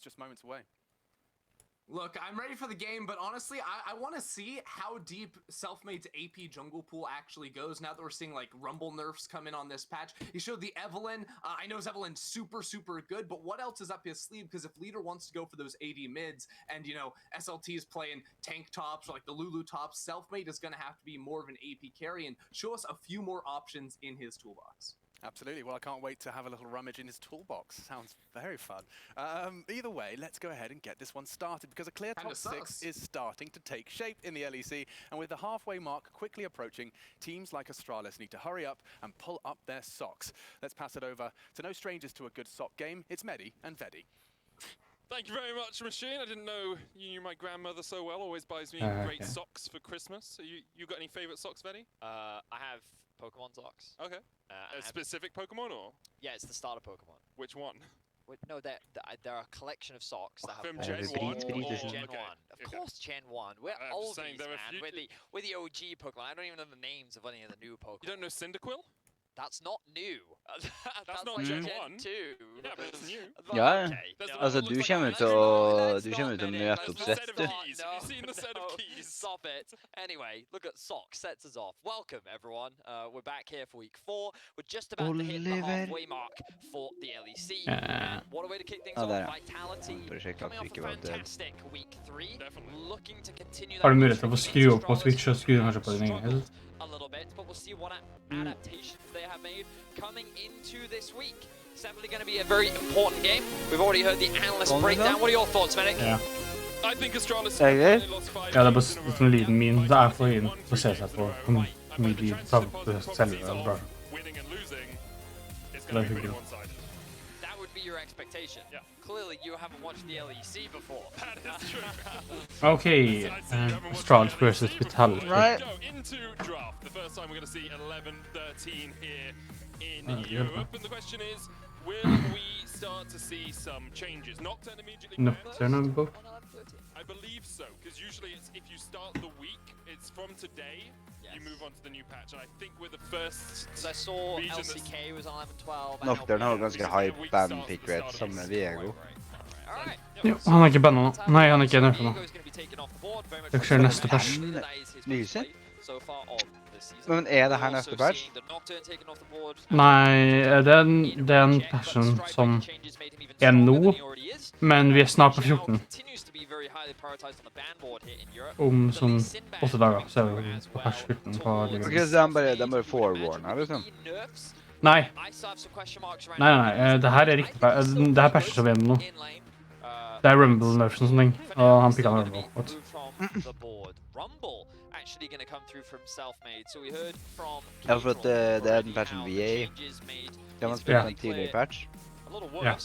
It's just moments away. Look, I'm ready for the game, but honestly, I want to see how deep Selfmade's AP jungle pool actually goes now that we're seeing, like, Rumble nerfs come in on this patch. He showed the Evelynn. I know Evelyn's super, super good, but what else is up his sleeve? Because if Leader wants to go for those AD mids and, you know, SLT is playing tank tops or, like, the Lulu tops, Selfmade is going to have to be more of an AP carry and show us a few more options in his toolbox. Absolutely. Well, I can't wait to have a little rummage in his toolbox. Sounds very fun. Either way, let's go ahead and get this one started because a clear top 6 is starting to take shape in the LEC. And with the halfway mark quickly approaching, teams like Astralis need to hurry up and pull up their socks. Let's pass it over to no strangers to a good sock game. It's Medi and Vedi. Thank you very much, Machine. I didn't know you knew my grandmother so well. Always buys me great socks for Christmas. So you got any favorite socks, Vedi? I have Pokemon socks. Okay. A specific Pokemon, or? Yeah, it's the starter Pokemon. Which one? No, there are a collection of socks that have From Gen 1? Gen 1. Of course, Gen 1. We're oldies, man. We're the OG Pokemon. I don't even know the names of any of the new Pokemon. You don't know Cyndaquil? That's not new. That's not Gen 1. Yeah, but it's new. Ja, altså du kommer til å møte opp sett, du. You've seen the set of keys. Stop it. Anyway, look at socks. Sets us off. Welcome, everyone. We're back here for week 4. We're just about to hit the halfway mark for the LEC. And what a way to kick things off. Vitality coming off a fantastic week 3. Looking to continue that. Har du mulighet til å skru opp på Switch og skru kanskje på din egen? A little bit, but we'll see what adaptations they have made coming into this week. It's definitely going to be a very important game. We've already heard the analyst breakdown. What are your thoughts, Medic? Ja. I think Astralis Ja, det bare sånn lyden min. Det for høyen å se seg på hvor mye de tar selv. Det hyggelig. That would be your expectation. Yeah. Clearly, you haven't watched the LEC before. That is true. Okay, Astralis versus Vitality. Right. Go into draft. The first time we're going to see 11-13 here in Europe. And the question is, will we start to see some changes? Nocturne immediately. Nocturne, I believe so, because usually it's if you start the week, it's from today. You move on to the new patch, and I think we're the first. Because I saw LCK was on 11-12. Nocturne har ganske high ban pick rate, sammen med Viego. Ja, han ikke banna nå. Nei, han ikke nerfet nå. Det skjer neste patch. Lyset? Men det her neste patch? Nei, det en patchen som nå, men vi snart på 14. Om sånn 8 dager, så vi på patch 14 på livet. Ok, så de bare forewarner, liksom? Nei, det her riktig patch. Det her patchen som vi nå. Det Rumble nerfs og sånne ting, og han fikk han Rumble. Ja, for at det den patchen vi i. Det var spilt en tidligere patch. Ja.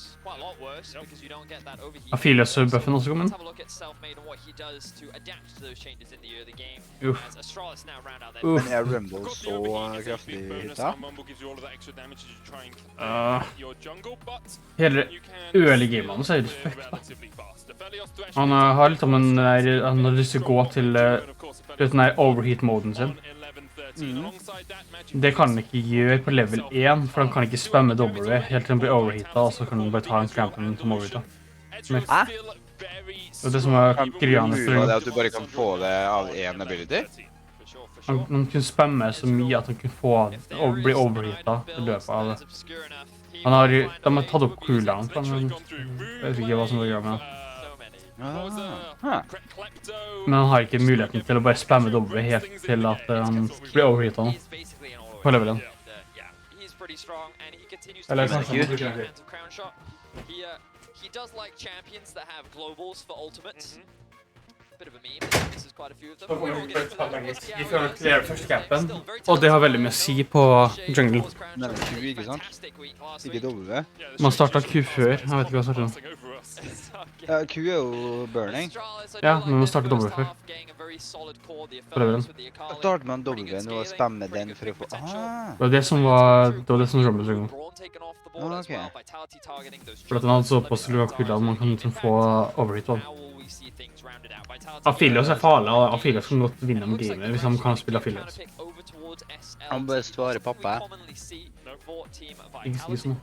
Aphelios-buffen også kommet. Men Rumble så kraftig da? Hele early-gamen så det fucked da. Han har litt om han har lyst til å gå til den der overheat-moden sin. Det kan han ikke gjøre på level 1, for han kan ikke spamme W helt til han blir overheatet, og så kan han bare ta en Crampen som overheatet. Hæ? Det det som greia han etter. Det at du bare kan få det av en ability? Han kunne spamme så mye at han kunne bli overheatet i løpet av det. De har tatt opp cooldown, men jeg vet ikke hva som var greia med det. Men han har ikke muligheten til å bare spamme W helt til at han blir overheatet nå. På levelen. Eller kanskje han bruker det. He does like champions that have globals for ultimates. Bit of a meme. This is quite a few of them. De får clear første capen, og det har veldig mye å si på jungle. Det Q, ikke sant? Ikke W. Man startet Q før, jeg vet ikke hva startet nå. Ja, Q jo burning. Ja, men man startet W før. På levelen. Startet man W nå og spamme den for å få... Det var det som Rumble jungle. Ok. For at den hadde så på å cooldown, man kan liksom få overheat av den. Aphelios farlig, og Aphelios kan godt vinne med gamer hvis han kan spille Aphelios. Han bør svare pappa. Ikke si sånn.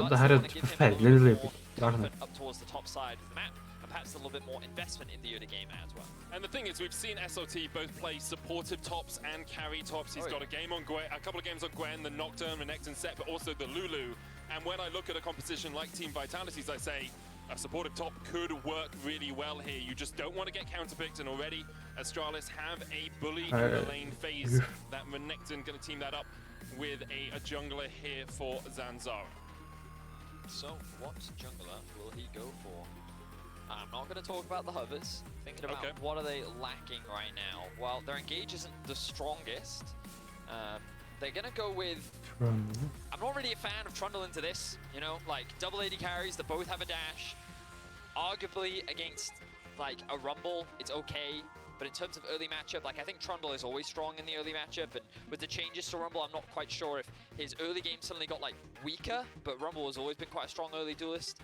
Det her et forferdelig løypik. to happen up towards the top side of the map, and perhaps a little bit more investment in the early game as well. And the thing is, we've seen SOT both play supportive tops and carry tops. He's got a game on Gwen, a couple of games on Gwen, the Nocturne, Renekton set, but also the Lulu. And when I look at a composition like Team Vitality's, I say a supportive top could work really well here. You just don't want to get counterpicked, and already Astralis have a bully in the lane phase. That Renekton going to team that up with a jungler here for Zanzaro. So, what jungler will he go for? I'm not going to talk about the hovers. Thinking about what are they lacking right now. Well, their engage isn't the strongest. They're going to go with... I'm not really a fan of Trundle into this. You know, like double AD carries that both have a dash. Arguably against like a Rumble, it's okay. But in terms of early matchup, like I think Trundle is always strong in the early matchup, and with the changes to Rumble, I'm not quite sure if his early game suddenly got like weaker, but Rumble has always been quite a strong early duelist.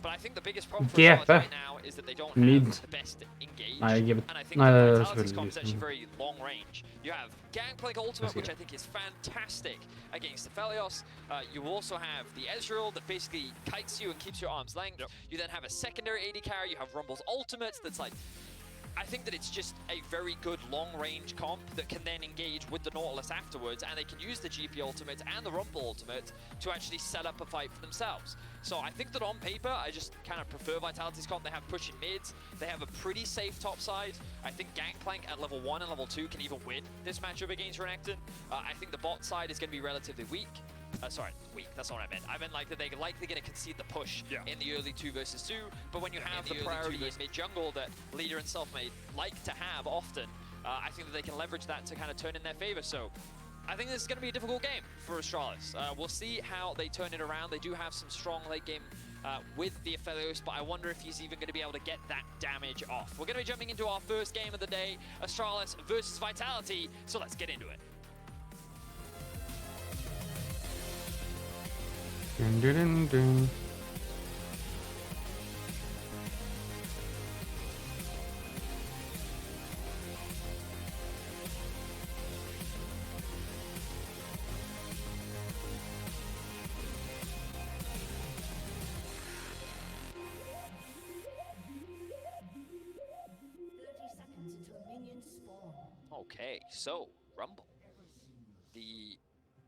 But I think the biggest problem for Charlotte right now is that they don't have the best engage, and I think the Vitality's comp is actually very long range. You have Gangplank Ultimate, which I think is fantastic against the Felios. You also have the Ezreal that basically kites you and keeps your arm's length. You then have a secondary AD carry, you have Rumble's Ultimate that's like... I think that it's just a very good long-range comp that can then engage with the Nautilus afterwards, and they can use the GP Ultimate and the Rumble Ultimate to actually set up a fight for themselves. So I think that on paper, I just kind of prefer Vitality's comp. They have pushing mids, they have a pretty safe top side. I think Gangplank at level 1 and level 2 can even win this matchup against Renekton. I think the bot side is going to be relatively weak. Sorry, weak, that's not what I meant. I meant like that they're likely going to concede the push in the early 2 versus 2, but when you have the priority in mid-jungle that Leader and Selfmade like to have often, I think that they can leverage that to kind of turn in their favor. So I think this is going to be a difficult game for Astralis. We'll see how they turn it around. They do have some strong late game with the Aphelios, but I wonder if he's even going to be able to get that damage off. We're going to be jumping into our first game of the day, Astralis versus Vitality, so let's get into it. Dun, dun, dun, dun. Okay, so Rumble.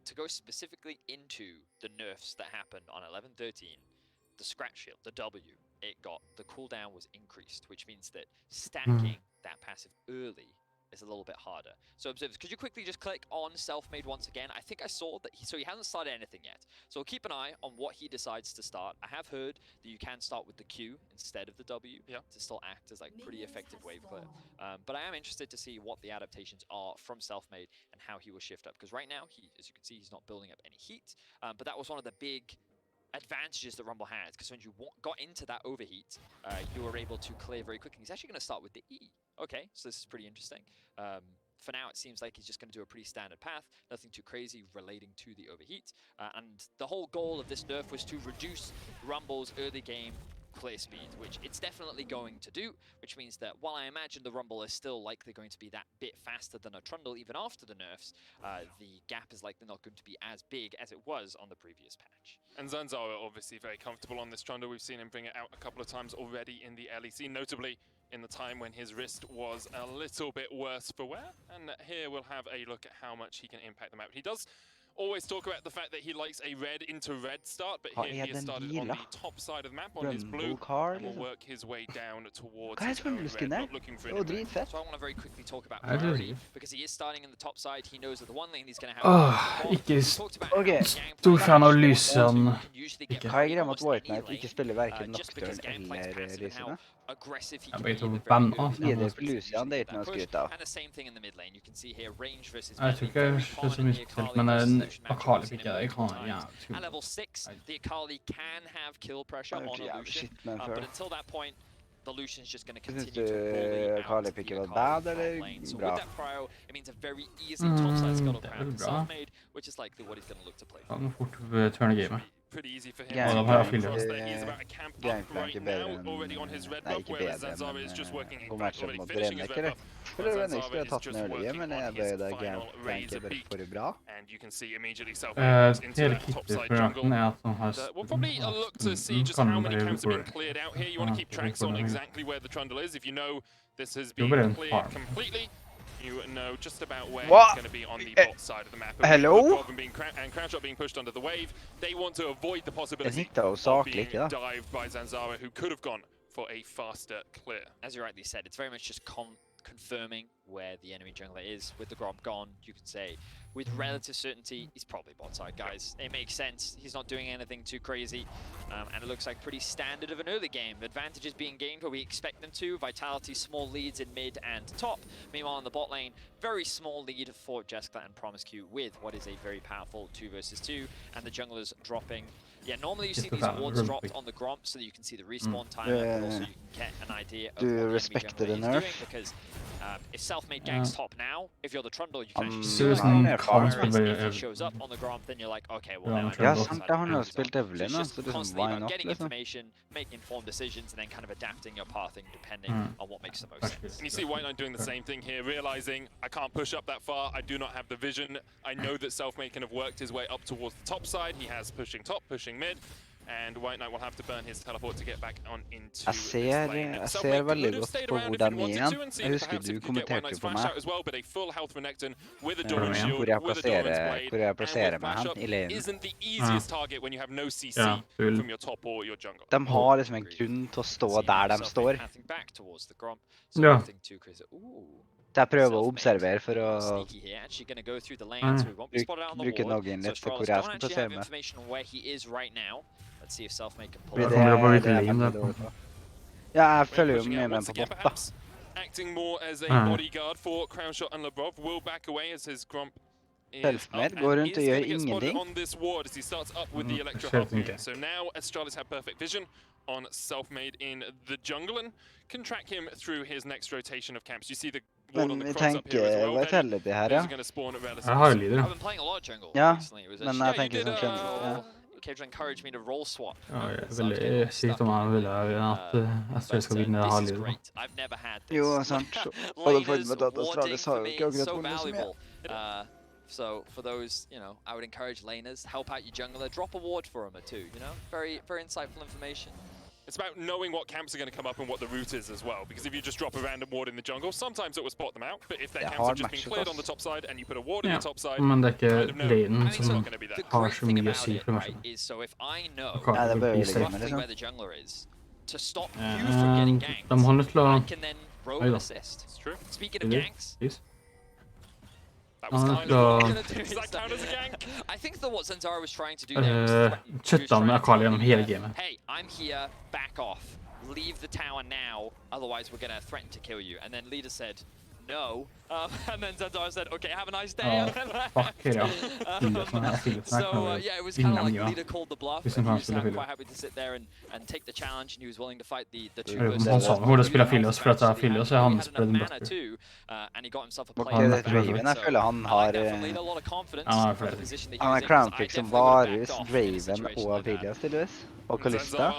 To go specifically into the nerfs that happened on 11-13, the scratch shield, the W, the cooldown was increased, which means that stacking that passive early is a little bit harder. So observers, could you quickly just click on Selfmade once again? I think I saw that he hasn't started anything yet. So keep an eye on what he decides to start. I have heard that you can start with the Q instead of the W to still act as like pretty effective wave clear. But I am interested to see what the adaptations are from Selfmade and how he will shift up. Because right now, as you can see, he's not building up any heat. But that was one of the big advantages that Rumble has, because when you got into that overheat, you were able to clear very quickly. He's actually going to start with the E. Okay, so this is pretty interesting. For now, it seems like he's just going to do a pretty standard path, nothing too crazy relating to the overheat. And the whole goal of this nerf was to reduce Rumble's early game clear speed, which it's definitely going to do, which means that while I imagine the Rumble is still likely going to be that bit faster than a Trundle even after the nerfs, the gap is likely not going to be as big as it was on the previous patch. And Zanzaro obviously very comfortable on this Trundle. We've seen him bring it out a couple of times already in the LEC, notably in the time when his wrist was a little bit worse for wear. And here we'll have a look at how much he can impact the map. He does always talk about the fact that he likes a red into red start, but here he has started on the top side of the map on his blue, and will work his way down towards his own red, not looking for anything. So I want to very quickly talk about priority, because he is starting in the top side. He knows that the one lane he's going to have... Ikke stor fan av lysen. Hva er greia med at White Knight ikke spiller hverken Nocturne eller Lysene? Jeg bare tok banna. Det er for Lucian, det er ikke noe å skryte av. Jeg tror ikke jeg er så mye spesielt, men Akali fikk jeg det. Jeg kan jævlig skummelt. At level 6, the Akali can have kill pressure on a Lucian, but until that point, the Lucian's just going to continue to bully out the Akali lane. So with that prio, it means a very easy topside scuttle crown for Selfmade, which is likely what he's going to look to play for. Ja, må fort turne gamet. pretty easy for him. Ja, de har affiliate. He's about a camp up right now, already on his red buff, whereas Zanzara is just working already finishing his red buff. Zanzara is just working on his final razor peak. And you can see immediately Selfmade into that topside jungle. We'll probably look to see just how many camps have been cleared out here. You want to keep tracks on exactly where the trundle is. If you know this has been cleared completely, you know just about where it's going to be on the bot side of the map. Hello? And Crownshot being pushed under the wave. They want to avoid the possibility of being dived by Zanzara, who could have gone for a faster clear. As you rightly said, it's very much just confirming where the enemy jungler is. With the Gromp gone, you could say with relative certainty, he's probably bot side, guys. It makes sense. He's not doing anything too crazy. And it looks like pretty standard of an early game. Advantages being gained where we expect them to. Vitality, small leads in mid and top. Meanwhile, in the bot lane, very small lead for Jessica and Promiscu with what is a very powerful 2 versus 2. And the junglers dropping. Yeah, normally you see these wards dropped on the Gromp so that you can see the respawn time, but also you can get an idea of what the enemy jungler is doing, because if Selfmade ganks top now, if you're the Trundle, you can actually see if he shows up on the Gromp, then you're like, okay, well now it's just constantly about getting information, making informed decisions, and then kind of adapting your pathing depending on what makes the most sense. And you see White Knight doing the same thing here, realizing I can't push up that far, I do not have the vision. I know that Selfmade can have worked his way up towards the top side. He has pushing top, pushing mid, and White Knight will have to burn his teleport to get back on into this lane. Jeg ser veldig godt på hvordan min, jeg husker du kommenterte på meg, hvor jeg plasserer meg hen i lane. De har liksom en grunn til å stå der de står. Ja. Jeg prøver å observere for å bruke noen litt til hvor jeg skal plassere meg. Ja, jeg følger jo med meg på bot da. Acting more as a bodyguard for Crownshot and Labrov will back away as his Gromp Selfmade går rundt og gjør ingenting. on this ward as he starts up with the Electro Hub. So now Astralis have perfect vision on Selfmade in the jungle and can track him through his next rotation of camps. You see the ward on the cross up here as well. Vitality her, ja. Jeg har jo lider. Ja, men jeg tenker sånn kjent. Encouraged me to roll swap. Ja, det er veldig sykt om jeg ville at SV skal vinne det halvlivet. Jo, sant. Og da får med at Astralis har jo ikke akkurat vunnet så mye. So for those, you know, I would encourage laners, help out your jungler, drop a ward for him or two, you know? Very insightful information. It's about knowing what camps are going to come up and what the route is as well, because if you just drop a random ward in the jungle, sometimes it will spot them out, but if their camps have just been cleared on the top side and you put a ward in the top side, men det er ikke lanen som har så mye å si for meg. So if I know Ja, det bør jo ligge med, where the jungler is, to stop you from getting ganked, De har nødt til å... I can then roam assist. It's true. Speaking of ganks, That was kind of does that count as a gank? I think that what Zanzara was trying to do there was Kjøtta med Akali gjennom hele gamet. hey, I'm here, back off. Leave the tower now, otherwise we're gonna threaten to kill you. And then leader said, no. And then Zanzara said, okay, have a nice day. Oh, fuck it, yeah. So yeah, it was kind of like leader called the bluff. And he was quite happy to sit there and take the challenge, and he was willing to fight the two versus Han sa hvor det spiller Filios, for at Filios han spiller den beste. And he got himself a Okay, det Draven, jeg føler han har crownpick som Varus, Draven og Filios tydeligvis. Og Kalista.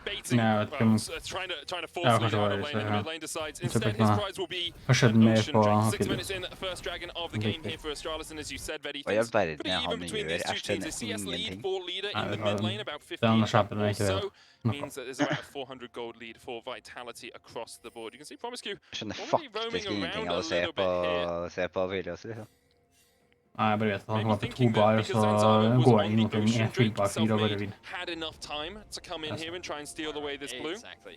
Baiting, trying to force leader out of lane, and the mid lane decides instead his prize will be a motion. 6 minutes in, first dragon of the game here for Astralis, and as you said, very things pretty even between these two teams. A CS lead for leader in the mid lane, about 15 or so, means that there's about a 400 gold lead for Vitality across the board. You can see Promiscu already roaming around a little bit here. Nei, jeg bare vet at han kommer på 2 bar, og så går jeg inn mot en fullbar 4 og bare vinner. Had enough time to come in here and try and steal away this blue. Exactly.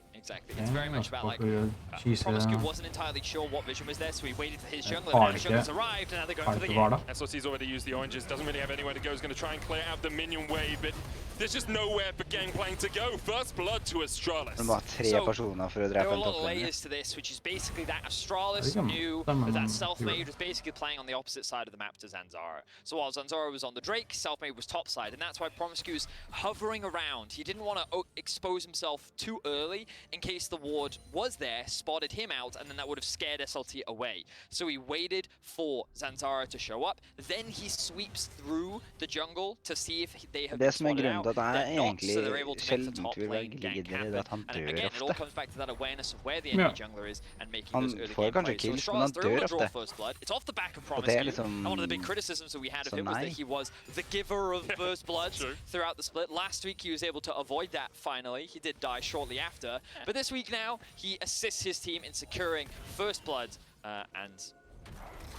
It's very much about like Promiscu wasn't entirely sure what vision was there, so he waited for his jungler. Now the jungler's arrived, and now they're going for the game. SOC's already used the oranges, doesn't really have anywhere to go. He's going to try and clear out the minion wave, but there's just nowhere for Gangplank to go. First blood to Astralis. Det var 3 personer for å drepe en There are a lot of layers to this, which is basically that Astralis knew that Selfmade was basically playing on the opposite side of the map to Zanzara. Zanzara. So while Zanzara was on the Drake, Selfmade was topside, and that's why Promiscuous hovering around. He didn't want to expose himself too early in case the ward was there, spotted him out, and then that would have scared SLT away. So he waited for Zanzara to show up, then he sweeps through the jungle to see if they have been spotted out. They're not, so they're able to make the top lane gank happen. And again, it all comes back to that awareness of where the enemy jungler is and making those early game plays. So Astralis, they're able to draw first blood. It's off the back of Promiscuous. And one of the big criticisms that we had of him was that he was the giver of first bloods throughout the split. Last week he was able to avoid that finally. He did die shortly after. But this week now, he assists his team in securing first blood. And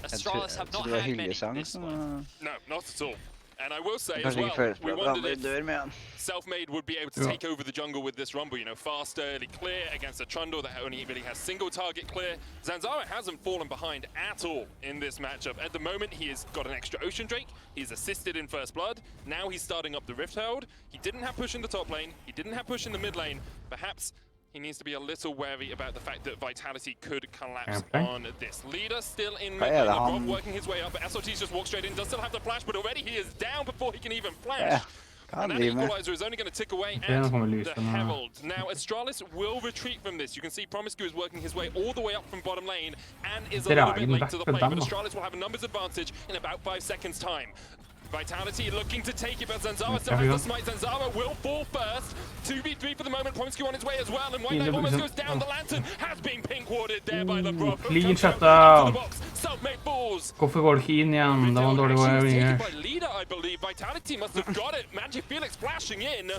Astralis have not had many this one. No, not at all. And I will say as well, we wondered if Selfmade would be able to take over the jungle with this Rumble, you know, fast, early clear against a Trundle that only really has single target clear. Zanzara hasn't fallen behind at all in this matchup. At the moment, he has got an extra Ocean Drake. He's assisted in first blood. Now he's starting up the Rift Herald. He didn't have push in the top lane. He didn't have push in the mid lane. Perhaps he needs to be a little wary about the fact that Vitality could collapse on this. Leader still in mid lane, LeBron working his way up, but SLT's just walked straight in, does still have the flash, but already he is down before he can even flash. And that equalizer is only going to tick away at the Herald. Now, Astralis will retreat from this. You can see Promiscuous is working his way all the way up from bottom lane and is a little bit late to the play, but Astralis will have a numbers advantage in about 5 seconds time. Vitality looking to take it, but Zanzara still has the smite. Zanzara will fall first. 2v3 for the moment. Promiscuous on his way as well, and White Knight almost goes down. The Lantern has been pink-warded there by the Brock. Clean shutdown. Hvorfor går det ikke inn igjen? Det var en dårlig waving her. I believe Vitality must have got it. Magic Felix flashing in.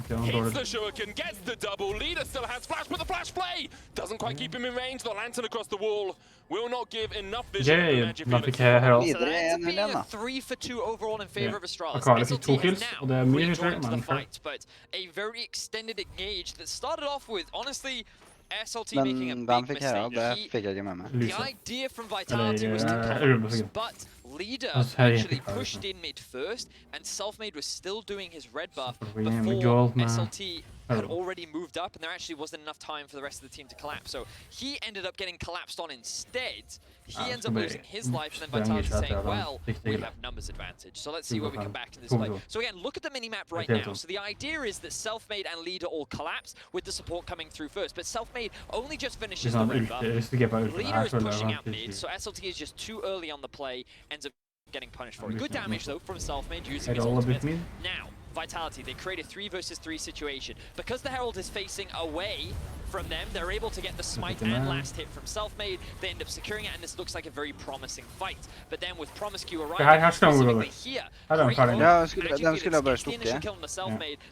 Hits the shuriken, gets the double. Leader still has flash, but the flash play doesn't quite keep him in range. The Lantern across the wall will not give enough vision for Magic Felix. So that ends up being a 3-for-2 overall in favor of Astralis. SLT is now rejoined the fight, but a very extended engage that started off with, honestly, SLT making a big mistake. The idea from Vitality was to collapse, but Leader actually pushed in mid first, and Selfmade was still doing his red buff before SLT had already moved up, and there actually wasn't enough time for the rest of the team to collapse. So he ended up getting collapsed on instead. He ends up losing his life, and then Vitality saying, well, we have numbers advantage. So let's see where we come back to this play. So again, look at the mini-map right now. So the idea is that Selfmade and Leader all collapse with the support coming through first, but Selfmade only just finishes the red buff. Leader is pushing out mid, so SLT is just too early on the play, ends up getting punished for it. Good damage though from Selfmade using his ultimate. Now, Vitality, they create a 3 versus 3 situation. Because the Herald is facing away from them, they're able to get the smite and last hit from Selfmade. They end up securing it, and this looks like a very promising fight. But then with Promiscuous arriving specifically here,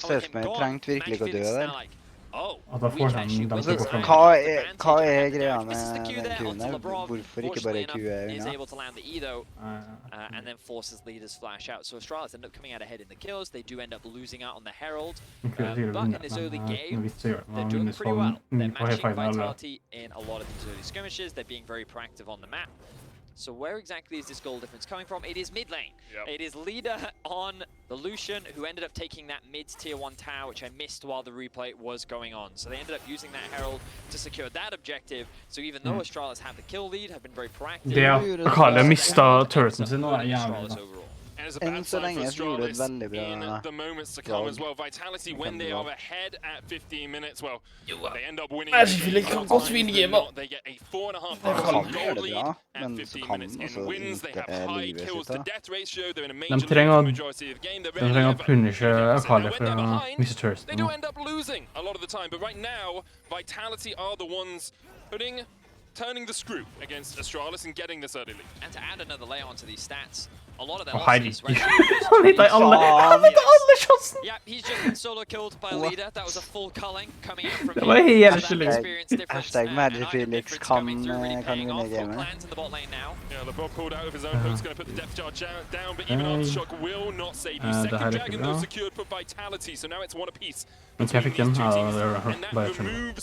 Selfmade trengte virkelig ikke å dø der. Da får han Hva greia med den Q-en der? Hvorfor ikke bare Q-en unna? And then forces Leader's flash out. So Astralis end up coming out ahead in the kills. They do end up losing out on the Herald. But in this early game, they're doing pretty well. They're matching Vitality in a lot of these early skirmishes. They're being very proactive on the map. So where exactly is this goal difference coming from? It is mid lane. It is Leader on the Lucian, who ended up taking that mid tier 1 tower, which I missed while the replay was going on. So they ended up using that Herald to secure that objective. So even though Astralis have the kill lead, have been very proactive. Jeg mistet turreten sin, og det jævlig. And it's a bad sign for Astralis in the moments to come as well. Vitality, when they are ahead at 15 minutes, well, they end up winning. They get a 4.5 gold lead at 15 minutes in wins. They have high kills to death ratio. They're in a major lead for the majority of the game. They're ready to they do end up losing a lot of the time, but right now, Vitality are the ones turning the screw against Astralis and getting this early lead. And to add another layer onto these stats, a lot of their losses, right? Yeah, he's just been solo killed by Leader. That was a full culling coming out from him. Hashtag Magic Felix kan vinne gamet. Yeah, LeBron pulled out of his own hook's going to put the depth charge down, but even Aftershock will not save you. Second Dragon though secured for Vitality, so now it's one apiece. Men jeg fikk den, bare skjønner.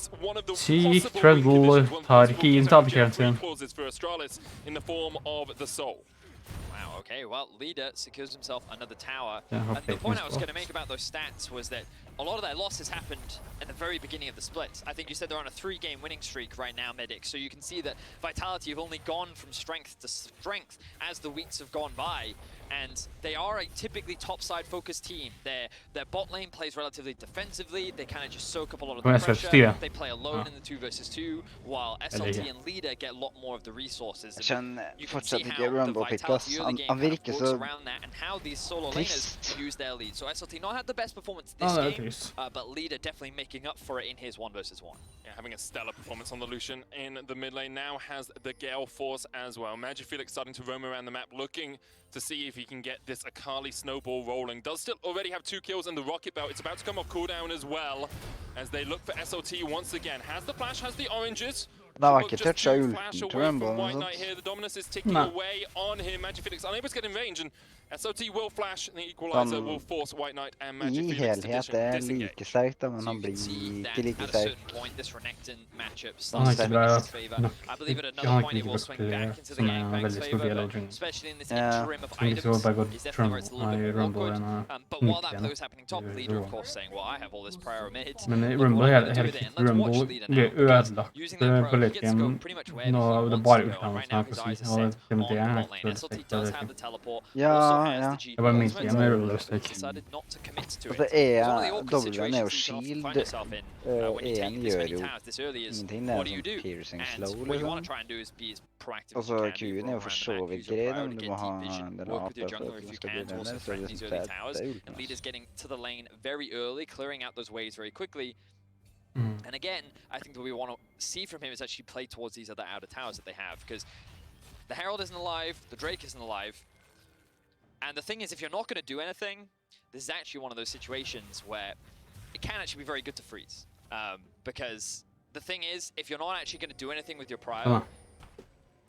Sykt Trundle tar ikke inn til adkjøren sin. In the form of the soul. Wow, Okay, well, Leader secures himself another tower. Yeah, and the point I was going to make about those stats was that a lot of their losses happened in the very beginning of the split. I think you said they're on a 3-game winning streak right now, Medic. So you can see that Vitality have only gone from strength to strength as the weeks have gone by. And they are a typically top-side focused team. Their bot lane plays relatively defensively. They kind of just soak up a lot of the pressure. They play alone in the 2 versus 2, while SLT and Leader get a lot more of the resources. And you can see how the Vitality early game kind of works around that and how these solo laners use their lead. So SLT not had the best performance this game, but Leader definitely making up for it in his 1 versus 1. Yeah, having a stellar performance on the Lucian in the mid lane. Now has the Gale Force as well. Magic Felix starting to roam around the map, looking to see if he can get this Akali snowball rolling. Does still already have 2 kills in the rocket belt. It's about to come off cooldown as well, as they look for SLT once again. Has the flash, has the oranges. Da var ikke toucha ulten, tror jeg. White Knight here. The dominance is ticking away on him. Magic Felix unable to get in range, and SLT will flash, and the equalizer will force White Knight and Magic Felix to disengage. Like sterkt, men han blir ikke like sterk. Han er ikke bra nok. Han er ikke så godt som er en veldig stor del av junglen. Som ikke så bare går i Rumble enn Nuke igjen. Men i Rumble er helt kitt. Rumble blir ødelagt på leken. Nå er det bare utlandet som er på å si, og det er helt respekt av leken. Ja. Det var minst igjen med Rollerstick. Altså, W-en er jo shield, E-en gjør jo ingenting, det er sånn piercing slow, liksom. Og så Q-en er jo for så vidt grei, men du må ha en del AP for at du skal bli denne, så det synes jeg er ulten. And again, I think what we want to see from him is actually play towards these other outer towers that they have, because the Herald isn't alive, the Drake isn't alive. And the thing is, if you're not going to do anything, this is actually one of those situations where it can actually be very good to freeze. Because the thing is, if you're not actually going to do anything with your prio,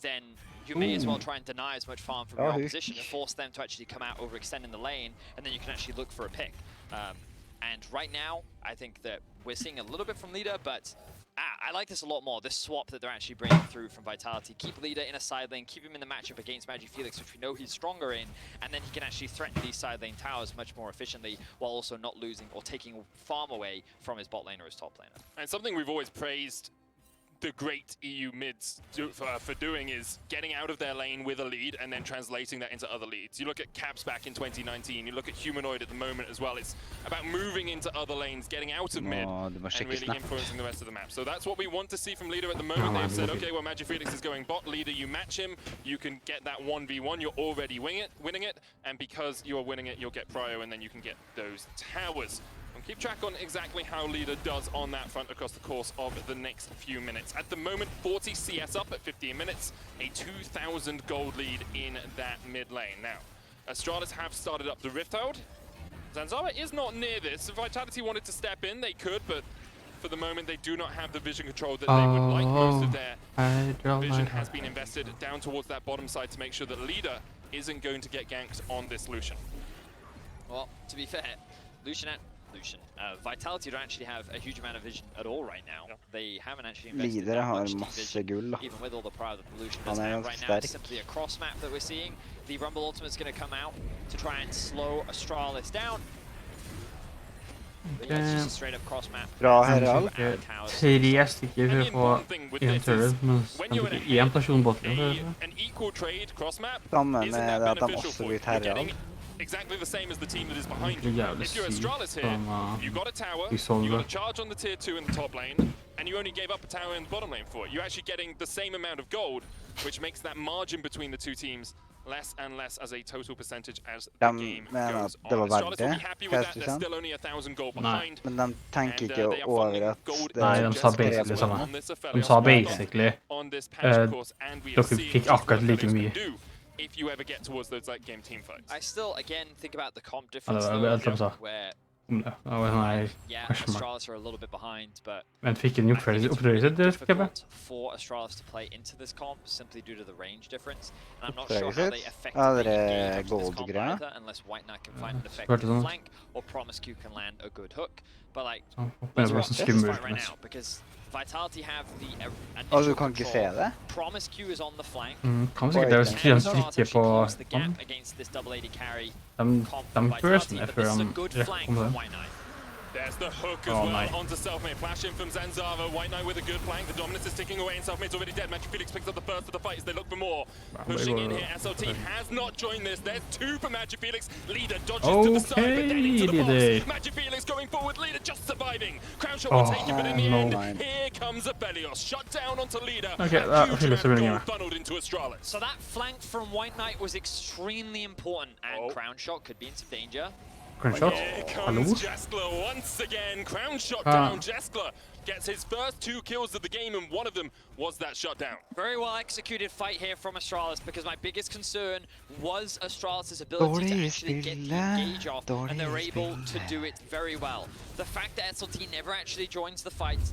then you may as well try and deny as much farm from your opposition and force them to actually come out overextending the lane, and then you can actually look for a pick. And right now, I think that we're seeing a little bit from Leader, but I like this a lot more, this swap that they're actually bringing through from Vitality. Keep Leader in a side lane, keep him in the matchup against Magic Felix, which we know he's stronger in, and then he can actually threaten these side lane towers much more efficiently, while also not losing or taking farm away from his bot lane or his top laner. And something we've always praised the great EU mids for doing is getting out of their lane with a lead and then translating that into other leads. You look at Caps back in 2019, you look at Humanoid at the moment as well. It's about moving into other lanes, getting out of mid, and really influencing the rest of the map. So that's what we want to see from Leader at the moment. They've said, okay, well, Magic Felix is going bot. Leader, you match him, you can get that 1v1, you're already winning it, and because you're winning it, you'll get prio, and then you can get those towers. Keep track on exactly how Leader does on that front across the course of the next few minutes. At the moment, 40 CS up at 15 minutes, a 2,000 gold lead in that mid lane. Now, Astralis have started up the Rift Herald. Zanzara is not near this. If Vitality wanted to step in, they could, but for the moment, they do not have the vision control that they would like. Most of their vision has been invested down towards that bottom side to make sure that Leader isn't going to get ganked on this Lucian. Well, to be fair, Lucian, Vitality don't actually have a huge amount of vision at all right now. They haven't actually invested that much vision, even with all the power that the Lucian does have right now. It's simply a cross map that we're seeing. The Rumble Ultimate is going to come out to try and slow Astralis down. It's just a straight up cross map. Bra Herald. 3 stykker på en turret, mens de fikk 1 person bort. Sammen med at de også blir Herald. Exactly the same as the team that is behind you. If you're Astralis here, you got a tower, you got a charge on the tier 2 in the top lane, and you only gave up a tower in the bottom lane for it. You're actually getting the same amount of gold, which makes that margin between the two teams less and less as a total percentage as the game goes on. Astralis will be happy with that, they're still only 1,000 gold behind. Men de tenker ikke over at Nei, de sa basically det samme. De sa basically dere fikk akkurat like mye. If you ever get towards those late game team fights. I still again think about the comp difference though, where Astralis are a little bit behind, but men fikk en difficult for Astralis to play into this comp simply due to the range difference, and I'm not sure how they effectively engage with this comp either, unless White Knight can find an effective flank or Promise Q can land a good hook. But like, let's watch this fight right now, because Vitality have the du initial kan ikke se control. det? Promise Q is on the flank. Kan sikkert det skrive en strikke på the gap against this double AD carry. De bursten er før de kommer det. There's the hook as well onto Selfmade. Flash in from Zanzava. White Knight with a good flank. The dominance is ticking away and Selfmade's already dead. Magic Felix picks up the first of the fight as they look for more. Pushing in here. SLT has not joined this. There's two for Magic Felix. Leader dodges to the side, but then into the box. Magic Felix going forward. Leader just surviving. Crown Shot will take it, but in the end, here comes Abelios. Shut down onto Leader. Funneled into Astralis. So that flank from White Knight was extremely important, and Crown Shot could be in some danger. Crown Shot? Here comes Jeskler once again. Crown Shot down. Jeskler gets his first 2 kills of the game, and one of them was that shutdown. Very well executed fight here from Astralis, because my biggest concern was Astralis' ability to actually get the engage off, and they're able to do it very well. The fact that SLT never actually joins the fight,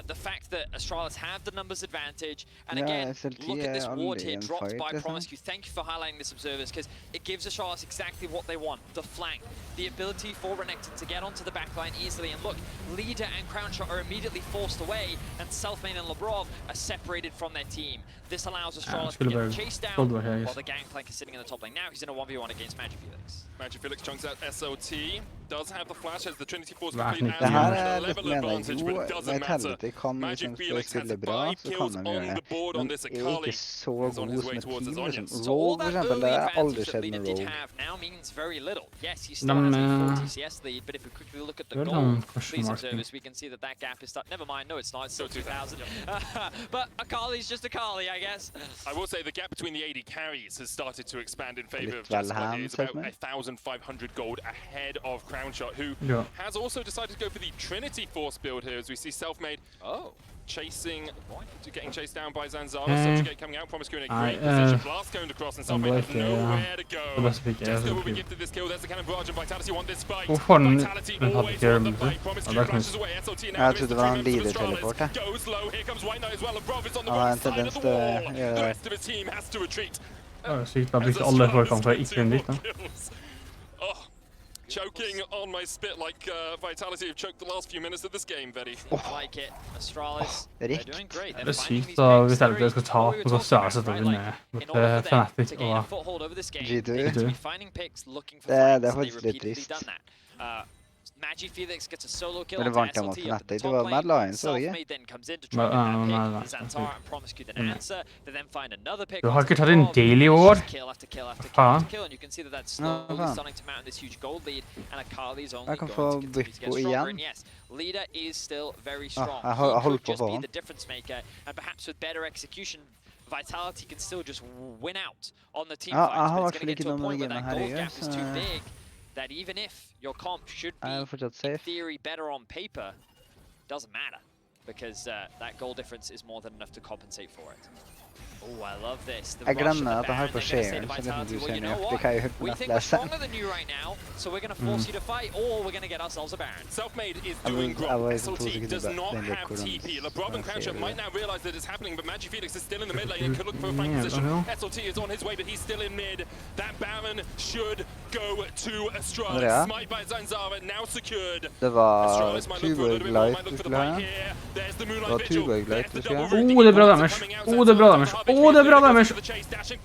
the fact that Astralis have the numbers advantage, and again, look at this ward here dropped by Promise Q. Thank you for highlighting this, observers, because it gives Astralis exactly what they want, the flank, the ability for Renekton to get onto the backline easily, and look, Leader and Crown Shot are immediately forced away, and Selfmade and Labrov are separated from their team. This allows Astralis to get the chase down, while the Gangplank is sitting in the top lane. Now he's in a 1v1 against Magic Felix. Magic Felix chunks out SOT, does have the flash, has the Trinity Force complete and the level advantage, but it doesn't matter. Magic Felix has 5 kills on the board on this Akali. He's on his way towards his Onions. So all that early advantage that Leader did have now means very little. Yes, he still has a 4 TCS lead, but if we quickly look at the goal, please observers, we can see that that gap is stuck. Never mind, no it's not, it's still 2,000. But Akali's just Akali, I guess. I will say the gap between the AD carries has started to expand in favor of Jeskler. He's about 1,500 gold ahead of Crown Shot, who has also decided to go for the Trinity Force build here, as we see Selfmade chasing, getting chased down by Zanzara. Subjugate coming out, Promise Q in a great position. Blast going across, and Selfmade has nowhere to go. Jeskler will be gifted this kill. There's the cannon barrage, and Vitality want this fight. Vitality always want the fight. Promise Q flashes away. SLT now goes low. Here comes White Knight as well. Labrov is on the wrong side of the wall. The rest of his team has to retreat. Sykt, da brukte alle forkampere ikke en litt, da. Choking on my spit like Vitality have choked the last few minutes of this game, Veddy. Like it. Astralis, they're doing great. Det sykt da hvis Vitality skal ta opp, og så er det selvfølgelig mot Fnatic og G2. Det er faktisk litt trist. Magic Felix gets a solo kill on SLT mot Fnatic. Det var Mad Lions, så det ikke? Du har ikke tatt en daily i år. Faen. Jeg kan få Bippo igjen. Leader is still very strong. Jeg holdt på be the difference maker, and perhaps with better execution, Vitality can still just win out on the team fight. But it's going to get to a point where that gold gap is too big, that even if your comp should be, in theory, better on paper, doesn't matter, because that goal difference is more than enough to compensate for it. Oh, I love this. Jeg glemmer at jeg har på share, så det kan du se nøyaktig hva jeg har hørt lese. Stronger than you right now, so we're going to force you to fight, or we're going to get ourselves a Baron. Selfmade is doing grub. SLT does not have TP. Labrov and Crown Shot might now realize that it's happening, but Magic Felix is still in the mid lane and could look for a flank position. SLT is on his way, but he's still in mid. That Baron should go to Astralis. Smite by Zanzara, now secured. Det var Tuborg-light du skulle ha. Det var Tuborg-light du skulle ha. Det er bra damage. Det er bra damage. Det er bra damage!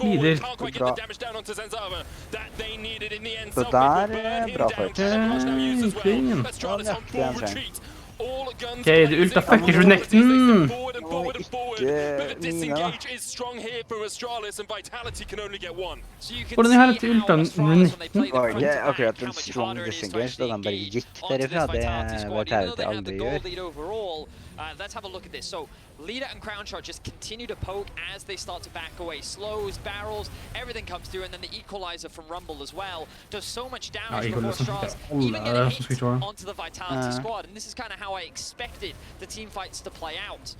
Lider. Bra. Så der er bra fight. Ingen. Ok, det ulta fucker Renekton! Hvordan i helvete ulta Renekton? Det var ikke akkurat en strong disengage, da de bare gikk derifra. Det var Vitality aldri gjør. Let's have a look at this. So, Leader and Crown Shot just continue to poke as they start to back away. Slows, barrels, everything comes through, and then the equalizer from Rumble as well does so much damage before Astralis even get a hit onto the Vitality squad. And this is kind of how I expected the team fights to play out.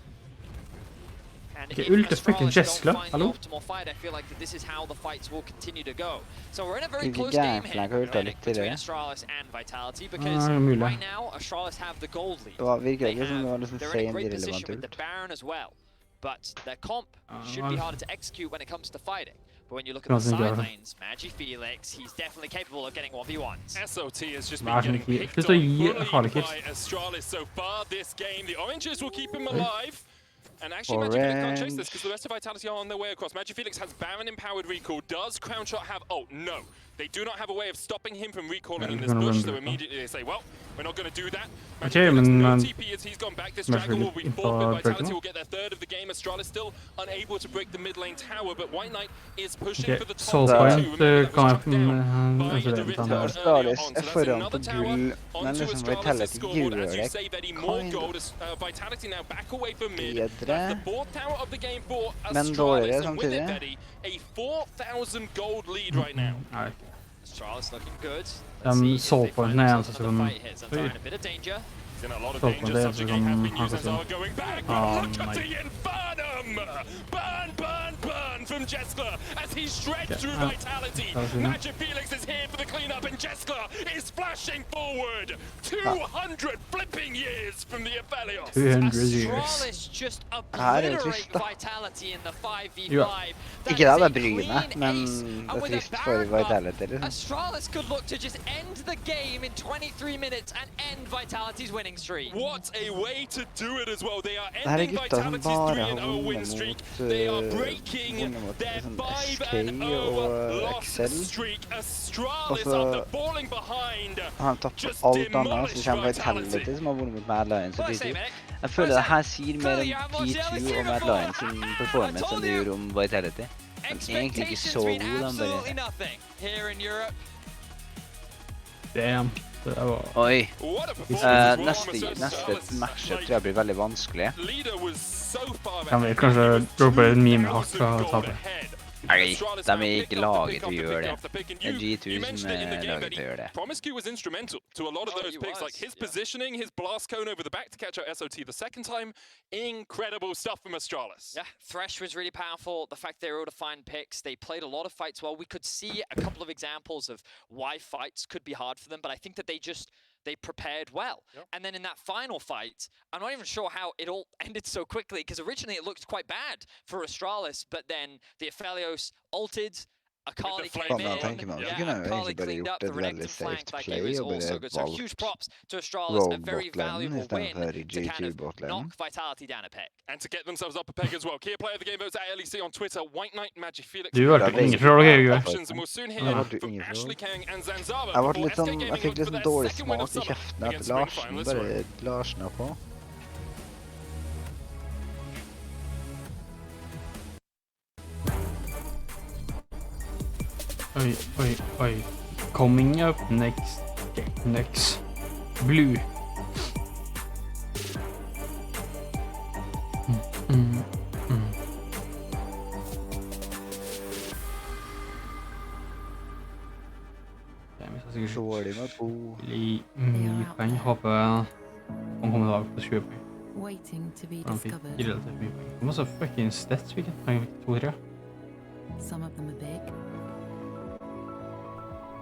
And if Astralis don't find the optimal fight, I feel like that this is how the fights will continue to go. So we're in a very close game here between Astralis and Vitality, because right now Astralis have the gold lead. They're in a great position with the Baron as well, but their comp should be harder to execute when it comes to fighting. But when you look at the side lanes, Magi Felix, he's definitely capable of getting 1v1s. SOT has just been getting picked on fully by Astralis so far this game. The oranges will keep him alive. And actually, Magi Felix can't chase this because the rest of Vitality are on their way across. Magi Felix has Baron empowered recall. Does Crown Shot have... Oh, no. They do not have a way of stopping him from recalling in this bush, so immediately they say, well, we're not going to do that. Okay, men TP as he's gone back. This Dragon will be forfeit. Vitality will get their third of the game. Astralis still unable to break the mid lane tower, but White Knight is pushing for the top two. Astralis foran på gull, men liksom Vitality gjør det bedre, men dårligere samtidig. A 4,000 gold lead right now. Astralis looking good. Soul point now, so in a bit of danger. In a lot of danger, such a game has been used as our going back. Look at the Infernum! Burn, burn, burn from Jeskler as he shreds through Vitality. Magi Felix is here for the cleanup and Jeskler is flashing forward. 200 flipping years from the Aphelios. 200 years. Astralis just obliterate Vitality in the 5v5. Ikke da, det bryr meg, men det trist for Vitality. Astralis could look to just end the game in 23 minutes and end Vitality's winning streak. What a way to do it as well. They are ending Vitality's 3-0 win streak. They are breaking their 5-0 loss streak. Astralis after falling behind. Han tapper alt annet, så kommer Vitality som har vunnet mot Mad Lions og G2. Jeg føler det her sier mer om G2 og Mad Lions sin performance enn det gjør om Vitality. Den er egentlig ikke så god, den bare... Damn. Oi. Neste matchup tror jeg blir veldig vanskelig. Kan vi kanskje droppe en meme-hakk fra tape? Nei, de er ikke laget til å gjøre det. G2 som er laget til å gjøre det. Promiscu was instrumental to a lot of those picks, like his positioning, his blast cone over the back to catch out SOT the second time. Incredible stuff from Astralis. Yeah, Thresh was really powerful. The fact they were able to find picks, they played a lot of fights well. We could see a couple of examples of why fights could be hard for them, but I think that they prepared well. Yep. And then in that final fight, I'm not even sure how it all ended so quickly, because originally it looked quite bad for Astralis, but then the Aphelios ulted, Akali came in, Akali cleaned up, the Renekton flanked that game was also good. So huge props to Astralis, a very valuable win to kind of knock Vitality down a peg. And to get themselves up a peg as well. Key player of the game votes at LEC on Twitter, White Knight, Magi Felix. Du har vært ingen fråga, options, and we'll soon hear from Ashley Kang and Zanzara. Jeg fikk litt sånn dårlig smak I kjeften at Larsen bare Larsen på. Oi. Coming up next. Blue. Dårlig med 2. Mye poeng. Håper han kommer til å på 20 poeng. Han fikk relativt mye poeng. Det var så fucking stats, hvilken? Han fikk 2-3. Some of them are big.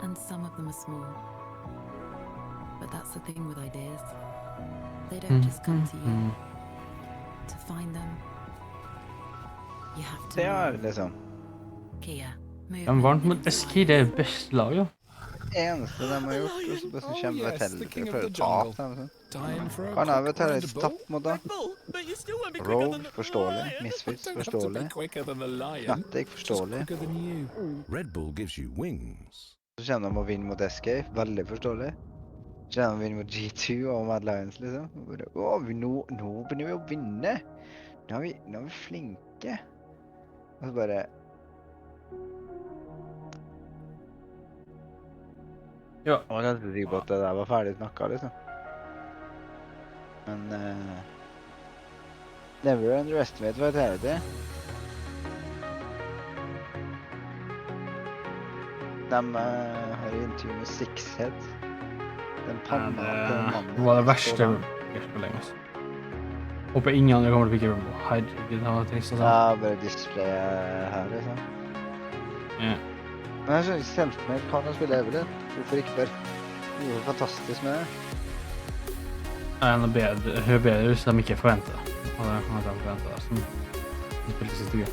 And some of them are small. But that's the thing with ideas. They don't just come to you. To find them, you have to move. Liksom. Kia, move. De vant mot LEC, det beste laget. Eneste de har gjort, og så bare kommer Vitality for å ta dem. Han har Vitality tapt mot dem. Rogue, forståelig. Misfits, forståelig. Fnatic, forståelig. Red Bull gives you wings. Så kjenner de å vinne mot Escape, veldig forståelig. Så kjenner de å vinne mot G2 og Mad Lions, liksom. Nå begynner vi å vinne. Nå er vi flinke. Og så bare... Ja. Jeg var ganske sikker på at det der var ferdig snakket, liksom. Men... never underestimate Vitality. De har intervju med Sixhead. Den panna til mannen. Det var det verste jeg på lenge. Håper ingen andre kommer til å pikke Rumble. Herregud, det var trist å si. Ja, bare display her, liksom. Ja. Men jeg synes Selfmade kan spille Evelyn. Hvorfor ikke bare? Det er jo fantastisk med det. Det er bedre hvis de ikke forventer det. Og det kan de forvente det, som spiller seg til gøy.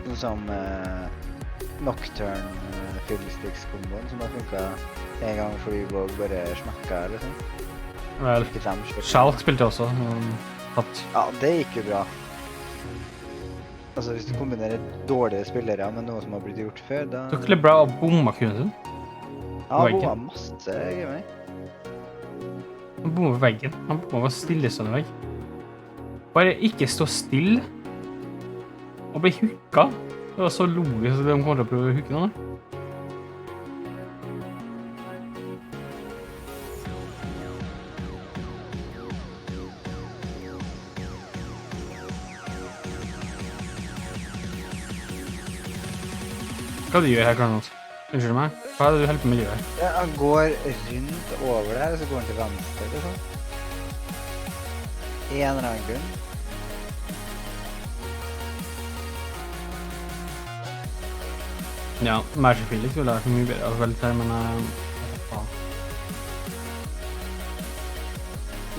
Noe som Nocturne Fiddlesticks-komboen som har funket en gang fordi Vogue bare smekket, liksom. Vel, Shalt spilte også. Ja, det gikk jo bra. Altså, hvis du kombinerer dårlige spillere med noe som har blitt gjort før, da... Det var ikke bra å bomma kunden sin. Ja, han bomma masse, jeg meg. Han bomma veggen. Han bomma stillestående vegg. Bare ikke stå still og bli hooka. Det var så logisk at de kommer til å prøve å hooke noen. Hva er det du gjør her, Karnot? Unnskyld meg. Hva er det du helper med å gjøre? Ja, han går rundt over der, og så går han til venstre, liksom. En eller annen grunn. Ja, Magic Felix ville vært mye bedre å velge til, men...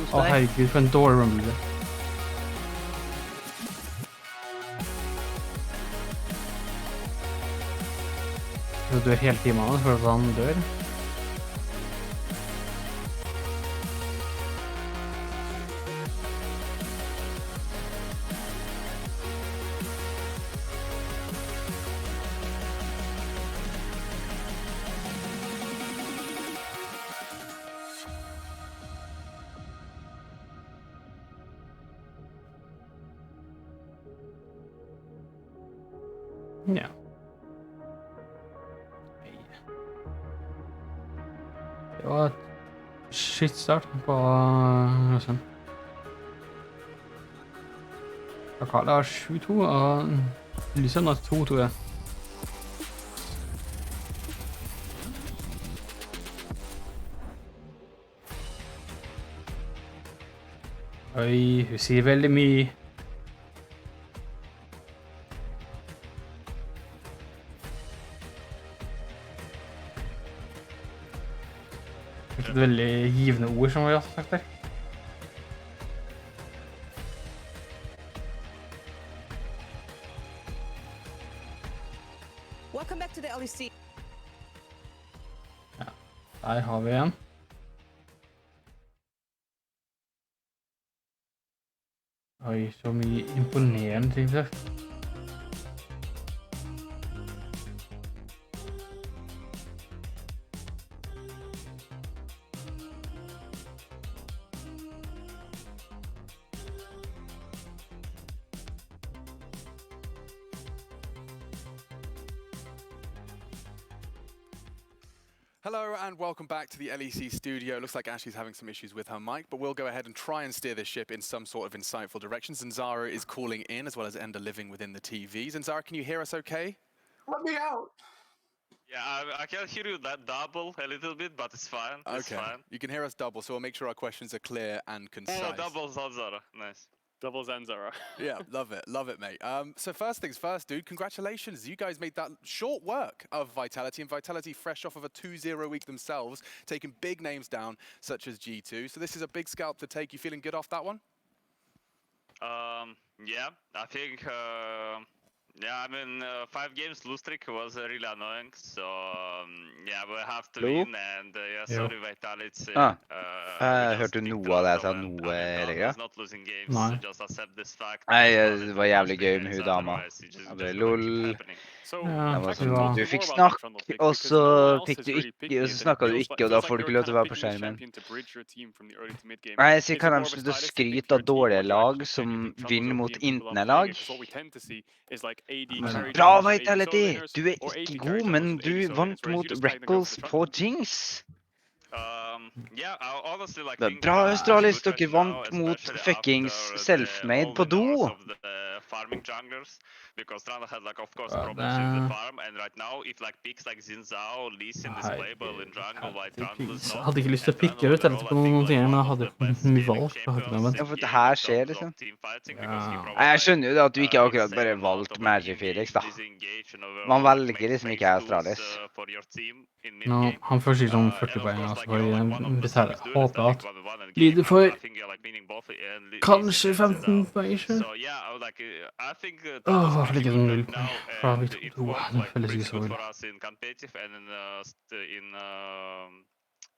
Å, herregud, for en dårlig rumble. Du dør hele timen for at han dør. Ja. Det var et skittstart på Røsland. Karl har 7-2, og Lysand har 2, tror jeg. Oi, hun sier veldig mye. Det er et veldig givende ord som vi har sagt der. Welcome back to the LEC. Ja, der har vi en. Oi, så mye imponerende ting der. Hello and welcome back to the LEC studio. It looks like Ashley's having some issues with her mic, but we'll go ahead and try and steer this ship in some sort of insightful direction. Zanzara is calling in, as well as Ender living within the TV. Zanzara, can you hear us okay? Let me out. Yeah, I can hear you that double a little bit, but it's fine. It's fine. You can hear us double, so we'll make sure our questions are clear and concise. Oh, double Zanzara. Nice. Double Zanzara. Yeah, love it, mate. So first things first, dude, congratulations. You guys made that short work of Vitality, and Vitality fresh off of a 2-0 week themselves, taking big names down, such as G2. So this is a big scalp to take. You feeling good off that one? Yeah, I think, yeah, I mean, 5 games lose streak was really annoying, so yeah, we have to win, and yeah, sorry Vitality. Hørte du noe av det jeg sa noe, Erik? Nei. Nei, det var jævlig gøy med hun dama. Jeg ble lol. Det var sånn, du fikk snakk, og så fikk du ikke, og så snakket du ikke, og da får du ikke lov til å være på skjermen. Nei, så kan de slutte å skryte av dårlige lag som vinner mot interne-lag. Bra, Vitality! Du er ikke god, men du vant mot Reckles på Jinx. Det er bra, Australis, dere vant mot fuckings self-made på do. Farming junglers because Stranda had like of course problems with the farm, and right now if like picks like Zinzao, Lee Sin is playable in jungle, white jungle is not. Jeg hadde ikke lyst til å pikke ut eller på noen ting, men jeg hadde mye valgt. Ja, for det her skjer liksom. Jeg skjønner jo at du ikke akkurat bare valgt Magic Felix da. Man velger liksom ikke Australis. Nå, han får sikkert sånn 40 poeng, altså, for jeg håper at Lyder for I think you're like meaning both kanskje 15 poeng, ikke? So yeah, I think Hvorfor ligger det 0 poeng fra vi it to? worked Det like føles pretty ikke så good ille. for us in competitive and in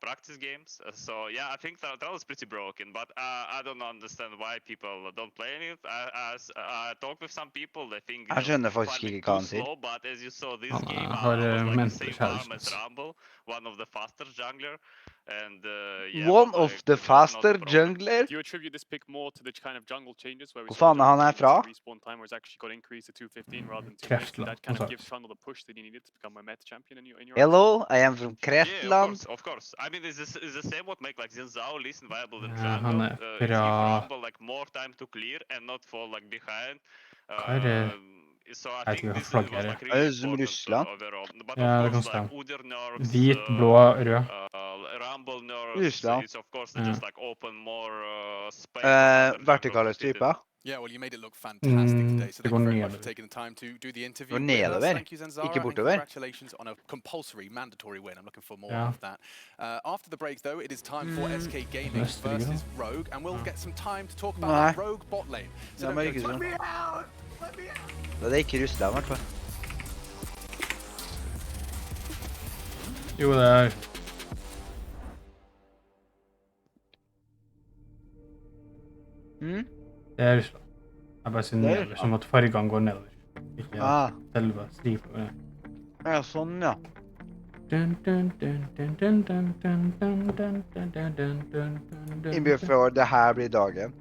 practice games. So yeah, I think that was pretty broken, but I don't understand why people don't play it. I talk with some people, they think Jeg skjønner faktisk ikke hva han sier. slow, but as you saw this Han game, har I was like the mental same farm as challenge. Rumble, one of the faster jungler. And One of the faster jungler? Do you attribute this pick more to the kind of jungle changes where we Hvor saw faen han fra? respawn time was actually got increased to 215 rather than 2 minutes? Kreftland, That kind of antageligvis. gives Trundle the push that he needed to become a meta champion in your Hello, I am from Kreftland. Yeah, of course. I mean, it's the same what make like Zhao listen viable than Ja, han jungle. er fra... Rumble like more time to clear and not fall like behind. Hva er det? So I Jeg vet think ikke this hva was flagget er. like really Som important Russland? overall. But Ja, det of kan course, like stemme. Udyr nerfs, Hvit, blå, rød. Rumble nerfs, Russland. it's of course Ja. just like open more space. for other Vertikale junglers to fit in. striper. Yeah, well, you made it look fantastic today, so det thank you går very much for nedover. taking the time to do the interview Går with us. nedover, Thank you, Zanzara, ikke and bortover. congratulations on a compulsory, mandatory win. I'm looking for more Ja. of that. After the break, though, it is time for SK Gaming Østerrike, versus da. Rogue, and we'll get some time to talk Nei. about Rogue bot lane. So Det don't må go ikke too- sånn. Let me out! Let me out! Det er ikke Russland, i hvert fall. Jo, det er... Det er Russland. Jeg bare sier nedover, som at fargene går nedover. Ikke selve stripen. Ja, sånn, ja. Innbjør for det her blir dagen.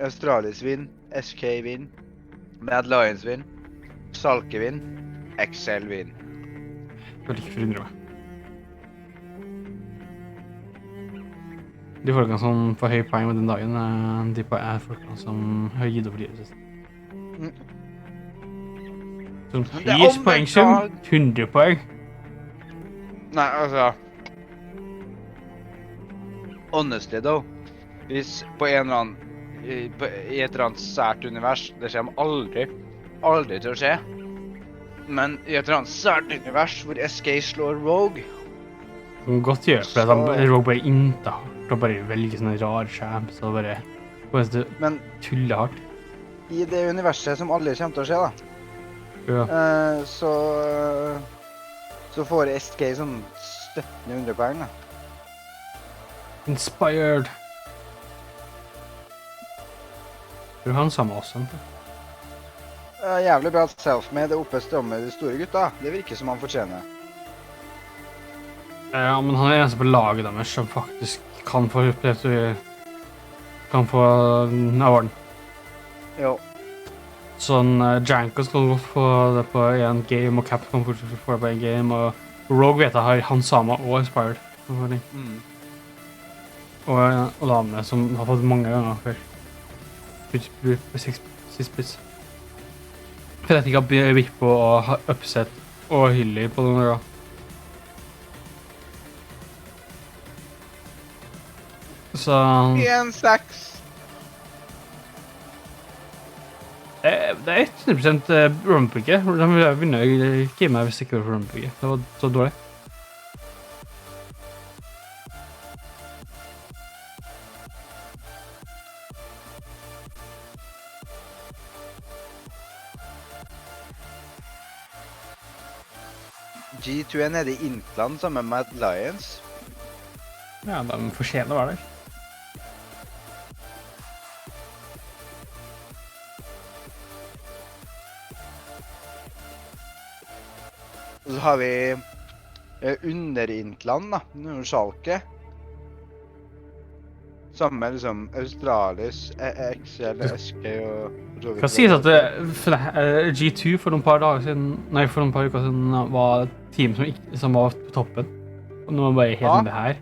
Australis vinn, SK vinn, Mad Lions vinn, Salke vinn, XL vinn. Det vil ikke forundre meg. De folkene som får høy poeng med den dagen, de er folkene som har gitt opp livet sitt. Sånn prispoengsum, 100 poeng. Nei, altså... Honestly, though. Hvis på en eller annen... I et eller annet sært univers, det kommer aldri til å skje. Men i et eller annet sært univers hvor SK slår Rogue... Det kan godt gjøre, for Rogue bare ikke hardt og bare velger sånne rare champs og bare... Men tuller hardt. i det universet som aldri kommer til å skje, da. Ja. Så får SK sånn 1700 poeng, da. Inspired. Du har han samme også, ikke? Jævlig bra self-made det oppe strømmer de store gutta. Det virker som han fortjener. Ja, men han er eneste på laget deres som faktisk kan få awarden. Jo. Sånn, Janko skal godt få det på en game, og Cap kan fortsatt få det på en game, og Rogue vet jeg har Hansama og Inspired. Og damene som har fått mange ganger før. Sist blitz. For jeg tenker at Vippo og Upset og Hilly på noen ganger. Så... 1-6. Det er 100% rumpicke. De vinner ikke meg hvis det ikke var for rumpicke. Det var så dårlig. G2 er nede i Intland sammen med Mad Lions. Ja, de fortjener å være der. Og så har vi under Intland, da, Schalke. Sammen med liksom Australis, XL, SK og... Det kan sies at G2 for noen par uker siden var et team som var på toppen. Og nå er det bare helt med det her.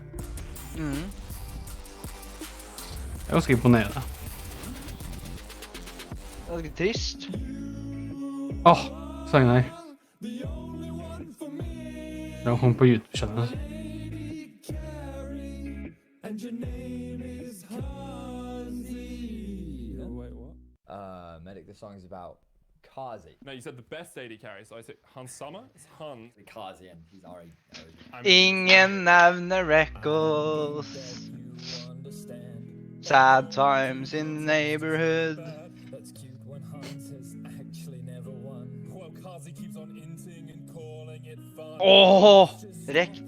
Det er ganske imponerende. Det er ganske trist. Sangen her. Den kom på YouTube-kjønnet. Medic, the song's about Kazi. No, you said the best AD carry, so I said Hans Sommer. It's Han. Kazi, and he's already... Ingen nevner Records. Sad times in the neighborhood. That's cute when Hans has actually never won. Well, Kazi keeps on inting and calling it fun. Åh, rekt.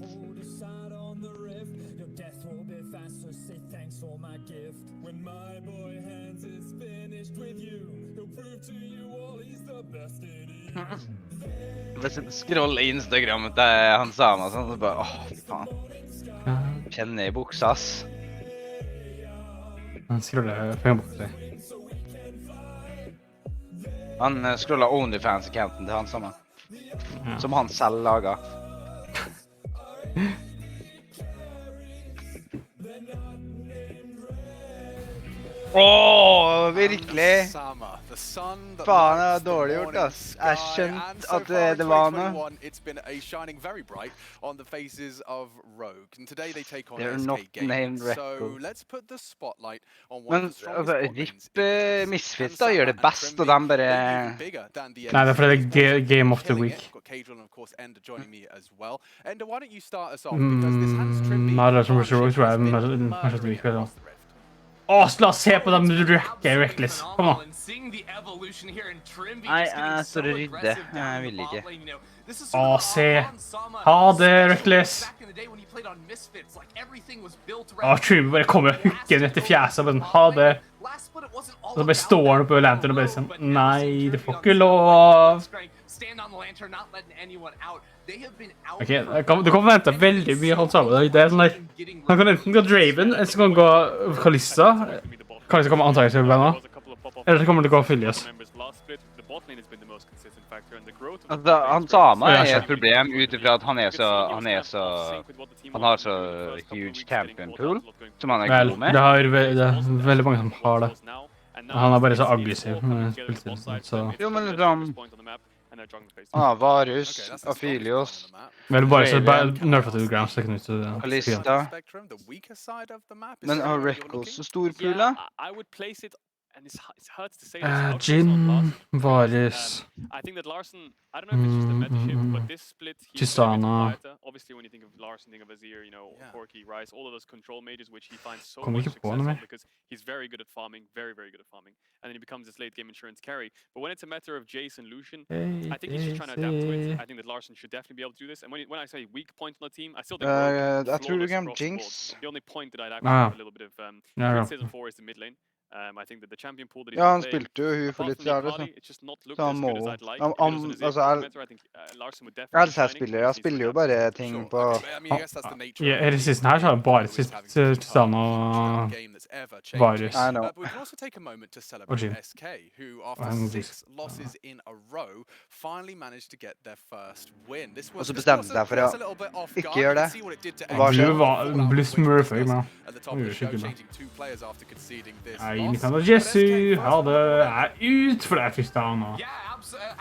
Your death will be fast, so say thanks for my gift. When my boy Hans is finished with you, he'll prove to you all he's the best it is. Scroll Instagrammet til han Sama sånn, så bare, åh, fy faen. Kjenner I buksa, ass. Han scroller Facebook. Han scroller OnlyFans-accounten til han Sama. Som han selv laget. Åh, virkelig! Faen, det dårlig gjort, ass. Jeg skjønte at det var noe. They're not named Red Bull. Men altså, RIP Misfits da gjør det best, og de bare... Nei, det fordi det Game of the Week. Nei, det som Russell Rose tror jeg kanskje det Week, vet du. Åh, la oss se på dem racker Reckless. Kom da. Nei, jeg står og rydder. Jeg vil ikke. Åh, se. Ha det, Reckless. Åh, Trimby bare kommer og hukker etter fjeset. Men ha det. Og så bare står han oppe på lantern og bare sånn. Nei, det får ikke lov. Ok, du kan vente veldig mye han sammen. Det sånn der. Han kan enten gå Draven, eller så kan han gå Kalista. Kalista kommer antagelig til å bli nå. Eller så kommer det gå Phileas. Altså, han Sama et problem utifra at han har så huge champion pool, som han god med. Det er veldig mange som har det. Han bare så aggressiv. Jo, men liksom... Varus, Aphelios, Vel, bare så nerfet til Grams, det kan ut til Kalista. Men har Reckles så stor pool, da? Jin, Varus, Tristana. Kommer ikke på noe mer. He's very good at farming, very good at farming, and then he becomes this late game insurance carry. But when it's a matter of Jace and Lucian, I think he's just trying to adapt to it. I think that Larson should definitely be able to do this. And when I say weak point on the team, I still think I tror du kan Jinx. The only point that I'd actually have a little bit of criticism for is the mid lane. I think that the champion pool that he's han spilte jo hun for litt siden, så han må jeg spiller jo bare ting på I resisten her så har han bare Tristana og Varus og Jin og så bestemte seg for å ikke gjøre det Blue Smurf jeg med han gjør skikkelig bra Nei, Nintendo Jesu, ha det ut for det Tristana. Yeah,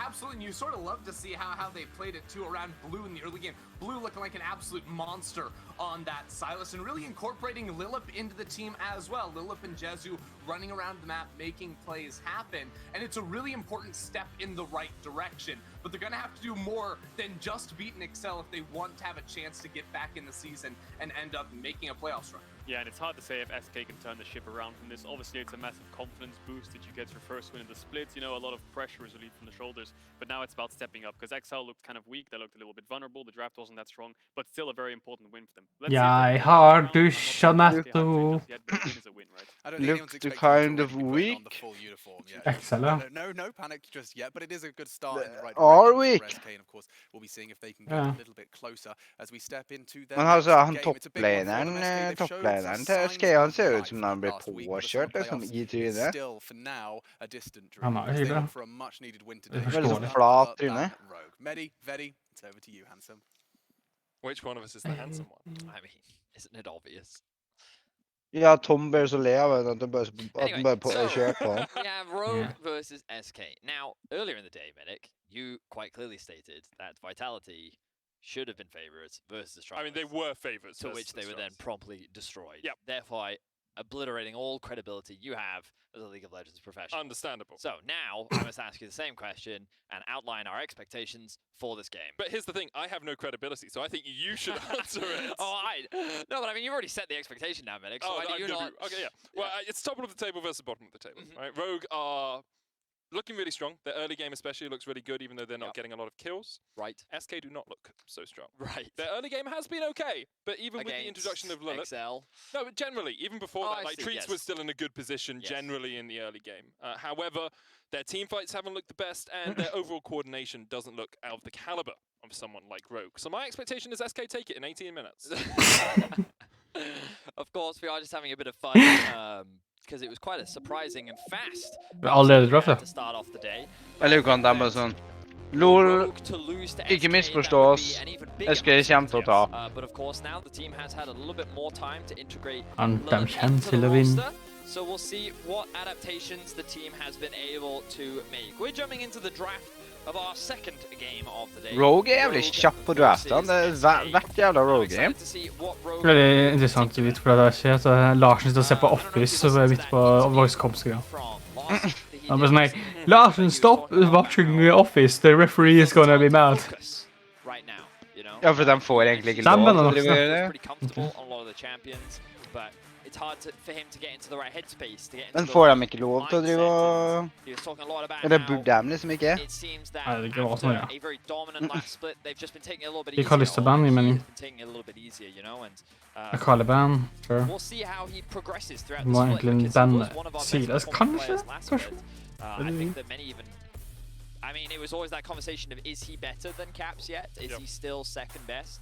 absolutely. And you sort of love to see how they played it too around Blue in the early game. Blue looking like an absolute monster on that Silas and really incorporating Lilip into the team as well. Lilip and Jesu running around the map, making plays happen. And it's a really important step in the right direction. But they're going to have to do more than just beat an Excel if they want to have a chance to get back in the season and end up making a playoffs run. Yeah, and it's hard to say if SK can turn the ship around from this. Obviously, it's a massive confidence boost that you get your first win in the split. You know, a lot of pressure is relieved from the shoulders. But now it's about stepping up, because XL looked kind of weak. They looked a little bit vulnerable. The draft wasn't that strong, but still a very important win for them. Jeg har dusja nettopp. Looked kind of weak. XL, ja. No panic just yet, but it is a good start in the right Are weak. SK, and of course, we'll be seeing if they can get a little bit closer as we step into their Men altså, han topplaneren til SK, han ser ut som han blir påkjørt, liksom, I trynet. Han har jo det. Veldig sånn flat tryne. Medi, Vedi, it's over to you, handsome. Which one of us is the handsome one? I mean, isn't it obvious? Ja, Tom bør så le av at han bare kjører på. We have Rogue versus SK. Now, earlier in the day, Medic, you quite clearly stated that Vitality should have been favorites versus Strikers. I mean, they were favorites. To which they were then promptly destroyed. Yep. Therefore, obliterating all credibility you have as a League of Legends professional. Understandable. So now I must ask you the same question and outline our expectations for this game. But here's the thing, I have no credibility, so I think you should answer it. No, but I mean, you've already set the expectation now, Medic, so why do you not... Okay, yeah. Well, it's top of the table versus bottom of the table, right? Rogue are looking really strong. Their early game especially looks really good, even though they're not getting a lot of kills. Right. SK do not look so strong. Right. Their early game has been okay, but even with the introduction of Lilith... XL. No, but generally, even before that, like, Treats was still in a good position generally in the early game. However, their team fights haven't looked the best, and their overall coordination doesn't look out of the caliber of someone like Rogue. So my expectation is SK take it in 18 minutes. Of course, we are just having a bit of fun. Because it was quite a surprising and fast to start off the day. Eller kan de bare sånn LOL, ikke misforstå oss. SK kommer til å ta. But of course now the team has had a little bit more time to integrate De kommer til å vinne. So we'll see what adaptations the team has been able to make. We're jumping into the draft of our second game of the day. Rogue jævlig kjapp på draften. Det hvert jævla Rogue-game. Veldig interessant å vite, for det er ikke at Larsen sitter og ser på Office og er midt på voice-comp-skreia. Han bare sånn, nei, Larsen, stop watching Office, the referee is gonna be mad. Ja, for de får egentlig ikke lov til å drive det. It's hard for him to get into the right headspace to get into. Men får de ikke lov til å drive og... Eller burde de liksom ikke? Nei, det går sånn, ja. De kaller lyst til band, jeg mener. Jeg kaller band, sure. Må egentlig bande Silas, kanskje? I mean, it was always that conversation of, is he better than Caps yet? Is he still second best?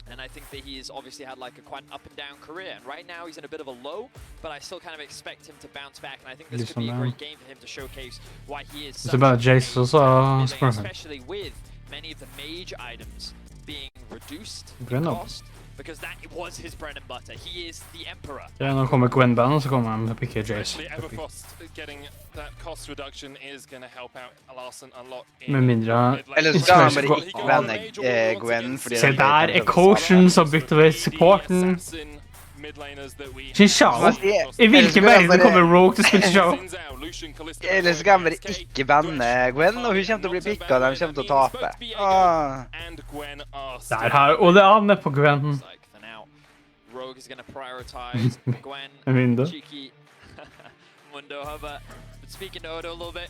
And I think that he's obviously had like a quite up and down career. And right now he's in a bit of a low, but I still kind of expect him to bounce back. And I think this could be a great game for him to showcase why he is such especially with many of the mage items being reduced in cost. Because that was his bread and butter. He is the emperor. Ja, nå kommer Gwen-band, og så kommer han med pikke Jace. Med mindre... Eller så skal han bare ikke vende Gwen, fordi... Se der er coachen som bytter ved supporten. Xinxiao! I hvilken verden kommer Rogue til å spille Xinxiao? Eller så skal han bare ikke vende Gwen, og hun kommer til å bli pikket, og de kommer til å tape. Der har og det andre på Gwen. Rogue is going to prioritize Gwen, Cheeky, Mundo Hubba. But speaking to Odo a little bit.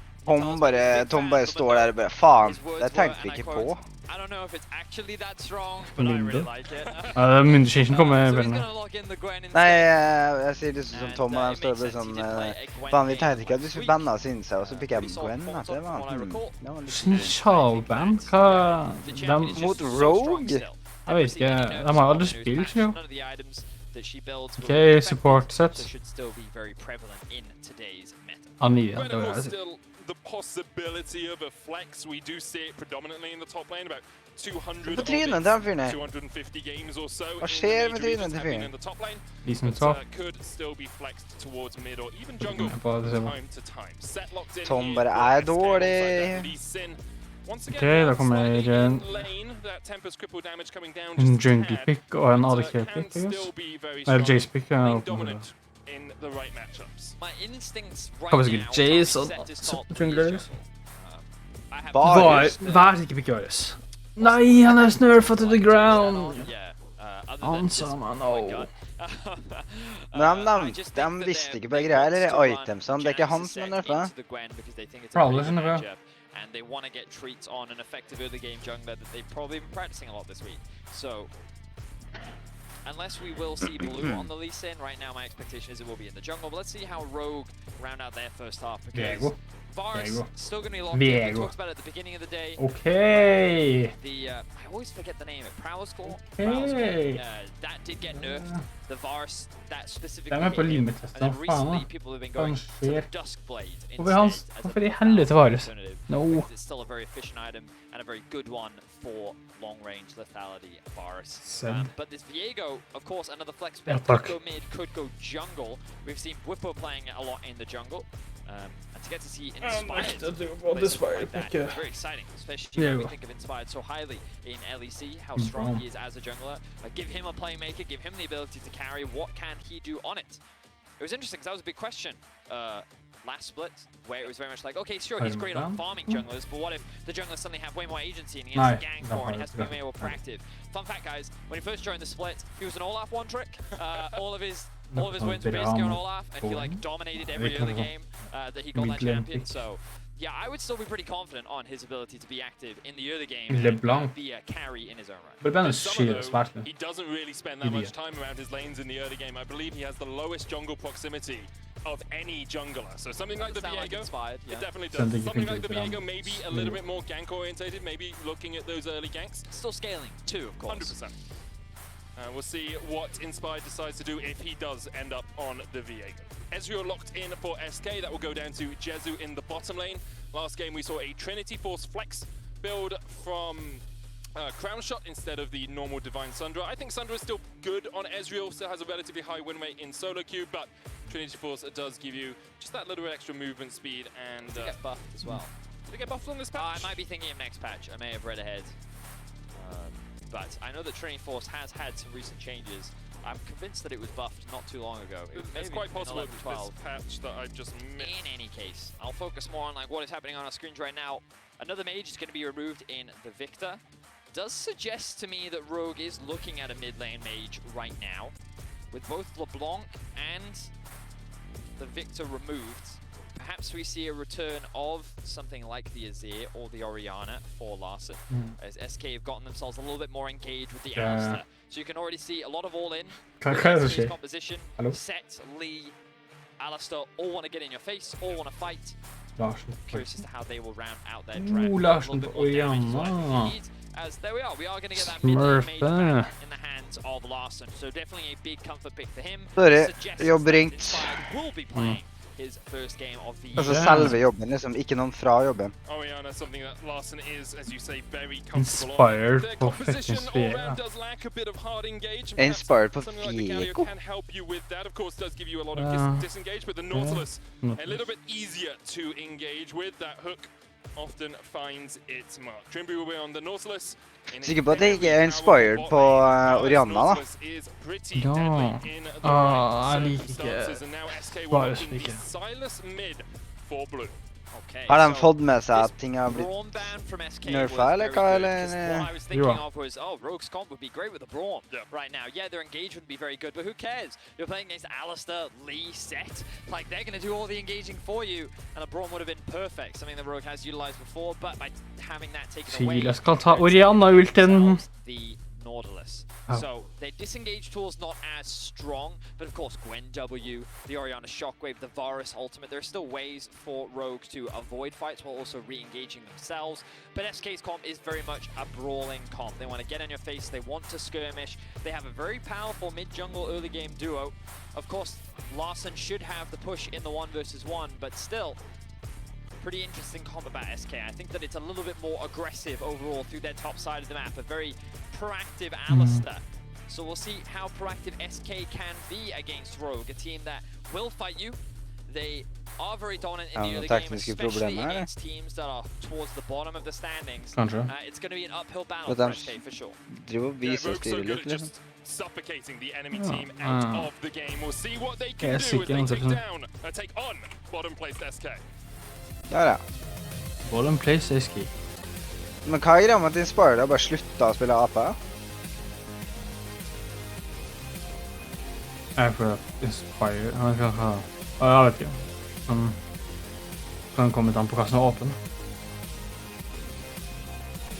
Tom bare står der og bare, faen, det tenkte vi ikke på. I don't know if it's actually that strong, but I really like it. Myndigheten kommer vel nå. Nei, jeg sier det som Tom, og de står bare sånn, faen, vi tenkte ikke at vi skulle banne oss inn seg, og så fikk jeg Gwen, at det var... Xinxiao-band? Hva? Mot Rogue? Jeg vet ikke, de har aldri spilt, jo. Ok, support set. Ania, det var jeg sier. The possibility of a flex, we do see it predominantly in the top lane, about 200 250 games or so. Hva skjer med trynet til fyren? Could still be flexed towards mid or even jungle time to time. Set locked in. Tom bare er dårlig. Ok, da kommer en jungle pick og en AD carry pick, I guess. Eller Jace pick, ja. Kan vi sikkert Jace og jungler? Vær ikke pick Varus. Nei, han er snurfet to the ground. Ansama, no. De visste ikke på greia, eller itemsene, det er ikke han som er nerfet. Probably som nerfet. And they want to get treats on an effective early game jungler that they've probably been practicing a lot this week. So, unless we will see blue on the Lee Sin, right now my expectation is it will be in the jungle. But let's see how Rogue round out their first half, because Varus still going to be locked in. We talked about it at the beginning of the day. Okay. I always forget the name. Prowler's Claw? Okay. That did get nerfed. The Varus, that specifically hit him. And then recently people have been going to the Duskblade instead. Hvorfor i helvete Varus? No. It's still a very efficient item and a very good one for long-range lethality Varus. But this Viego, of course, another flex build. Could go mid, could go jungle. We've seen Whippo playing it a lot in the jungle. And to get to see Inspired it's very exciting, especially when we think of Inspired so highly in LEC, how strong he is as a jungler. Give him a playmaker, give him the ability to carry. What can he do on it? It was interesting because that was a big question last split, where it was very much like, okay, sure, he's great on farming junglers, but what if the junglers suddenly have way more agency and he has to gank more and he has to be way more proactive? Fun fact, guys, when he first joined the split, he was an Olaf one trick. All of his wins were basically on Olaf, and he like dominated every other game that he got that champion. So yeah, I would still be pretty confident on his ability to be active in the early game and be a carry in his own right. But he doesn't really spend that much time around his lanes in the early game. I believe he has the lowest jungle proximity of any jungler. So something like the Viego, it definitely does. Something like the Viego, maybe a little bit more gank orientated, maybe looking at those early ganks. Still scaling too, of course. 100%. We'll see what Inspired decides to do if he does end up on the Viego. Ezreal locked in for SK. That will go down to Jezu in the bottom lane. Last game we saw a Trinity Force flex build from Crown Shot instead of the normal Divine Sundra. I think Sundra is still good on Ezreal, still has a relatively high win rate in solo queue, but Trinity Force does give you just that little bit extra movement speed and... get buffed as well. Did it get buffed on this patch? I might be thinking of next patch. I may have read ahead. But I know that Trinity Force has had some recent changes. I'm convinced that it was buffed not too long ago. It's quite possible with this patch that I just missed. In any case, I'll focus more on like what is happening on our screens right now. Another mage is going to be removed in the Victor. Does suggest to me that Rogue is looking at a mid lane mage right now. With both LeBlanc and the Victor removed, perhaps we see a return of something like the Azir or the Orianna for Larson, as SK have gotten themselves a little bit more engaged with the Alistair. So you can already see a lot of all-in composition. Set, Lee, Alistair all want to get in your face, all want to fight. Curious as to how they will round out their draft. As there we are going to get that mid-lane mage back in the hands of Larson. So definitely a big comfort pick for him. Will be playing his first game of the Altså selve jobben, liksom, ikke noen fra jobben. Orianna, something that Larson is, as you say, very inspired på fucking Viego. Inspired på Viego. Can help you with that. Of course, does give you a lot of disengage, but the Nautilus a little bit easier to engage with. That hook often finds its mark. Trimby will be on the Nautilus. Sikker på at det ikke er inspired på Orianna, da. Ja. Jeg liker ikke bare slike. Har de fått med seg at ting har blitt nerfa, eller hva? Jo. Rogue's comp would be great with a Braum right now. Yeah, their engage would be very good, but who cares? You're playing against Alistair, Lee, Set. Like, they're going to do all the engaging for you, and a Braum would have been perfect. Something that Rogue has utilized before, but by having that taken away, Silas kan ta Orianna-ulten. The Nautilus. So their disengage tool's not as strong, but of course Gwen W, the Orianna Shockwave, the Varus ultimate, there are still ways for Rogue to avoid fights while also re-engaging themselves. But SK's comp is very much a brawling comp. They want to get in your face, they want to skirmish, they have a very powerful mid-jungle early game duo. Of course, Larson should have the push in the 1 versus 1, but still, pretty interesting comp about SK. I think that it's a little bit more aggressive overall through their top side of the map, a very proactive Alistair. So we'll see how proactive SK can be against Rogue, a team that will fight you. They are very dominant in the early game, especially against teams that are towards the bottom of the standings. It's going to be an uphill battle for SK for sure. Just suffocating the enemy team out of the game. We'll see what they can do as they take on bottom place SK. Ja. Bottom place SK. Men hva er greia med at Inspired har bare sluttet å spille AP? Jeg føler at Inspired, han kan ha... Jeg vet ikke. Han kan komme til han på hva som er åpen.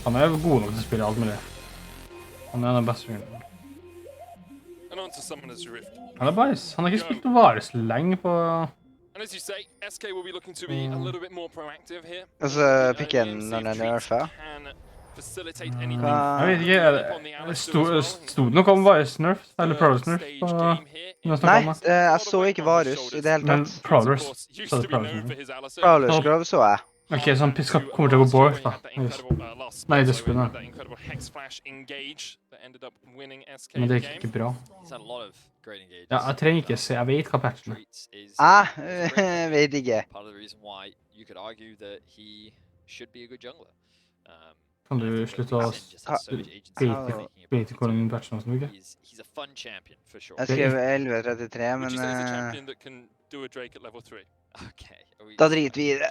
Han er god nok til å spille alt med det. Han er den beste grunnen. Han er bare... Han har ikke spilt noe vares lenge på... And as you say, SK will be looking to be a little bit more proactive here. Altså, pikken når den er nerfa. Jeg vet ikke, stod det noe om Varus nerf, eller Prowlers nerf? Nei, jeg så ikke Varus i det hele tatt. Men Prowlers, så det Prowlers nerf. Prowlers grove så jeg. Ok, så han kommer til å gå bort da. Nei, det skulle han. Men det gikk ikke bra. Ja, jeg trenger ikke se, jeg vet hva patchen er. Jeg vet ikke. Kan du slutte å vite hvordan patchen er som ikke? Jeg skrev 11.33, men da driter vi i det.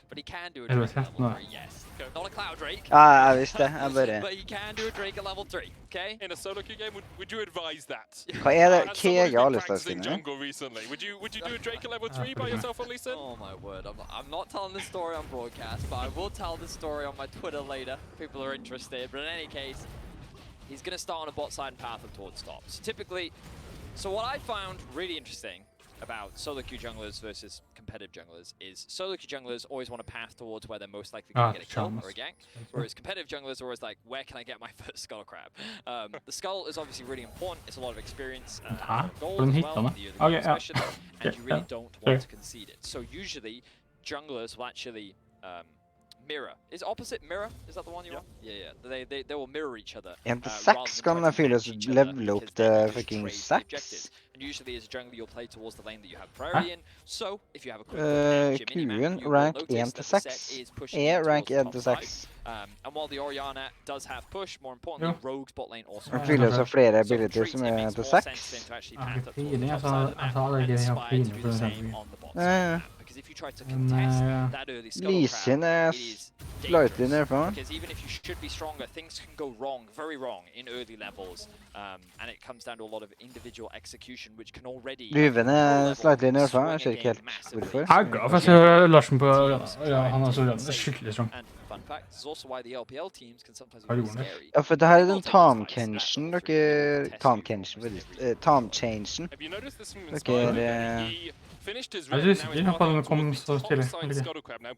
11.13 da. Ja, jeg visste det. Jeg bare... Hva er det Kege har lyst til å skrive? Oh my word, I'm not telling this story on broadcast, but I will tell this story on my Twitter later. People are interested, but in any case, he's going to start on a bot side and path him towards top. So typically, so what I found really interesting about solo queue junglers versus competitive junglers is solo queue junglers always want to path towards where they're most likely going to get a kill or a gank, whereas competitive junglers are always like, where can I get my first skull crab? The skull is obviously really important, it's a lot of experience, gold as well, especially, and you really don't want to concede it. So usually, junglers will actually mirror. Is opposite mirror? Is that the one you want? Yeah. They will mirror each other. 1-6 kan man fylles level up til fucking 6. And usually as a jungler you'll play towards the lane that you have priority in. So if you have a quick Q-en rank 1-6. Rank 1-6. And while the Orianna does have push, more importantly, Rogue's bot lane also has fylles av flere abilities som 1-6. Because if you try to contest that early skull crab, it is slightly nerfed. Because even if you should be stronger, things can go wrong, very wrong, in early levels. And it comes down to a lot of individual execution, which can already... Lyven slightly nerfed, jeg ser ikke helt hvorfor. Jeg ga faktisk Larsen på han har så skikkelig strong. Fun fact, it's also why the LPL teams can sometimes be really scary. Ja, for det her den Tom-Kenshen, Tom-Changen. Jeg synes ikke at han kom så tidlig.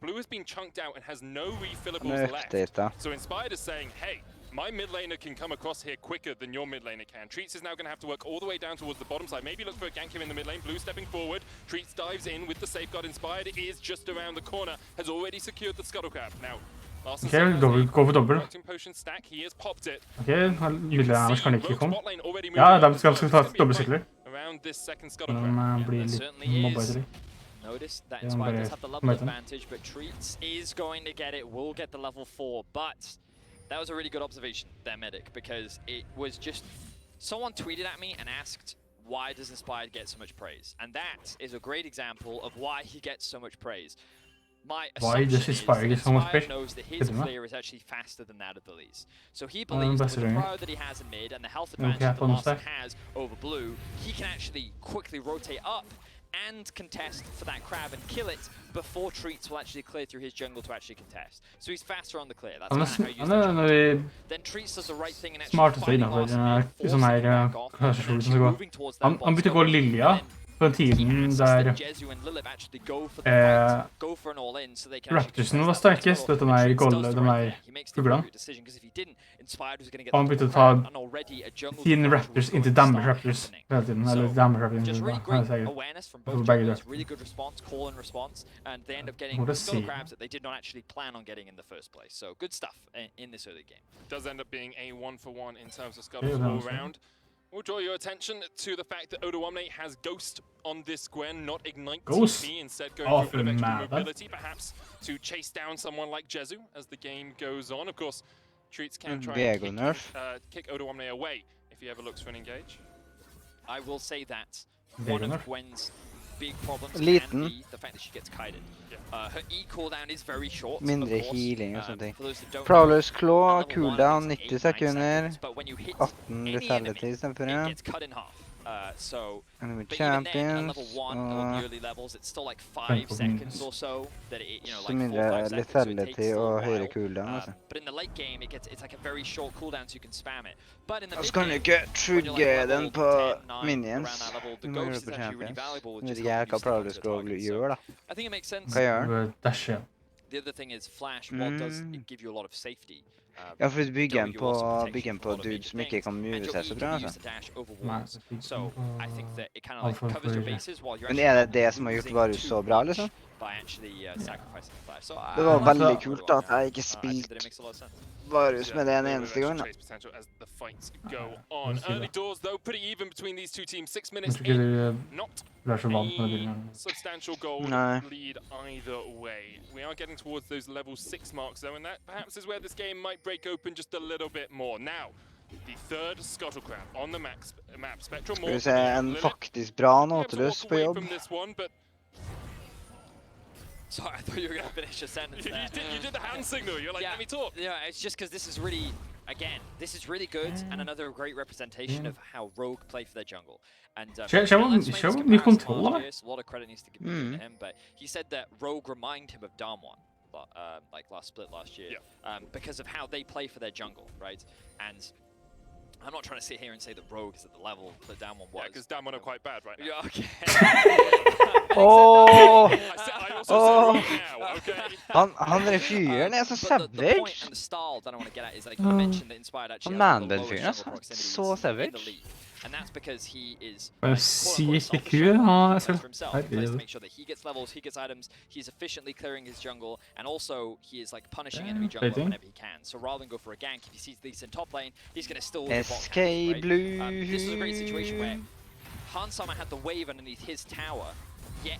Blue has been chunked out and has no refillables left. So Inspired is saying, hey, my mid laner can come across here quicker than your mid laner can. Treats is now going to have to work all the way down towards the bottom side. Maybe look for a gank here in the mid lane. Blue stepping forward. Treats dives in with the safeguard. Inspired is just around the corner. Has already secured the Scuttle Crab. Now, Okay, gå for dobbel. Okay, middelerne kan ikke komme. Ja, de skal ta dobbeltsikler. De blir litt mobba etter det. Notice that Inspired does have the level advantage, but Treats is going to get it, will get the level 4, but that was a really good observation there, Medic, because it was just... Someone tweeted at me and asked, why does Inspired get so much praise? And that is a great example of why he gets so much praise. My assumption is that Inspired knows that his clear is actually faster than that of the Lee's. So he believes that with the prior that he has in mid and the health advantage that Larsen has over blue, he can actually quickly rotate up and contest for that crab and kill it before Treats will actually clear through his jungle to actually contest. So he's faster on the clear. That's how you use the Then Treats does the right thing and actually finding Larsen and forcing him back off, moving towards that bottom begynte å gå Lilja på den tiden der Raptorsen var sterkest, vet du, de der fuglene. Og han begynte å ta sine Raptors into damage Raptors hele tiden, eller damage Raptors into damage. Og begge dør. Må det si. Does end up being a 1-for-1 in terms of scuttles all round. We'll draw your attention to the fact that Odoamne has Ghost on this Gwen, not Ignite TP, instead going for a bit of extra mobility, perhaps to chase down someone like Jezu as the game goes on. Of course, Treats can try and kick Odoamne away if he ever looks for an engage. I will say that one of Gwen's big problems can be the fact that she gets kited. Her E cooldown is very short. Mindre healing og sånne ting. Prowler's Claw, cooldown 90 sekunder. 18 lethality i stedet for det. Enemy Champions. Så mindre lethality og høyere cooldown, altså. Og så kan du ikke trigge den på minions. Du må gjøre det på Champions. Jeg vet ikke hva Prowler's Claw gjør, da. Hva gjør den? Dash, ja. The other thing is Flash, what does it give you a lot of safety? Ja, for du bygger den på dude som ikke kan move seg så bra, altså. Men er det det som har gjort Varus så bra, liksom? by actually sacrificing the flash. So det var veldig kult at jeg ikke spilte Varus med det en eneste gang. Early doors though, pretty even between these two teams. 6 minutes in. Not a substantial goal lead either way. We are getting towards those level 6 marks though, and that perhaps is where this game might break open just a little bit more. Now, the third scuttlecraft on the map. Spectral Skal vi se en faktisk bra Nautilus på jobb. Sorry, I thought you were going to finish a sentence there. You did the hand signal. You're like, let me talk. Yeah, it's just because this is really, again, this is really good and another great representation of how Rogue play for their jungle. And show me control. A lot of credit needs to be given to him, but he said that Rogue remind him of Damwon, like last split last year, because of how they play for their jungle, right? And I'm not trying to sit here and say that Rogue is at the level that Damwon was. Yeah, because Damwon are quite bad right now. Yeah, okay. I also said right now, okay? Han fyren så savage. The point and the style that I want to get at is like you mentioned that Inspired actually has the lowest jungle proximity in the league. And that's because he is sykt kul. For himself. He plays to make sure that he gets levels, he gets items, he's efficiently clearing his jungle, and also he is like punishing enemy jungle whenever he can. So rather than go for a gank, if he sees these in top lane, he's going to still SK Blue. This is a great situation where Sommer had the wave underneath his tower, yet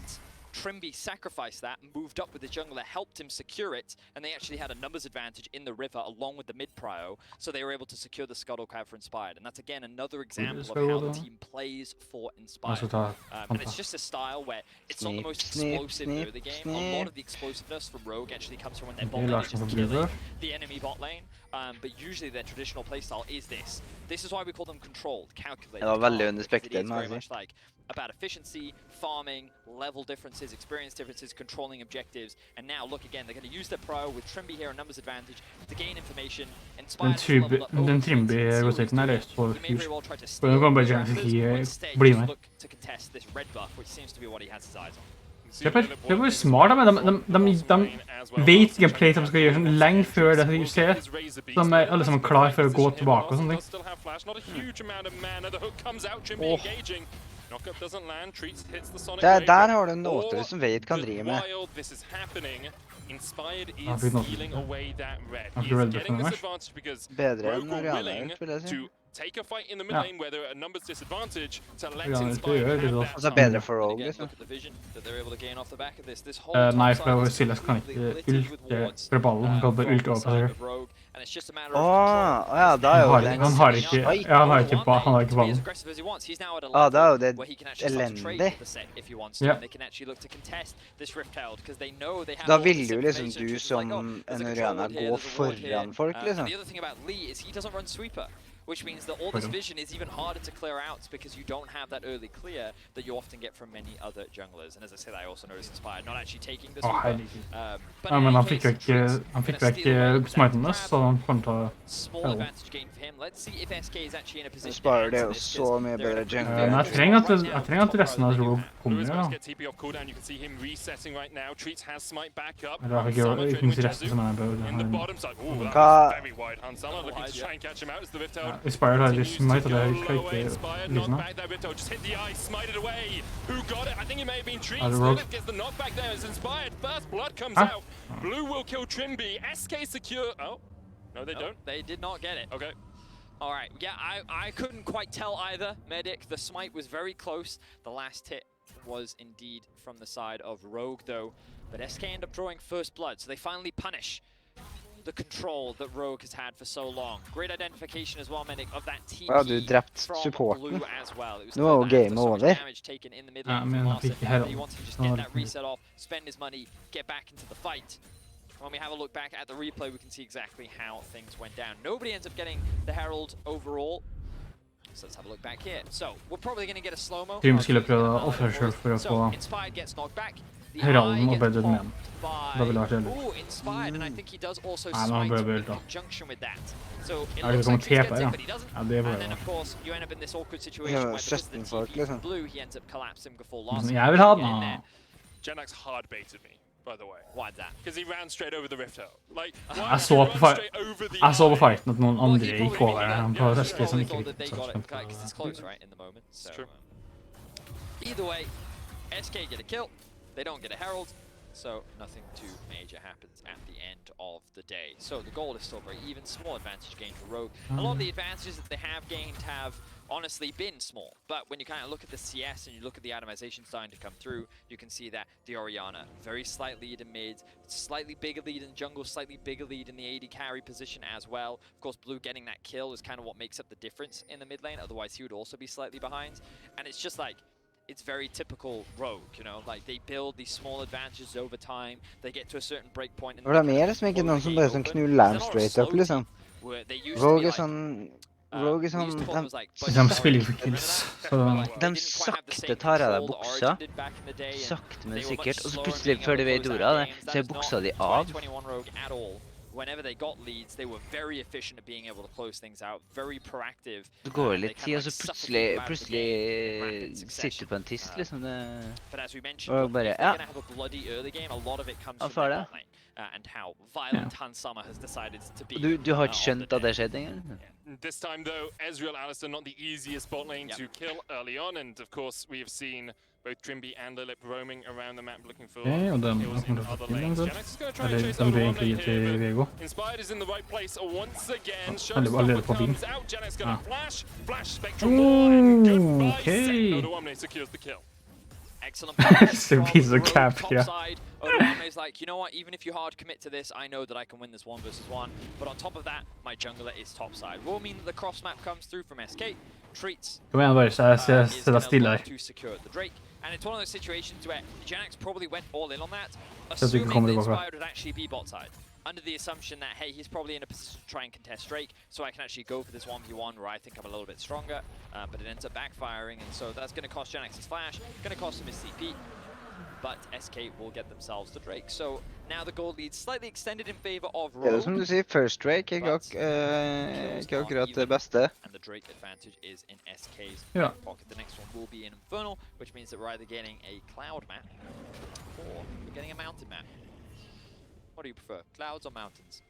Trimby sacrificed that, moved up with the jungler, helped him secure it, and they actually had a numbers advantage in the river along with the mid-prio, so they were able to secure the Scuttlecrab for Inspired. And that's again another example of how the team plays for Inspired. And it's just a style where it's not the most explosive of the game. A lot of the explosiveness from Rogue actually comes from when their bot lane is just killing the enemy bot lane. But usually their traditional playstyle is this. This is why we call them controlled, calculated. It is very much like about efficiency, farming, level differences, experience differences, controlling objectives, and now look again, they're going to use their pro with Trimby here, a numbers advantage, to gain information. Den Trimby-rotaten løst på fyr. For nå kan bare ikke bli med. Det var smart, men de vet gameplay som skal gjøre sånn lenge før det skjer. Så de alle sammen klar for å gå tilbake og sånne ting. Der har du en Nautilus som vet hva han driver med. Bedre enn Oriana, vil jeg si. Take a fight in the mid lane where there are a numbers disadvantage to let Inspired altså bedre for Rogue, liksom. Nei, for Silas kan ikke ulte fra ballen, han kan bare ulte over på seg. Ja, da jo det. Han har ikke ballen. Da jo det elendig. Ja. Da vil jo liksom du som en Oriana gå foran folk, liksom. Which means that all this vision is even harder to clear out because you don't have that early clear that you often get from many other junglers. And as I said, I also noticed Inspired not actually taking this. Men han fikk vekk smartene, så han kom til å... Inspired er jo så mye bedre jungler. Men jeg trenger at resten av Rogue kommer, ja. Men det er ikke minst resten som er bedre. Inspired har litt smite, og det er ikke liksom. Er det Rogue? Blue will kill Trimby. SK secure. Oh, no, they don't. They did not get it. Okay. All right. Yeah, I couldn't quite tell either. Medic, the smite was very close. The last hit was indeed from the side of Rogue, though. But SK end up drawing first blood, so they finally punish the control that Rogue has had for so long. Great identification as well, Medic, of that TP du drept supporten. as well. It was Nå var jo game over. Damage taken in the mid lane men han fikk ikke he wants to just get that reset off, spend his money, get back into the fight. When we have a look back at the replay, we can see exactly how things went down. Nobody ends up getting the Herald overall. So let's have a look back here. So we're probably going to get a slow-mo. Trim skulle prøve å offre selv for å få Inspired gets knocked back. Heralden og bedre med. Da vil det vært heller. Nei, men han bør bør da. Er det kommet TP, ja? Ja, det bør det. Ja, 17 folk, liksom. Jeg vil ha den. Genax hard-baited me, by the way. Why's that? Because he ran straight over the rift hole. Like, jeg så på fighten at noen andre gikk over han på Reske som ikke fikk Either way, SK get a kill. They don't get a Herald. So nothing too major happens at the end of the day. So the goal is still very even, small advantage gained for Rogue. A lot of the advantages that they have gained have honestly been small, but when you kind of look at the CS and you look at the atomization starting to come through, you can see that the Orianna, very slight lead in mid, slightly bigger lead in jungle, slightly bigger lead in the AD carry position as well. Of course, Blue getting that kill is kind of what makes up the difference in the mid lane, otherwise he would also be slightly behind. And it's just like, it's very typical Rogue, you know, like they build these small advantages over time, they get to a certain break point and det er liksom ikke noen som bare knuller dem straight up, liksom. Rogue sånn... Rogue sånn... De spiller for kills, så... De sakte tar av deg buksa, sakte men sikkert, og så plutselig før de vet ordet av det, så er buksa de av. Whenever they got leads, they were very efficient at being able to close things out, very proactive. Det går litt tid, og så plutselig sitter du på en tist, liksom. Og bare, ja. Hva får det? Du har ikke skjønt at det skjedde engang? This time though, Ezreal Alistar not the easiest bot lane to kill early on, and of course we have seen both Trimby and Lilip roaming around the map looking for kills in other lanes. Janex is going to try and chase over one here, but Inspired is in the right place once again. Showstopper comes out, Janex going to flash Spectral Ball, and goodbye set. Odoamne secures the kill. Excellent. It's a piece of cap, yeah. Odoamne's like, you know what, even if you hard commit to this, I know that I can win this 1 versus 1. But on top of that, my jungler is topside. Will mean that the cross map comes through from SK. Treats Kom igjen bare, så jeg stedet stille her. to secure the Drake. And it's one of those situations where Janex probably went all in on that, Så at du ikke kommer assuming the tilbake. Inspired would actually be bot side. Under the assumption that, hey, he's probably in a position to try and contest Drake, so I can actually go for this 1v1 where I think I'm a little bit stronger, but it ends up backfiring, and so that's going to cost Janex's flash, going to cost him his CP, but SK will get themselves the Drake. So now the gold lead slightly extended in favor of Rogue. Det er som du sier, first Drake ikke akkurat det beste. And the Drake advantage is in SK's Yeah. pocket. The next one will be an Infernal, which means that we're either getting a cloud map or we're getting a mountain map. What do you prefer, clouds or mountains?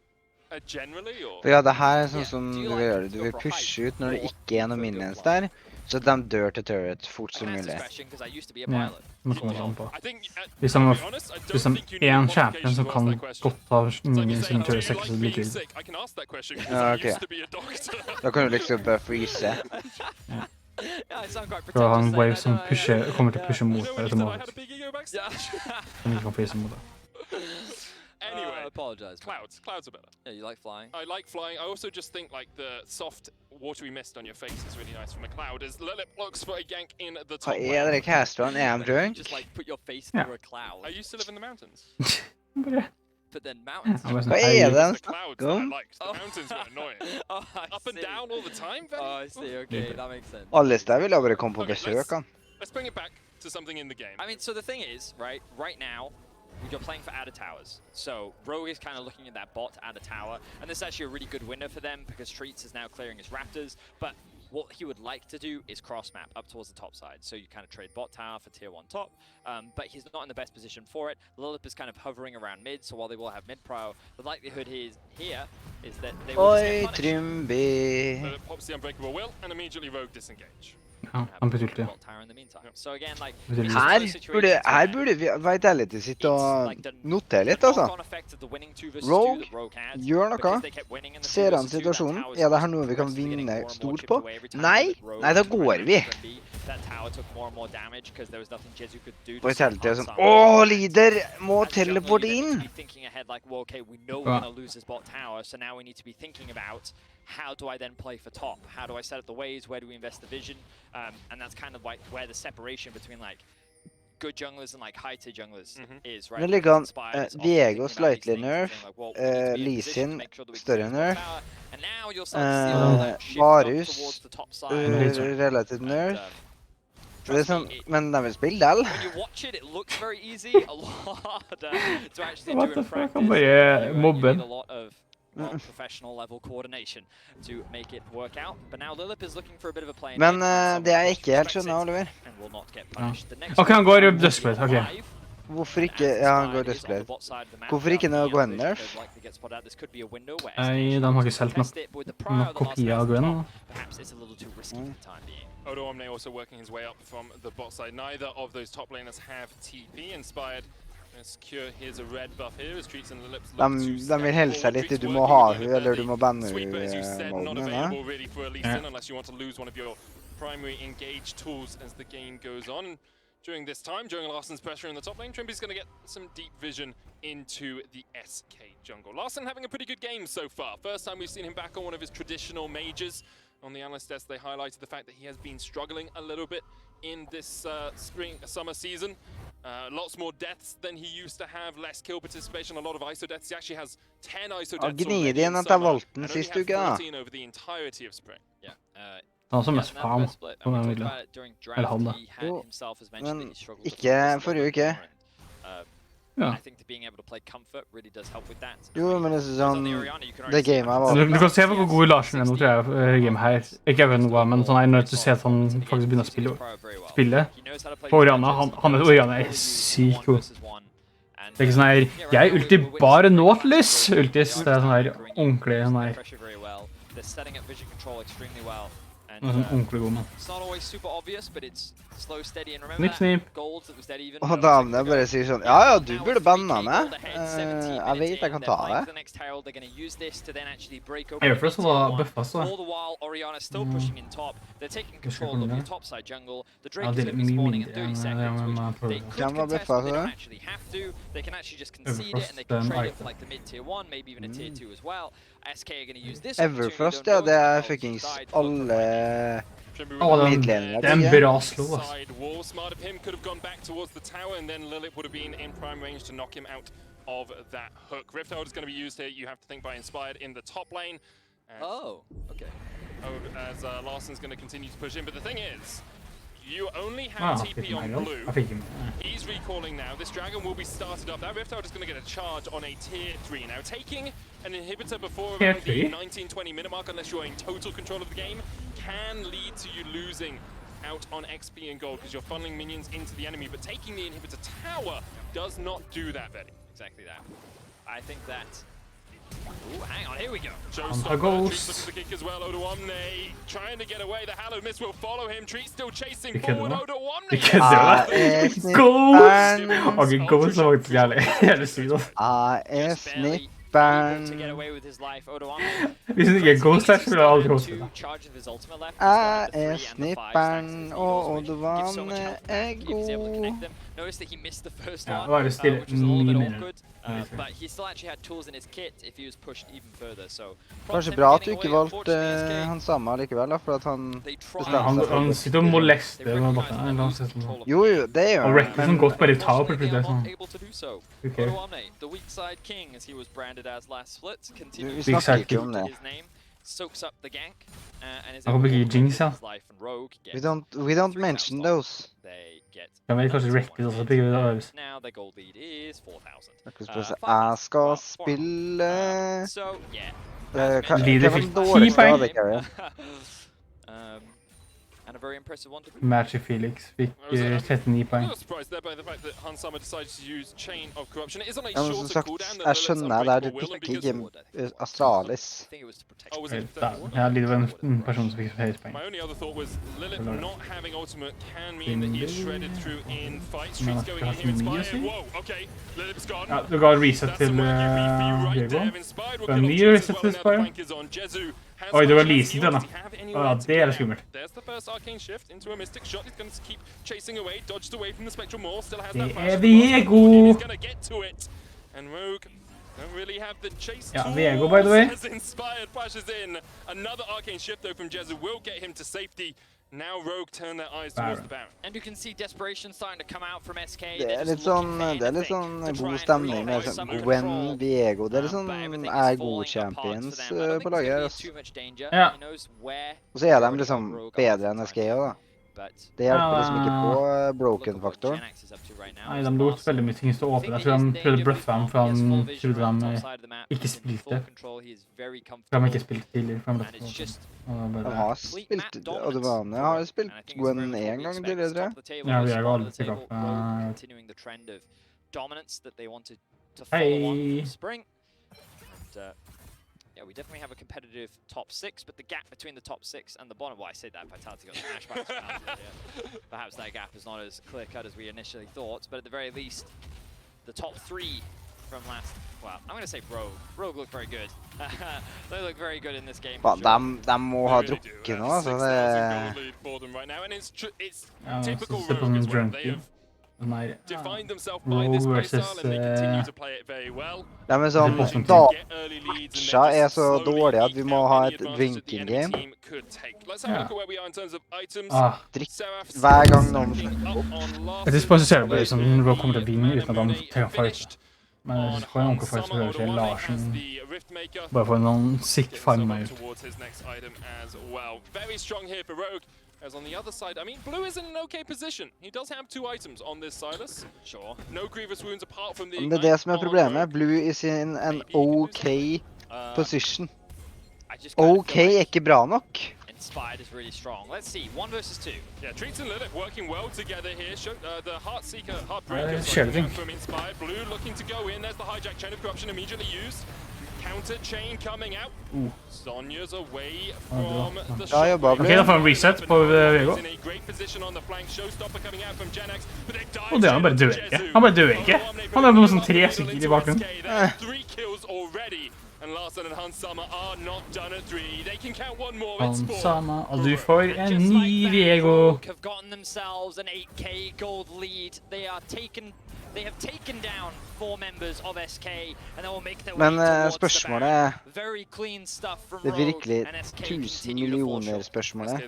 Generally, or? Ja, det her er sånn som du vil gjøre det. Du vil pushe ut når det ikke er noen minions der, så de dør til turret fort som mulig. Ja, må komme sånn på. Hvis de er en champion som kan godt ha minions som tør 6 og bli til. Ja, ok. Da kan du liksom bare freeze. For å ha en wave som kommer til å pushe mot deg automatisk. Som ikke kan freeze mot deg. Anyway, apologize. Clouds are better. Yeah, you like flying? I like flying. I also just think like the soft, watery mist on your face is really nice from a cloud. As Lilip looks for a gank in the top lane. Hva er det caster han? Er han drunk? Just like put your face through a cloud. I used to live in the mountains. But then mountains. Hva er det han snakker om? The mountains were annoying. Up and down all the time. Oh, I see. Okay, that makes sense. Alle steder vil jeg bare komme på besøk han. Let's bring it back to something in the game. I mean, so the thing is, right now, you're playing for Adder Towers. So Rogue is kind of looking at that bot Adder Tower, and this is actually a really good winner for them because Treats is now clearing his Raptors, but what he would like to do is cross map up towards the top side. So you kind of trade bot tower for tier 1 top, but he's not in the best position for it. Lilip is kind of hovering around mid, so while they will have mid prio, the likelihood here is that they will just get punished. Trimby. Lilip pops the Unbreakable Will, and immediately Rogue disengage. Ja, han putter det. Her burde Vitality sitte og notere litt, altså. Rogue, gjør noe. Ser han situasjonen? Er det her noe vi kan vinne stort på? Nei, da går vi. Vitality er sånn, leader må teleporte inn! How do I then play for top? How do I set up the waves? Where do we invest the vision? And that's kind of like where the separation between like good junglers and like high tier junglers is, right? Men liksom, Viego slightly nerf, Lee Sin større nerf, Varus relativt nerf. Det er sånn, men de vil spille del. What the fuck, han bare mobben. Professional level coordination to make it work out. But now Lilip is looking for a bit of a play. Men det er ikke helt skjønner, Oliver. Ok, han går i dødsplate, ok. Hvorfor ikke, ja, han går i dødsplate. Hvorfor ikke noe Gwen nerf? Nei, de har ikke selv noe kopi av Gwen. Odoamne also working his way up from the bot side. Neither of those top laners have TP. Inspired De vil helst seg litt, du må ha hun, eller du må banne hun-moden, primary engage tools as the game goes on. During this time, during Larsen's pressure in the top lane, Trimby's going to get some deep vision into the SK jungle. Larsen having a pretty good game so far. First time we've seen him back on one of his traditional majors. On the analyst desk, they highlighted the fact that he has been struggling a little bit in this summer season. Lots more deaths than he used to have, less kill participation, a lot of ISO deaths. He actually has 10 ISO deaths already in summer, and only had 14 over the entirety of spring. Yeah. Han som mest farm på den midlen. Eller han da. Jo, men ikke forrige uke. Ja. Jo, men det er sånn, det gamet var... Du kan se hvor god Larsen er nå, tror jeg, gamet her. Ikke noe, men sånn, jeg er nødt til å se at han faktisk begynner å spille. På Orianna, Orianna er sykt god. Det er ikke sånn her, jeg ulti bare Nautilus. Ultis, det er sånn her ordentlig sånn her. Sånn ordentlig god, man. Snipp, snipp. Og damene bare sier sånn, ja, du burde banne meg. Jeg vet jeg kan ta det. Jeg gjør for det så var buffa så. Ja, det er litt mye mindre enn det man prøver. Hvem var buffa så? Everfrost, ja, det er fuckings alle... Det er en bra slå, altså. Smart of him could have gone back towards the tower, and then Lilith would have been in prime range to knock him out of that hook. Rift Hold is going to be used here. You have to think by Inspired in the top lane. Okay. As Larsen's going to continue to push in, but the thing is, you only have TP on blue. He's recalling now. This dragon will be started up. That Rift Hold is going to get a charge on a tier 3. Now, taking an inhibitor before around the 19-20 minute mark, unless you're in total control of the game, can lead to you losing out on XP and gold because you're funneling minions into the enemy. But taking the inhibitor tower does not do that, Betty. Exactly that. I think that... Ooh, hang on, here we go. Ghost. Looks for the kick as well. Odoamne trying to get away. The Hallowed Mist will follow him. Treat still chasing forward. Odoamne. Ghost! Okay, Ghost var faktisk jævlig sykt. Snipperen. Hvis det ikke er Ghost her, så vil jeg aldri hoste det. Snipperen, og Odoamne er god. Ja, det var jo stille mye mindre. Kanskje bra at du ikke valgte han samme likevel, for at han bestemte seg. Han sitter og molester med bakken. Jo, det gjør han. Og Rekk som godt bare tar på det sånn. Ok. Vi snakker ikke om det. Jeg håper ikke Jinx, ja. We don't mention those. Kan vi kanskje rekke det også, bygger vi det øvelse. Jeg skal spille... Lider fikk 10 poeng. Magic Felix fikk 39 poeng. Som sagt, jeg skjønner det er du ikke Astralis. Ja, Lider var en person som fikk høyest poeng. Ja, du ga reset til Diego. Du ga en ny reset til Spire. Oi, det var leasing denne. Ja, det er skummelt. Det er Viego! Ja, Viego, by the way. Now Rogue turn their eyes towards the Baron. And you can see desperation starting to come out from SK. Det er litt sånn god stemning med sånn Gwen, Viego. Det er litt sånn god champions på laget. Ja. Og så er de liksom bedre enn SK også, da. Det hjelper liksom ikke på broken-faktoren. Nei, de lot veldig mye ting stå åpne. Jeg tror de prøvde å bluffe ham, for han trodde de ikke spilte. For de ikke spilt tidligere. De har spilt, og det vanlige har spilt Gwen en gang tidligere, tror jeg. Ja, vi har aldri spilt opp. Hei! Yeah, we definitely have a competitive top 6, but the gap between the top 6 and the bottom, well, I say that Vitality got smashed by Perhaps that gap is not as clear-cut as we initially thought, but at the very least, the top 3 from last. Well, I'm going to say Rogue. Rogue looked very good. They look very good in this game. De må ha drukket nå, altså. Typical Define themselves by Rogue this versus, playstyle and they continue to play it very well. Ja, men sånn, matcha så dårlig at vi må ha et drinking game. Hver gang noen... På et tidspunkt så ser det bare som Rogue kommer til å vinne uten at han tar fight. Men jeg får en onkel fight så hører til Larsen. Bare for noen sick farm meg ut. Very strong here for Rogue. As on the other side, I mean, Blue is in an okay position. He does have 2 items on this Silas. Sure. No grievous wounds apart from the... Det som problemet. Blue is in an okay position. Okay ikke bra nok. Inspired is really strong. Let's see, 1 versus 2. Yeah, Treats and Lilith working well together here. The Heartseeker, Heartbreaker from Inspired. Blue looking to go in. There's the hijack chain of corruption immediately used. Counter chain coming out. Sonya's away from the shot. Okay, da får han reset på Vego. Og det han bare dør ikke. Han bare dør ikke. Han har noe sånn 3 stykker i bakgrunnen. Hansama, og du får en ny Vego. Have gotten themselves an 8k gold lead. They have taken down 4 members of SK, and they will make their way towards spørsmålet very clean stuff from det virkelig 1000 millioner spørsmålet.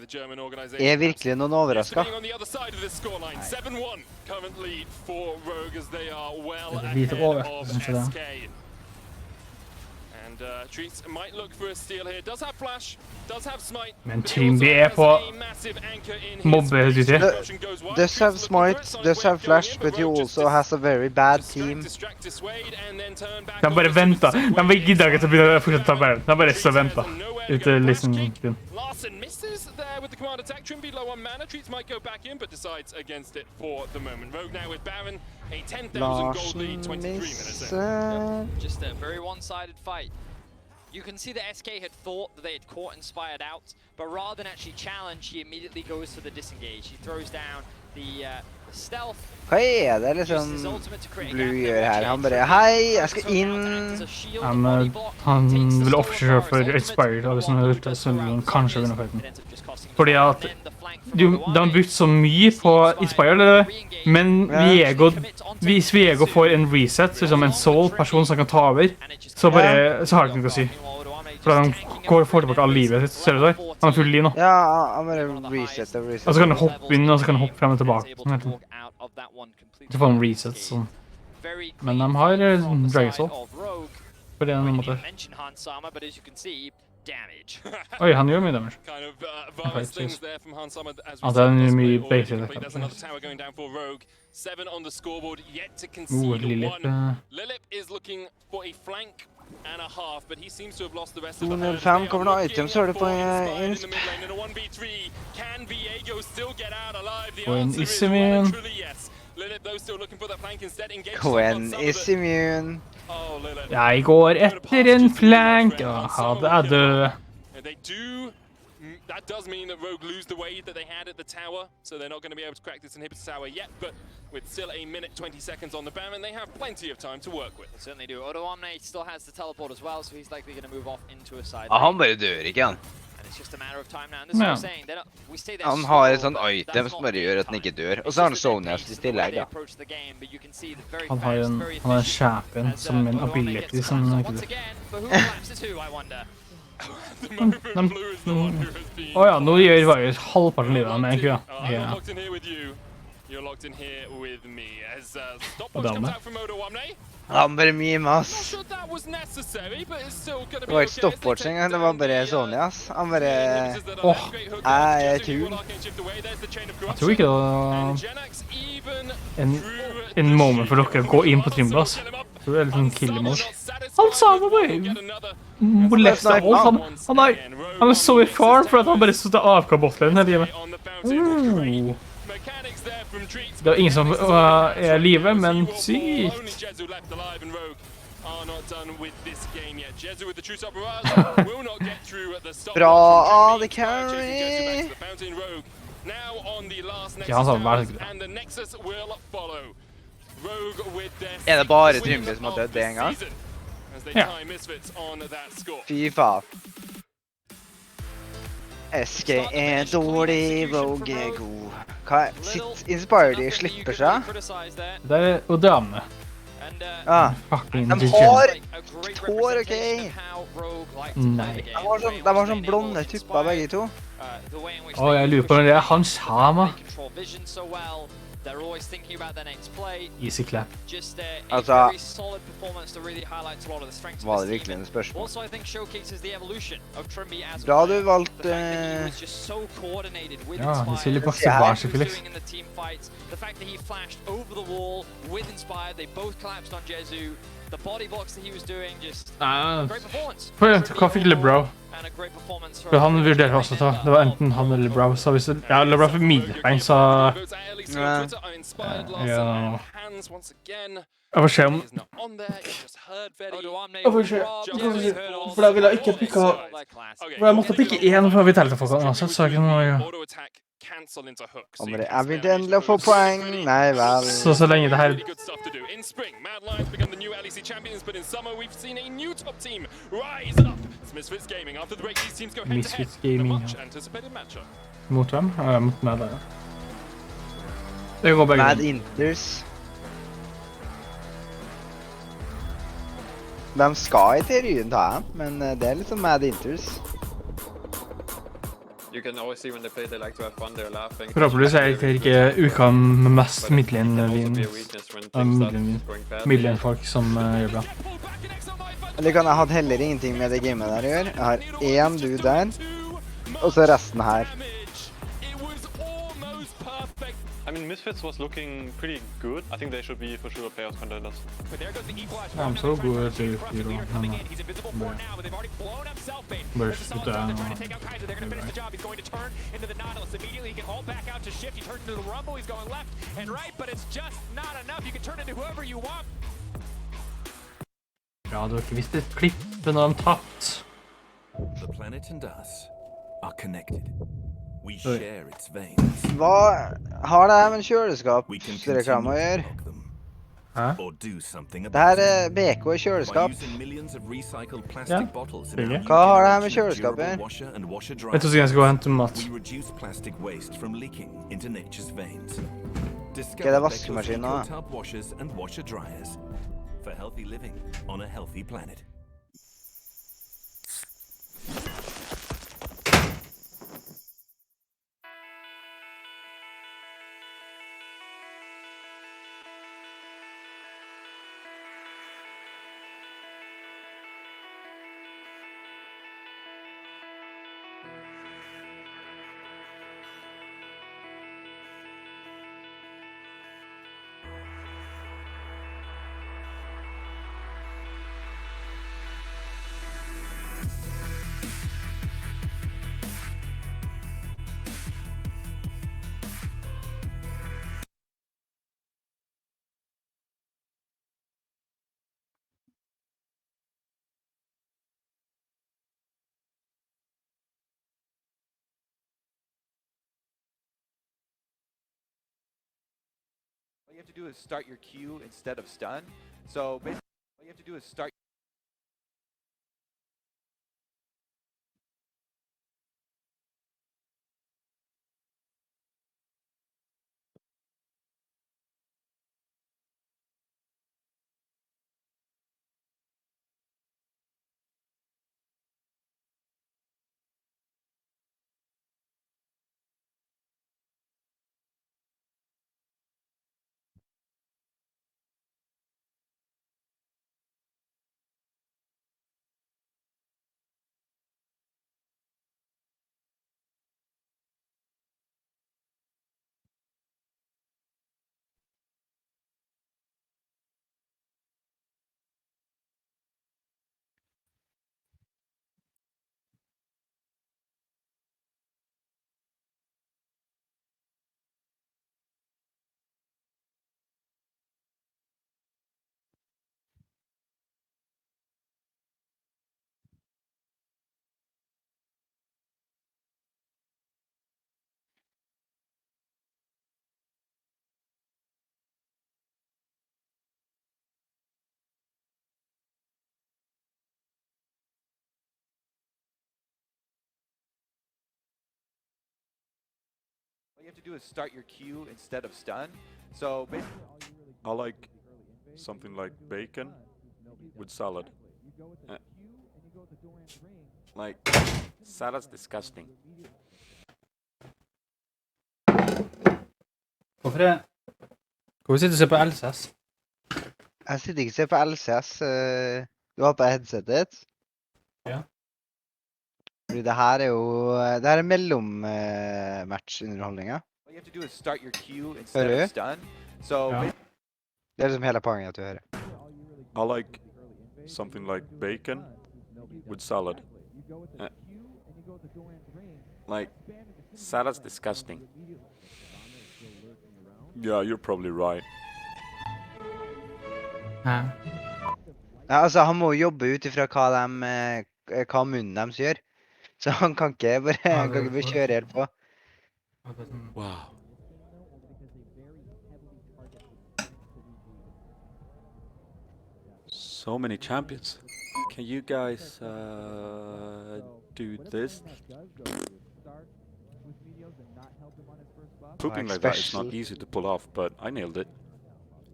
Virkelig noen overrasket? Lite overraskelse, synes jeg det. Treats might look for a steal here. Does have flash, does have smite. Men Team B på mobbe-duty. Does have smite, does have flash, but he also has a very bad team. De bare venter. De gidder ikke til å begynne å fortsette å ta Baron. De bare står og venter. Ute liksom kun. Larsen misses there with the command attack. Trimby low on mana. Treats might go back in, but decides against it for the moment. Rogue now with Baron. A 10,000 gold lead, 23 minutes in. Just a very one-sided fight. You can see that SK had thought that they had caught Inspired out, but rather than actually challenge, he immediately goes for the disengage. He throws down the stealth. Hva det liksom Blue gjør her? Han bare, hei, jeg skal inn. Han vil offre seg for Inspired, og hvis han har gjort det, så vil han kanskje vinne fighten. Fordi at de har brukt så mye på Inspired, men hvis Vego får en reset, som en soul-person som kan ta over, så har det ikke noe å si. For han får tilbake all livet sitt, ser du der? Han har full liv nå. Ja, han bare reset. Og så kan han hoppe inn, og så kan han hoppe frem og tilbake. Så får han reset, sånn. Men de har Dragon Soul. På det noen måte. Oi, han gjør mye damage. Han tar mye basic. Lilith is looking for a flank and a half, but he seems to have lost the rest of 205 kommer noen items, så det på insp. Og en Isimmune. Gwen is immune. Jeg går etter en flank. Det død. That does mean that Rogue lose the way that they had at the tower, so they're not going to be able to crack this inhibitor tower yet, but with still a minute 20 seconds on the Baron, they have plenty of time to work with. They certainly do. Odoamne still has the teleport as well, so he's likely going to move off into a side. Han bare dør ikke, han. And it's just a matter of time now. And this is what I'm saying. We stay there. Han har et sånt item som bare gjør at han ikke dør. Og så har han Sonias i tillegg, da. Han har en champion som en ability som han ikke dør. Åja, nå gjør Varus halvparten livet med en kua. Og dame. Han bare mimas. Det var ikke stopwatch engang, det var bare Sonias. Han bare... jeg er kul. Jeg tror ikke det var en moment for dere å gå inn på trimplass. Jeg tror det litt sånn kill mode. Han sa det bare! Molesta alt. Han er så i far for at han bare stod til AFK-botleden her hjemme. Det var ingen som er i livet, men sykt. Bra, det carry! Ikke han sa det, vær sikker. Det bare Trymby som har dødd en gang? Ja. Fy faen. SK er dårlig, Rogue er god. Hva sitt Inspired slipper seg? Det og damene. Ja. Fucking de har tår, ok? Nei. De har sånn blonde tupper begge to. Jeg lurer på om det han Sama. Easy clap. Altså, var det virkelig en spørsmål? Bra du valgte... Ja, de ser litt bakse hver selvfølgelig. Hva fikk LeBron? Han vurderer også ta. Det var enten han eller LeBron. Så hvis det... Ja, LeBron fikk middelbein, så... Ja. Jeg får se om... For da vil jeg ikke pikke... For jeg måtte pikke en fra Vitality-folkene uansett, så jeg kunne gjøre... Jeg vil endelig få poeng. Nei vel. Så lenge det her... Misfits Gaming, ja. Mot hvem? Mot meg der, ja. Det går begge. Mad Inters. De skal i teorien ta dem, men det er liksom Mad Inters. Forhåpentligvis er det ikke uka med mest middelin-folk som gjør bra. Eller kan jeg ha heller ingenting med det gamet der å gjøre. Jeg har en dude der, og så resten her. I mean, Misfits was looking pretty good. I think they should be for sure playoff contenders. I'm so good to Hero. But ja, du har ikke visst et klipp når de tapt. The planet and us are connected. We share its veins. Hva har det her med en kjøleskap-reklame å gjøre? Hæ? Det her er BK i kjøleskap. Ja, Hva har det her med kjøleskap å gjøre? Jeg tror jeg skal gå og hente mat. Skal det vaskemaskin nå? For healthy living on a healthy planet. All you have to do is start your Q instead of stun. So basically, all you have to do is start you have to do is start your Q instead of stun. So basically, I like something like bacon with salad. Like, salad's disgusting. Hvorfor sitter du og ser på LCS? Jeg sitter ikke og ser på LCS. Du har på headsetet ditt? Ja. Fordi det her jo... Det her mellom-match-underholdninger. all you have to do is start your Q instead of stun. So Ja. Det liksom hele poenget at du hører. I like something like bacon with salad. Like, salad's disgusting. Yeah, you're probably right. Ja, altså, han må jobbe ut ifra hva munnen deres gjør. Så han kan ikke bare kjøre helt på. Wow. So many champions. Can you guys do this? Pooping like that is not easy to pull off, but I nailed it.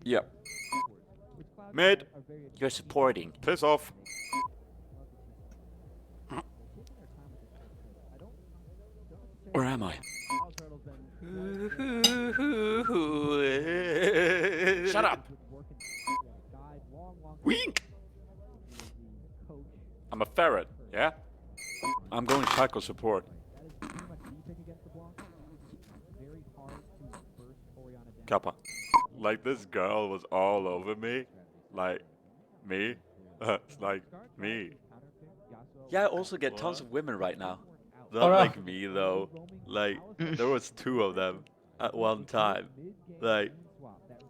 Yep. Mid. You're supporting. Piss off. Where am I? Shut up. Wink. I'm a ferret, yeah? I'm going Shaco support. Kappa. Like, this girl was all over me. Like, me? It's like, me. Yeah, I also get tons of women right now. Not like me, though. Like, there was 2 of them at one time. Like,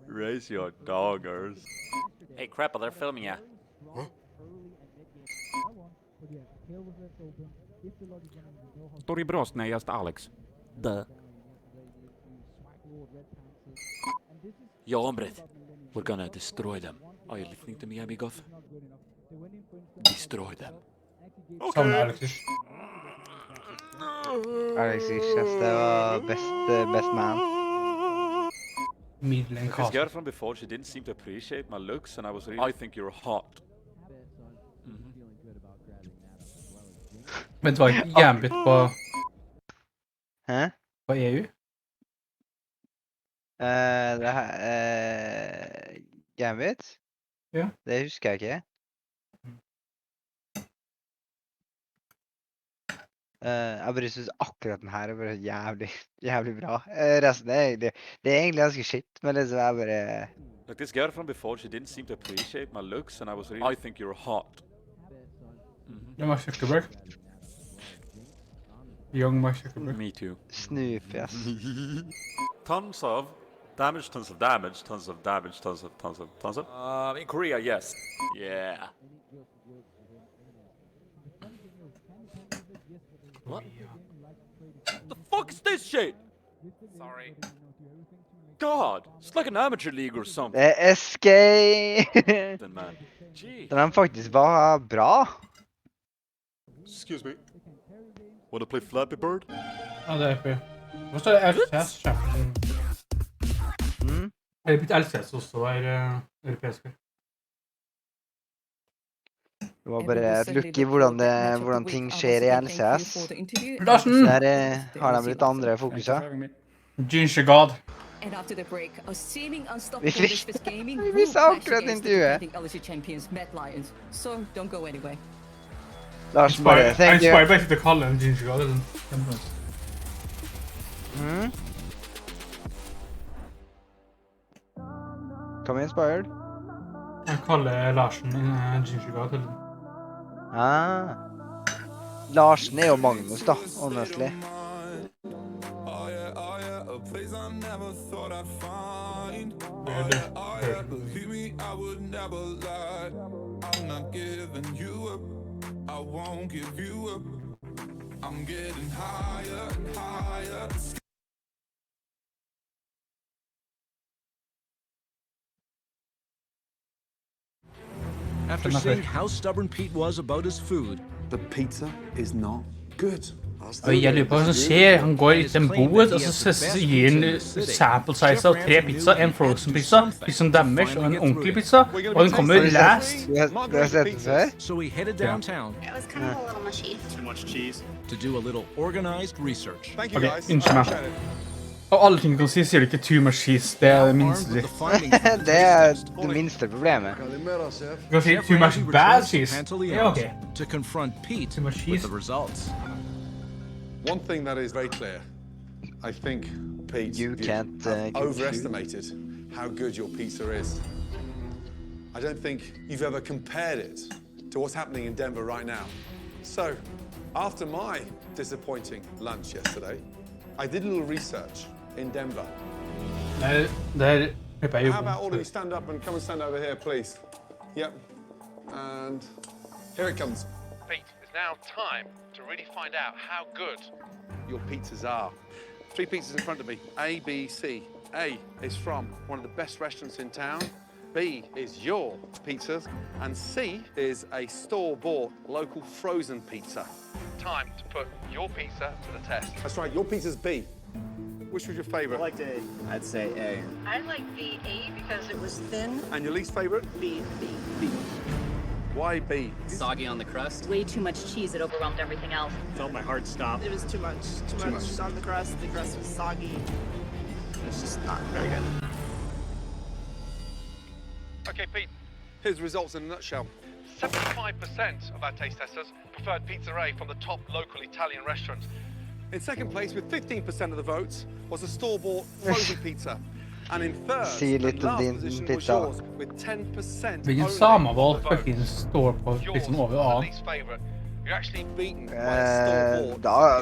raise your doggers. Hey, Crappa, they're filming ya. Tori Brosnejast Alex. Duh. Yo, hombre. We're gonna destroy them. Are you listening to me, amigos? Destroy them. Sånn, Alexis. Alexis, det var best man. This girl from before, she didn't seem to appreciate my looks, and I was really... I think you're hot. Vent, var ikke Gambit på... Hæ? På EU? Det her... Gambit? Ja. Det husker jeg ikke. Jeg bare synes akkurat den her er bare jævlig bra. Resten det er egentlig ganske shit, men liksom jeg bare... Like, this girl from before, she didn't seem to appreciate my looks, and I was really... I think you're hot. Det var Zuckerberg. Young Mark Zuckerberg. Me too. Snoop, yes. Tons of damage, tons of damage, tons of damage, tons of... In Korea, yes. Yeah. What? The fuck is this shit? Sorry. God, it's like an amateur league or something. Det er SK! Then, man. Gee. Den faktisk var bra. Excuse me. Want to play Flappy Bird? Ja, det er på. Hvor står det LCS, sjefen? Er det blitt LCS også, europeisk? Det var bare et look i hvordan ting skjer i LCS. Larsen! Der har de litt andre fokuser. Ginger God. Vi visste akkurat intervjuet. Larsen bare, thank you. Jeg inspirer bare til å kalle en Ginger God. Come inspired. Jeg kaller Larsen en Ginger God. Larsen er jo Magnus da, honestly. I won't give you up. I'm getting higher and higher. After seeing how stubborn Pete was about his food, the pizza is not good. Jeg lurer på hva som skjer. Han går i den boet, og så gir han sample size av 3 pizza, en frozen pizza, pizzaen damage og en ordentlig pizza, og den kommer last. Du har sett det før? So he headed downtown. It was kind of a little mushy. Too much cheese. To do a little organized research. Ok, unnskyld meg. Av alle ting du kan si, sier du ikke too much cheese. Det det minste du. Det det minste problemet. Du kan si too much bad cheese. Det ok. To confront Pete too much with the results. One thing that is very clear, I think, Pete, you can't overestimated how good your pizza is. I don't think you've ever compared it to what's happening in Denver right now. So, after my disappointing lunch yesterday, I did a little research in Denver. How about all of you stand up and come and stand over here, please? Yep. And here it comes. Pete, it's now time to really find out how good your pizzas are. 3 pizzas in front of me, A, B, C. A is from one of the best restaurants in town. B is your pizzas. And C is a store-bought local frozen pizza. Time to put your pizza to the test. That's right, your pizza's B. Which was your favorite? I liked A. I'd say A. I like the A because it was thin. And your least favorite? B. Why B? Soggy on the crust. Way too much cheese. It overwhelmed everything else. Felt my heart stop. It was too much. Too much on the crust. The crust was soggy. It's just not very good. Okay, Pete. Here's the results in a nutshell. 75% of our taste testers preferred Pizza A from the top local Italian restaurants. In second place, with 15% of the votes, was a store-bought frozen pizza. And in third, and last position was yours, with 10%. Hvilken samevalg faktisk står på pizzaen over A? Det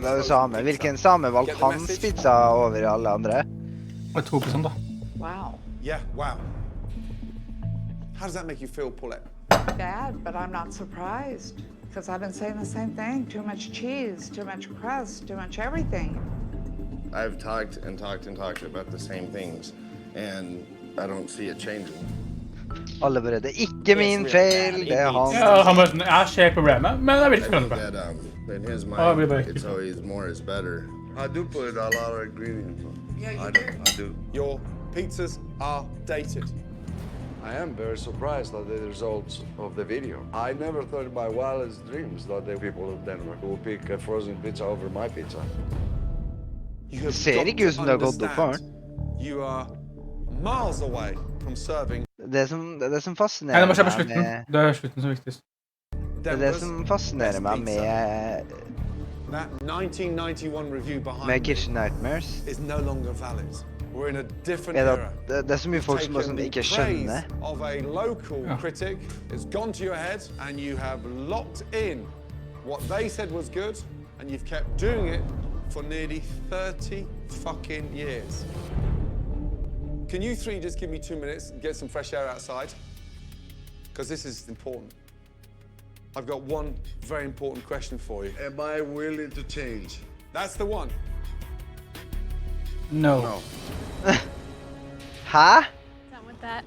er jo same. Hvilken same valgte hans pizza over alle andre? Og 2% da. Wow. Yeah, wow. How does that make you feel, Paulette? Bad, but I'm not surprised. Because I've been saying the same thing. Too much cheese, too much crust, too much everything. I've talked about the same things, and I don't see it changing. Alle bare, det er ikke min feil, det er han. Ja, han bare, jeg ser problemet, men jeg vil ikke forandre det. In his mind, it's always more is better. I do put a lot of ingredients on. Yeah, I do. Your pizzas are dated. I am very surprised at the results of the video. I never thought in my wildest dreams that the people of Denmark will pick a frozen pizza over my pizza. Det ser ikke ut som det har gått opp for han. You are miles away from serving. Det som fascinerer meg med... Det er slutten som er viktigst. Det som fascinerer meg med Kitchen Nightmares is no longer valid. We're in a different era. Det er så mye folk som ikke skjønner. Of a local critic has gone to your head and you have locked in what they said was good and you've kept doing it for nearly 30 fucking years. Can you three just give me 2 minutes and get some fresh air outside? Because this is important. I've got one very important question for you. Am I willing to change? That's the one. No. Hæ? Done with that.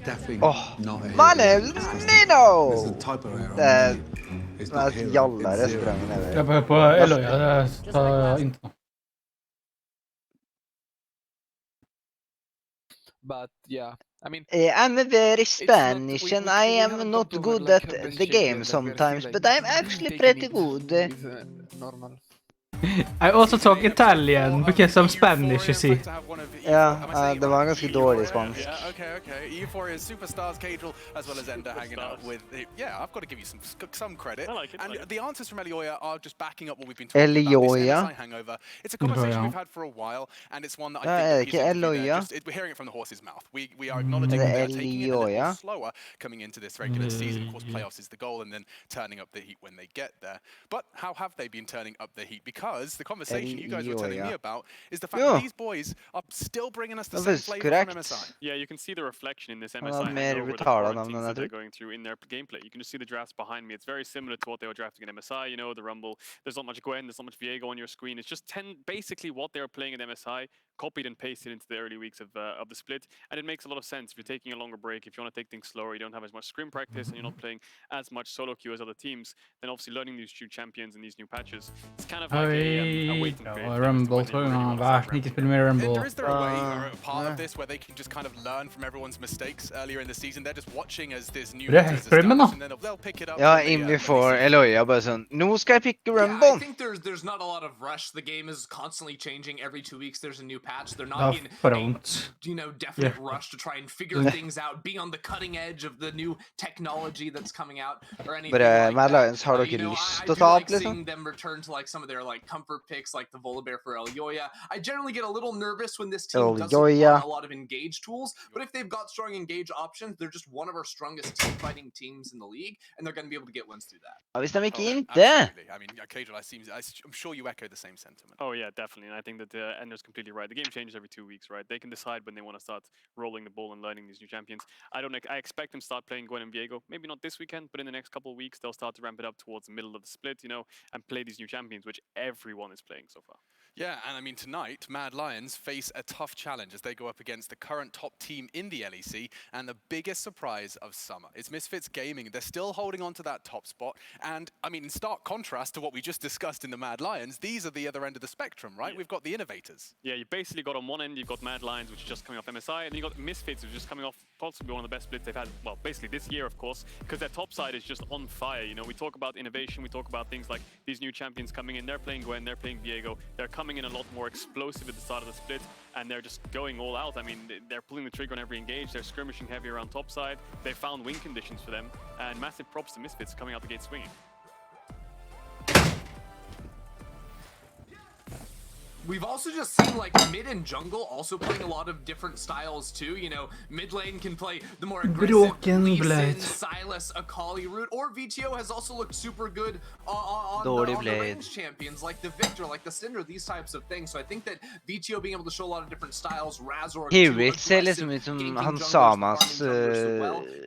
Definitely not a my name's Nino! It's the type of error. Det er mest jalla restauranten ever. Jeg er på Eloya, det er internett. But yeah, I mean, I'm very Spanish and I am not good at the game sometimes, but I'm actually pretty good. Normal. I also talk Italian because I'm Spanish, you see. Ja, det var ganske dårlig spansk. Yeah, okay. Euphoria superstars Cajal as well as Ender hanging out with. Yeah, I've got to give you some credit. I like it. And the answers from Elioya are just backing up what we've been talking about. This MSI hangover. It's a conversation we've had for a while, and it's one that I think we're hearing it from the horse's mouth. We are acknowledging that they're taking it a little slower coming into this regular season. Of course, playoffs is the goal, and then turning up the heat when they get there. But how have they been turning up the heat? Because the conversation you guys were telling me about is the fact that these boys are still bringing us the same flavor from MSI. Yeah, you can see the reflection in this MSI hangover that they're going through in their gameplay. You can just see the drafts behind me. It's very similar to what they were drafting in MSI, you know, the Rumble. There's not much Gwen, there's not much Viego on your screen. It's just basically what they were playing in MSI copied and pasted into the early weeks of the split, and it makes a lot of sense. If you're taking a longer break, if you want to take things slower, you don't have as much scrim practice, and you're not playing as much solo queue as other teams, then obviously learning these new champions and these new patches, it's kind of like a waiting period. Rumble, tror jeg. Vær ikke spille mer Rumble. Is there a way, or a part of this, where they can just kind of learn from everyone's mistakes earlier in the season? They're just watching as this new patches establish, and then they'll pick it up. Ja, Imbi får Eloya bare sånn, nå skal jeg pikke Rumble! I think there's not a lot of rush. The game is constantly changing. Every 2 weeks there's a new patch. They're not in a definite rush to try and figure things out, be on the cutting edge of the new technology that's coming out, or anything like Mad Lions, har dere lyst til å ta opp, liksom? Seeing them return to like some of their like comfort picks, like the Volibear for Elyoya. I generally get a little nervous when this team doesn't run a lot of engage tools, but if they've got strong engage options, they're just one of our strongest team fighting teams in the league, and they're going to be able to get wins through that. Ja, hvis de ikke I mean, Cajal, I'm sure you echo the same sentiment. Oh yeah, definitely, and I think that Ender's completely right. The game changes every 2 weeks, right? They can decide when they want to start rolling the ball and learning these new champions. I expect them to start playing Gwen and Viego, maybe not this weekend, but in the next couple of weeks, they'll start to ramp it up towards the middle of the split, you know, and play these new champions, which everyone is playing so far. Yeah, and I mean, tonight, Mad Lions face a tough challenge as they go up against the current top team in the LEC and the biggest surprise of summer. It's Misfits Gaming. They're still holding on to that top spot. And, I mean, in stark contrast to what we just discussed in the Mad Lions, these are the other end of the spectrum, right? Yeah. We've got the innovators. Yeah, you basically got on one end, you've got Mad Lions, which is just coming off MSI, and then you've got Misfits, which is just coming off possibly one of the best splits they've had, well, basically this year, of course, because their top side is just on fire. You know, we talk about innovation, we talk about things like these new champions coming in, they're playing Gwen, they're playing Viego, they're coming in a lot more explosive at the start of the split, and they're just going all out. I mean, they're pulling the trigger on every engage, they're skirmishing heavy around top side, they found win conditions for them, and massive props to Misfits coming out the gate swinging. We've also just seen like mid and jungle also playing a lot of different styles too. You know, mid lane can play the more aggressive Lee Sin, Silas, Akali route, or VTO has also looked super good on the range champions like the Victor, like the Cinder, these types of things. So I think that VTO being able to show a lot of different styles, Razor, Hewit ser liksom ut som han Samas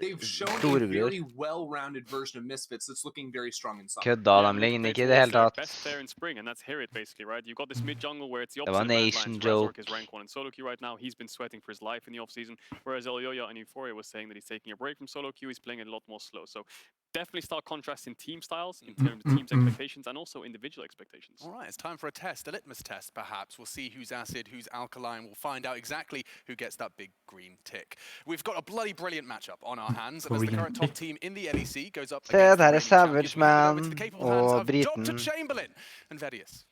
they've shown a very well-rounded version of Misfits that's looking very strong in summer. Kødda, de ligner ikke I det hele tatt. Best player in spring, and that's Hewit basically, right? You've got this mid jungle where it's the opposite. Det var Nation joke. Is rank 1 in solo queue right now. He's been sweating for his life in the offseason, whereas Elyoya and Euphoria was saying that he's taking a break from solo queue. He's playing a lot more slow. So definitely start contrasting team styles in terms of team's expectations and also individual expectations. All right, it's time for a test, a litmus test, perhaps. We'll see who's acid, who's alkaline. We'll find out exactly who gets that big green tick. We've got a bloody brilliant matchup on our hands as the current top team in the LEC goes up against the Savage Man into the capable hands of Dr. Chamberlain and Vedius.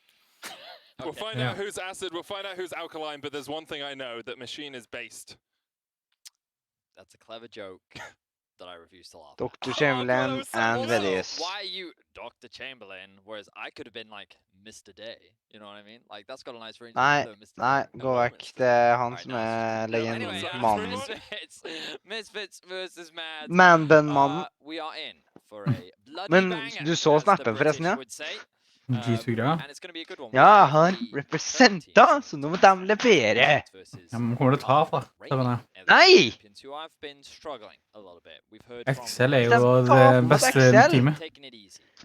We'll find out who's acid, we'll find out who's alkaline, but there's one thing I know, that Machine is based. That's a clever joke that I refuse to laugh. Dr. Chamberlain and Vedius. Why are you Dr. Chamberlain, whereas I could have been like Mr. Day, you know what I mean? Like, that's got a nice range. Nei, gå vekk. Det han som legenden. Mannen. Misfits versus Mad. Man-bun-mannen. We are in for a bloody Men du så snappen forresten, ja? G2-greia. Ja, han representa, så nå må de levere. De kommer til å ta, da. Nei! Excel jo det beste teamet.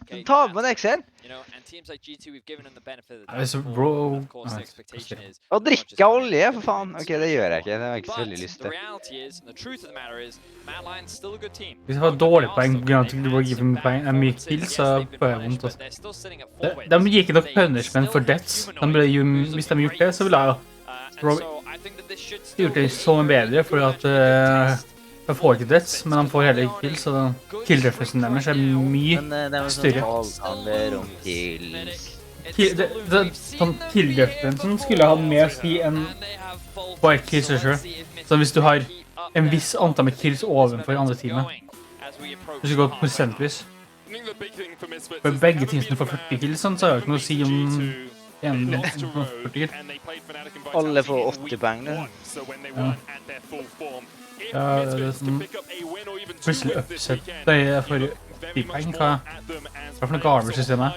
De tar på Excel. Og drikke olje, for faen. Ok, det gjør jeg ikke. Det har jeg ikke så veldig lyst til. Hvis jeg får dårlig poeng, er mye kills, så får jeg vondt også. De gir ikke nok punishment for deaths. Hvis de gjort det, så ville jeg gjort det så mye bedre, for at de får ikke deaths, men de får heller ikke kills, så kill-referensen deres er mye større. Kill-referensen skulle ha mer å si enn bare kills selv. Så hvis du har en viss antall med kills overfor andre teamet, hvis du går prosentvis, for begge teamene får 40 kills, så har jeg ikke noe å si om en 40 kill. Alle får 80 poeng, det. Ja, det er sånn plutselig upset. Det er for 10 poeng. Hva er for noe garbage-systemet?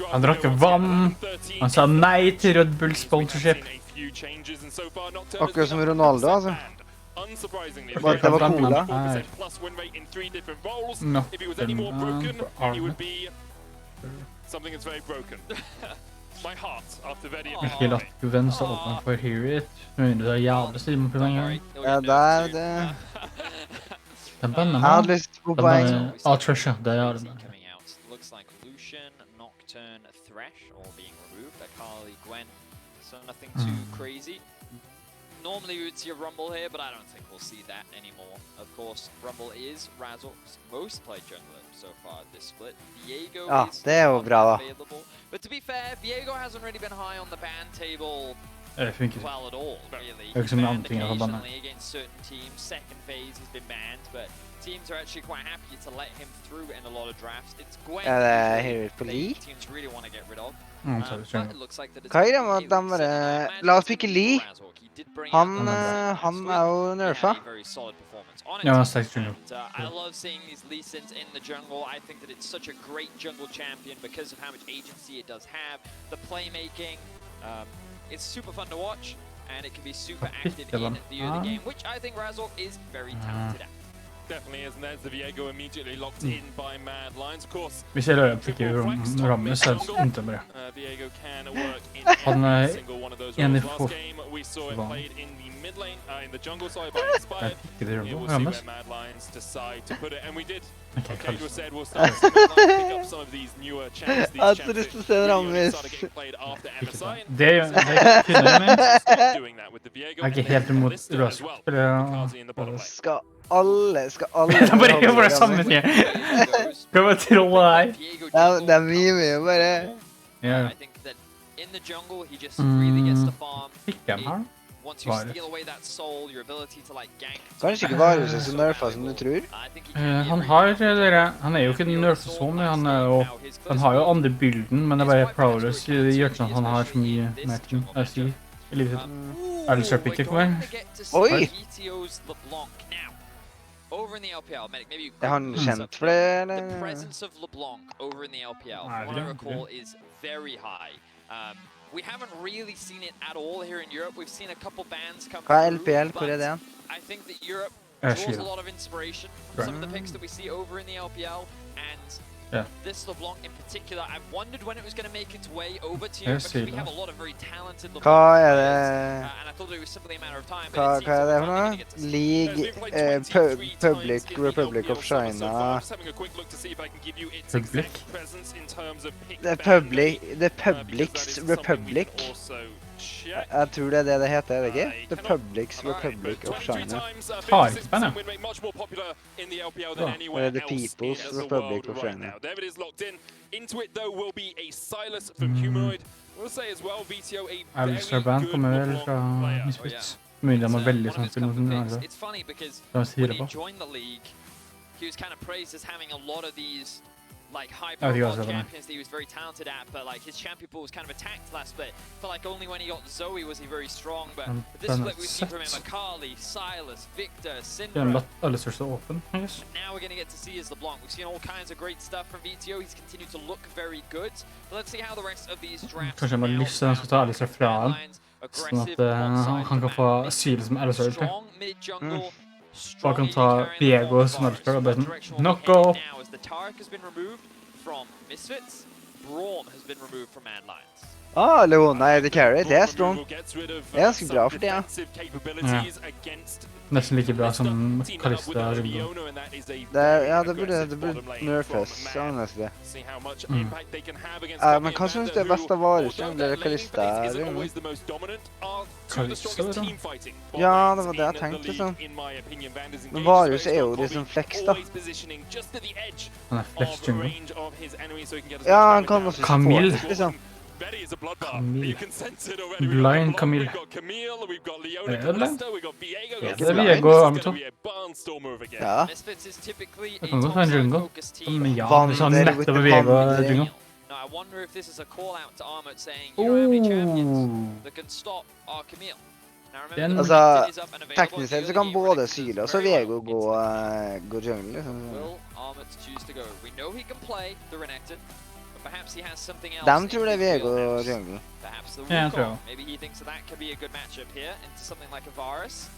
Han drakk vann. Han sa nei til Red Bull sponsorship. Akkurat som Ronaldo, altså. Bare det var cola. Something that's very broken. my heart after Vetti. Ikke latt Gwen stå åpen for Herit. Men det jævlig stil på den gangen. Ja, det det. Den banner Jeg hadde meg. lyst på poeng. Trisha, det er det. Looks like Lucian, Nocturne, Thresh all being removed. Akali, Gwen, so nothing too crazy. Normally we would see a Rumble here, but I don't think we'll see that anymore. Of course, Rumble is Razork's most played jungler so far this split. Viego is available. But to be fair, Viego hasn't really been high on the ban table well at all, really. He's banned occasionally against certain teams. Second phase has been banned, but teams are actually quite happy to let him through in a lot of drafts. It's Gwen teams really want to get rid of. But it looks like that it's la oss pikke Lee. Han er jo nerfa. Ja, han er sterk jungle. I love seeing these Lee Sins in the jungle. I think that it's such a great jungle champion because of how much agency it does have. The playmaking, it's super fun to watch, and it can be super active in the early game, which I think Razork is very talented at. Definitely is, and there's the Viego immediately locked in by Mad Lions. Of course, Hvis jeg løper ikke rammer, så er det bare. Viego can work in Han every single one of those roles. Last game we saw it played in the mid lane, in the jungle side by Inspired. We'll see where Mad Lions decide to put it, and we did. Okay, you said we'll start to pick up some of these newer champs. These champs that really started getting played after MSI. Det kunne jeg med. Jeg er ikke helt imot Razork. Skal alle bare gjør det samme ting. Hva var trollet her? Det er mye bare. Ja. In the jungle, he just really gets to farm. Once you Varus. steal away that soul, your ability to like gank. Kanskje ikke Varus er så nerfa som du tror? Han er jo ikke nerfa så mye, han har jo andre bilden, men det er bare Prowlers gjør ikke at han har så mye mer ting å si i livet sitt. Er det kjøpikket på meg? Oi! Over in the LPL, maybe Er han kjent for det, eller? The presence of LeBlanc over in the LPL, what I recall, is very high. We haven't really seen it at all here in Europe. We've seen a couple bands come Hva er through, LPL? Hvor er det? I think that Europe draws a lot of inspiration from some of the picks that we see over in the LPL, and this LeBlanc in particular, I wondered when it was going to make its way over to Europe, because we have a lot of very talented LeBlanc players, and I thought it was simply a matter of time, but it seems like we're not going to get to see League, Public Republic of China. The Public's Republic. Jeg tror det er det heter, er det ikke? The Public's Republic of China. Har ikke spennende. Eller The People's Republic of China. Alistair Band kommer vel fra Misfits. Mye de er veldig sånn til noen andre. It's funny because when he joined the league, he was kind of praised as having a lot of these like high-profile champions that he was very talented at, but like his champion pool was kind of attacked last split. But like only when he got Zoe was he very strong. But this split we've seen from him Akali, Silas, Victor, Syndra. Alistair så åpen, I guess. Now we're going to get to see is LeBlanc. We've seen all kinds of great stuff from VTO. He's continued to look very good. But let's see how the rest of these drafts. Kanskje jeg må lyst til at han skal ta Alistair fra han, sånn at han kan få syl som Alistair til. Og kan ta Viego som Alistair og bare sånn, knock off. The Tarek has been removed from Misfits. Braum has been removed from Mad Lions. Leona er the carry. Det er strong. Det er ganske bra for det, ja. Nesten like bra som Kalista og Ringo. Det burde nerfes, annerledes det. Men hva synes du er best av Varus? Eller Kalista? Kalista, da? Ja, det var det jeg tenkte, liksom. Men Varus er jo liksom flex, da. Han er flex jungle. Ja, han kan også Camille. Liksom. Camille. Blind Camille. Er det blind? Det er Viego og Armito. Ja. Det kan godt være en jungle. Ja, hvis han nettopp er Viego og jungle. I wonder if this is a call out to Armut saying you don't have any champions that can stop our Camille. Altså, teknisk sett så kan både Sylas og Viego gå jungle, liksom. Will Armut choose to go? We know he can play the Renekton. Perhaps he has something else. De tror det er Viego og jungle. Perhaps the Wukong. Maybe he thinks that could be a good matchup here into something like a Varus.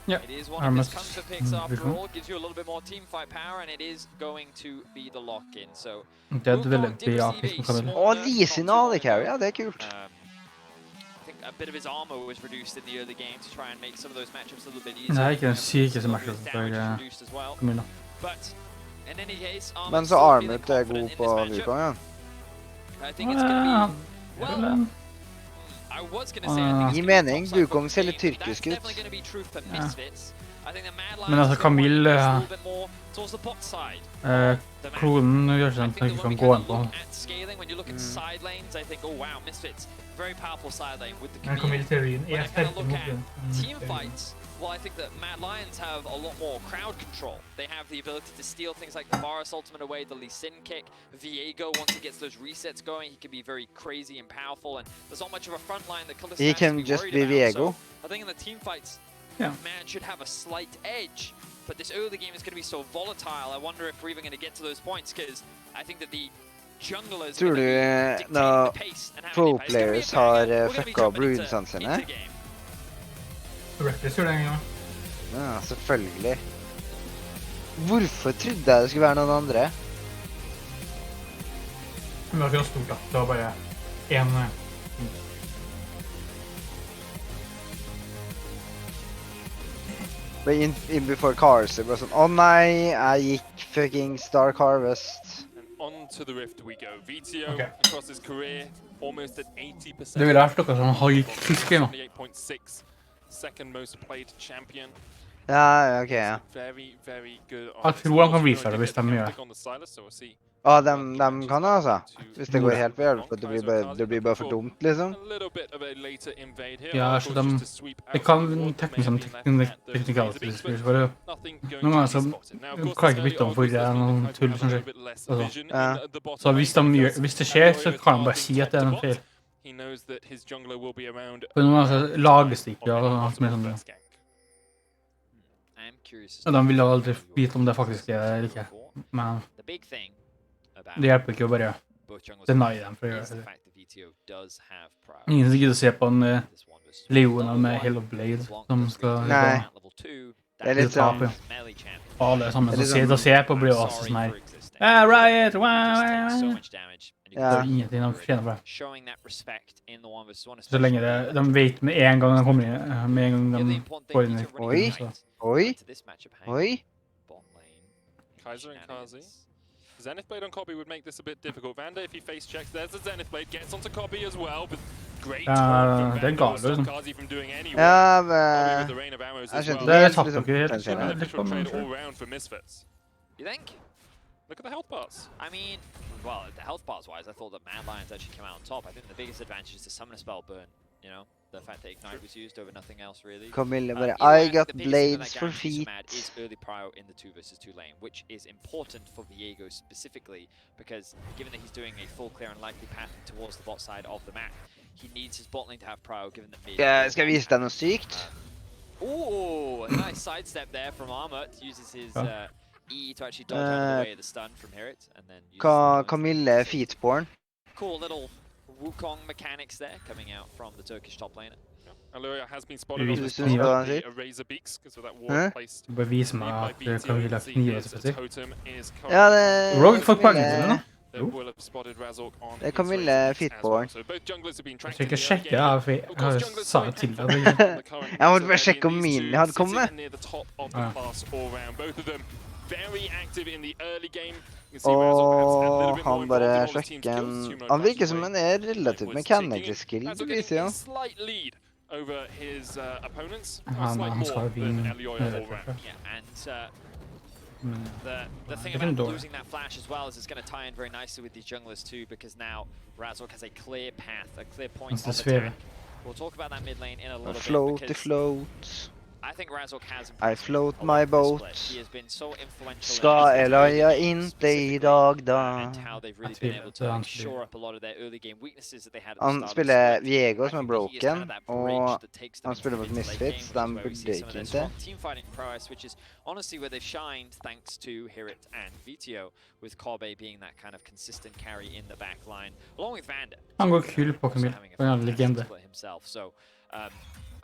Yeah. It is one of his comfort picks after all. Gives you a little bit more team fight power, and it is going to be the lock-in. So Wukong did receive a small Lee sin AD carry, ja, det kult. I think a bit of his armor was reduced in the early game to try and make some of those matchups a little bit easier. Det ikke den sykeste matchup for Camilla. But in any case, men så Armut god på Wukong, ja. I think it's going to be well. I was going to say I think mening, Wukong ser litt tyrkisk ut. Definitely going to be truth for Misfits. I think the Mad Men altså Camille towards the bot side. Klonen gjør sånn at han ikke kan gå inn på. Scaling when you look at side lanes, I think, oh wow, Misfits, very powerful side lane with the Camille. Camille-teorien When I kind of look at team fights, well, I think that Mad Lions have a lot more crowd control. They have the ability to steal things like the Varus ultimate away, the Lee Sin kick. Viego, once he gets those resets going, he can be very crazy and powerful, and there's not much of a front line that Kalista has to be worried about. So I think in the team fights, Man should have a slight edge, but this early game is going to be so volatile. I wonder if we're even going to get to those points, because I think that the junglers tror du når pro players har fucka opp runesene sine? Reckless gjør det en gang. Ja, selvfølgelig. Hvorfor trodde jeg det skulle være noen andre? Men det var ikke noe stort da. Det var bare en... In before cars, det var sånn, åh nei, jeg gikk fucking Stark Harvest. On to the rift we go. VTO across his career, almost at 80%. Det ville vært noe som han gikk fiske nå. 28.6, second most played champion. Ja, ok, ja. Very, very good. Jeg tror han kan vise det hvis de gjør det. Ja, de kan det altså. Hvis det går helt på hjelp, det blir bare for dumt, liksom. Ja, så det kan teknisk som teknikalities, for noen ganger så kan jeg ikke bytte om for det er noen tull som skjer. Så hvis det skjer, så kan han bare si at det er noen feil. For noen ganger så lages det ikke, og alt som er sånn. Og de vil aldri vite om det faktisk er eller ikke, men... Det hjelper ikke å bare deny dem for å gjøre det. Ingen som gidder å se på en Leona med Hell of Blade som skal... Nei, det er litt sånn... Alle sammen som ser på blir også sånn her. Riot! Det er ingenting de fortjener for det. Så lenge de vet med en gang de kommer inn, med en gang de får inn i Oi! Kaiser and Kazi. Zenith Blade on Cobby would make this a bit difficult. Vander, if he face checks, there's the Zenith Blade, gets onto Cobby as well, but great Kazi from doing anyway. Ja, men... Jeg skjønte det tatt dere helt. All round for Misfits. You think? Look at the health bars. I mean, well, the health bars wise, I thought that Mad Lions actually came out on top. I think the biggest advantage is the Summoner spell burn, you know? The fact that Ignite was used over nothing else really. Camille bare, I got blades for feet. Is early prio in the 2 versus 2 lane, which is important for Viego specifically, because given that he's doing a full clear and likely path towards the bot side of the map, he needs his bot lane to have prio given that mid. Skal jeg vise deg noe sykt? Ooh, a nice sidestep there from Armut. Uses his E to actually dodge out of the way of the stun from Hirit, and then Camille Feetborn. Cool little Wukong mechanics there coming out from the Turkish top laner. Aluria has been spotted on this a Razor Beaks because of that wall placed. Bevis meg at Camille har knivet spesielt. Ja, det... Rogue fikk poengen til det nå. Det er Camille Feetborn. Jeg skal ikke sjekke, jeg sa det til deg. Jeg måtte bare sjekke om min hadde kommet. Og han bare sjekker en... Han virker som en relativt mechanical skill, det viser jo. Han skal vinne. The thing about losing that flash as well is it's going to tie in very nicely with these junglers too, because now Razork has a clear path, a clear point of attack. We'll talk about that mid lane in a little bit. Float. I think Razork has I float my boat. He has been so influential Ska Eloya inte I dag da. And how they've really been able to shore up a lot of their early game weaknesses that they had at the Han start. spiller Viego som broken, og han spiller mot Misfits, de burde ikke inte. Team fighting prowess, which is honestly where they've shined thanks to Hirit and VTO, with Kobe being that kind of consistent carry in the back line, along with Vander. Han går kul på Camille, for han er en legende. So,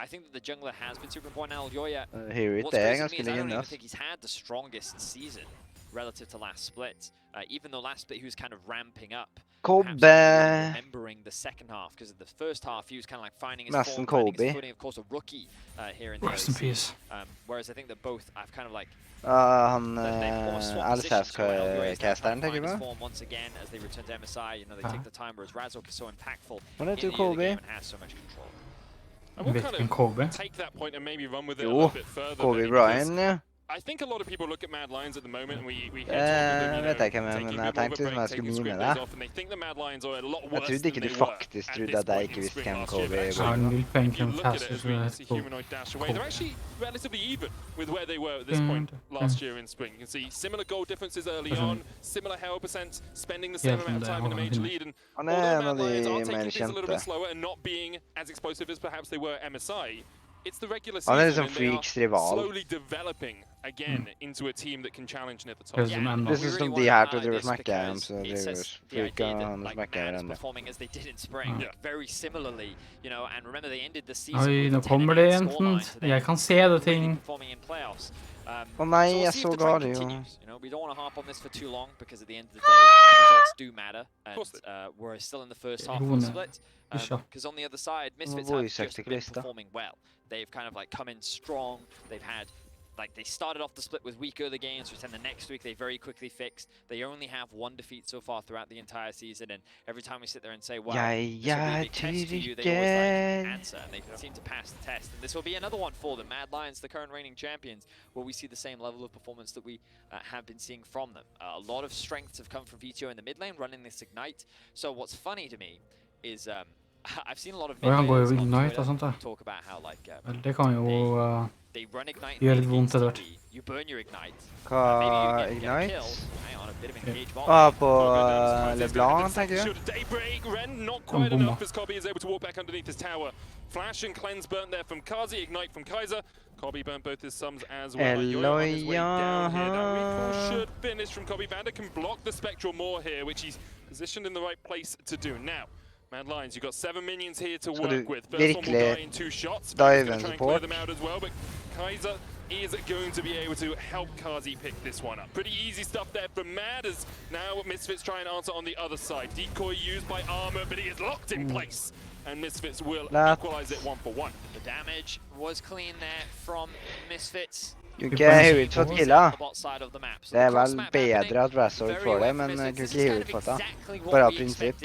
I think that the jungler has been super important. Now, Yoya, Here what's crazy to me is I don't even think he's had the strongest season relative to last split. Even though last split he was kind of ramping up. Remembering the second half, because in the first half he was kind of like finding his form, finding his footing. Of course, a rookie here in the LEC. Whereas I think that both I've kind of like han Alsace-casteren, tenker du på? Once again, as they return to MSI, you know, they take the time, whereas Razork is so impactful in the game and has so much control. And we'll kind of take that point and maybe run with it a little bit further. Kobe Brian, yeah. I think a lot of people look at Mad Lions at the moment, and we hear talk of them, you know, taking a bit more of a break, taking scrim days off, and they think the Mad Lions are a lot worse than they were at this point in spring last year. But actually, if you look at it as we see Humanoid dash away, they're actually relatively even with where they were at this point last year in spring. You can see similar goal differences early on, similar hero percent, spending the same amount of time in a major lead, and although Mad Lions are taking things a little bit slower and not being as explosive as perhaps they were MSI, it's the regular season, and they are slowly developing again into a team that can challenge near the top. This is de her to drive smackeren, så det freaka han smackeren. Performing as they did in spring, very similarly, you know, and remember they ended the season. Oi, nå kommer det enten. Jeg kan se det ting. Nei, jeg så galt jo. You know, we don't want to harp on this for too long because at the end of the day, results do matter, and we're still in the first half of the split. Because on the other side, Misfits have just been performing well. They've kind of like come in strong. They've had, like, they started off the split with weak early games, which then the next week they very quickly fixed. They only have 1 defeat so far throughout the entire season, and every time we sit there and say, wow, this will be a big test for you, they always like answer, and they seem to pass the test. And this will be another one for them. Mad Lions, the current reigning champions, where we see the same level of performance that we have been seeing from them. A lot of strengths have come from VTO in the mid lane, running this Ignite. So what's funny to me is I've seen a lot of videos on Twitter talk about how like det kan jo gjøre litt vondt etter hvert. You burn your Ignite. Hva Ignite? På LeBlanc, tenker du? Not quite enough as Kobe is able to walk back underneath his tower. Flash and cleanse burnt there from Kazi, Ignite from Kaiser. Kobe burnt both his sums as well. On his way down here. Now recall should finish from Kobe. Vander can block the Spectral Maw here, which he's positioned in the right place to do. Now, Mad Lions, you've got 7 minions here to work with. First one will die in 2 shots. He's going to try and clear them out as well, but Kaiser is going to be able to help Kazi pick this one up. Pretty easy stuff there from Mad, as now Misfits try and answer on the other side. Decoy used by Armor, but he is locked in place, and Misfits will equalize it 1-for-1. The damage was clean there from Misfits. Ikke ut for killa. Det vel bedre at Razork får det, men ikke ut for det. Bare av prinsipp.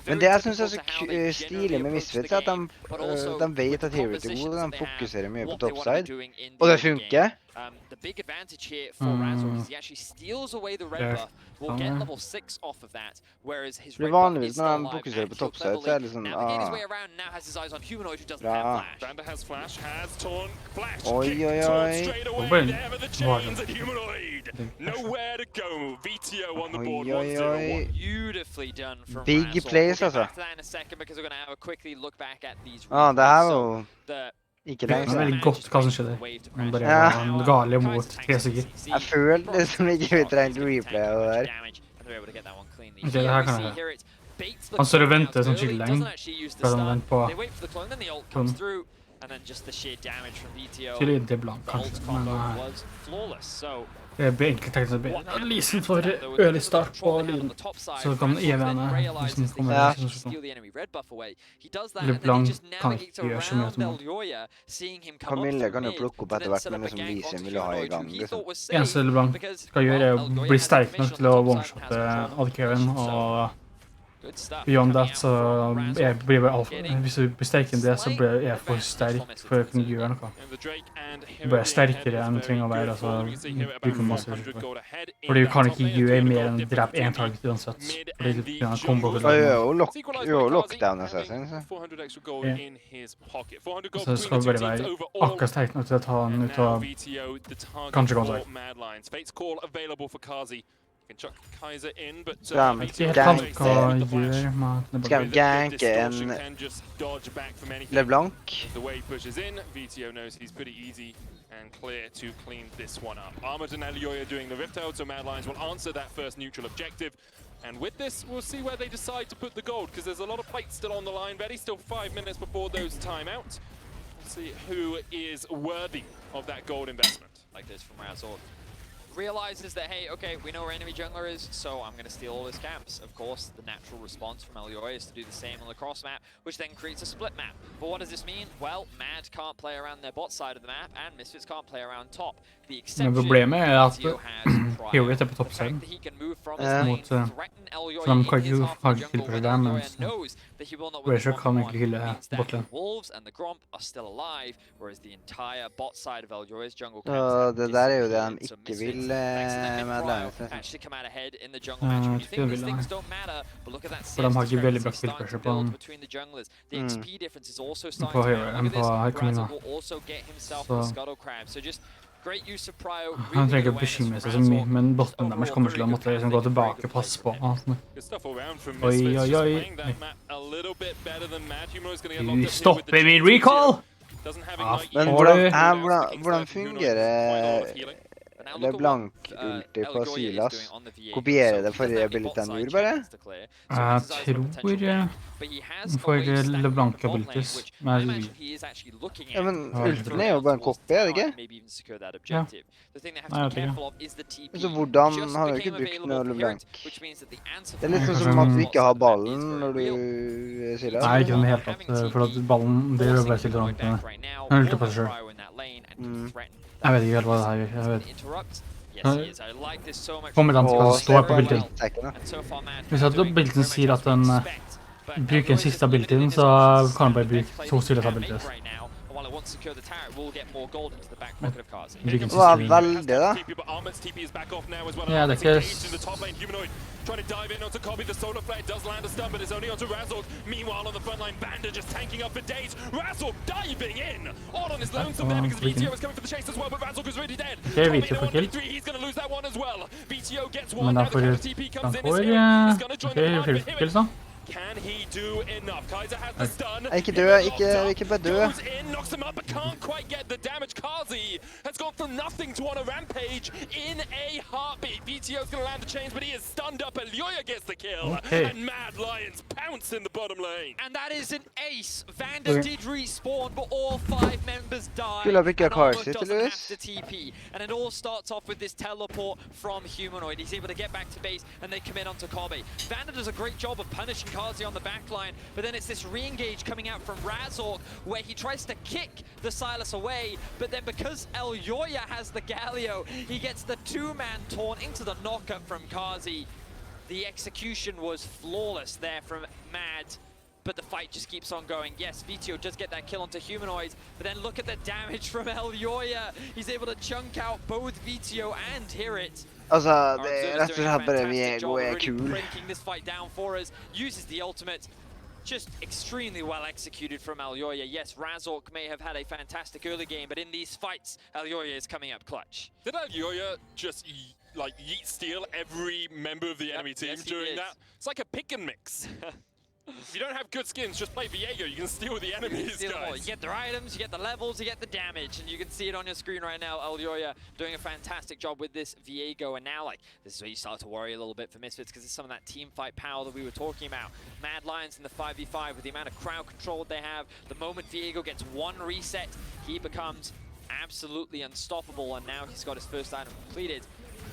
Men det jeg synes er så stilig med Misfits er at de vet at Hero er god, de fokuserer mye på topside, og det funker. The big advantage here for Razork is he actually steals away the red buff. We'll get level 6 off of that, whereas his red buff is still alive. Navigating his way around, now has his eyes on Humanoid, who doesn't have flash. Vander has flash, has torn flash. Oi. Straight away there with the chains of Humanoid. Nowhere to go. VTO on the board. 1-0. Beautifully done from Big plays, altså. Back to that in a second because we're going to have a quickly look back at these. Det her var jo ikke lenge siden. Det er veldig godt hva som skjedde. Man bare var en gale mot 3 stykker. Jeg føler det som ikke vi trengte replay av det der. Ok, det her kan jeg gjøre. Han står og venter sånn skikkelig lenge, for han venter på kronen. Tydelig det blank, kanskje, men det blir egentlig tenkt at det blir Lisen for ølig start på lyden, så kan EV'ene liksom komme der som sånn. LeBlanc kan ikke gjøre så mye til mål. Camille kan jo plukke opp etter hvert, men liksom Lisen vil ha i gang, liksom. Eneste LeBlanc skal gjøre er å bli sterk nok til å one-shotte Adkeven, og beyond that så blir bare alfa. Hvis du blir sterkere enn det, så blir jeg for sterk for å kunne gjøre noe. Du blir sterkere enn du trenger å være, altså bruker masse ressurser. Fordi du kan ikke gjøre mer enn drepe en target uansett. Fordi du kan kombo på det. Jo, lockdown assassin, så. Så det skal bare være akkurat sterk nok til å ta den ut av kanskje kontakt. Can chuck Kaiser in, but skal vi ganke en LeBlanc? The way he pushes in, VTO knows he's pretty easy and clear to clean this one up. Armored and Alioya doing the rift out, so Mad Lions will answer that first neutral objective. And with this, we'll see where they decide to put the gold, because there's a lot of fights still on the line. Betty, still 5 minutes before those timeouts. We'll see who is worthy of that gold investment. Like this from Razor. Realizes that, hey, okay, we know where enemy jungler is, so I'm going to steal all his camps. Of course, the natural response from LEC is to do the same on the cross map, which then creates a split map. But what does this mean? Well, Mad can't play around their bot side of the map, and Misfits can't play around top. The exception problemet at Hewitt på toppsiden. Så de kan ikke kille på seg der, mens Razor kan egentlig kille botlane. Det der jo det de ikke vil med Lines. For de har ikke veldig bra killpressure på han. På høyre, på Harkonina. Han trenger ikke å bekymre seg så mye, men botten deres kommer til å måtte liksom gå tilbake og passe på. Oi, oi, oi. Du stopper min recall! Men hvordan fungerer LeBlanc-ulti på Silas? Kopierer det forrige abilityen du gjorde, bare? Jeg tror for LeBlanc-abilities. Ja, men ulten jo bare en kopie, det ikke? Ja. Nei, jeg vet ikke. Så hvordan har du ikke brukt noe LeBlanc? Det litt sånn som at du ikke har ballen når du Silas. Nei, ikke sånn helt tatt, for at ballen, det gjør bare til sånn. Han ulter på seg selv. Jeg vet ikke helt hva det her gjør, jeg vet. Kommer den til hva som står på bilden. Hvis at bilden sier at den bruker en siste abilityen, så kan den bare bruke 2 Silas abilities. Hva veldig da? Ja, det ikke... Trying to dive in onto Kobe, the solar flare does land a stun, but it's only onto Razork. Meanwhile, on the front line, Banda just tanking up for days. Razork diving in! All on his lonesome there because VTO is coming for the chase as well, but Razork is already dead. Okay, VTO for kill. He's going to lose that one as well. VTO gets one, now the counter TP comes in. He's going to join the fight. Can he do enough? Kaiser has the stun. Ikke dø, ikke bare dø. Goes in, knocks him up, but can't quite get the damage. Kazi has gone from nothing to on a rampage in a heartbeat. BTO's gonna land the chains, but he is stunned up. Elioya gets the kill, and Mad Lions pounce in the bottom lane. And that is an ace. Vanda did respawn, but all 5 members died. And Armor doesn't have to TP. And it all starts off with this teleport from Humanoid. He's able to get back to base, and they commit onto Kobe. Vanda does a great job of punishing Kazi on the back line, but then it's this re-engage coming out from Razork where he tries to kick the Silas away, but then because Elioya has the Galio, he gets the 2-man taunt into the knockup from Kazi. The execution was flawless there from Mad, but the fight just keeps on going. Yes, VTO does get that kill onto Humanoids, but then look at the damage from Elioya. He's able to chunk out both VTO and Hirit. Altså, det rett og slett bare Viego kul. Breaking this fight down for us, uses the ultimate. Just extremely well executed from Elioya. Yes, Razork may have had a fantastic early game, but in these fights, Elioya is coming up clutch. Did Elioya just like yeet steal every member of the enemy team during that? It's like a pick and mix. If you don't have good skins, just play Viego. You can steal the enemies, guys. You get their items, you get the levels, you get the damage, and you can see it on your screen right now. Elioya doing a fantastic job with this Viego, and now, like, this is where you start to worry a little bit for Misfits, because it's some of that team fight power that we were talking about. Mad Lions in the 5v5 with the amount of crowd control they have. The moment Viego gets one reset, he becomes absolutely unstoppable, and now he's got his first item completed.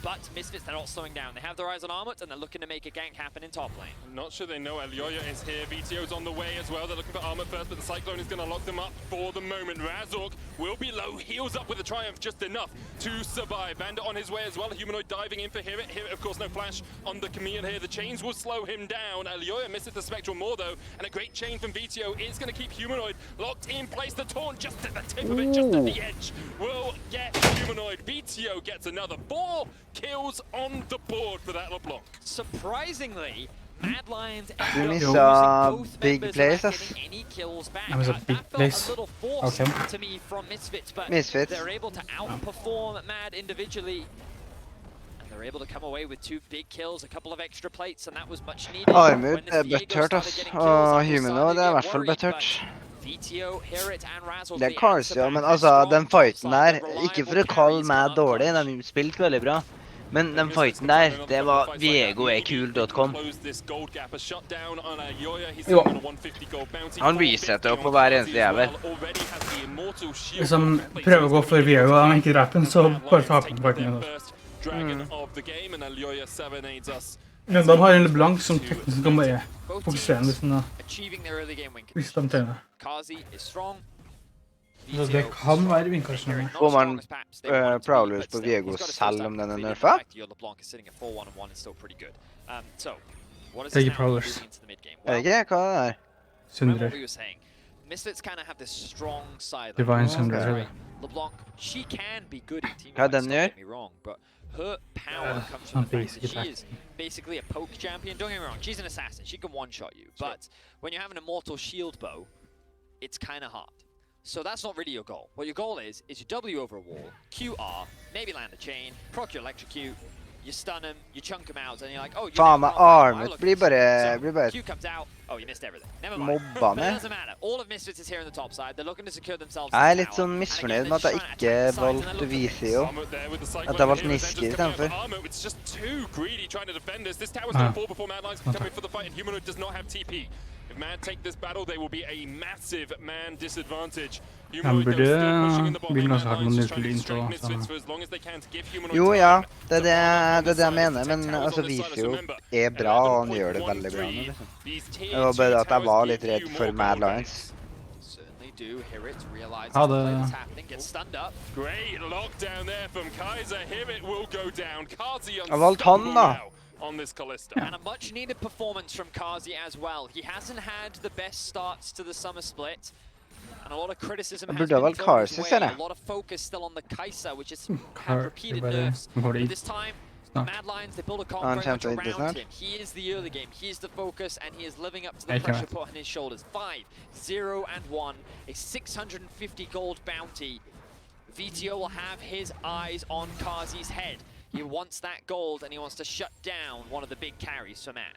But Misfits, they're not slowing down. They have their eyes on Armut, and they're looking to make a gank happen in top lane. I'm not sure they know Elioya is here. VTO's on the way as well. They're looking for Armut first, but the Cyclone is going to lock them up for the moment. Razork will be low, heals up with a Triumph just enough to survive. Vanda on his way as well. Humanoid diving in for Hirit. Hirit, of course, no flash on the Camille here. The chains will slow him down. Elioya misses the Spectral more, though, and a great chain from VTO is going to keep Humanoid locked in place. The taunt just at the tip of it, just at the edge, will get Humanoid. VTO gets another 4 kills on the board for that LeBlanc. Surprisingly, Mad Lions You missed a big place. That was a big place. Okay. To me from Misfits, but they're able to outperform Mad individually. And they're able to come away with 2 big kills, a couple of extra plates, and that was much needed. Armut butthurt, ass. Og Humanoid I hvert fall butthurt. Det Cars, ja, men altså, den fighten der, ikke for å kalle meg dårlig, den spilte veldig bra. Men den fighten der, det var VegoEkul.com. Jo. Han resetter opp på hver eneste jævel. Hvis han prøver å gå for Viego og han ikke dreper den, så bare taper han fighten igjen. Men de har en LeBlanc som teknisk kan bare fokusere hvis de tjener. Så det kan være vinkasjoner. Får man Prowlers på Viego selv om den er nerfa? Det er ikke Prowlers. Er det ikke? Hva er det? Syndrer. Divine Syndrer, tror jeg. Hva er den gjør? Her power comes from the fact that she is basically a poke champion. Don't get me wrong, she's an assassin. She can one-shot you. But when you have an immortal shield bow, it's kind of hard. So that's not really your goal. What your goal is you W over a wall, QR, maybe land a chain, proc your electrocute, you stun him, you chunk him out, and you're like, oh, you faen meg armet blir bare Q comes out. Oh, you missed everything. Never mind. But it doesn't matter. All of Misfits is here on the top side. They're looking to secure themselves. Jeg litt sånn misfornøyd med at jeg ikke valgte Visio. At jeg valgte Niski I stedet for. It's just too greedy trying to defend this. This tower's going to fall before Mad Lions can come in for the fight, and Humanoid does not have TP. If Mad take this battle, there will be a massive man disadvantage. Han burde begynne å ha noen nøkkel intro. Jo, ja. Det er det jeg mener, men altså Visio bra, og han gjør det veldig bra nå, liksom. Det var bare at jeg var litt redd for Mad Lions. Ha det. Jeg valgte han da. And a much needed performance from Kazi as well. He hasn't had the best starts to the summer split. And a lot of criticism has been thrown his way. A lot of focus still on the Kai'Sa, which has had repeated nerfs. But this time, Mad Lions, they build a comp very much around him. He is the early game, he is the focus, and he is living up to the pressure put on his shoulders. 5, 0, and 1, a 650 gold bounty. VTO will have his eyes on Kazi's head. He wants that gold, and he wants to shut down one of the big carries for Matt.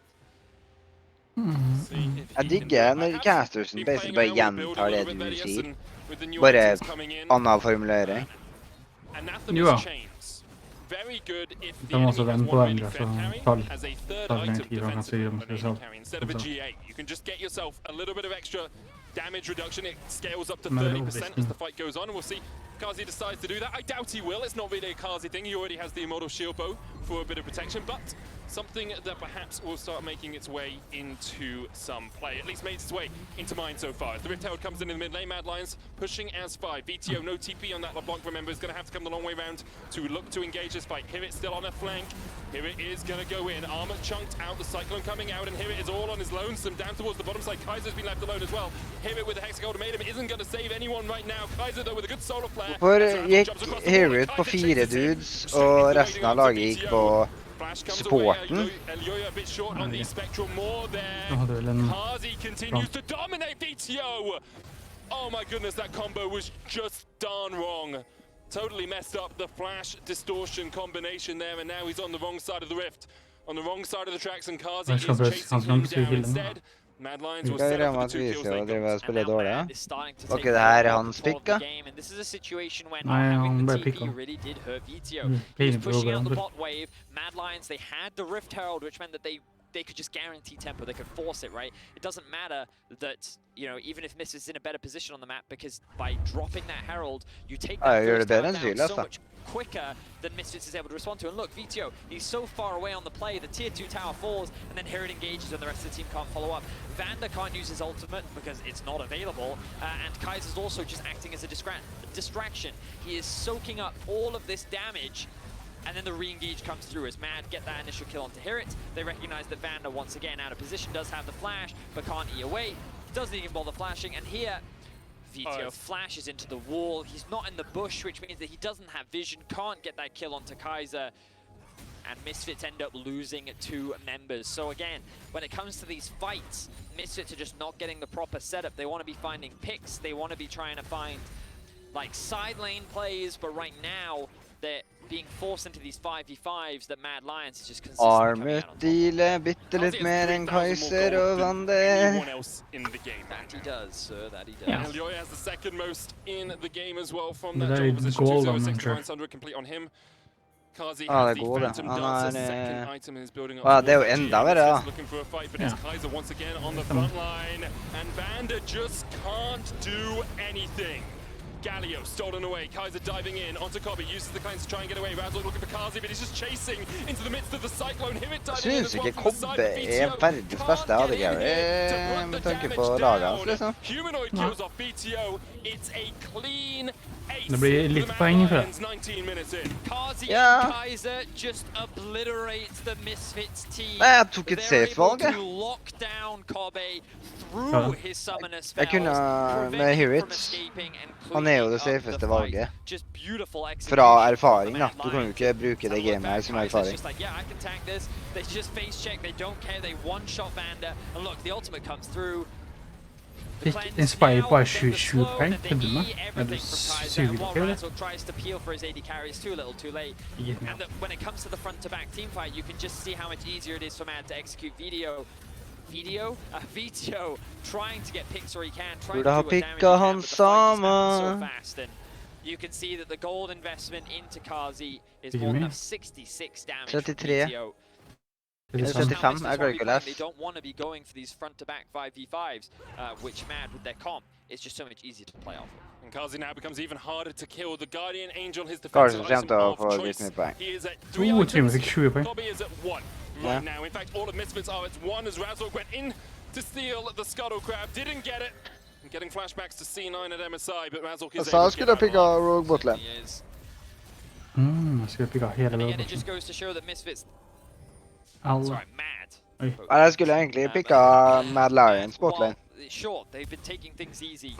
Jeg digger når castersen basically bare gjentar det du sier. Bare annen formulering. Jo ja. De må også vende på hverandre, så tar det tid å kanskje gjøre med seg selv. Damage reduction, it scales up to 30% as the fight goes on, and we'll see Kazi decides to do that. I doubt he will. It's not really a Kazi thing. He already has the Immortal Shield Bow for a bit of protection, but something that perhaps will start making its way into some play. At least made its way into mine so far. As the Rift Herald comes in the mid lane, Mad Lions pushing as 5. VTO, no TP on that LeBlanc, remember, is going to have to come the long way round to look to engage this fight. Here it's still on a flank. Here it is going to go in. Armor chunked out, the Cyclone coming out, and here it is all on his lonesome down towards the bottom side. Kaiser's been left alone as well. Here it with the Hexagon Ultimatum isn't going to save anyone right now. Kaiser, though, with a good solo flare. Hvorfor gikk Herod på 4 dudes, og resten av laget gikk på supporten? Kazi continues to dominate VTO! Oh my goodness, that combo was just darn wrong. Totally messed up the flash distortion combination there, and now he's on the wrong side of the rift. On the wrong side of the tracks, and Kazi is chasing him down instead. Mad Lions will set up the 2 kills they got. Var ikke det her hans pick, da? This is a situation when Nei, han bare TP really did hurt VTO. He's pushing out the bot wave. Mad Lions, they had the Rift Herald, which meant that they could just guarantee tempo, they could force it, right? It doesn't matter that, you know, even if Misfits is in a better position on the map, because by dropping that Herald, you take that first tower down so much quicker than Misfits is able to respond to. And look, VTO, he's so far away on the play, the tier 2 tower falls, and then Herod engages and the rest of the team can't follow up. Vander can't use his ultimate because it's not available, and Kaiser's also just acting as a distraction. He is soaking up all of this damage, and then the re-engage comes through as Mad get that initial kill onto Hirit. They recognize that Vander, once again, out of position, does have the flash, but can't E away. Doesn't even bother flashing, and here, VTO flashes into the wall. He's not in the bush, which means that he doesn't have vision, can't get that kill onto Kaiser, and Misfits end up losing 2 members. So again, when it comes to these fights, Misfits are just not getting the proper setup. They want to be finding picks, they want to be trying to find like side lane plays, but right now, they're being forced into these 5v5s that Mad Lions is just consistently coming out on top. Bitte litt mer enn Kaiser og Vander. That he does, sir, that he does. Yeah. Elioya has the second most in the game as well from that jump position. Goal 206 900 complete on him. Kazi det has är the god. Phantom Han Dancer, har... second item is building up. Det är ju ända värre, ja. Looking for a fight, but it's Kaiser once again on the front line, and Vander just can't do anything. Galio stolen away, Kaiser diving in onto Kobe, uses the Kleins to try and get away. Razzle looking for Kazi, but he's just chasing into the midst of the cyclone. Him diving in as well from the side of BTO. Verdens bästa ADG med tanke på laget liksom. Humanoid kills off BTO. It's a clean ace. Det blir lite poäng för det. 19 minutes in. Kazi and Kaiser just obliterates the Misfits team. Nej, jag tog ett safe-valg. Lock down Kobe through his summoner spells. Jag kunde med Hurrit. Han er jo det safeste valget. Fra erfaring da. Du kan jo ikke bruke det gamet her som erfaring. They just face check, they don't care, they one-shot Vander, and look, the ultimate comes through. Fikk Inspire bare 27 poeng, kødder du med? Er du syk ikke, eller? Tries to peel for his AD carries too little, too late. And when it comes to the front-to-back team fight, you can just see how much easier it is for Mad to execute VTO trying to get picks where he can, trying to do what damage he can, but the fight just happens so fast. And you can see that the gold investment into Kazi is more than 66 damage from VTO. Det er 75, jeg går ikke They don't want to be going for these front-to-back 5v5s, which Mad with their comp is just so much easier to play off. And Kazi now becomes even harder to kill. The Guardian Angel, his defensive item of choice. He is at 3 items. Bobby is at 1 right now. In fact, all of Misfits are at 1 as Razzle went in to steal the Scuttle Crab. Didn't get it. And getting flashbacks to C9 at MSI, but Razzle is able to get that pick out Rogue bot lane. Jag skulle picka hela Again, it just goes to show that Misfits... Alla. Mad. Jag skulle egentligen picka Mad Lions bot lane. Sure, they've been taking things easy.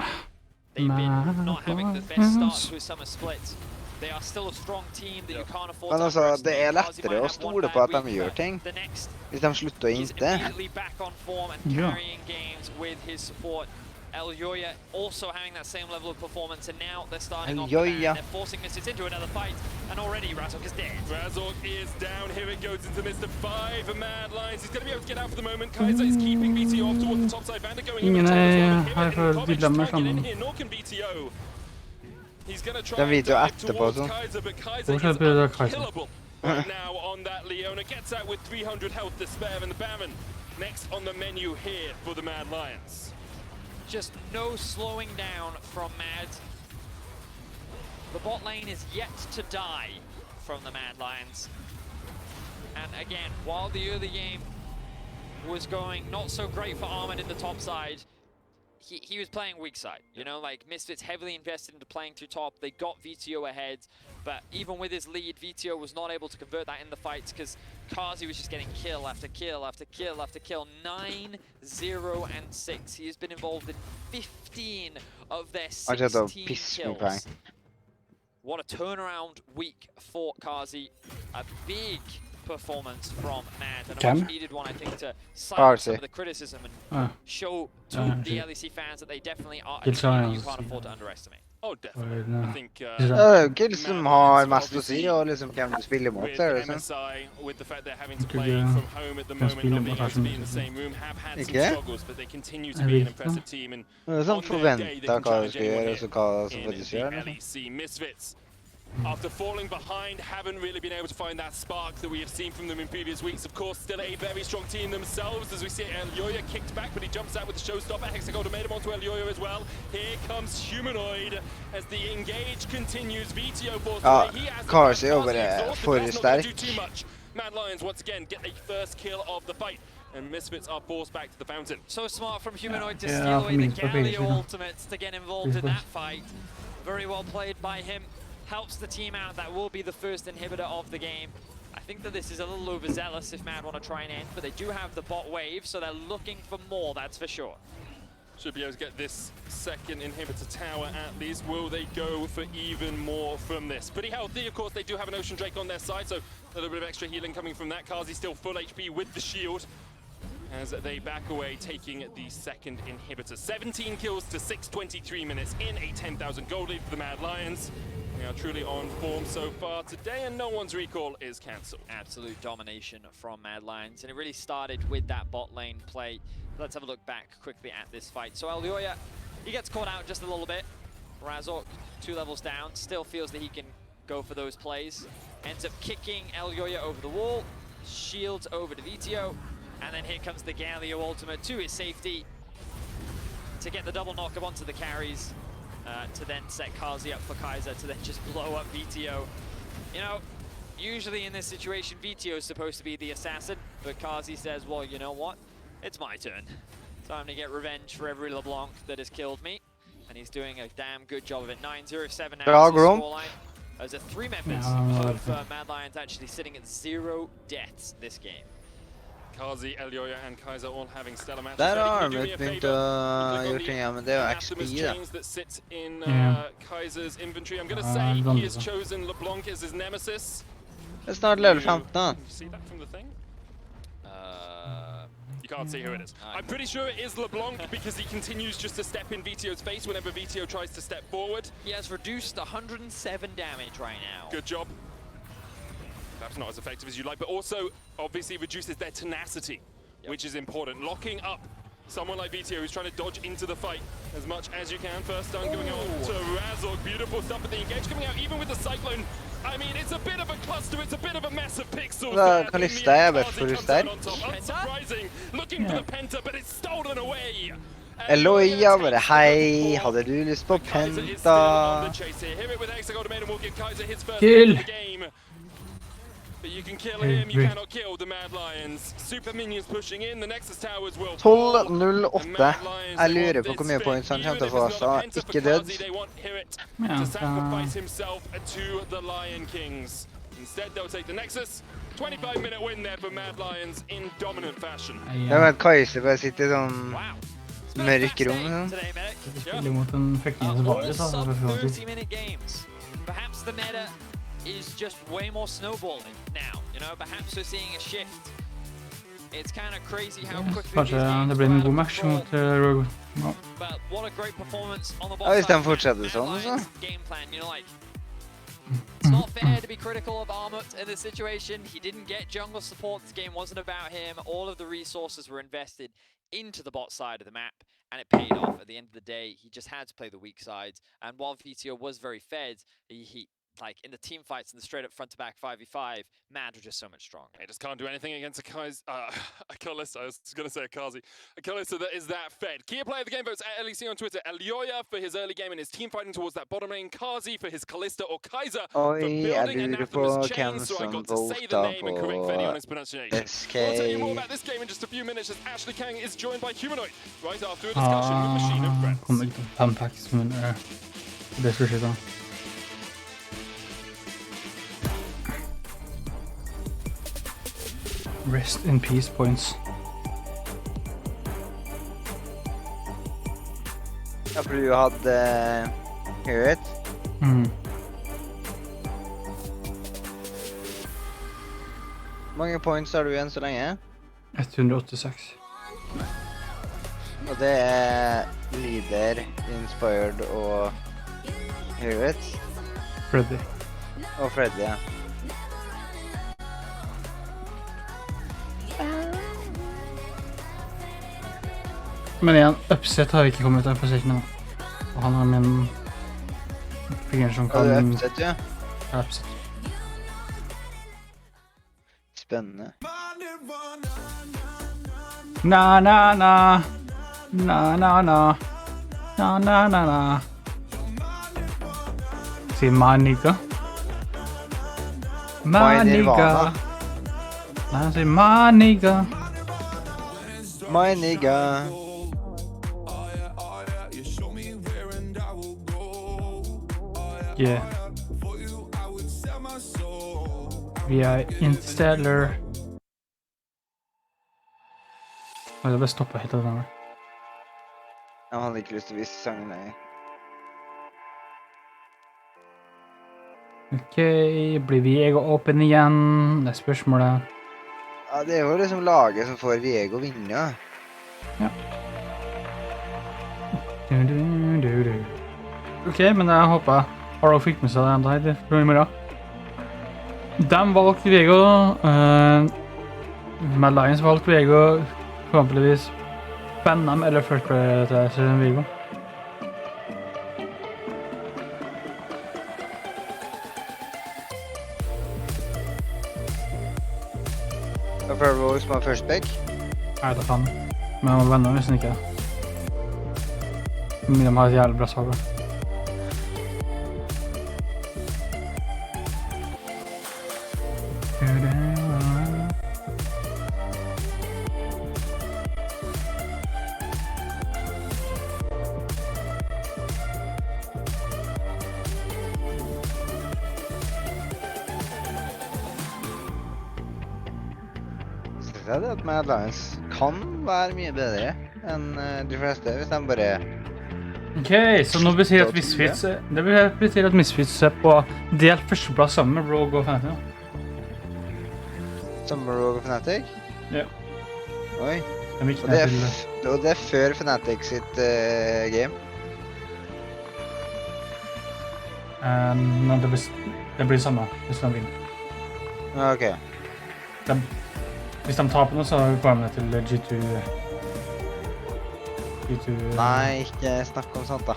They've been not having the best start to a summer split. They are still a strong team that you can't afford. Men alltså, det är lättare att stole på att de gör ting. Hvis de slutar inte. Back on form and carrying games with his support. Elyoya also having that same level of performance, and now they're starting off they're forcing Misfits into another fight, and already Razork is dead. Razork is down, here it goes into Mr. 5, Mad Lions, he's going to be able to get out for the moment. Kaiser is keeping BTO off towards the top side, Vander going in here, nor can BTO. He's going to try and dive towards Kaiser, but Kaiser is unkillable right now on that. Leona gets out with 300 health to spare, and the Baron next on the menu here for the Mad Lions. Just no slowing down from Mad. The bot lane is yet to die from the Mad Lions. And again, while the early game was going not so great for Armand in the top side, he was playing weak side. You know, like Misfits heavily invested into playing through top. They got VTO ahead, but even with his lead, VTO was not able to convert that in the fights because Kazi was just getting kill after kill after kill after kill. 9, 0, and 6. He has been involved in 15 of their 16 kills. What a turnaround week for Kazi. A big performance from Mad, and a much needed one, I think, to silence some of the criticism and show to the LEC fans that they definitely are a team that you can't afford to underestimate. Oh, definitely. I think Kill som har mest att säga och liksom kan spela mot så här MSI with the fact they're having to play from home at the moment, not being able to be in the same room, have had some struggles, but they continue to be an impressive team, and on their day they can challenge anyone here in the LEC. Misfits, after falling behind, haven't really been able to find that spark that we have seen from them in previous weeks. Of course, still a very strong team themselves, as we see Elyoya kicked back, but he jumps out with the showstopper. Hexagold made him onto Elyoya as well. Here comes Humanoid as the engage continues. VTO forced away. He has Cars over there for the start. Mad Lions once again get a first kill of the fight, and Misfits are forced back to the fountain. So smart from Humanoid to steal away the Galio ultimates to get involved in that fight. Very well played by him. Helps the team out. That will be the first inhibitor of the game. I think that this is a little overzealous if Mad want to try and end, but they do have the bot wave, so they're looking for more, that's for sure. Should be able to get this second inhibitor tower at least. Will they go for even more from this? Pretty healthy, of course. They do have an Ocean Drake on their side, so a little bit of extra healing coming from that. Kazi still full HP with the shield as they back away, taking the second inhibitor. 17 kills to 6:23 minutes in a 10,000 gold lead for the Mad Lions. They are truly on form so far today, and no one's recall is cancelled. Absolute domination from Mad Lions, and it really started with that bot lane play. Let's have a look back quickly at this fight. So Elyoya, he gets caught out just a little bit. Razork, 2 levels down, still feels that he can go for those plays. Ends up kicking Elyoya over the wall, shields over to Vito, and then here comes the Galio ultimate to his safety to get the double knock up onto the carries, to then set Kazi up for Kaiser to then just blow up Vito. You know, usually in this situation, Vito is supposed to be the assassin, but Kazi says, well, you know what? It's my turn. Time to get revenge for every LeBlanc that has killed me. And he's doing a damn good job of it. 9-0-7 now is his scoreline. There's 3 members of Mad Lions actually sitting at 0 deaths this game. Kazi, Elyoya, and Kaiser all having stellar matches. Der har Armut begynt å gjøre ting, men det er jo XP, da. That sits in Kaiser's inventory. I'm going to say he has chosen LeBlanc as his nemesis. Det er snart level 15, da. See that from the thing? You can't see who it is. I'm pretty sure it is LeBlanc because he continues just to step in Vito's face whenever Vito tries to step forward. He has reduced 107 damage right now. Good job. Perhaps not as effective as you'd like, but also obviously reduces their tenacity, which is important. Locking up someone like Vito who's trying to dodge into the fight as much as you can. First stun going on to Razork. Beautiful stuff with the engage coming out, even with the Cyclone. I mean, it's a bit of a cluster, it's a bit of a mess of pixels. Kalista er best for hus der. Unsurprising, looking for the Penta, but it's stolen away. Elyoya bare, hei, hadde du lyst på Penta? Kill! But you can kill him, you cannot kill the Mad Lions. Super minions pushing in, the Nexus towers will 12-0-8. Jeg lurer på hvor mye points han kommer til å få, så ikke død. To sacrifice himself to the Lion Kings. Instead, they'll take the Nexus. 25-minute win there for Mad Lions in dominant fashion. Jeg vet Kaiser bare sitter i sånn mørk rom. Spiller mot en fucking Svares, altså. Perhaps the meta is just way more snowballing now. You know, perhaps we're seeing a shift. It's kind of crazy how quickly Kanskje det blir en god match mot Rogue. But what a great performance on the Ja, hvis de fortsetter sånn, så. Game plan, you know, like it's not fair to be critical of Armut in this situation. He didn't get jungle support. This game wasn't about him. All of the resources were invested into the bot side of the map, and it paid off at the end of the day. He just had to play the weak sides, and while VTO was very fed, he like in the team fights in the straight up front to back 5v5, Mad were just so much stronger. They just can't do anything against a Kalista. I was going to say a Kazi. A Kalista that is that fed. Key player of the game votes at LEC on Twitter. Elyoya for his early game and his team fighting towards that bottom lane. Kazi for his Kalista or Kaiser for building Anathema's chain. So I got to say the name and correct Fenny on his pronunciation. We'll tell you more about this game in just a few minutes as Ashley Kang is joined by Humanoid right after a discussion with Machine of Friends. Kommer ikke til 5 packs, men det skal skje da. Rest in peace points. Ja, for du hadde Herit. Hvor mange points har du igjen så lenge? 186. Og det er Leader, Inspired og Herit. Freddy. Og Freddy, ja. Men igjen, Upset har ikke kommet der på siden nå. Og han har min figur som kan... Ja, det er Upset, ja. Ja, Upset. Spennende. Na na na. Na na na. Na na na na. Si Maniga. Maniga. Nei, si Maniga. Maniga. Yeah. Vi er Interstellar. Jeg vil bare stoppe helt av den her. Jeg hadde ikke lyst til å vise sangen, nei. Ok, blir Viego åpen igjen? Det er spørsmålet. Ja, det er jo liksom laget som får Viego vinne. Ja. Ok, men jeg håper Harald fikk med seg det enda her fra i morgen. De valgte Viego. Mad Lions valgte Viego. Forhåpentligvis Benham eller First Player til Viego. Hvorfor Rogue som var first pick? Jeg vet da faen. Men jeg må vende hvis den ikke er. Men de har et jævlig bra svar. Jeg synes at Mad Lions kan være mye bedre enn de fleste, hvis de bare... Ok, så nå betyr at Misfits... Det betyr at Misfits er på delt førsteplass sammen med Rogue og Fnatic. Sammen med Rogue og Fnatic? Ja. Oi. Og det er før Fnatic sitt game? Nei, det blir samme hvis de vinner. Ok. Hvis de taper nå, så går de til G2... Nei, ikke snakk om sånt da.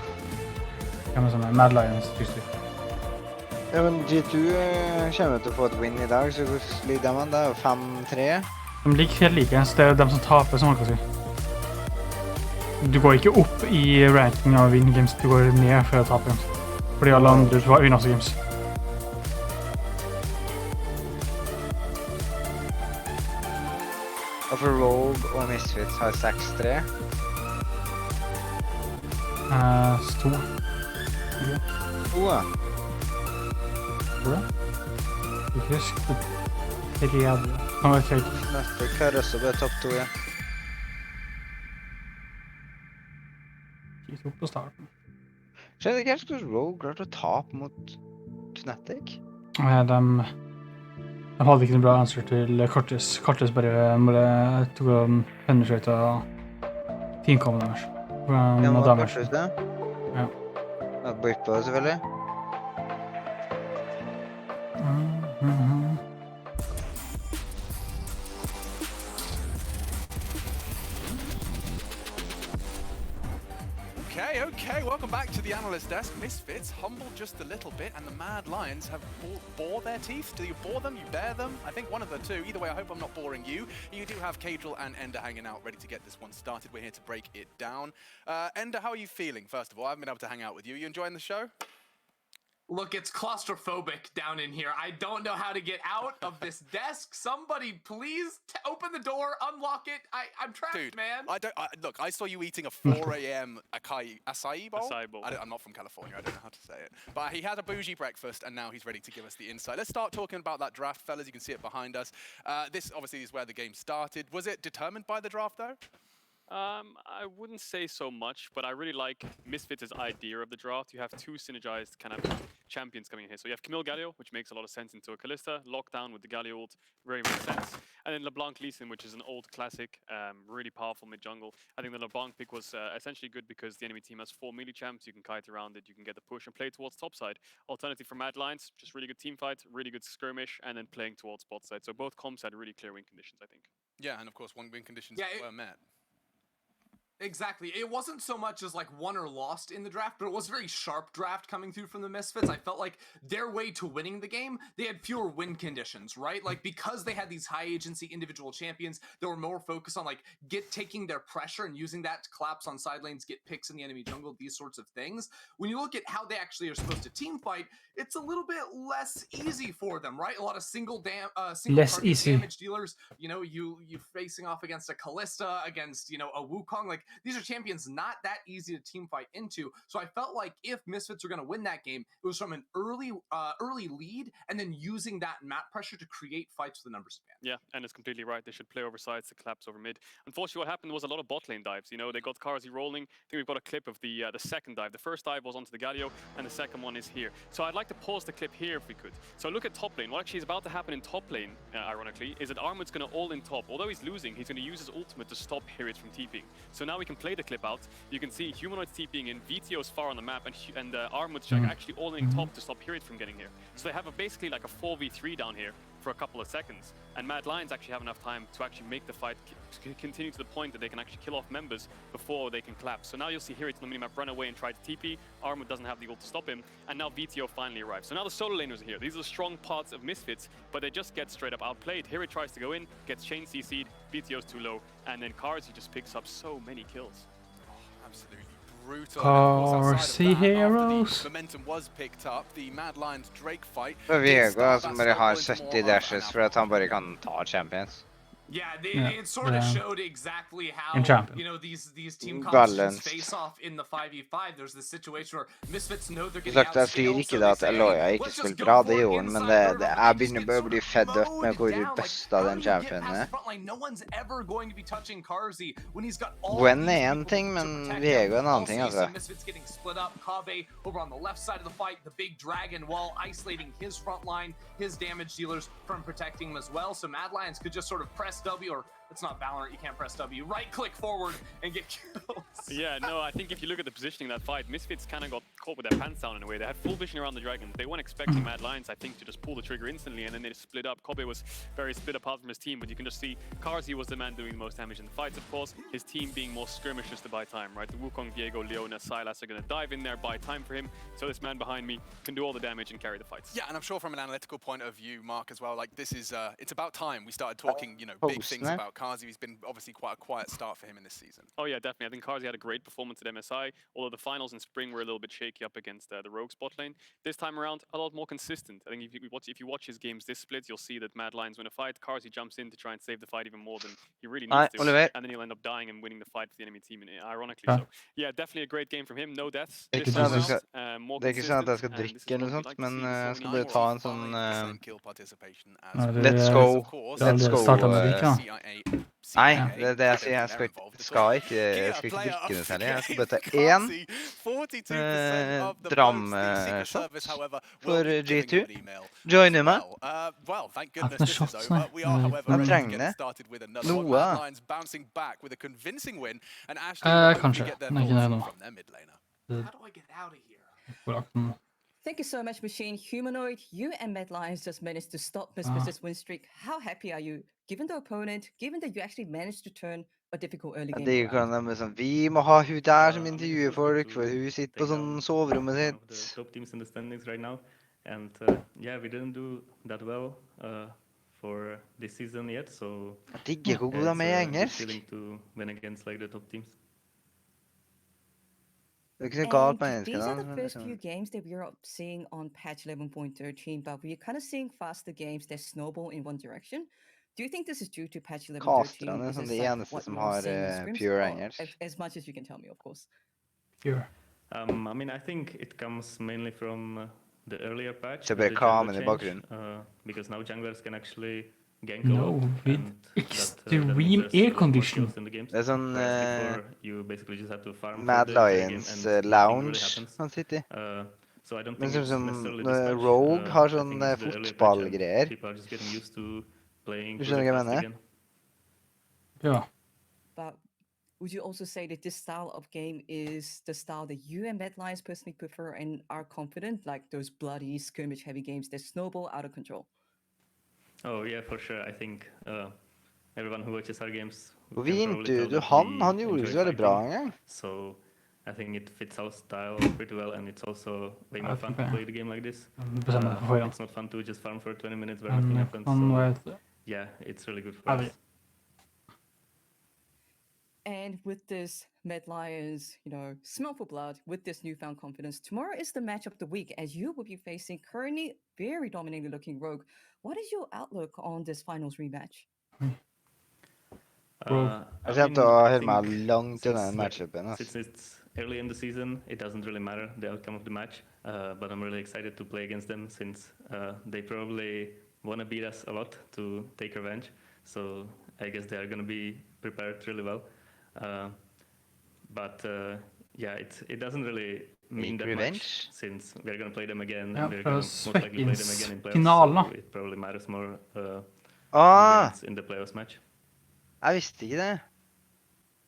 Hva med sånne Mad Lions, G2? Ja, men G2 kommer til å få et win i dag, så hvordan ligger de an? Det er jo 5-3. De ligger helt likens, det er de som taper, som man kan si. Du går ikke opp i ranking av win games, du går ned før å tape games. Fordi alle andre har vinner også games. Og for Rogue og Misfits har 6-3. 2. Ja. Bra. Ikke husk. Ikke jævlig. Han var fake. Neste klarer også å bli topp 2 igjen. Ikke opp på starten. Skjønner ikke helt hvordan Rogue klarte å tape mot Fnatic? De hadde ikke noe bra answer til Cortes. Cortes bare tok og penetrate og teamkommet deres. Ja, må Cortes det? Ja. Og Britbo selvfølgelig. Okay, welcome back to the analyst desk. Misfits humbled just a little bit, and the Mad Lions have bore their teeth. Do you bore them? You bear them? I think one of the two. Either way, I hope I'm not boring you. You do have Cadril and Ender hanging out, ready to get this one started. We're here to break it down. Ender, how are you feeling, first of all? I haven't been able to hang out with you. You enjoying the show? Look, it's claustrophobic down in here. I don't know how to get out of this desk. Somebody please open the door, unlock it. I'm trapped, dude, man. Look, I saw you eating a 4 a.m. acai bowl. Acai bowl. I'm not from California. I don't know how to say it. But he had a bougie breakfast, and now he's ready to give us the insight. Let's start talking about that draft, fellas. You can see it behind us. This, obviously, is where the game started. Was it determined by the draft, though? I wouldn't say so much, but I really like Misfits' idea of the draft. You have two synergized kind of champions coming in here. So you have Camille Galio, which makes a lot of sense into a Kalista. Lockdown with the Galio ult, very makes sense. And then LeBlanc Lee Sin, which is an old classic, really powerful mid-jungle. I think the LeBlanc pick was essentially good because the enemy team has 4 melee champs. You can kite around it, you can get the push and play towards top side. Alternative for Mad Lions, just really good team fight, really good skirmish, and then playing towards bot side. So both comps had really clear win conditions, I think. Yeah, and of course, win conditions were met. Exactly. It wasn't so much as like won or lost in the draft, but it was a very sharp draft coming through from the Misfits. I felt like their way to winning the game, they had fewer win conditions, right? Like because they had these high agency individual champions, they were more focused on like taking their pressure and using that to collapse on side lanes, get picks in the enemy jungle, these sorts of things. When you look at how they actually are supposed to team fight, it's a little bit less easy for them, right? A lot of single damage dealers. You know, you facing off against a Kalista, against, you know, a Wukong, like these are champions not that easy to team fight into. So I felt like if Misfits were going to win that game, it was from an early lead and then using that map pressure to create fights with the numbers span. Yeah, and it's completely right. They should play over sides to collapse over mid. Unfortunately, what happened was a lot of bot lane dives. You know, they got Karzi rolling. I think we've got a clip of the second dive. The first dive was onto the Galio, and the second one is here. So I'd like to pause the clip here if we could. So look at top lane. What actually is about to happen in top lane, ironically, is that Armut's going to all in top. Although he's losing, he's going to use his ultimate to stop Harriet from TPing. So now we can play the clip out. You can see Humanoid's TPing in, VTO's far on the map, and Armut's actually all in top to stop Harriet from getting here. So they have basically like a 4v3 down here. for a couple of seconds. And Mad Lions actually have enough time to actually make the fight continue to the point that they can actually kill off members before they can collapse. So now you'll see Hiri to the minimap run away and try to TP. Armor doesn't have the ult to stop him. And now VTO finally arrives. So now the solo laners are here. These are the strong parts of Misfits, but they just get straight up outplayed. Hiri tries to go in, gets chain CC'd, VTO's too low, and then Karzi just picks up so many kills. Oh, absolutely. Carsey heroes. Momentum was picked up. The Mad Lions Drake fight. Vega som bare har 70 dashes for at han bare kan ta champions. Yeah, it sort of showed exactly how, you know, these team compositions face off in the 5v5. There's this situation where Misfits know they're getting outscaled. Jeg sier ikke da at Eloy ikke spilt bra, det gjorde han, men jeg begynner bare å bli fed up med hvor besta den championen er. Gwen er en ting, men Vega er en annen ting, altså. Misfits getting split up. Kave over on the left side of the fight, the big dragon wall isolating his front line, his damage dealers from protecting him as well. So Mad Lions could just sort of press W, or it's not Valorant, you can't press W, right click forward and get kills. Yeah, no, I think if you look at the positioning of that fight, Misfits kind of got caught with their pants down in a way. They had full vision around the dragon. They weren't expecting Mad Lions, I think, to just pull the trigger instantly, and then they split up. Kobe was very split apart from his team, but you can just see Karzi was the man doing the most damage in the fights, of course. His team being more skirmish just to buy time, right? The Wukong, Diego, Leona, Silas are going to dive in there, buy time for him, so this man behind me can do all the damage and carry the fights. Yeah, and I'm sure from an analytical point of view, Mark, as well, like this is, it's about time we started talking, you know, big things about Karzi. He's been obviously quite a quiet start for him in this season. Oh yeah, definitely. I think Karzi had a great performance at MSI, although the finals in spring were a little bit shaky up against the Rogue spot lane. This time around, a lot more consistent. I think if you watch his games this split, you'll see that Mad Lions win a fight. Karzi jumps in to try and save the fight even more than he really needs to, and then he'll end up dying and winning the fight for the enemy team, ironically. So yeah, definitely a great game from him. No deaths. Det er ikke sånn at jeg skal drikke eller noe sånt, men jeg skal bare ta en sånn let's go. Nei, det er det jeg sier. Jeg skal ikke drikke noe særlig. Jeg skal bare ta én dram-shot for G2. Joiner meg. Jeg trenger det. Noe. Kanskje. Men ikke det nå. Thank you so much, Machine. Humanoid, you and Mad Lions just managed to stop Misfits' win streak. How happy are you, given the opponent, given that you actually managed to turn a difficult early game? Det kan de sånn, vi må ha hun der som intervjuer folk, for hun sitter på sånn soverommet sitt. Top teams in the standings right now, and yeah, we didn't do that well for this season yet, so jeg digger hvor god de er i engelsk. Feeling to win against like the top teams. And these are the first few games that we are seeing on patch 11.13, but we're kind of seeing faster games that snowball in one direction. Do you think this is due to patch 11.13? Is this like what you're seeing in pure as much as you can tell me, of course. Pure. I mean, I think it comes mainly from the earlier patch. Because now junglers can actually gank a lot, with extreme air condition. Det er sånn Mad Lions lounge han sitter i. Men som Rogue har sånn fotballgreier. Du skjønner hva jeg mener? Ja. But would you also say that this style of game is the style that you and Mad Lions personally prefer and are confident, like those bloody skirmish heavy games that snowball out of control? Oh yeah, for sure. I think everyone who watches our games. Han gjorde det så veldig bra en gang. So I think it fits our style pretty well, and it's also way more fun to play the game like this. It's not fun to just farm for 20 minutes where nothing happens. So yeah, it's really good for us. And with this Mad Lions, you know, smell for blood, with this newfound confidence, tomorrow is the match of the week as you will be facing currently very dominating looking Rogue. What is your outlook on this finals rematch? Jeg kommer til å høre meg langt i den matchupen. Since it's early in the season, it doesn't really matter the outcome of the match, but I'm really excited to play against them since they probably want to beat us a lot to take revenge. So I guess they are going to be prepared really well. But yeah, it doesn't really mean that much since we're going to play them again. And we're going to most likely play them again in playoffs. So it probably matters more in the playoffs match. Jeg visste ikke det.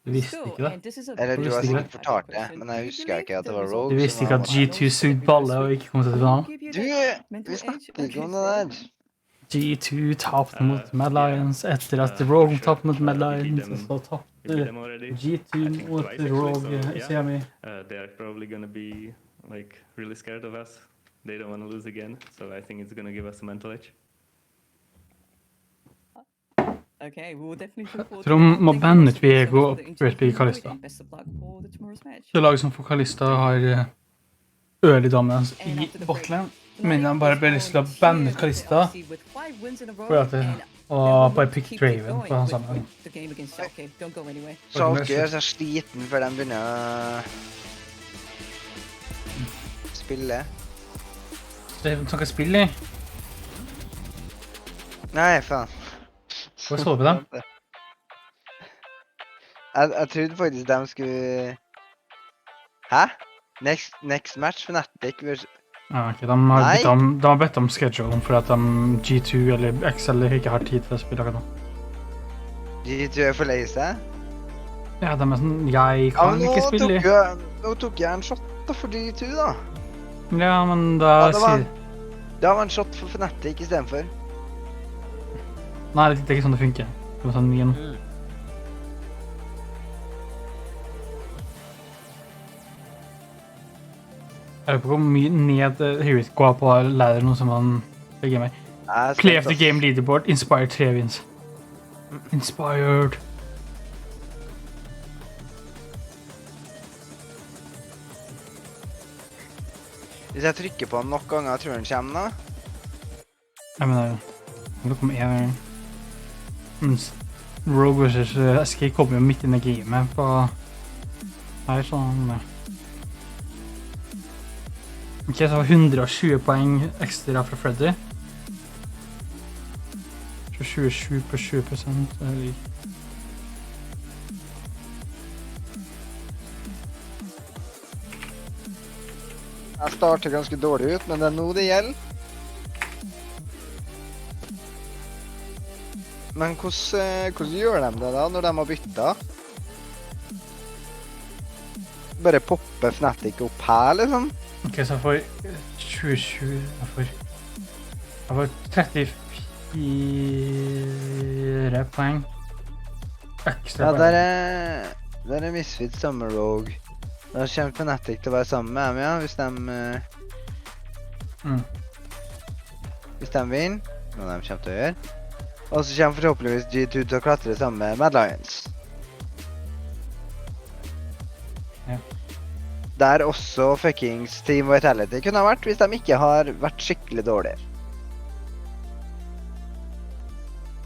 Du visste ikke det? Eller du har sikkert fortalt det, men jeg husker ikke at det var Rogue. Du visste ikke at G2 sugde balle og ikke kom til finalen? Du, vi snakker ikke om det der. G2 tapte mot Mad Lions etter at Rogue tapte mot Mad Lions, og så tapte G2 mot Rogue i semi. They are probably going to be like really scared of us. They don't want to lose again, so I think it's going to give us a mental edge. Okay, we will definitely look forward Så de må banne ut Viego og Rødby Kalista. Det laget som får Kalista har early dominance i botlane, men de bare bør lyst til å banne ut Kalista og bare pick Draven på hans sammen. Schalke er så sliten før de begynner å spille. Draven som kan spille i? Nei, faen. Hva så du på dem? Jeg trodde faktisk de skulle... Hæ? Next match for Fnatic? Ja, ok, de har bedt om schedule for at G2 eller XL ikke har tid til å spille akkurat nå. G2 er for lei seg? Ja, de er sånn, jeg kan ikke spille. Nå tok jeg en shot for G2 da. Ja, men da sier... Det var en shot for Fnatic i stedet for. Nei, det er ikke sånn det funker. Det var sånn igjen. Jeg lurer på hvor mye ned Hewitt går på ladder noe som han legger meg. Play of the game leaderboard, Inspired 3 wins. Inspired. Hvis jeg trykker på den nok ganger, tror jeg den kommer da? Jeg mener, det kommer en gang. Rogue vs. SK kommer jo midt inn i gamet på her, sånn. Ok, så 120 poeng ekstra fra Freddy. 27 på 20%. Jeg starter ganske dårlig ut, men det er nå det gjelder. Men hvordan gjør de det da, når de har byttet? Bare poppe Fnatic opp her, liksom? Ok, så jeg får 27, jeg får 34 poeng. Ekstra poeng. Ja, der er Misfit Sommer Rogue. Da kommer Fnatic til å være sammen med dem, ja, hvis de vinner, noe de kommer til å gjøre. Og så kommer forhåpentligvis G2 til å klatre sammen med Mad Lions. Ja. Der også fuckings Team Vitality kunne ha vært, hvis de ikke har vært skikkelig dårlige.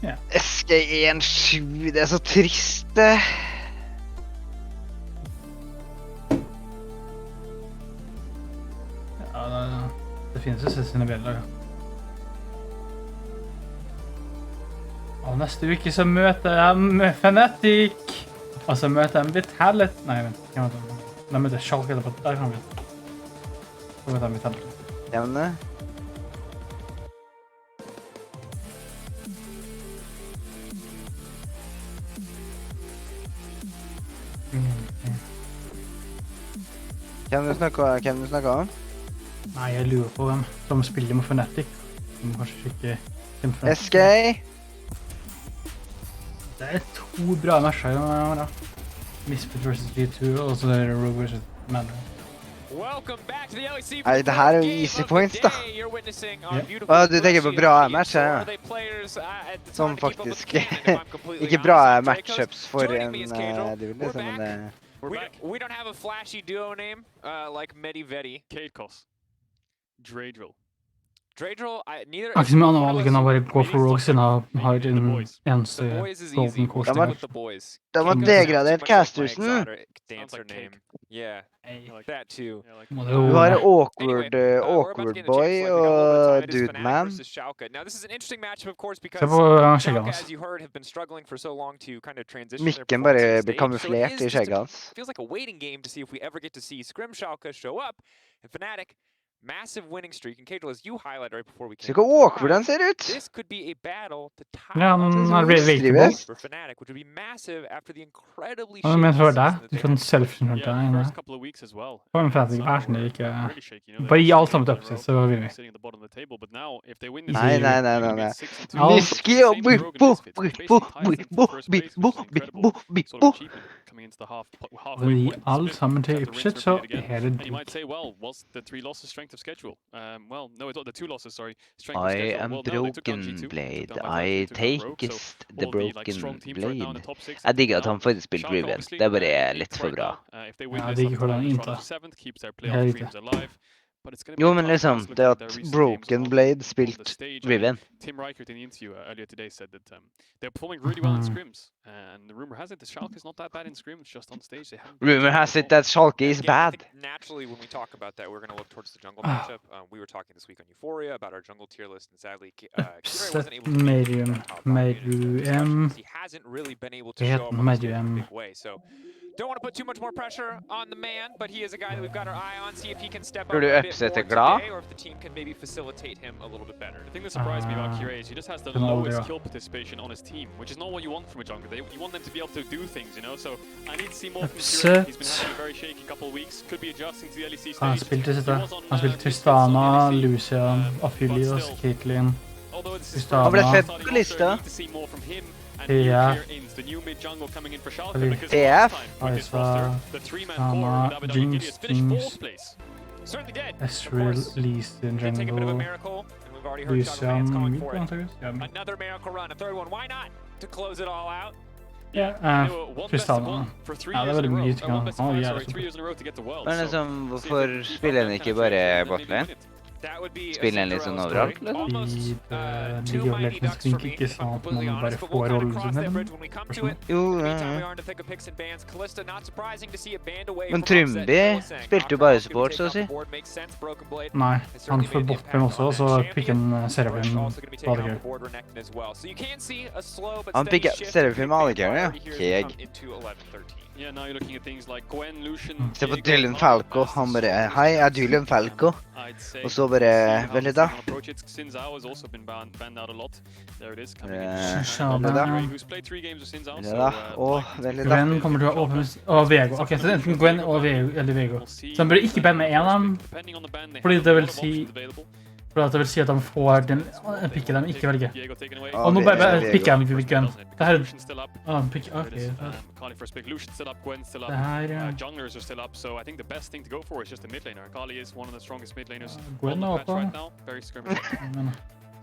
Ja. SK17, det er så trist det. Ja, det finnes jo sine bedre dager. Og neste uke så møter jeg Fnatic. Og så møter jeg Vitality. Nei, vent. De møter Schalke etterpå. Der kan vi. Så møter jeg Vitality. Jevne. Hvem du snakker om? Nei, jeg lurer på hvem som spiller med Fnatic. De må kanskje ikke... SK! Det er 2 bra matcher i denne. Misfit vs. G2, og så er det Rogue vs. Mad Lions. Nei, det her er jo easy points da. Du tenker på bra matcher, ja. Som faktisk ikke bra matchups for en duel, men det... We don't have a flashy duo name like Medivetti. Kadekos. Dreidrill. Dreidrill, neither... Akkurat som andre valgene bare gå for Rogue siden han har en eneste golden core. De har degradert castersen. Yeah, that too. Du har awkward boy og dude man. Now this is an interesting matchup of course because Schalke, as you heard have been struggling for so long to kind of transition Mikken bare blir kamuflert i skjegget hans. Feels like a waiting game to see if we ever get to see Scrim Schalke show up and Fnatic massive winning streak, and Cajal, as you highlighted right before we came. Så hva awkward den ser ut. This could be a battle to tie Ja, han ble veikable. for Fnatic, which would be massive after the incredibly Ja, men hør der, season du får en self-shot der inne. For en Fnatic vær sånn det ikke... Bare gi alt sammen til upset, så vinner vi. Nei. Whisky og Og gi alt sammen til upset, så er det digg. I am broken blade. I takest the broken blade. Jeg digger at han faktisk spiller Riven. Det er bare litt for bra. Ja, jeg digger hvordan han inntar. Helt riktig. Jo, men liksom, det at Broken Blade spilt Riven. Tim Reichert in the interview earlier today said that they're performing really well in scrims, and the rumor has it that Schalke is not that bad in scrims, just on stage. Rumor has it that Schalke is bad. Naturally, when we talk about that, we're going to look towards the jungle matchup. We were talking this week on Euphoria about our jungle tier list, and sadly, Kira wasn't able to medium. He hasn't really been able to show up in a big way, so don't want to put too much more pressure on the man, but he is a guy that we've got our eye on, see if he can step up a bit more today, or if the team can maybe facilitate him a little bit better. The thing that surprised me about Kira is he just has the lowest kill participation on his team, which is not what you want from a jungler. You want them to be able to do things, you know, so I need to see more from Kira. He's been having a very shaky couple of weeks, could be adjusting to the LEC stage. Han spilte Tristana, Lucia, Aphelios, Caitlyn, Tristana. Han ble fett på lista. Ja. PF. Aisa, Tristana, Jinx, Ezreal, Lee Sin, Jungle, Lucia, mid, antageligvis. Another miracle run, a third one, why not? To close it all out. Ja, Tristana. Ja, det var det mye til han. Han gjør det. Men liksom, hvorfor spiller han ikke bare botlane? Spiller han litt sånn overalt, eller? Det ligger jo helt fint ikke sånn at man bare får rollen sin. Jo, Men Trymbi spilte jo bare support, så å si. Nei, han får botlane også, så pikker han Seraphim Adegjør. Han pikker Seraphim Adegjør, ja. Keg. Se på Dylan Falco, han bare, hei, jeg er Dylan Falco. Og så bare, veldig da. Veldig da, og veldig da. Gwen kommer til å åpne, og Vego. Ok, så enten Gwen og Vego, eller Vego. Så han bør ikke banne en av dem, fordi det vil si at de får den pikken de ikke velger. Og nå bare pikker de ikke Gwen. Det her er pikk, ok. Det her, ja. Gwen er oppe.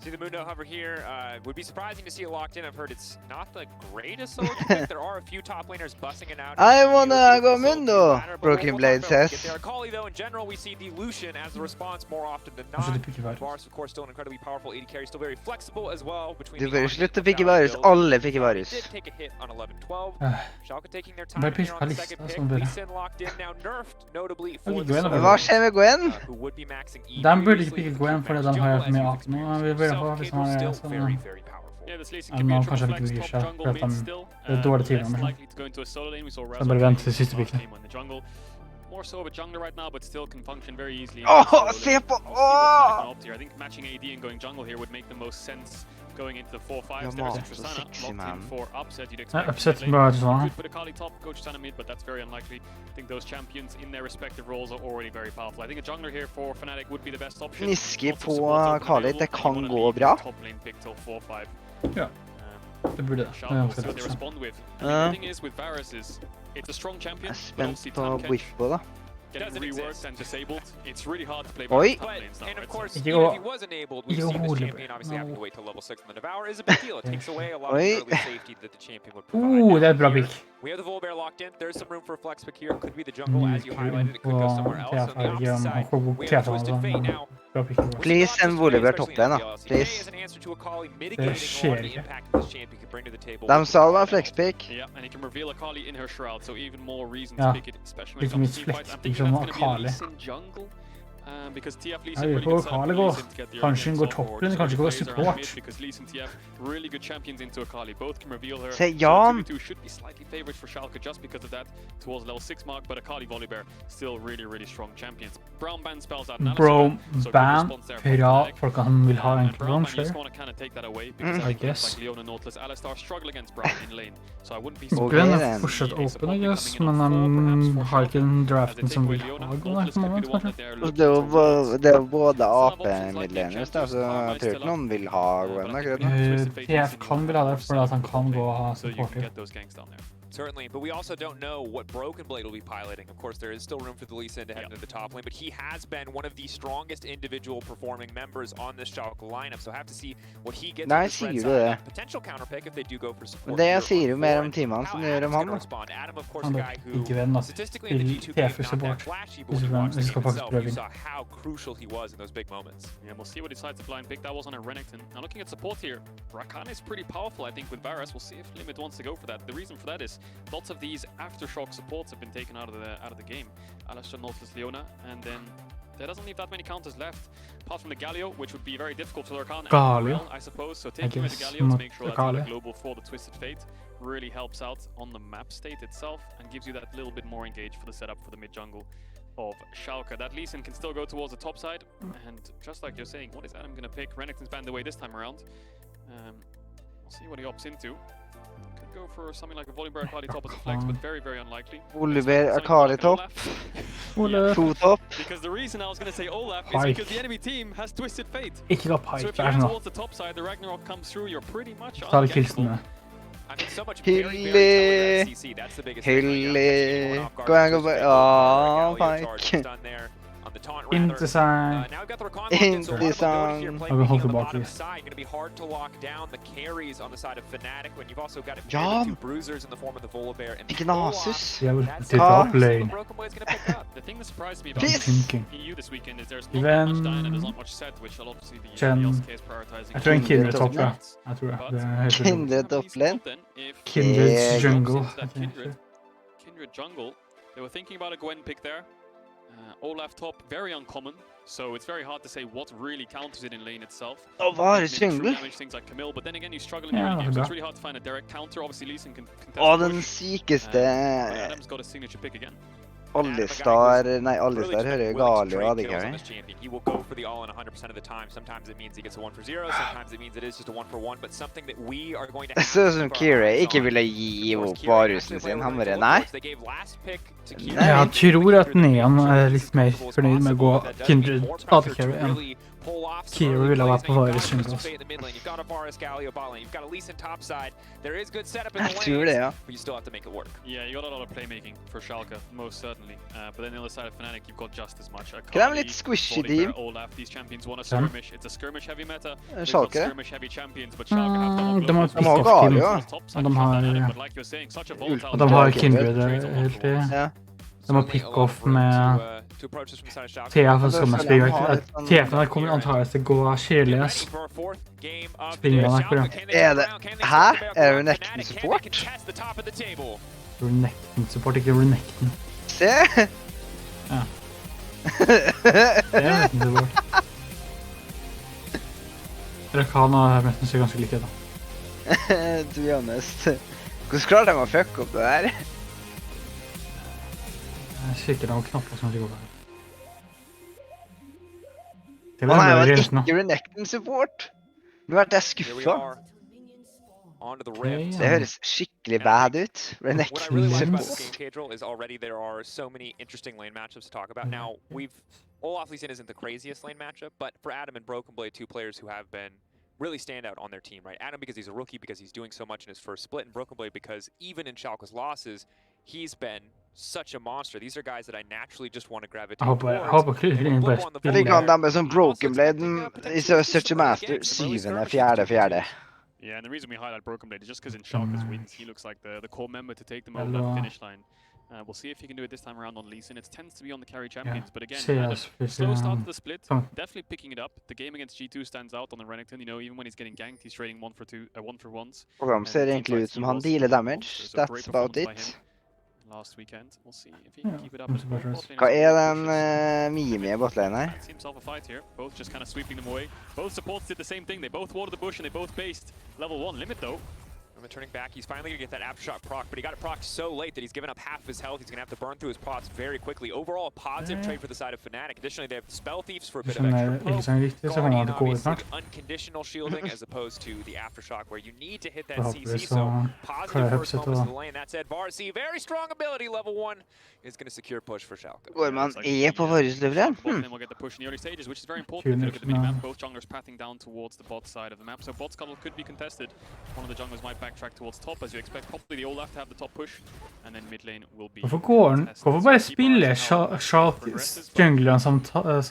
See the Mundo hover here. Would be surprising to see it locked in. I've heard it's not the greatest solo pick. There are a few top laners busting it out. I wanna go Mundo. Broken Blade says. Akali though, in general, we see the Lucian as the response more often than not. Varus, of course, still an incredibly powerful AD carry, still very flexible as well. Du bør slutte å pikke Varus. Alle pikker Varus. Did take a hit on 11-12. Schalke taking their time here on the second pick. Lee Sin locked in now, nerfed notably for the Hva skjer med Gwen? who would be maxing E. De burde ikke pikke Gwen fordi de har mye AK nå. Hvis han er sånn, man kanskje ikke bryr seg, for at det er dårlig tid. Så bare vent til siste pikken. More so of a jungler right now, but still can function very easily. Oh, se på! I think matching AD and going jungle here would make the most sense going into the 4-5s. There's Tristana locked in for upset. You'd expect upset bare sånn. Could put Akali top, go Tristana mid, but that's very unlikely. I think those champions in their respective roles are already very powerful. I think a jungler here for Fnatic would be the best option. Niske på Akali, det kan gå bra. Top lane pick till 4-5. Ja, det burde det. They respond with. The thing is with Varus is it's a strong champion. Spent på Whippo da. Getting reworked and disabled, it's really hard to play Oi! And of course, even if he was enabled, we see this champion obviously having to wait till level 6 on the Devour is a big deal. It takes away a lot of early safety that the champion would provide. Det er bra pick. We have the Volibear locked in. There's some room for a flex pick here. Could be the jungle, as you highlighted. It could go somewhere else. On the opposite side, we have Twisted Fate now. Please send Volibear topp igjen da. Please. Det skjer ikke. De sa det var flexpick. Yeah, and he can reveal Akali in her shroud, so even more reason Ja, to pick it, especially ikke mitt flexpick som Akali. because TF Lee Ja, Sin vi really får good setup Akali for gå. Lee Sin to get the early Kanskje hun games går off, top or lane, just kanskje går plays around support. mid, because Lee Sin TF really good champions into Akali. Both can reveal her. Se So Jan! 2v2 should be slightly favored for Schalke just because of that towards level 6 mark, but Akali Volibear still really strong champions. Brown ban spells out an Bro, so good ban response there from fra Fnatic. folk han vil ha And egentlig Brown ban, you bronse. just want to kind of take that away because I having players guess. like Leona, Nautilus, Alistar struggle against Brown in lane. So I wouldn't be Og surprised den to er see fortsatt a åpen, I support guess, coming in men on 4 perhaps han for har ikke den Schalke, as they draften take som away vil Leona. ha på Nautilus det could be moment, the one kanskje. that they're Altså, looking det er towards. jo det er jo både Still have AP options like midlaners, Enchanters, da, så jeg Karma is tror still ikke up. noen vil ha Gwen, But I akkurat think nå. we have Twisted Fate TF using kan vil ha det, fordi at han kan gå og ha so you can supporter. get those ganks down there. Certainly, but we also don't know what Broken Blade will be piloting. Of course, there is still room for the Lee Sin to head into the top lane, but he has been one of the strongest individual performing members on this Schalke lineup, so have to see what he gets Nei, with this red sier du side. det? Potential counterpick if they do go for support. Men det jeg here sier on jo mer four. om teamene som How det gjør om Adam's han, gonna da. respond. Adam, of course, Han a bør guy who ikke venn at statistically in the til G2 TF game, not that support. flashy, but Hvis when you watch the vi game skal faktisk itself, prøve you inn. saw how crucial he was in those big moments. Yeah, we'll see what he decides to blind pick. That was on a Renekton. Now looking at support here, Rakan is pretty powerful, I think, with Varus. We'll see if Limit wants to go for that. The reason for that is lots of these aftershock supports have been taken out of the game. Alistar, Nautilus, Leona, and then there doesn't leave that many counters left, apart from the Galio, which would be very difficult for Rakan. Galio? I suppose. So taking away the guess Galio to not make sure that's Galio. not a global for the Twisted Fate really helps out on the map state itself and gives you that little bit more engage for the setup for the mid jungle of Schalke. That Lee Sin can still go towards the top side, and just like you're saying, what is Adam going to pick? Renekton's banned away this time around. We'll see what he opts into. Could go for something like a Volibear Akali top as a flex, but very unlikely. Volibear Akali topp. To topp. Because the reason I was going to say Olaf is Pike. because the enemy team has Twisted Fate. Ikke la So Pike if you være head nå. towards the top side, the Ragnarok comes through, you're pretty much Ta det kilsen ungettable. med. I mean, so much Hilly! Hilly! Gå igjen, gå bare. Åh, Pike. Interessant. Interessant. Og vi holder tilbake. Ja! Ignasus. Ja, til top lane. The thing that surprised me about Thinking. EU this weekend is there's not Even much Diana, there's not much set, which I'll obviously the Chen. LEC is prioritizing. Jeg tror en Kindred top, ja. Jeg tror det. Det er helt sikkert. Kindred top lane. Kindred's jungle. Kindred jungle. They were thinking about a Gwen pick there. Olaf top, very uncommon, so it's very hard to say what really counters it in lane itself. Var Maybe true jungle? damage, things like Camille, but then again, you struggle in Ja, the early det er game, so bra. it's really hard to find a direct counter. Obviously, Lee Sin can contest Åh, the den push. sykeste But Adam's got a signature pick again. Alistar. Nei, Alistar hører Galio av det, Gary. He will go for the all-in 100% of the time. Sometimes it means he gets a 1 for 0, sometimes it means it is just a 1 for 1, but something that we are going to Det ser ut som Kira ikke ville gi opp varusen sin. Han bare, nei. Jeg tror at Neon er litt mer fornøyd med å gå Kindred AD-carry enn Kira ville være på Varus jungle. Jeg tror det, ja. Yeah, you got a lot of playmaking for Schalke, most certainly. But then on the other side of Fnatic, you've got just as much. Kan de litt squishy team? Olaf, these champions want a Hvem? skirmish. It's a skirmish-heavy meta. Schalke? Skirmish-heavy champions, but Schalke have double De har global. pick-off kill, Galio. og de har, But like you're saying, such a volatile og de har champion. Kindred helt til. Ja. De har pick-off med TF, og så skal man spille. TF-ene kommer antageligvis til å gå Shirley's. Springer han ikke på det? Er det... Hæ? Er det Renekton support? Renekton support, ikke Renekton. Se! Ja. Det er Renekton support. Rakan og Renekton ser ganske like ut, da. To be honest. Hvordan klarer de å fucke opp det der? Jeg kikker noen knapper som ligger over her. Det Han er var jo resten, da. ikke Renekton support. Nå ble jeg skuffet. Det høres skikkelig bad ut. Renekton What I really like about this support. game, Cadril, is already there are so many interesting lane matchups to talk about. Now, Olaf Lee Sin isn't the craziest lane matchup, but for Adam and Broken Blade, two players who have been really stand out on their team, right? Adam because he's a rookie, because he's doing so much in his first split, and Broken Blade because even in Schalke's losses, he's been such a monster. These are guys that I naturally just want to gravitate Jeg håper Krillin bare Jeg liker han dem som Broken Blade i Search Master 7., 4. Yeah, and the reason we highlight Broken Blade is just because in Schalke's wins, he looks like the core member to take them over that finish line. We'll see if he can do it this time around on Lee Sin. It tends to be on the carry champions, but again, slow start to the split, definitely picking it up. The game against G2 stands out on the Renekton, you know, even when he's getting ganked, he's trading 1 for 1s. Program ser egentlig ut som han dealer damage. That's about it. last weekend. We'll see if he can keep it up. Hva den mime I botlane her? Himself a fight here. Both just kind of sweeping them away. Both supports did the same thing. They both watered the bush and they both based level 1 limit though. Turning back, he's finally gonna get that aftershock proc, but he got it proc so late that he's given up half of his health. He's gonna have to burn through his pots very quickly. Overall, a positive trade for the side of Fnatic. Additionally, they have Spell Thieves for a bit of extra poke. Guardian, obviously, unconditional shielding as opposed to the aftershock, where you need to hit that CC. So positive first moments of the lane. That said, Varsi, very strong ability, level 1, is gonna secure push for Schalke. Går man på forhjulslevelen? Then we'll get the push in the early stages, which is very important. If you look at the minimap, both junglers pathing down towards the bot side of the map. So bot scuttle could be contested. One of the junglers might backtrack towards top, as you expect. Probably they all have to have the top push, and then mid lane will be. Hvorfor bare spille Schalkes jungleren som taper?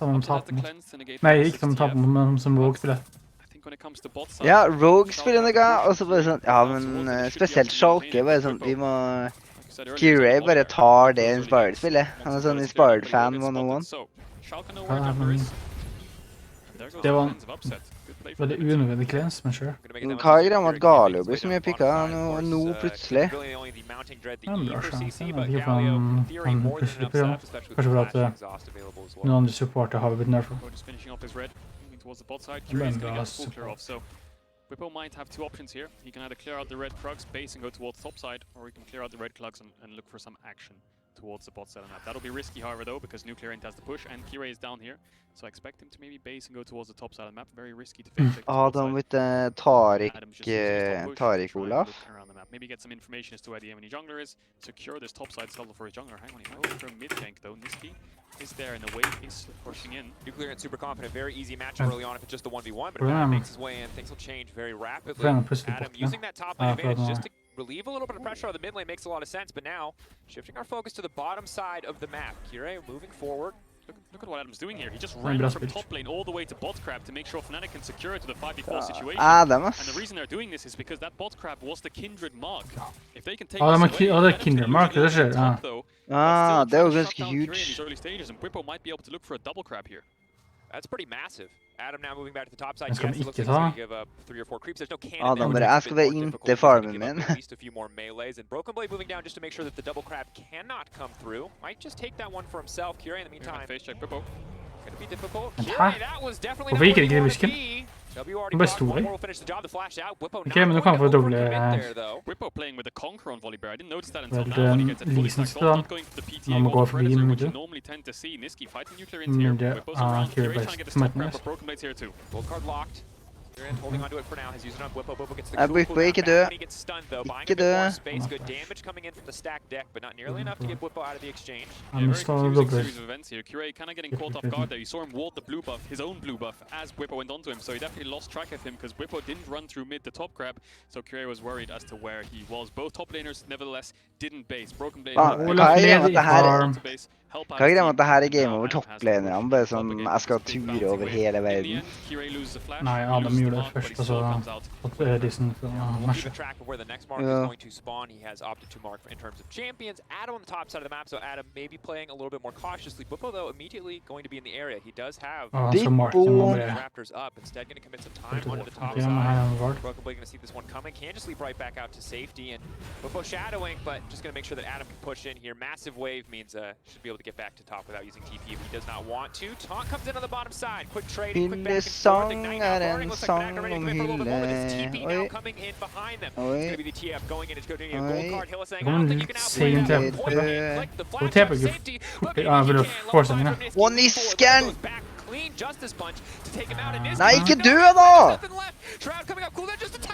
Nei, ikke som taper, men som Rogue spiller. Ja, Rogue spiller noe, og så bare sånn, ja, men spesielt Schalke, bare sånn, vi må... Kiray bare tar det Inspired-spillet. Han sånn Inspired-fan 101. Det var veldig unødvendig klens, men sure. Hva greia med at Galio blir så mye pikket nå plutselig? Det en bra sjanse. Jeg vet ikke hvorfor han plutselig på det. Kanskje for at noen andre supporter har blitt nerfet. Det en bra support. Whippo might have two options here. He can either clear out the red Krugs base and go towards top side, or he can clear out the red Krugs and look for some action towards the bot side on that. That'll be risky, however, though, because Nuclear Int has the push, and Kiray is down here. So I expect him to maybe base and go towards the top side of the map. Very risky to fake check. Adam with Tariq Olaf. Maybe get some information as to where the enemy jungler is. Secure this top side scuttle for his jungler. Hang on, he might go for a mid gank though. Niski is there and the wave is pushing in. Nuclear Int super confident, very easy matchup early on if it's just the 1v1, but if Adam makes his way in, things will change very rapidly. Adam using that top lane advantage just to relieve a little bit of pressure on the mid lane makes a lot of sense, but now shifting our focus to the bottom side of the map. Kiray moving forward. Look at what Adam's doing here. He just ran from top lane all the way to bot crab to make sure Fnatic can secure it to the 5v4 situation. And the reason they're doing this is because that bot crab was the Kindred mark. If they can take det Kindred mark, det skjer. Det jo ganske huge. Early stages, and Whippo might be able to look for a double crab here. That's pretty massive. Adam now moving back to the top side. Yes, it looks like he's going to give up 3 or 4 creeps. There's no cannon there. Bare jeg skal være inte farmen min. At least a few more melees. And Broken Blade moving down just to make sure that the double crab cannot come through. Might just take that one for himself. Kiray in the meantime. Face check, Whippo. Going to be difficult. Kiray, that was definitely not where you want to be. Det bare sto der. Ok, men du kan få doble... Whippo playing with the Conqueror on volley bear. I didn't notice that until now when he gets it fully stacked off, not going for the PTA gold predator, which you normally tend to see. Niski fighting Nuclear Int here. Whippo's around. Kiray trying to get the stop grab, but Broken Blade's here too. Gold card locked. Holding onto it for now, has used it on Whippo. Whippo gets the Whippo ikke død. He gets stunned though, buying a bit more space. Good damage coming in from the stacked deck, but not nearly enough to get Whippo out of the exchange. Yeah, very confusing series of events here. Kiray kind of getting caught off guard there. You saw him ward the blue buff, his own blue buff, as Whippo went onto him, so he definitely lost track of him because Whippo didn't run through mid to top grab, so Kiray was worried as to where he was. Both top laners, nevertheless, didn't base. Broken Blade Hva greia med at det her game over topplanerne, bare sånn, jeg skal ture over hele verden. Nei, Adam gjorde det først, og så at Disen for match. Adam on the top side of the map, so Adam maybe playing a little bit more cautiously. Whippo though immediately going to be in the area. He does have Raptors up, instead going to commit some time onto the top side. Broken Blade going to see this one coming, can just leap right back out to safety, and Whippo shadowing, but just going to make sure that Adam can push in here. Massive wave means should be able to get back to top without using TP if he does not want to. Taunt comes in on the bottom side. Quick trading, quick back and forth. Ignite out burning. Looks like Fnatic are ready to commit for a little bit more. This is TP now coming in behind them. It's going to be the TF going in. It's going to be a gold card. Hill is saying, I don't think you can outplay him. Point can't click the flash out safety. Looking at the TK. One Nisken! Clean justice punch to take him out. And Nei, ikke dø da!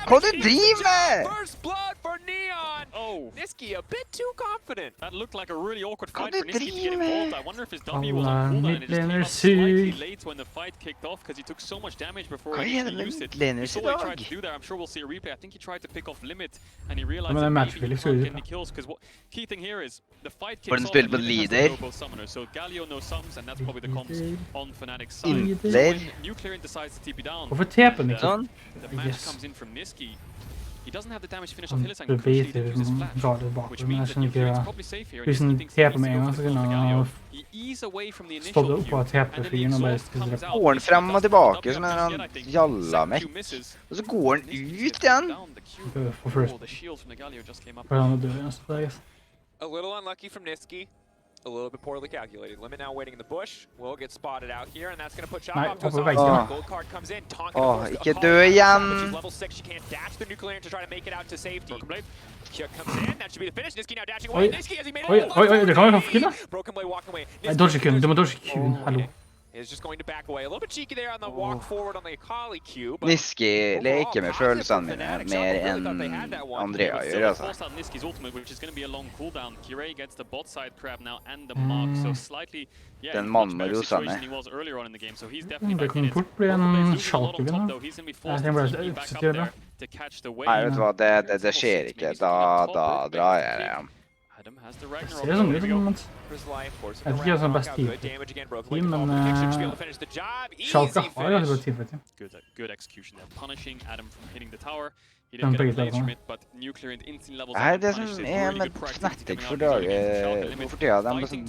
Hva du driver med? First blood for Neon. Oh, Niski a bit too confident. That looked like a really awkward fight for Niski to get involved. I wonder if his W was on cooldown and it just came out slightly late when the fight kicked off because he took so much damage before he actually used it. You saw what he tried to do there. I'm sure we'll see a replay. I think he tried to pick off limit and he realized that maybe he can't get any kills because what key thing here is the fight kicks off and limit has to go both summoners. So Galio no sums and that's probably the comms on Fnatic's side. So when Nuclear Int decides to TP down, the match comes in from Niski. He doesn't have the damage finish off Hillesang because he uses flash, which means that Nuclear Int's probably safe here and he thinks he needs to go for the Galio. He ease away from the initial queue, and then the exhaust comes out. Går han frem og tilbake som en jallamekk, og så går han ut igjen. A little unlucky from Niski. A little bit poorly calculated. Limit now waiting in the bush. Will get spotted out here, and that's going to put Shock off to a solid. Gold card comes in. Tonk ikke dø igjen. She's level 6. She can't dash the nuclear to try to make it out to safety. Kick comes in. That should be the finish. Niski now dashing away. Niski has he made it. Det kan være for kunne. Broken blade walking away. Nei, dodge kun. Du må dodge kun. Hallo. Is just going to back away. A little bit cheeky there on the walk forward on the Akali Q. Niski leker med følelsene mine mer enn Andrea gjør, altså. Niski's ultimate, which is going to be a long cooldown. Kirei gets the bot side crab now and the mark, so slightly, yeah, much better situation he was earlier on in the game, so he's definitely back in it. Det kan fort bli en Schalke-vinner. Nei, vet du hva, det skjer ikke. Da drar jeg hjem. Det ser sånn ut, men jeg vet ikke sånn best tid, men Schalke har jo godt tid, vet du. Good execution there, punishing Adam from hitting the tower. He Den didn't get a begge place from it, but nuclear and instant levels Nei, det are som punished. med Fnatic for dager, hvorfor tida, de du tror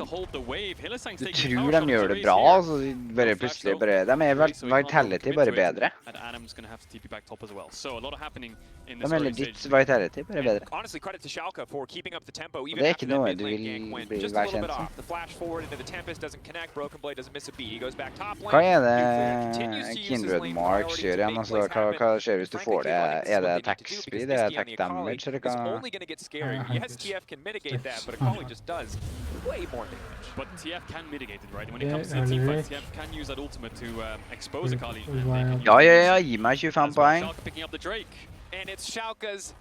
de gjør det bra, så bare plutselig bare, de Vitality bare bedre. De legit Vitality bare bedre. Og det ikke noe du vil bli være kjent som. Hva det Kindred Marks gjør igjen? Altså, hva skjer hvis du får det? Det attack speed, attack damage, eller hva? It's only going to get scarier. Yes, TF can mitigate that, but Akali just does way more damage. But TF can mitigate it, right? When it comes to teamfights, TF can use that ultimate to expose Akali. Ja, gi meg 25 poeng. Schalke picking up the Drake. And it's Schalke's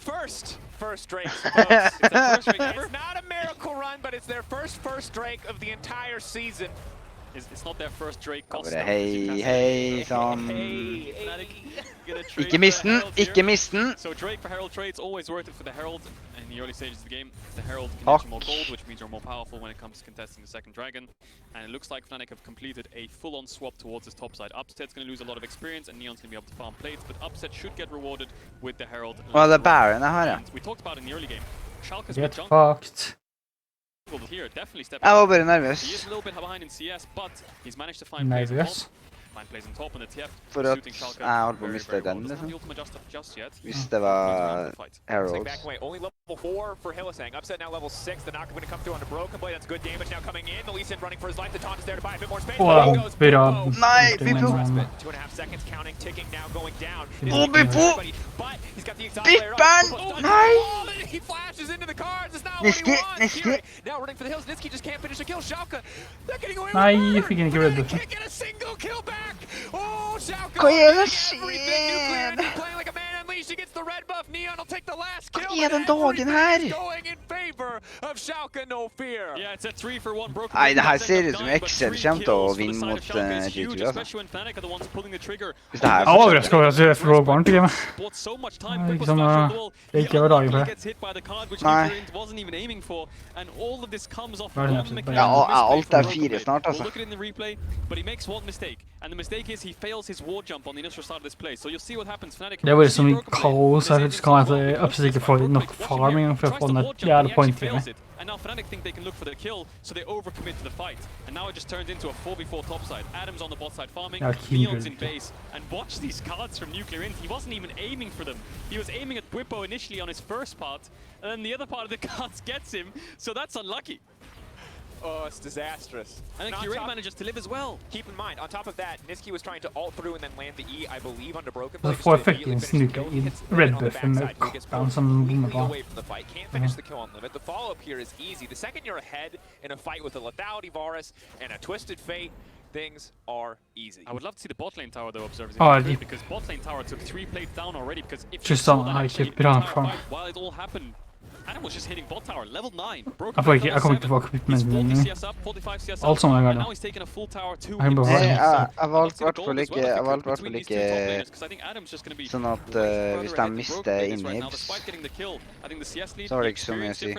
first Drake, folks. It's their first Drake ever. It's not a miracle run, but it's their first Drake of the entire season. It's not their first Drake cost. Hei, sånn. Ikke mist den, ikke mist den. So Drake for Herald trades, always worth it for the Herald in the early stages of the game. The Herald can get you more gold, which means you're more powerful when it comes to contesting the second dragon. And it looks like Fnatic have completed a full-on swap towards his top side. Upset's going to lose a lot of experience, and Neon's going to be able to farm plates, but Upset should get rewarded with the Herald. Well, the Baron, we talked about in the early game. Schalke's Get fucked. Here, definitely stepping Jeg var bare nervøs. He is a little bit behind in CS, but he's managed to find plays on top. Find plays on top, and the TF For at jeg holdt på å miste den, liksom. Hvis det var Heralds. Only level 4 for Hylissang. Upset now level 6. The knock going to come through on the Broken Blade. That's good damage now coming in. The Lee Sin running for his life. The taunt is there to buy a bit more space. Bra. Nei, Bipo! 2.5 seconds counting, ticking now, going down. Bipo! Bippen! Nei! He flashes into the cards. It's not what he wants. Now running for the hills. Niski just can't finish the kill. Schalke, they're getting away with Nei, jeg fikk ikke red buffen. can't get a single kill back. Oh, Schalke. Hva det skjer? Playing like a man unleashed. He gets the red buff. Neon will take the last kill. Hva den dagen her? Going in favor of Schalke, no fear. Yeah, it's a 3-for-1 broken. Nei, det her ser ut som Excel kommer til å vinne mot G2, altså. Hvis det her Jeg overrasker over at det er for barn til gamet. Liksom, det ikke var dagen for det. Nei. Ja, alt er 4 snart, altså. Det var så mye kaos her, så kan jeg absolutt ikke få nok farm engang for å få den jævla point-teamet. And now Fnatic think they can look for the kill, so they overcommit to the fight. And now it just turns into a 4v4 topside. Adam's on the bot side farming, Neon's in base. And watch these cards from Nuclear Int. He wasn't even aiming for them. He was aiming at Bwipo initially on his first part, and then the other part of the cards gets him, so that's unlucky. Oh, it's disastrous. And then Kirei manages to live as well. Keep in mind, on top of that, Niski was trying to ult through and then land the E, I believe, under Broken Blade. Så får effekten snuke i red buffen med kappen som bommer på. Can't finish the kill on limit. The follow-up here is easy. The second you're ahead in a fight with a Lethality Varus and a Twisted Fate, things are easy. I would love to see the bot lane tower though observe because bot lane tower took 3 plates down already because if Just sånn, jeg har ikke bra farm. While it all happened, Adam was just hitting bot tower, level 9. Jeg kommer ikke tilbake på commitment. Alt sammen er galt. Jeg valgte hvertfall ikke sånn at hvis de mister inhibs, så har det ikke så mye å si. Jeg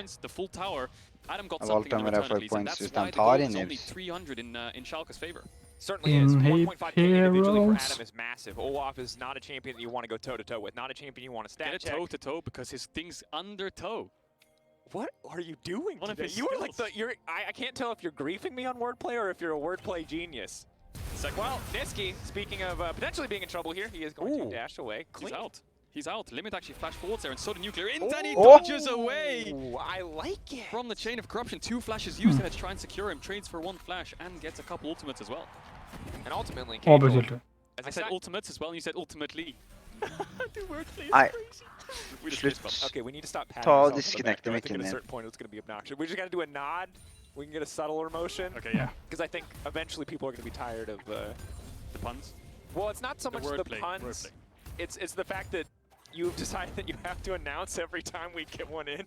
valgte dem i hvert fall points hvis de tar inhibs. Certainly is. 1.5 individually for Adam is massive. Olaf is not a champion that you want to go toe-to-toe with. Not a champion you want to stat check. Get a toe-to-toe because his thing's under toe. What are you doing today? You are like I can't tell if you're griefing me on wordplay or if you're a wordplay genius. It's like, well, Niski, speaking of potentially being in trouble here, he is going to dash away. Clean. He's out. He's out. Limit actually flashed forwards there, and so the nuclear in, and he dodges away. I like it. From the chain of corruption, 2 flashes used there to try and secure him. Trades for 1 flash and gets a couple ultimates as well. And ultimately, as I said ultimates as well, and you said ultimately. The wordplay is crazy. Okay, we need to stop patting Ta ourselves on the disconnect back. I think micken at a ner. certain point it's going to be obnoxious. We just got to do a nod. We can get a subtler motion. Okay, yeah. Because I think eventually people are going to be tired of the puns. Well, it's not so much the puns. Wordplay. It's the fact that you've decided that you have to announce every time we get one in.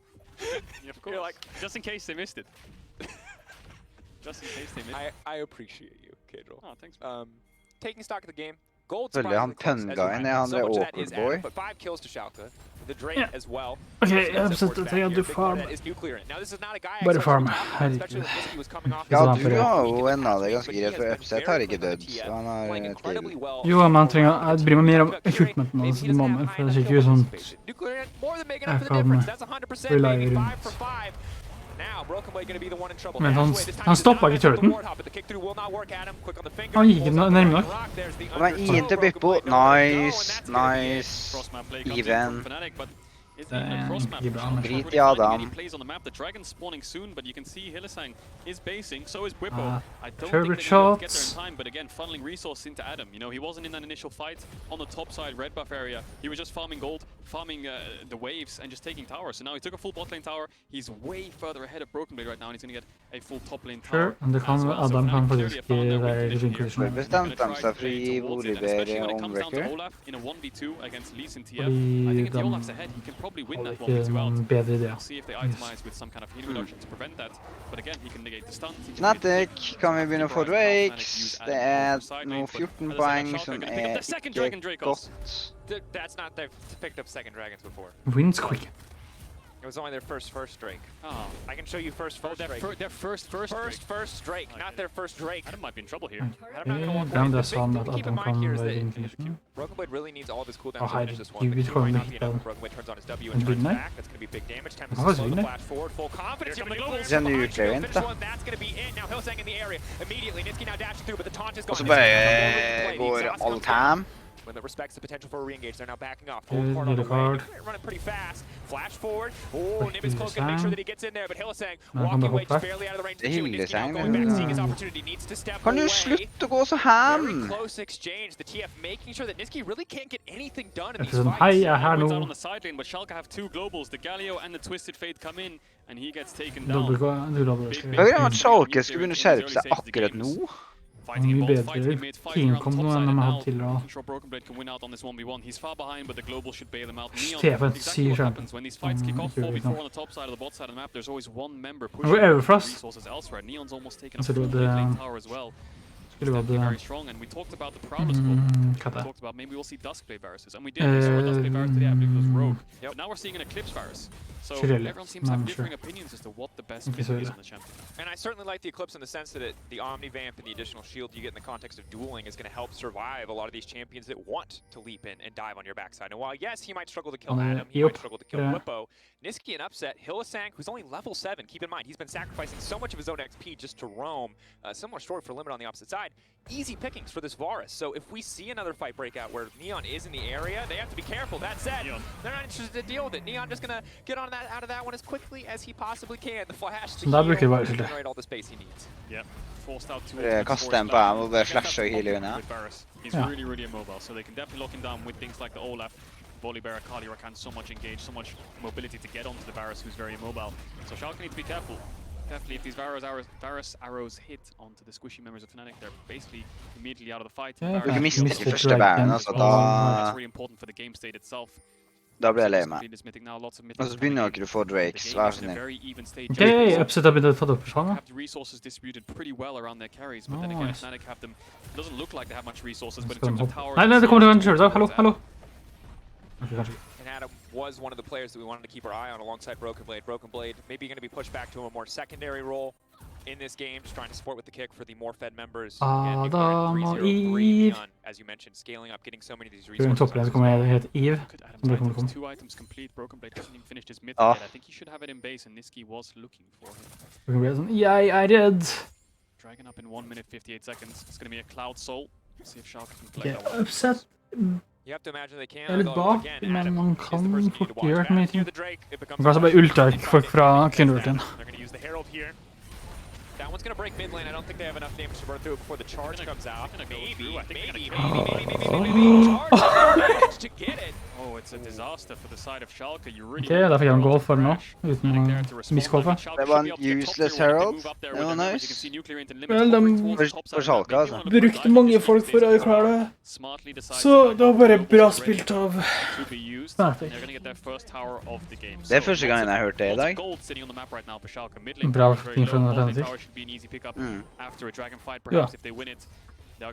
Yeah, of course. You're like, just in case they missed it. Just in case they missed it. I appreciate you, Kadril. Oh, thanks. Taking stock of the game. Gold Følger han tønn-guyen, han er awkward boy. But 5 kills to Schalke. The Drake as well. Okay, jeg har sett at jeg hadde farm. Bare farm. Herregud. Ja, du har jo en av det ganske greit, for Upset har ikke dødd. Han har til. Jo, men han trenger, jeg bryr meg mer om equipmenten hans i moment, for det er ikke sånn jeg kan relye rundt. Men han stoppet ikke turreten. Han gikk ikke nærmere nok. Men inn til Bippo. Nice, nice. Even. Drit i Adam. Favorite shots. But again, funneling resources into Adam. You know, he wasn't in that initial fight on the top side red buff area. He was just farming gold, farming the waves, and just taking towers. So now he took a full bot lane tower. He's way further ahead of Broken Blade right now, and he's going to get a full top lane tower. Sure, and Adam kan faktisk være inclusion. Bestemt de seg fri Volibear Omebreaker. In a 1v2 against Lee sin TF. Fordi I think if the Olaf's ahead, he can probably win that 1v2 out. Bedre idé. We'll see if they itemize with some kind of healing reduction to prevent that. But again, he can negate the stun. Fnatic, kan vi begynne å få Drakes? Det er nå 14 poeng som er ikke godt. That's not, they've picked up second dragons before. Wins quick. It was only their first Drake. Oh. I can show you first Drake. Their first Drake, okay. Not their first Drake. Adam might be in trouble here. Damn, det er sånn at Adam kan være inclusion. Broken Blade really needs all of his cooldowns to finish this one. Herregud, kommer vi ikke Broken Blade turns on his W and turns back. That's going to be big damage. Tempest is slow the flash forward. Full confidence. Det er en uklevent, da. That's going to be it. Now Hillsang in the area. Immediately, Nitsky now dashing through, but the taunt is gone. Og så bare går all-time. When it respects the potential for a re-engage, they're now backing off. Full part on the way. Running pretty fast. Flash forward. Oh, Nim is close. Gonna make sure that he gets in there, but Hillsang walking away just barely out of the range. Hillsang, going back, seeing his opportunity, needs to step kan away. du slutte å gå så ham? Very close exchange. The TF making sure that Niski really can't get anything done in these Sånn, fights. hei, jeg er her nå. On the side lane, but Schalke have 2 globals. The Galio and the Twisted Fate come in, and he gets taken down. Jeg vil at Schalke skulle begynne å skjerpe seg akkurat nå. Mye bedre Kingcom nå enn de har hatt tidligere. Stefan sier champion. Han går Everfrost. Så det skulle vært det. So everyone seems to have differing opinions as to what the best fit is on the champion. And I certainly like the Eclipse in the sense that the Omnivamp and the additional shield you get in the context of dueling is going to help survive a lot of these champions that want to leap in and dive on your backside. And while, yes, he might struggle to kill Adam, he might struggle to kill Whippo, Niski and Upset, Hillsang, who's only level 7, keep in mind, he's been sacrificing so much of his own XP just to roam. Similar story for Limit on the opposite side. Easy pickings for this Varus. So if we see another fight break out where Neon is in the area, they have to be careful. That said, they're not interested to deal with it. Neon just going to get on out of that one as quickly as he possibly can. The flash to heal, generate all the space he needs. Yep. Forced out to kaste en på ham og bare flashe og heale unna. He's really, really immobile, so they can definitely lock him down with things like the Olaf, Volibear, Kali Rakan, so much engaged, so much mobility to get onto the Varus, who's very immobile. So Schalke need to be careful. Definitely, if these Varus arrows hit onto the squishy members of Fnatic, they're basically immediately out of the fight. Du mister første bæren, altså da... That's really important for the game state itself. Da blir jeg lei meg. Og så begynner dere å få Drakes, vær så snill. Ok, Upset har begynt å ta det opp for sånn. Nei, det kommer til å være en kjøret av. Hallo, hallo. And Adam was one of the players that we wanted to keep our eye on alongside Broken Blade. Broken Blade maybe going to be pushed back to a more secondary role in this game, just trying to support with the kick for the more fed members. Adam og Eve. As you mentioned, scaling up, getting so many of these resources. Toppen kommer jeg helt Eve. Two items complete. Broken Blade hasn't even finished his mid yet. I think he should have it in base, and Niski was looking for him. Jeg er redd. Dragon up in 1 minute 58 seconds. It's going to be a Cloud Soul. See if Schalke can play that one. Upset You have to imagine they can. Jeg litt bak, men man kan fort gjøre mye ting. Man kan bare ulte folk fra Kindle-ultien. That one's gonna break mid lane. I don't think they have enough damage to burn through it before the charge comes out. Maybe charge to get it. Oh, it's a disaster for the side of Schalke. You really Okay, da fikk jeg en goal for nå, uten å miskolfe. Det var en useless herald. Det var nice. Vel, de For Schalke, altså. brukte mange folk for å klare det. Så det var bare bra spilt av Fnatic. Det er første gangen jeg har hørt det i dag. Bra ting fra Fnatic. Ja. Hva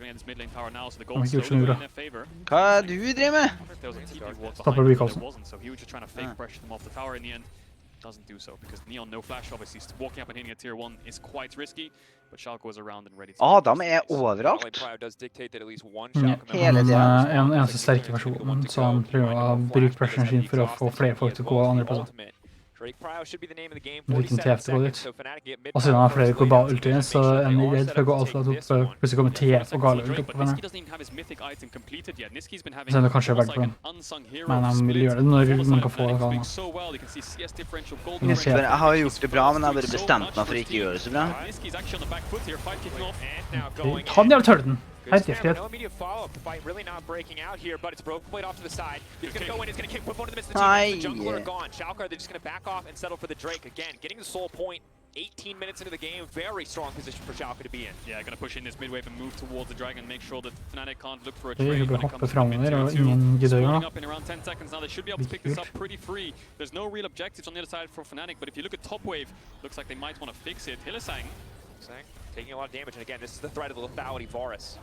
er det du driver med? Stopper Recallsen. Doesn't do so because Neon no flash obviously walking up and hitting a tier 1 is quite risky, but Schalke was around and ready to. Adam er overalt. Hele tiden. En så sterke versjonen, så han prøver å bruke pressuren sin for å få flere folk til å gå andre plasser. Hvilken TF det går ut. Og siden han har flere globale ultier, så er han redd for å gå alt flat opp, for plutselig kommer TF og gale ult opp på henne. Så er det kanskje verdt på den. Men han vil gjøre det når man kan få det. Jeg har gjort det bra, men jeg har bare bestemt meg for å ikke gjøre det så bra. Han gjør tørden. Helt i fred. Nei. Schalke, they're just going to back off and settle for the Drake again. Getting the soul point 18 minutes into the game, very strong position for Schalke to be in. Yeah, going to push in this mid wave and move towards the dragon, make sure that Fnatic can't look for a Det trade er when bare it hoppe comes fremover, og ingen gidder å gjøre up in around 10 seconds now. They should be able to pick this up pretty free. There's no real objectives on the other side for Fnatic, but if you look at top wave, looks like they might want to fix it. Hillesang taking a lot of damage, and again, this is the threat of the lethality Varus.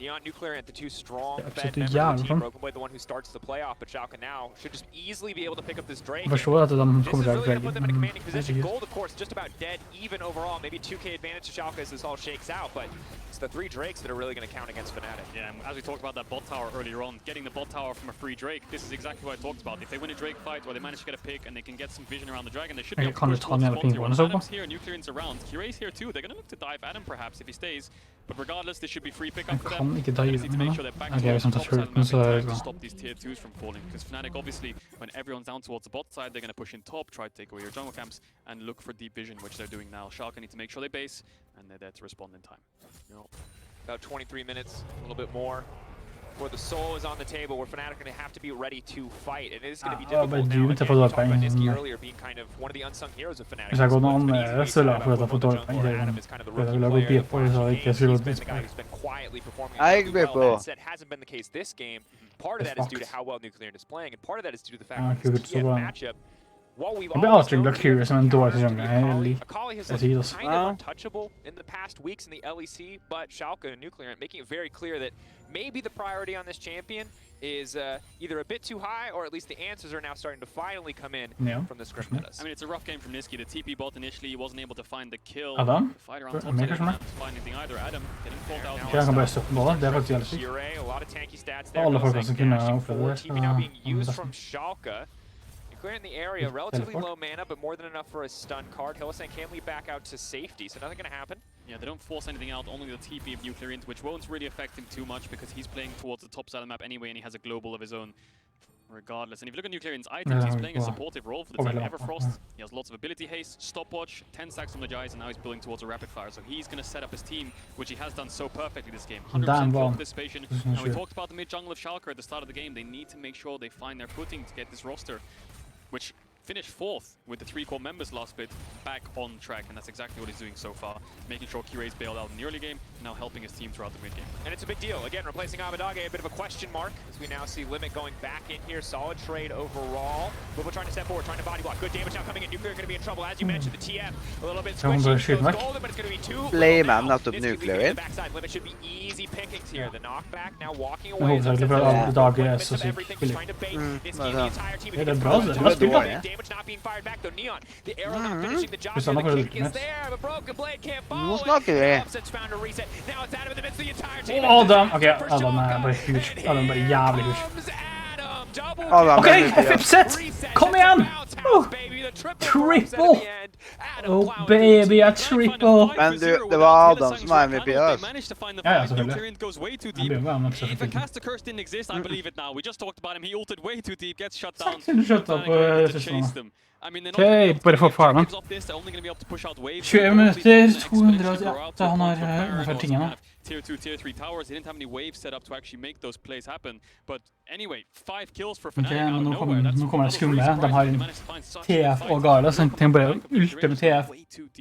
Neon Nuclear and the two strong Det fed members of the team. Broken Blade, the one who starts the playoff, but Schalke now should just easily be able to pick up this Drake. Jeg forstår at de kommer til å really velge. gonna put them in a commanding position. Gold, of course, just about dead even overall. Maybe 2k advantage to Schalke as this all shakes out, but it's the 3 Drakes that are really going to count against Fnatic. Yeah, and as we talked about that bot tower earlier on, getting the bot tower from a free Drake, this is exactly what I talked about. If they win a Drake fight or they manage to get a pick and they can get some vision around the dragon, they should be able to push towards the bot tier. Adam's here, Nuclear's around. Kyrie's here too. They're going to look to dive Adam perhaps if he stays, but regardless, this should be free pick up for them. Ikke dive den, da. Ok, hvis han tar turreten, så er det bra. Stop these tier 2s from falling, because Fnatic obviously, when everyone's down towards the bot side, they're going to push in top, try to take away your jungle camps, and look for deep vision, which they're doing now. Schalke need to make sure they base, and they're there to respond in time. About 23 minutes, a little bit more. Before the soul is on the table, where Fnatic are going to have to be ready to fight. It is going to be difficult now. Again, we talked about Niski earlier being kind of one of the unsung heroes of Fnatic. Hvis jeg går noen andre, så la jeg for at jeg får dårlig penger. Jeg vil gå bier på, så jeg ikke skulle bli Jeg blir på. Hasn't been the case this game. Part of that is due to how well Nuclear is playing, and part of that is due to the fact Ja, that kult, this så 2 bra. matchup. Jeg blir avstrenglet Curious som en dårlig sesong. Akali has looked kind of untouchable in the past weeks in the LEC, but Schalke and Nuclear making it very clear that maybe the priority on this champion is either a bit too high, or at least the answers are now starting to finally come in from the script metas. I mean, it's a rough game from Niski. The TP bot initially, he wasn't able to find the kill. Adam? The fight around top side didn't find anything either. Adam getting called out. Jeg kan bare stoppe målet, det er faktisk jævlig sykt. Alle folk som kunne oppleve det. TP now being used from Schalke. Clear in the area, relatively low mana, but more than enough for a stun card. Hillesang can lead back out to safety, so nothing gonna happen. Yeah, they don't force anything out, only the TP of Nuclear Int, which won't really affect him too much because he's playing towards the top side of the map anyway, and he has a global of his own regardless. And if you look at Nuclear Int's items, he's playing a supportive role for the team. Everfrost, he has lots of ability haste, stopwatch, 10 stacks from the Jais, and now he's building towards a rapid fire. So he's going to set up his team, which he has done so perfectly this game. 100% full participation. And we talked about the mid jungle of Schalke at the start of the game. They need to make sure they find their footing to get this roster, which finished 4th with the 3 core members last split, back on track, and that's exactly what he's doing so far. Making sure Kyrie's bailed out in the early game, now helping his team throughout the mid game. And it's a big deal. Again, replacing Abadage, a bit of a question mark, as we now see Limit going back in here. Solid trade overall. Bubu trying to step forward, trying to body block. Good damage now coming in. Nuclear going to be in trouble. As you mentioned, the TF a little bit squishy. Golden, but it's going to be 2. Blame I'm not the Nuclear in. Backside Limit should be easy pickings here. The knockback now walking away. Abadage er så sykt billig. Det er bra, det er spilt da. Damage not being fired back though. Neon, the arrow not finishing the job. The kick is there, but Broken Blade can't follow it. Offset's found a reset. Now it's Adam in the midst of the entire team. Adam, ok, Adam er bare huge. Adam er bare jævlig huge. Ok, F-set! Kom igjen! Triple! Oh baby, a triple! Men du, det var Adam som var MVP, altså. Ja, selvfølgelig. If a caster curse didn't exist, I believe it now. We just talked about him. He ulted way too deep, gets shut down. Ok, bare få farmen. 20 minutter, 288, han har ungefär tingene. Tier 2, Tier 3 towers. He didn't have any waves set up to actually make those plays happen. But anyway, 5 kills for Fnatic out of nowhere. Nå kommer det skumle. De har en TF og Gala, så de tenker bare ulte med TF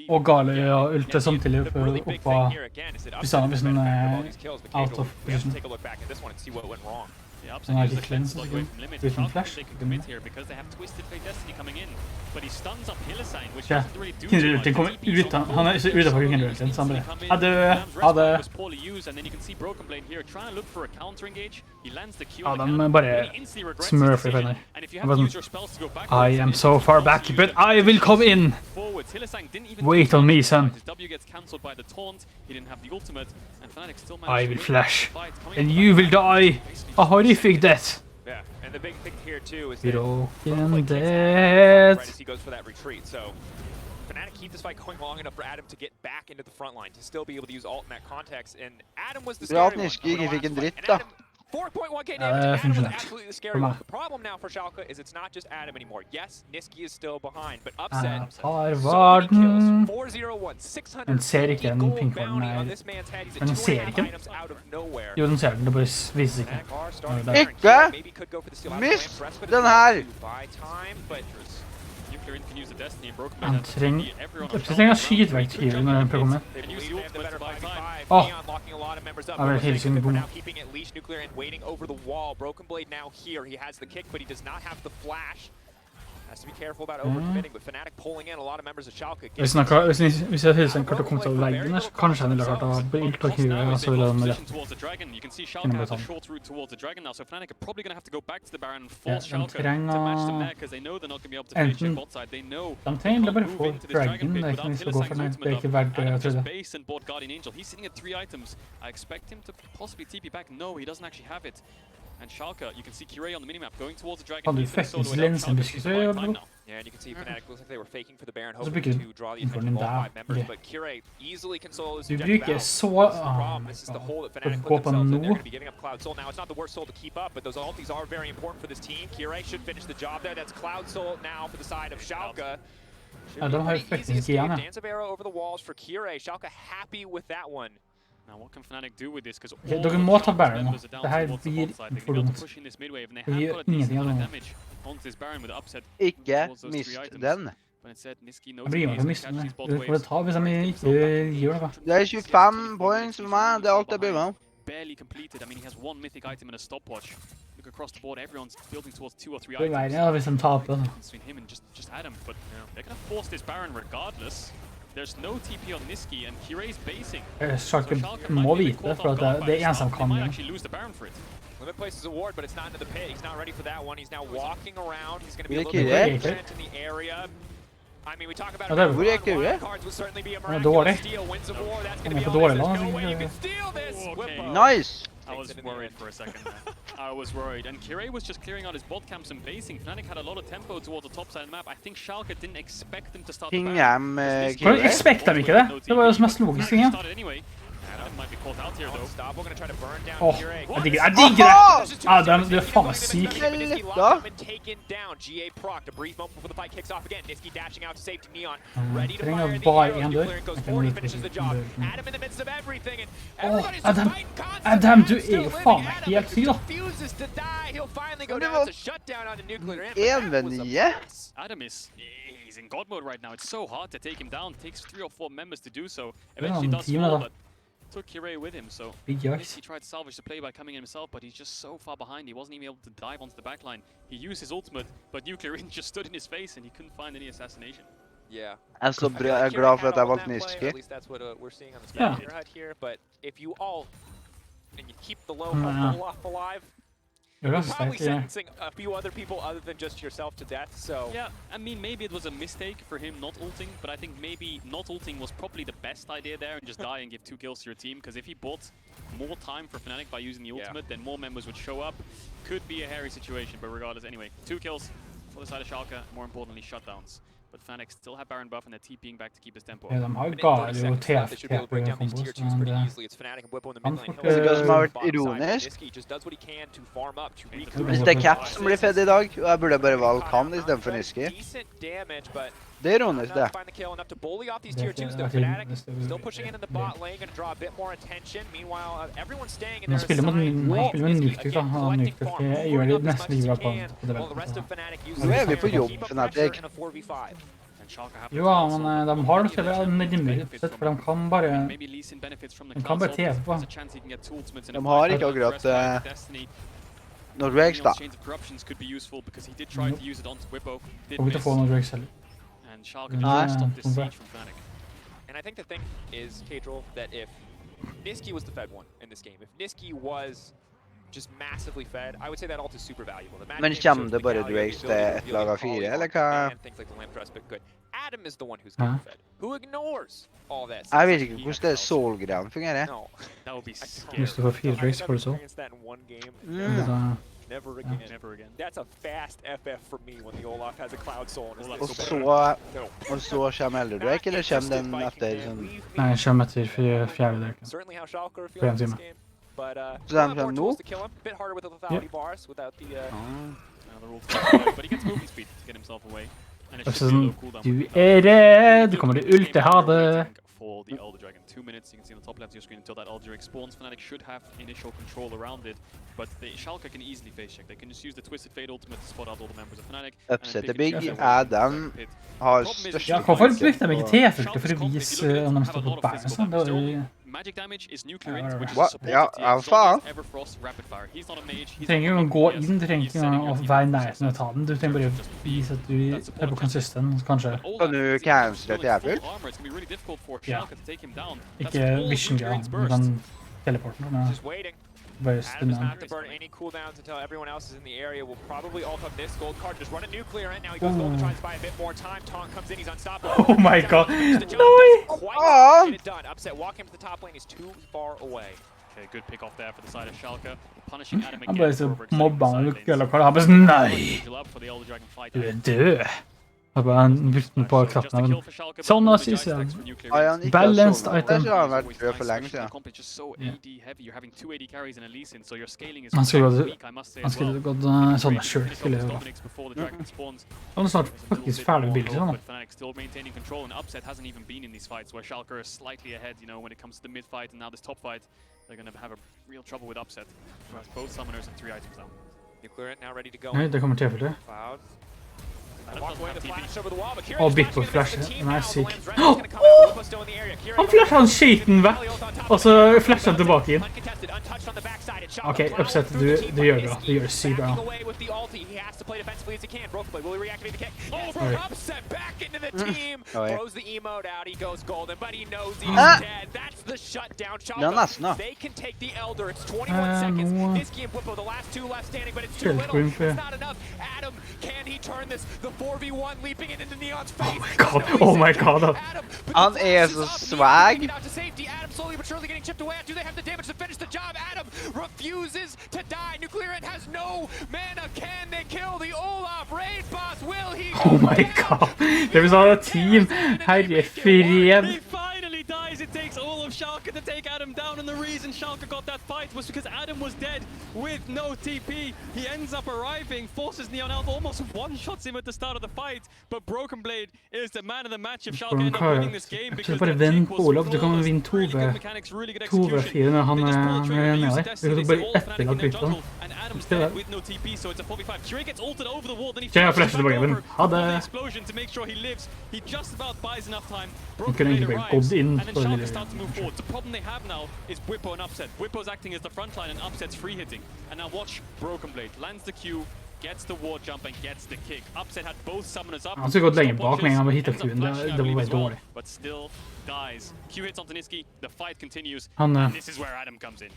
og Gala og ulte samtidig oppå Pisana hvis den out of position. Den har ikke cleanse, uten flash. Ja, Kindred-ulten kommer ut, han er utenfor Kindred-ulten, så han bare ha det. Ja, de bare smurfer i fenner. I am so far back, but I will come in! Wait on me, son. I will flash, and you will die a horrific death. Yeah, and the big thing here too is Broken death. he goes for that retreat. So Fnatic keep this fight going long enough for Adam to get back into the front line to still be able to use ult in that context. And Adam was the scary one. Fikk en dritt, da. 4.1k damage. Adam was absolutely the scary one. The problem now for Schalke is it's not just Adam anymore. Yes, Niski is still behind, but Upset. So many kills. 4-0-1, 600 gold bounty on this man's head. He's at 2.5 items out of nowhere. Jo, den ser den, det bare viser ikke. Ikke! Mist den her! Han trenger skyte vekk Tyrion når den kommer. Åh! Han vil hele sin bom. Hvis jeg hilser en kart å komme til veggen her, så kanskje han ville klart å bli ilt og knive, og så ville han rett innom beton. Ja, de trenger bare få Dragon, det er ikke noe vi skal gå for, det er ikke verdt det jeg trodde. And Schalke, you can see Curie on the minimap going towards the dragon. Kan du fuckings lense buskes og gjøre det? Yeah, and you can see Fnatic looks like they were faking for the Baron, hoping to draw the attention of all 5 members, but Curie easily can solo this objective out. This is the problem. This is the hole that Fnatic put themselves in. They're going to be giving up Cloud Soul. Now, it's not the worst soul to keep up, but those ultis are very important for this team. Curie should finish the job there. That's Cloud Soul now for the side of Schalke. Ja, de har jo fuckings ikke igjen, ja. Dance of Arrow over the walls for Curie. Schalke happy with that one. Dere må ta Baron nå. Det her blir for dumt. Det gjør ingenting av det nå. Ikke mist den. Jeg blir med på å miste den. Det får det ta hvis de ikke gjør noe. Det er 25 points for meg, det er alt jeg blir med. Barely completed. I mean, he has 1 mythic item and a stopwatch. Look across the board, everyone's building towards 2 or 3 items. Det er hvis de taper. Between him and just Adam, but they're gonna force this Baron regardless. There's no TP on Niski, and Cure's basing. Schalke må vite det, for det er eneste han kan gjøre. Limit places a ward, but it's not into the pit. He's not ready for that one. He's now walking around. He's going to be a little bit in the area. I mean, we talk about cards would certainly be a miraculous steal. Wins of war, that's going to be all there's no way you can steal this. Nice. I was worried for a second there. I was worried. And Kire was just clearing out his bot camps and basing. Fnatic had a lot of tempo towards the top side of the map. I think Schalke didn't expect them to start the Baron. Hvordan expect de ikke det? Det var jo mest logisk, ja. Åh, jeg digger det! Adam, du er faen meg syk. Trenger bare en dør. Adam, du er jo faen meg helt syk da. En ved 9. Adam he's in god mode right now. It's so hard to take him down. It takes 3 or 4 members to do so. Eventually does fall, but took Kire with him, so he tried to salvage the play by coming in himself, but he's just so far behind. He wasn't even able to dive onto the backline. He used his ultimate, but Nuclear just stood in his face and he couldn't find any assassination. Yeah. I'm so glad for at I valgte Niski. At least that's what we're seeing on the spectator HUD here, but if you all and you keep the low off alive, you're probably sentencing a few other people other than just yourself to death, so... Yeah, I mean, maybe it was a mistake for him not ulting, but I think maybe not ulting was probably the best idea there and just die and give 2 kills to your team, because if he bought more time for Fnatic by using the ultimate, then more members would show up. Could be a hairy situation, but regardless, anyway, 2 kills for the side of Schalke, more importantly, shutdowns. But Fnatic still have Baron buff and they're TPing back to keep his tempo. Ja, de har gar jo TF-kombos. Vet du hva som har vært ironisk? Hvis det Cap som blir fed I dag, og jeg burde bare valgt han I stedet for Niski. Det ironisk, det. Men han spiller med Nyktik, da. Han Nyktik gjør det nesten like bra på development. Nå vi på jobb, Fnatic. Jo, men de har det nærmere sett, for de kan bare TF på. De har ikke akkurat Norwegs, da. Får ikke få Norwegs heller. And I think the thing is, Cadril, that if Niski was the fed one in this game, if Niski was just massively fed, I would say that ult is super valuable. Men kommer det bare Drakes til et lag av 4, eller hva? Adam is the one who's getting fed, who ignores all this. Jeg vet ikke hvordan det Soul-greien fungerer. Hvis du får 4 Drakes, får du så. Never again. Never again. That's a fast FF for me when the Olaf has a Cloud Soul. Og så kommer Elder Drake, eller kommer den etter sånn? Nei, kommer etter 4. Drake. Certainly how Schalke are feeling this game. But så den kommer nå? A bit harder with the lethality bars without the but he gets movement speed to get himself away. Du redd, kommer det ulte, ha det. For the Elder Dragon. 2 minutes, you can see on the top left of your screen until that Elder Drake spawns. Fnatic should have initial control around it, but Schalke can easily face check. They can just use the Twisted Fate ultimate to spot out all the members of Fnatic. Upsetter Big, Adam har største... Ja, hvorfor brukte de ikke TF-ulti for å vise om de står på bæren og sånn? Det var jo... Magic damage is nuclear int, which is faen. He's not a mage. Du trenger ikke å gå inn, du trenger ikke å være nærheten å ta den. Du trenger bare å vise at du på consistent, kanskje. Kan du cancele TF-ult? Ja. Ikke vision-greia, men den teleporten. Bare spinne den. any cooldowns until everyone else is in the area. Will probably ult up this gold card. Just run a nuclear right now. He goes gold to try and buy a bit more time. Taunt comes in. He's unstoppable. Oh my god. No! Get it done. Upset walking to the top lane is too far away. Okay, good pick off there for the side of Schalke. Punishing Adam again. Han bare så mobba han og gøyla kvar. Han bare sånn, nei! Du død. Han bare brukte den på knappen av den. Sånn da, synes jeg. Balanced item. Det har vært død for lenge siden. Han skulle gått sånn selv, skulle jeg jo. Han er snart faktisk ferdig bildet, sånn da. Still maintaining control, and Upset hasn't even been in these fights where Schalke is slightly ahead, you know, when it comes to the mid fight and now this top fight. They're going to have a real trouble with Upset, who has both summoners and 3 items now. Nuclear now ready to go. Nei, det kommer til for det. Og Bitbo flasher. Nei, syk. Han flasher han skiten vekk, og så flasher han tilbake inn. Ok, Upset, du gjør det bra. Du gjør det sykt bra. Ja, nesten da. Oh my god. Han så swag. Refuses to die. Nuclear Int has no mana. Can they kill the Olaf raid boss? Will he? Oh my god. Det vil ha team. Herre fred. He finally dies. It takes all of Schalke to take Adam down, and the reason Schalke got that fight was because Adam was dead with no TP. He ends up arriving, forces Neon Elf, almost one-shots him at the start of the fight, but Broken Blade is the man of the match if Schalke end up winning this game because bare vinn på Olaf. Du kan vinne 2v4 når han nede. Du kan bare etterlagt bytte den. With no TP, so it's a 4v5. Kiri gets ulted over the wall, then he flashes tilbake, men ha det. Explosion to make sure he lives. He just about buys enough time. Han kunne egentlig bare gått inn and then Schalke start to move forward. The problem they have now is Whippo and Upset. Whippo's acting as the front line and Upset's free hitting. And now watch Broken Blade lands the Q, gets the ward jump and gets the kick. Upset had both summoners up. Han skulle gått lenger bak med en gang han hittet Q-en. Det var bare dårlig. But still dies. Q hits onto Niski. The fight continues. And this is where Adam comes in.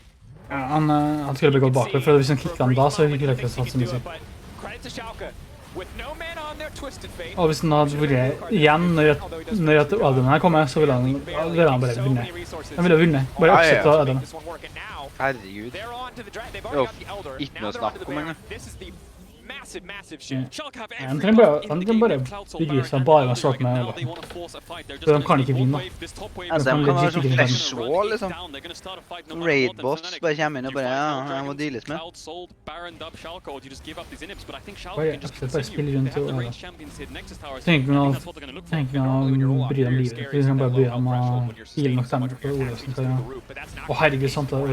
Han skulle bare gått bakover, for hvis han kicket han da, så ville ikke det satt så mye. Og hvis han hadde vært igjen når Adam her kommer, så ville han bare vinne. Han ville vinne. Bare oppsette Adam. Herregud. Det er jo ikke noe snakk om henne. Massive shift. Schalke have Han kan bare bygge seg bare med svart med så de kan ikke vinne. Altså, de kan være sånn flash-wall, liksom. Raid-boss bare kommer inn og bare, ja, jeg må deales med. Bare spille rundt og tenker noe bry dem livet. Vi kan bare bry dem å heale nok dem for Olafsen. Å herregud, sant det er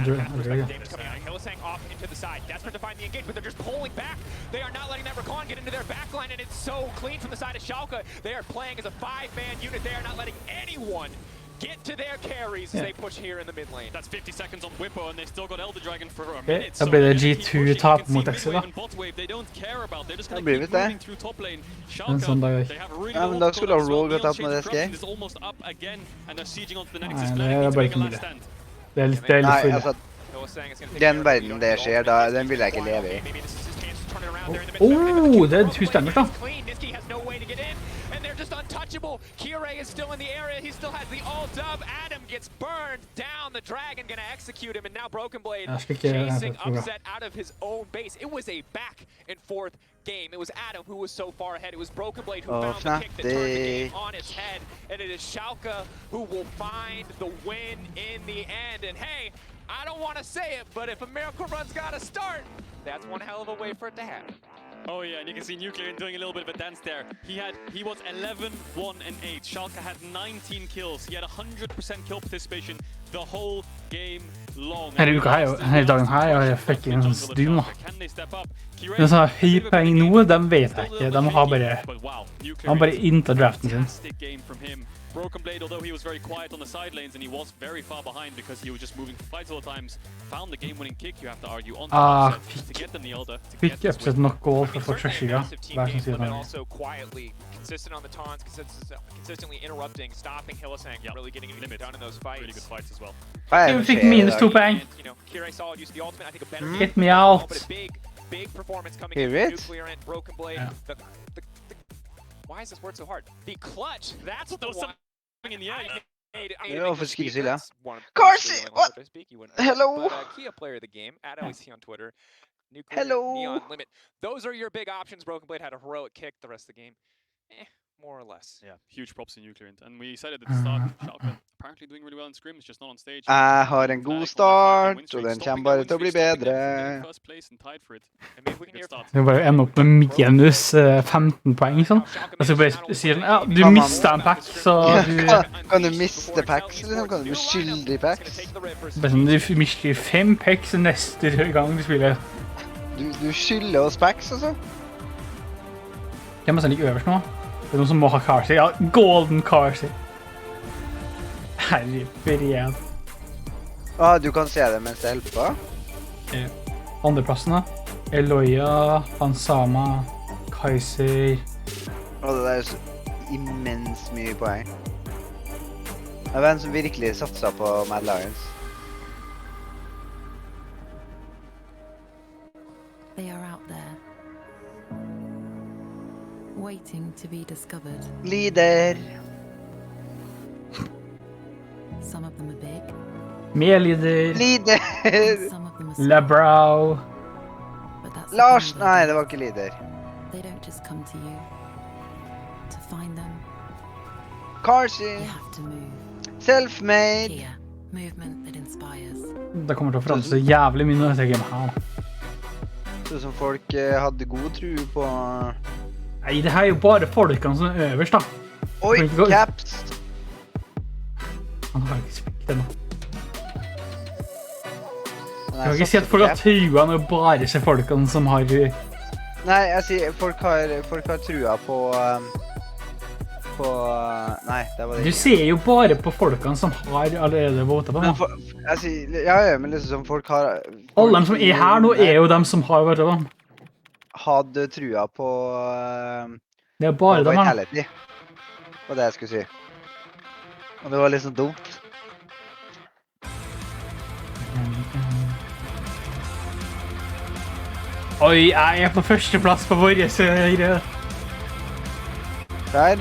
They are not letting that Rakan get into their backline, and it's so clean from the side of Schalke. They are playing as a 5-man unit. They are not letting anyone get to their carries as they push here in the mid lane. That's 50 seconds on Whippo, and they still got Elder Dragon for a minute. Da blir det G2-tap mot Exi, da. Det blir visst det. En sånn dag. Ja, men da skulle Rogue ha tatt med SG. Nei, det er bare ikke mulig. Det er litt full. Nei, altså, den verden det skjer, den vil jeg ikke leve i. Det er 2 stemmers da. They're just untouchable. Kire is still in the area. He still has the ult up. Adam gets burned down. The dragon gonna execute him, and now Broken Blade chasing Upset out of his own base. It was a back and forth game. It was Adam who was so far ahead. It was Broken Blade who found the kick that turned the game on its head, and it is Schalke who will find the win in the end. And hey, I don't want to say it, but if a miracle run's got to start, that's one hell of a way for it to happen. Oh yeah, and you can see Nuclear doing a little bit of a dance there. He was 11, 1 and 8. Schalke had 19 kills. He had 100% kill participation the whole game long. Her dagen her er jeg fucking stum da. Den sånn høypeng nå, de vet jeg ikke. De har bare inntatt draften sin. Broken Blade, although he was very quiet on the side lanes and he was very far behind because he was just moving fights all the times, found the game-winning kick, you have to argue, on to get them the Elder. Fikk Upset nok goal for å få trashiga. Hver som sier det. Also quietly, consistent on the taunts, consistently interrupting, stopping Hylissang, really getting anything done in those fights. Really good fights as well. Vi fikk minus 2 poeng. Get me out. Big performance coming in from Nuclear and Broken Blade. Why is this word so hard? The clutch, that's the one in the end. Hvorfor skriver Silja? Corsi! What? Hello! Kia player of the game, at LEC on Twitter. Nuclear, Hello! Neon, Limit. Those are your big options. Broken Blade had a heroic kick the rest of the game. More or less. Yeah, huge props to Nuclear. And we said at the start, Schalke apparently doing really well in scrims, just not on stage. Jeg har en god start, og den kommer bare til å bli bedre. Det bare ender opp med minus 15 poeng, sånn. Og så bare sier den, ja, du mistet en pack, så du... Kan du miste packs, liksom? Kan du bli skyldig packs? Bare sånn, du mister 5 packs neste gang du spiller. Du skylder oss packs, altså? Hvem er sånn like øverst nå? Det er noen som må ha Carsi. Ja, Golden Carsi. Herre fred. Du kan se det mens det hjelper? Andreplassen da. Eloya, Fansama, Kaiser. Det der er så immens mye poeng. Hvem som virkelig satset på Mad Lions? They are out there. Waiting to be discovered. Leader. Some of them are big. Mer leader. Leader. Some of them are Labrow. Lars, nei, det var ikke leader. They don't just come to you. To find them. Carsi. You have to move. Self-made. Here, movement that inspires. Det kommer til å forandre seg jævlig mye når jeg ser her. Sånn som folk hadde god tro på... Nei, det her er jo bare folkene som er øverst, da. Oi, caps! Han har ikke spilt det nå. Jeg kan ikke si at folk har trua når bare ser folkene som har... Nei, jeg sier folk har trua på... Nei, det var det. Du ser jo bare på folkene som har allerede votet på dem. Jeg sier, ja, men liksom som folk har... Alle de som er her nå er jo dem som har votet på dem. Hadde trua på... Det er bare dem her. Det var det jeg skulle si. Og det var litt sånn dumt. Oi, jeg er på førsteplass på våre serie. Der.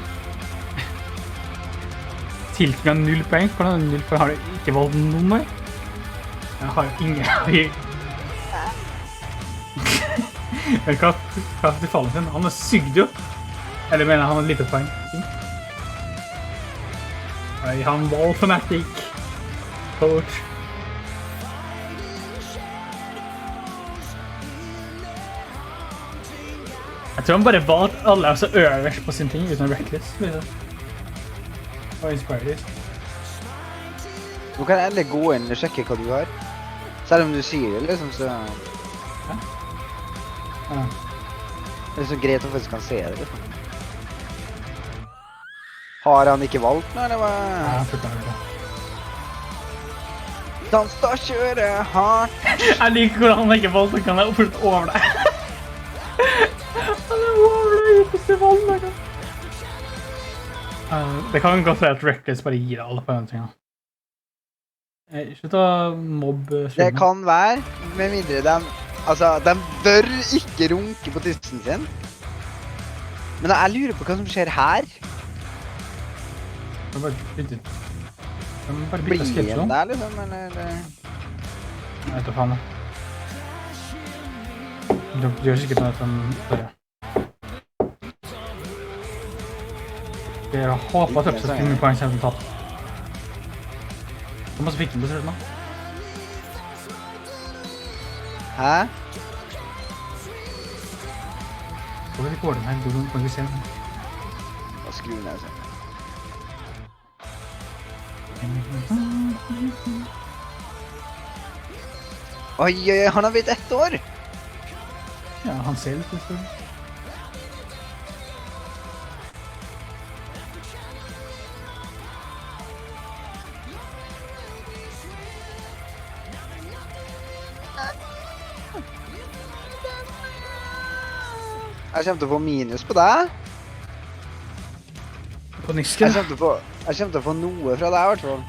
Tiltingen 0 poeng. Hvordan 0 poeng? Har du ikke valgt noen mer? Jeg har ingen. Men hva til fallen sin? Han er sygd jo. Eller mener han har lite poeng? Nei, han var fanatic. Coach. Jeg tror han bare var at alle er så øverst på sin ting uten å reckless. Og inspired. Nå kan jeg endelig gå inn og sjekke hva du har. Selv om du sier det, liksom, så... Ja. Det er så greit at jeg faktisk kan se det, liksom. Har han ikke valgt nå, eller hva? Ja, han fikk det. Dans da kjøre hardt. Jeg liker hvordan han ikke valgte, kan jeg oppført over deg. Han er over deg, ikke til valg. Det kan godt være at Reckless bare gir alle på denne tingene. Slutt å mobbe streamen. Det kan være, med mindre de... Altså, de bør ikke runke på tissen sin. Men jeg lurer på hva som skjer her. De bare bytter. De bare Blir bytter skills igjen der, liksom, eller... Jeg vet ikke faen det. De gjør sikkert noe at de bare... Jeg håper at Upset finner mye poeng selv om de tatt. De måtte fikk den på slutten da. Hæ? Hvor går den her? Du kan ikke se den. Da skrur den her, så. Oi, oi, oi, han har blitt 1 år! Ja, han ser litt ut. Jeg kommer til å få minus på deg. På nisken? Jeg kommer til å få noe fra deg, i hvert fall.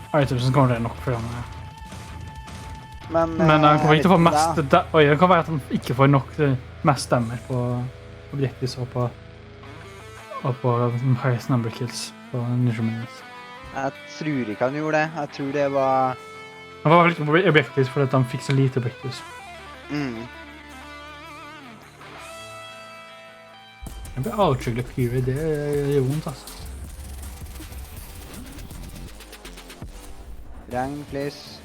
Jeg vet ikke om det kommer det nok for han. Men han kommer ikke til å få mest... Oi, det kan være at han ikke får nok mest stemmer på objektivs og på highest number kills på Ninja Minutes. Jeg tror ikke han gjorde det. Jeg tror det var... Han var vel ikke på objektivs fordi han fikk så lite objektivs. Jeg blir outriglet period, det gjør vondt, altså. Regn, please.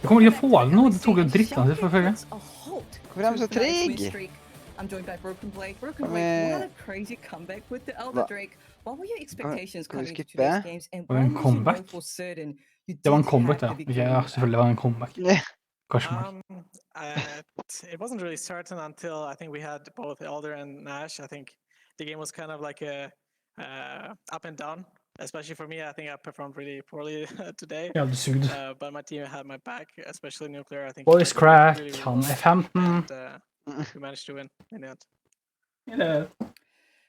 Jeg kommer ikke til å få det nå, det tok jo drittene sitt for følge. Hvorfor er de så treg? I'm joined by Broken Blade. Broken Blade, what a crazy comeback with the Elder Drake. What were your expectations coming into today's games? And when did you know for certain you did have the big Ja, selvfølgelig var det en comeback. It wasn't really certain until I think we had both Elder and Nash. I think the game was kind of like a up and down. Especially for me, I think I performed really poorly today. Ja, du sugde. But my team had my back, especially Nuclear. I think. Boys crack, han er 15. We managed to win in the end. Yeah.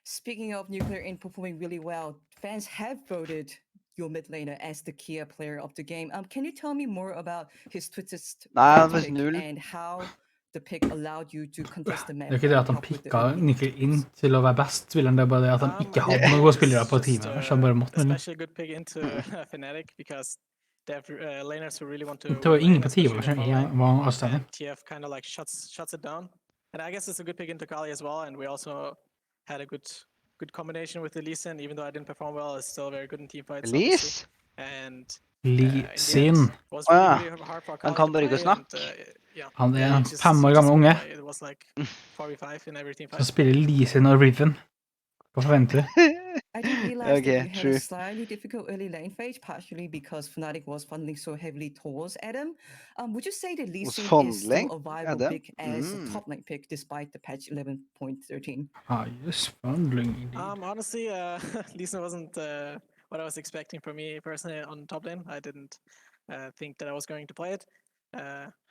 Speaking of Nuclear in performing really well, fans have voted your mid laner as the key player of the game. Can you tell me more about his Twitter's and how the pick allowed you to contest the map? Det er ikke det at han pikka Nuclear inn til å være best spilleren, det er bare det at han ikke hadde noen gode spillere på teamet. Så han bare måtte vinne. Especially good pick into Fnatic because they have laners who really want to. Det var ingen på teamet som var avstendig. TF kind of like shuts it down. And I guess it's a good pick into Kali as well, and we also had a good combination with the Lee Sin, even though I didn't perform well, it's still very good in team fights. Lee? And Lee Sin. Han kan bare ikke snakke. Han er en 5 år gammel unge. Så spiller Lee Sin og Riven. Hva forventer du? I didn't realize that you had a slightly difficult early lane phase, partially because Fnatic was funneling so heavily towards Adam. Would you say that Lee Sin is still a viable pick as a top lane pick despite the patch 11.13? Yes, funneling. Honestly, Lee Sin wasn't what I was expecting for me personally on top lane. I didn't think that I was going to play it.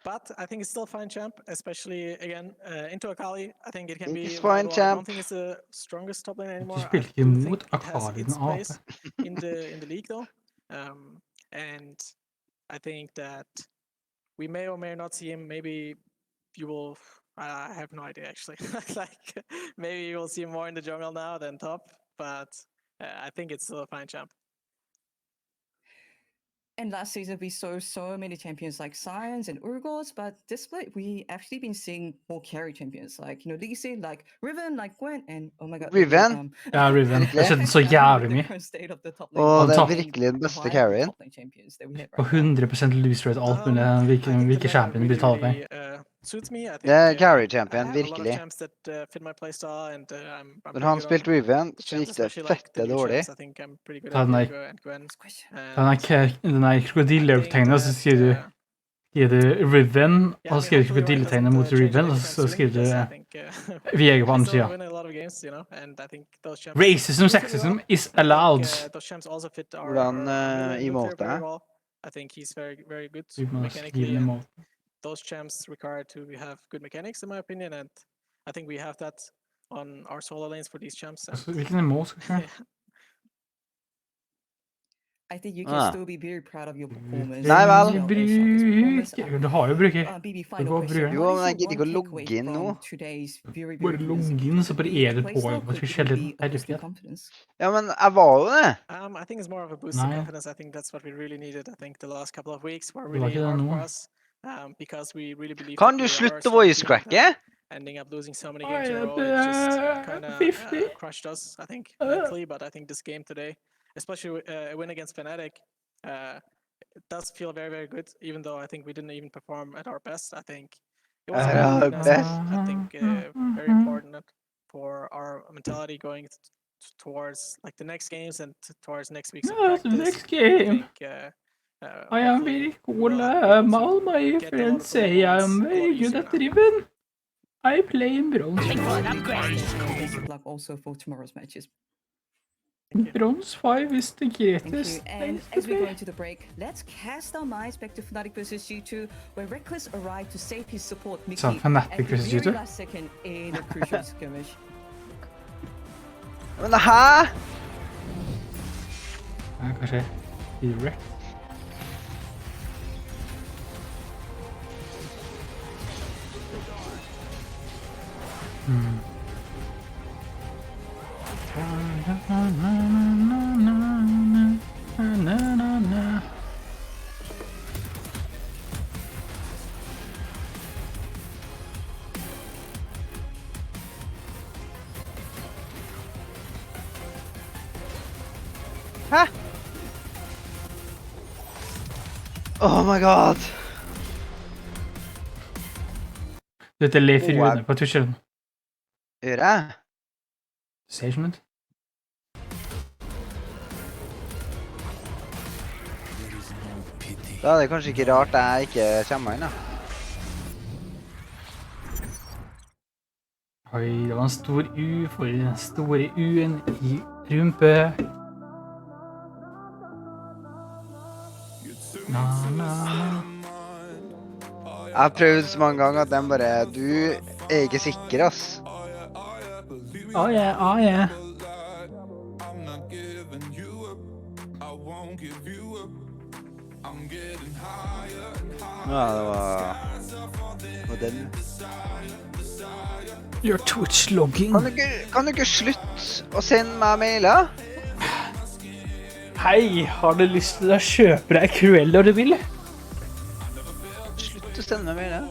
But I think it's still a fine champ, especially again into Akali. I think it can be fine champ. I don't think it's the strongest top lane anymore. I think it has its place in the league though, and I think that we may or may not see him. Maybe you will. I have no idea actually. Like maybe you will see him more in the jungle now than top, but I think it's still a fine champ. And last season, we saw so many champions like Science and Urgos, but this split, we actually been seeing more carry champions like, LEC, like Riven, like Gwen, and oh my god. Riven? Ja, Riven. Jeg har sett den så jævlig mye. Og det virkelig den beste carryen. Og 100% lose rate alt mulig, hvilke champion blir tatt med. Det er carry champion, virkelig. Når han spilte Riven, så gikk det fette dårlig. Den er krokodilletegnet, så skriver du Riven, og så skriver du krokodilletegnet mot Riven, og så skriver du Viego på andre siden. Racism, sexism is allowed. Hvordan emote er? I think he's very good. Those champs require to have good mechanics, in my opinion, and I think we have that on our solo lanes for these champs. Hvilken emote, kanskje? I think you can still be very proud of your performance. Nei vel. Du har jo bruker. Jo, men jeg gidder ikke å logge inn nå. Bare logge inn, så bare er det på. Ja, men jeg var jo det. I think it's more of a boost of confidence. I think that's what we really needed. I think the last couple of weeks were really hard for us. Because we really believe kan du slutte voice-cracke? Ending up losing so many games in a row, it just kind of crushed us, I think, mentally. But I think this game today, especially a win against Fnatic, it does feel very good, even though I think we didn't even perform at our best. I think it was I think very important for our mentality going towards like the next games and towards next week's practice. The next game. I am very cool. All my friends say I am very good at Riven. I play in bronze. Luck also for tomorrow's matches. Bronze 5 is the greatest. And as we go into the break, let's cast our minds back to Fnatic vs G2, where Reckless arrived to save his support Mickey at the very last second in a crucial skirmish. Men hæ? Kanskje direct. Hæ? Oh my god. Dette er Leif Rune på Twitchen. Gjør jeg? Ser sånn ut. Da er det kanskje ikke rart jeg ikke kommer inn, da. Oi, det var en stor U for den store U-en i rumpe. Jeg har prøvd så mange ganger at de bare, du er ikke sikker, ass. Ja. Ja, det var den. Your Twitch-logging. Kan du ikke slutte å sende meg mailer? Hei, har du lyst til å kjøpe deg Cruel når du vil? Slutt å sende meg mailer.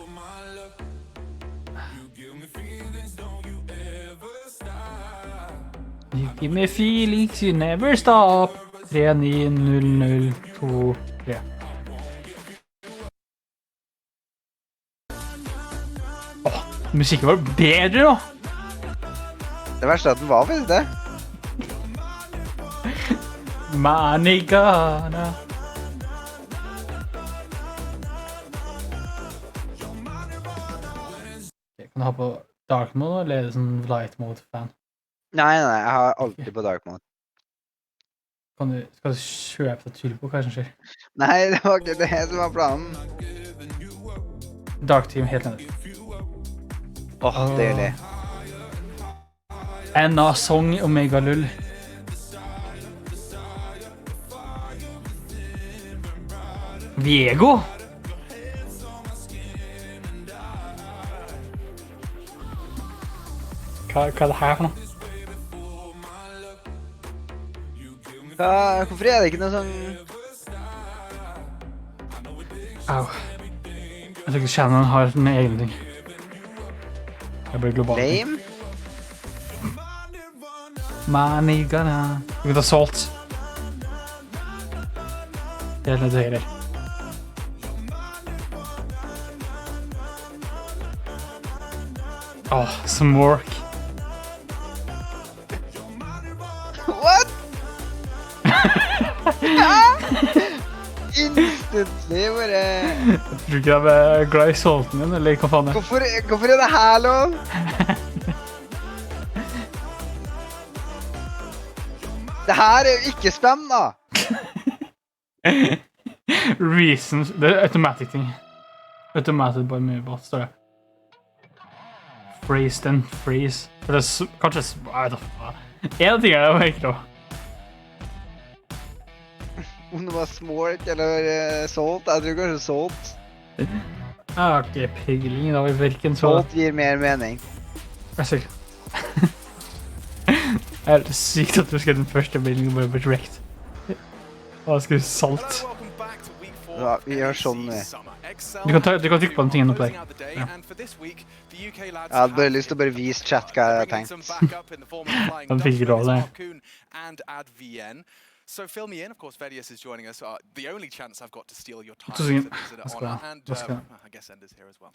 You give me feelings, you never stop. 390023. Musikken var bedre da. Det verste er at den var faktisk det. Manigana. Kan du ha på dark mode, eller er det sånn light mode fan? Nei, jeg har alltid på dark mode. Skal du kjøpe deg turbo, hva er det som skjer? Nei, det var ikke det som var planen. Dark team helt nede. Deilig. Anna Song Omega Lull. Viego? Hva er det her for noe? Hvorfor er det ikke noe sånn... Au. Jeg tror ikke Shannon har sine egne ting. Jeg blir global. Lame? Money gonna... Vi kan ta salt. Helt ned til høyre. Some work. What? Instantly, bare... Jeg tror ikke de er glad i salten din, eller hva faen det? Hvorfor er det her lov? Det her er jo ikke spam, da! Reasons, det er automatic ting. Automatic by move, står det. Freeze den, freeze. Det er kanskje... Jeg vet da. En av tingene er jo ikke da. Om det var smork eller salt, jeg tror kanskje salt. Jeg har ikke peiling, da var verken så... Salt gir mer mening. Jeg er sikker. Det er sykt at du skal den første meldingen bare bli wrecked. Og jeg skal salt. Ja, vi gjør sånn nu. Du kan trykke på den tingen opp der. Ja. Jeg hadde bare lyst til å bare vise chat hva jeg har tenkt. Den fikk rolle. So fill me in, of course, Vedius is joining us. The only chance I've got to steal your time is an honor, and I guess Ender's here as well.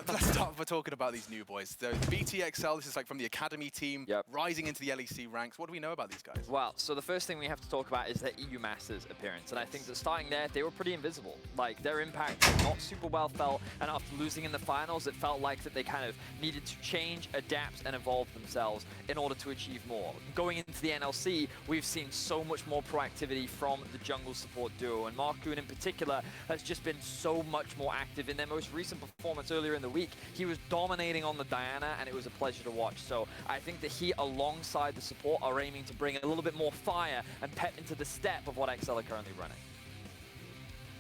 Let's start by talking about these new boys. The BTXL, this is like from the academy team, rising into the LEC ranks. What do we know about these guys? Well, so the first thing we have to talk about is their EU Masters appearance, and I think that starting there, they were pretty invisible. Like, their impact was not super well felt, and after losing in the finals, it felt like that they kind of needed to change, adapt, and evolve themselves in order to achieve more. Going into the NLC, we've seen so much more proactivity from the jungle support duo, and Markoon in particular has just been so much more active. In their most recent performance earlier in the week, he was dominating on the Diana, and it was a pleasure to watch. So I think that he, alongside the support, are aiming to bring a little bit more fire and pep into the step of what XL are currently running.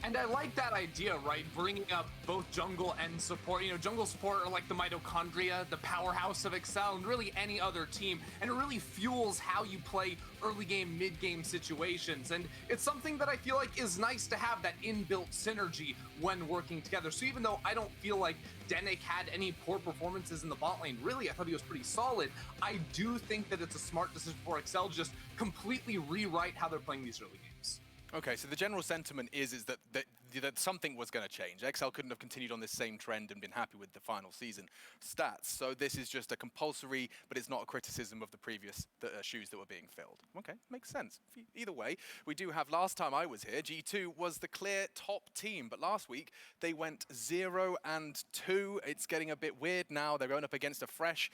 And I like that idea, right? Bringing up both jungle and support. You know, jungle support are like the mitochondria, the powerhouse of XL, and really any other team. And it really fuels how you play early game, mid game situations. And it's something that I feel like is nice to have that inbuilt synergy when working together. So even though I don't feel like Denik had any poor performances in the bot lane, really, I thought he was pretty solid. I do think that it's a smart decision for XL to just completely rewrite how they're playing these early games. Okay, so the general sentiment is that something was going to change. XL couldn't have continued on this same trend and been happy with the final season stats. So this is just a compulsory, but it's not a criticism of the previous shoes that were being filled. Okay, makes sense. Either way, we do have, last time I was here, G2 was the clear top team, but last week they went 0-2. It's getting a bit weird now. They're going up against a fresh,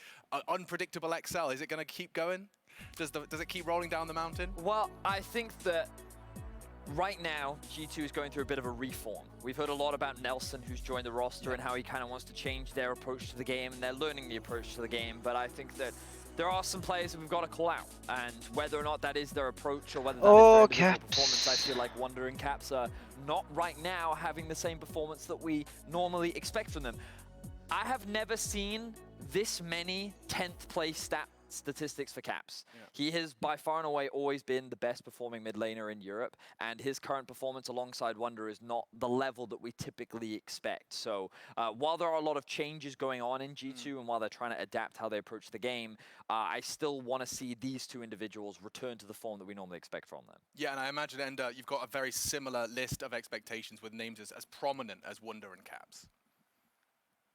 unpredictable XL. Is it going to keep going? Does it keep rolling down the mountain? Well, I think that right now, G2 is going through a bit of a reform. We've heard a lot about Nelson, who's joined the roster, and how he kind of wants to change their approach to the game, and they're learning the approach to the game. But I think that there are some players that we've got to call out, and whether or not that is their approach or whether that is their individual performance, I feel like Wonder and Caps are not right now having the same performance that we normally expect from them. I have never seen this many 10th place statistics for Caps. He has by far and away always been the best performing mid laner in Europe, and his current performance alongside Wonder is not the level that we typically expect. So while there are a lot of changes going on in G2 and while they're trying to adapt how they approach the game, I still want to see these two individuals return to the form that we normally expect from them. Yeah, and I imagine, Ender, you've got a very similar list of expectations with names as prominent as Wonder and Caps.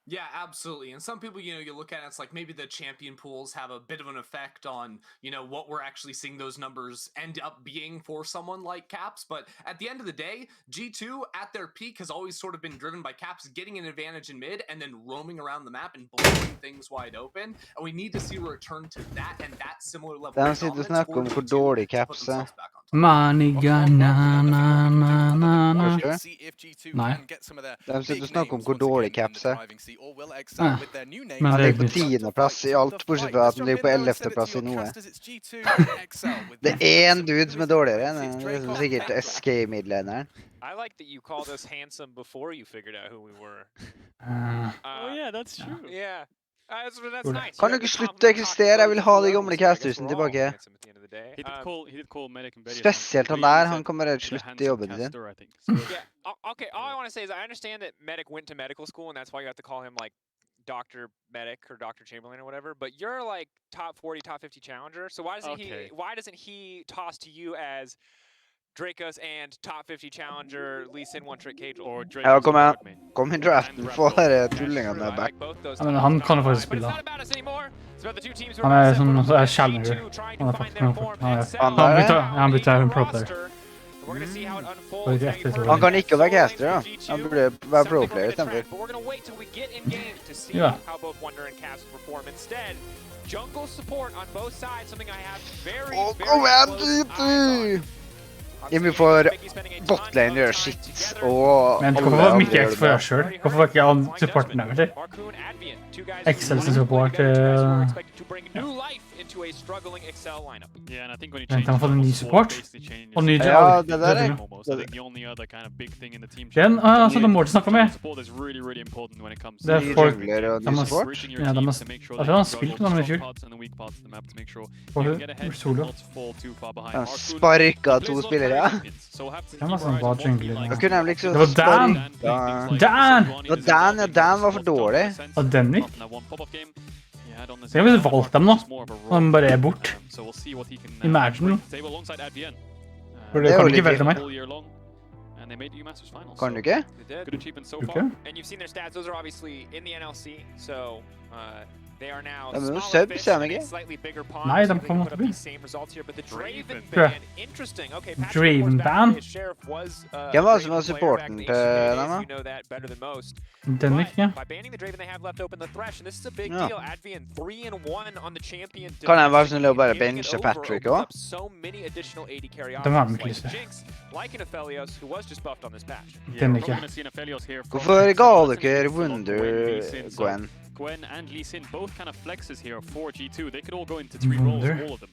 Yeah, absolutely. And some people, you know, you look at it, it's like maybe the champion pools have a bit of an effect on, you know, what we're actually seeing those numbers end up being for someone like Caps. But at the end of the day, G2 at their peak has always sort of been driven by Caps getting an advantage in mid and then roaming around the map and blowing things wide open. And we need to see a return to that and that similar level of dominance for G2 to put themselves back on top. Money gun, na na na na na. Nei. De sitter og snakker om hvor dårlig Caps er. Men det er på 10.-plass i alt, bortsett fra at den ligger på 11.-plass i noe. Det er en dude som er dårligere enn det er sikkert SK-midlaneren. I like that you called us handsome before you figured out who we were. Oh yeah, that's true. Yeah. Kan du ikke slutte å eksistere? Jeg vil ha de gamle castusene tilbake. Spesielt han der, han kan bare slutte jobben sin. Okay, all I want to say is I understand that Medic went to medical school and that's why you have to call him like Dr. Medic or Dr. Chamberlain or whatever, but you're like top 40, top 50 challenger. So why doesn't he toss to you as Dracos and top 50 challenger Lee Sin one-trick Cajal? Ja, kom i draften for tullingene med back. Ja, men han kan jo faktisk spille. Han sånn challenger. Han bytter en pro player. Han kan ikke være caster, da. Han burde være pro player i stedet for. Ja. Kom igjen, Titi! Vi får botlane gjøre shit, og... Men hvorfor var Mikke X for deg selv? Hvorfor var ikke han supporten der, vet du? Excel sin support... Vent, han har fått en ny support? Og ny job? Ja, det der er... Den, altså, de må ikke snakke med. Det er folk... Ny support? Ja, de har spilt med dem i fjor. Og solo. Han sparket 2 spillere. Det var sånn bra jungle. Det var Dan! Dan! Dan var for dårlig. Og den gikk. Så jeg har valgt dem nå. Og de bare er bort. Imagine. For det kan ikke velge meg. Kan du ikke? Ikke? Det er noen sub, ser jeg ikke? Nei, de kan måtte bli. Dravenban? Hvem var det som var supporten til dem da? Den ikke. Ja. Kan jeg være sånn å bare benche Patrick også? Den var den ikke lyst til. Den ikke. Hvorfor ga dere Wunder, Gwen? Gwen and Lee Sin both kind of flexes here for G2. They could all go into 3 roles, all of them.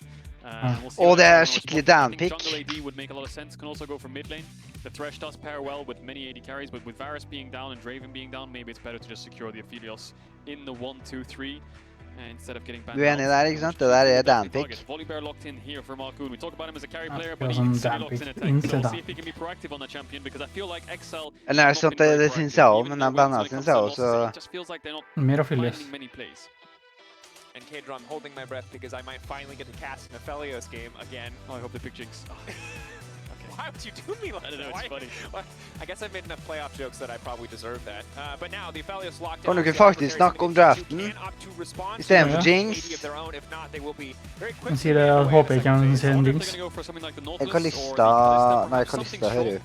Og det er skikkelig down-pick. AD would make a lot of sense. Can also go for mid lane. The Thresh does pair well with many AD carries, but with Varus being down and Draven being down, maybe it's better to just secure the Aphelios in the 1-2-3. Instead of getting banned. Du er enig der, ikke sant? Det der er down-pick. Volibear locked in here for Markoon. We talk about him as a carry player, Det but er he sånn needs to be locked in down-pick attack. inntil So we'll da. see if he can be proactive on that champion, because I feel like XL... Eller er det sånn at det synes jeg også, men den bandet synes jeg også, så... Mer Aphelios. And Kadra, I'm holding my breath because I might finally get to cast an Aphelios game again. Oh, I hope they pick Jinx. Why would you do me like that? I don't know, it's funny. I guess I've made enough playoff jokes that I probably deserve that. But now the Aphelios locked Kan du ikke faktisk snakke om draften? I stedet for Jinx? Han sier det, jeg håper jeg kan se en Jinx. Kalista... Nei, Kalista hører jo.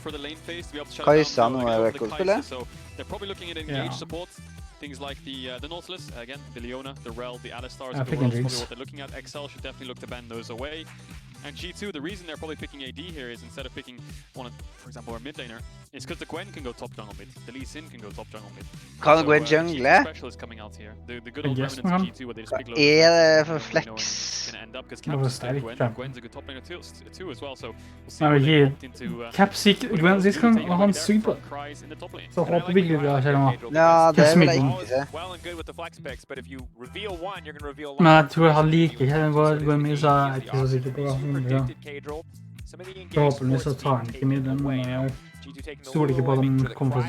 Kajsa nå er record spillet. They're probably looking at engaged support. Things like the Nautilus, again, the Leona, the Rel, the Alistars of the world is probably what they're looking at. XL should definitely look to ban those away. And G2, the reason they're probably picking AD here is instead of picking one, for example, a mid laner, is because the Gwen can go top jungle mid. The Lee Sin can go top jungle mid. Kan Gwen jungle? Specialist coming out here. The good old remnants of G2 where they just pick low. Er det for flex? Gwen's a good top laner too as well, so we'll see Nei, where they men opt into Caps gikk Gwen sist gang, og han sugde på det. Så håper vi ikke det skjer noe. Ja, det vil jeg ikke se. Men jeg tror han liker ikke den Gwen min, så jeg er ikke så sikker på hva. Forhåpentlig så tar han ikke midden, men jeg stoler ikke på at de kommer for å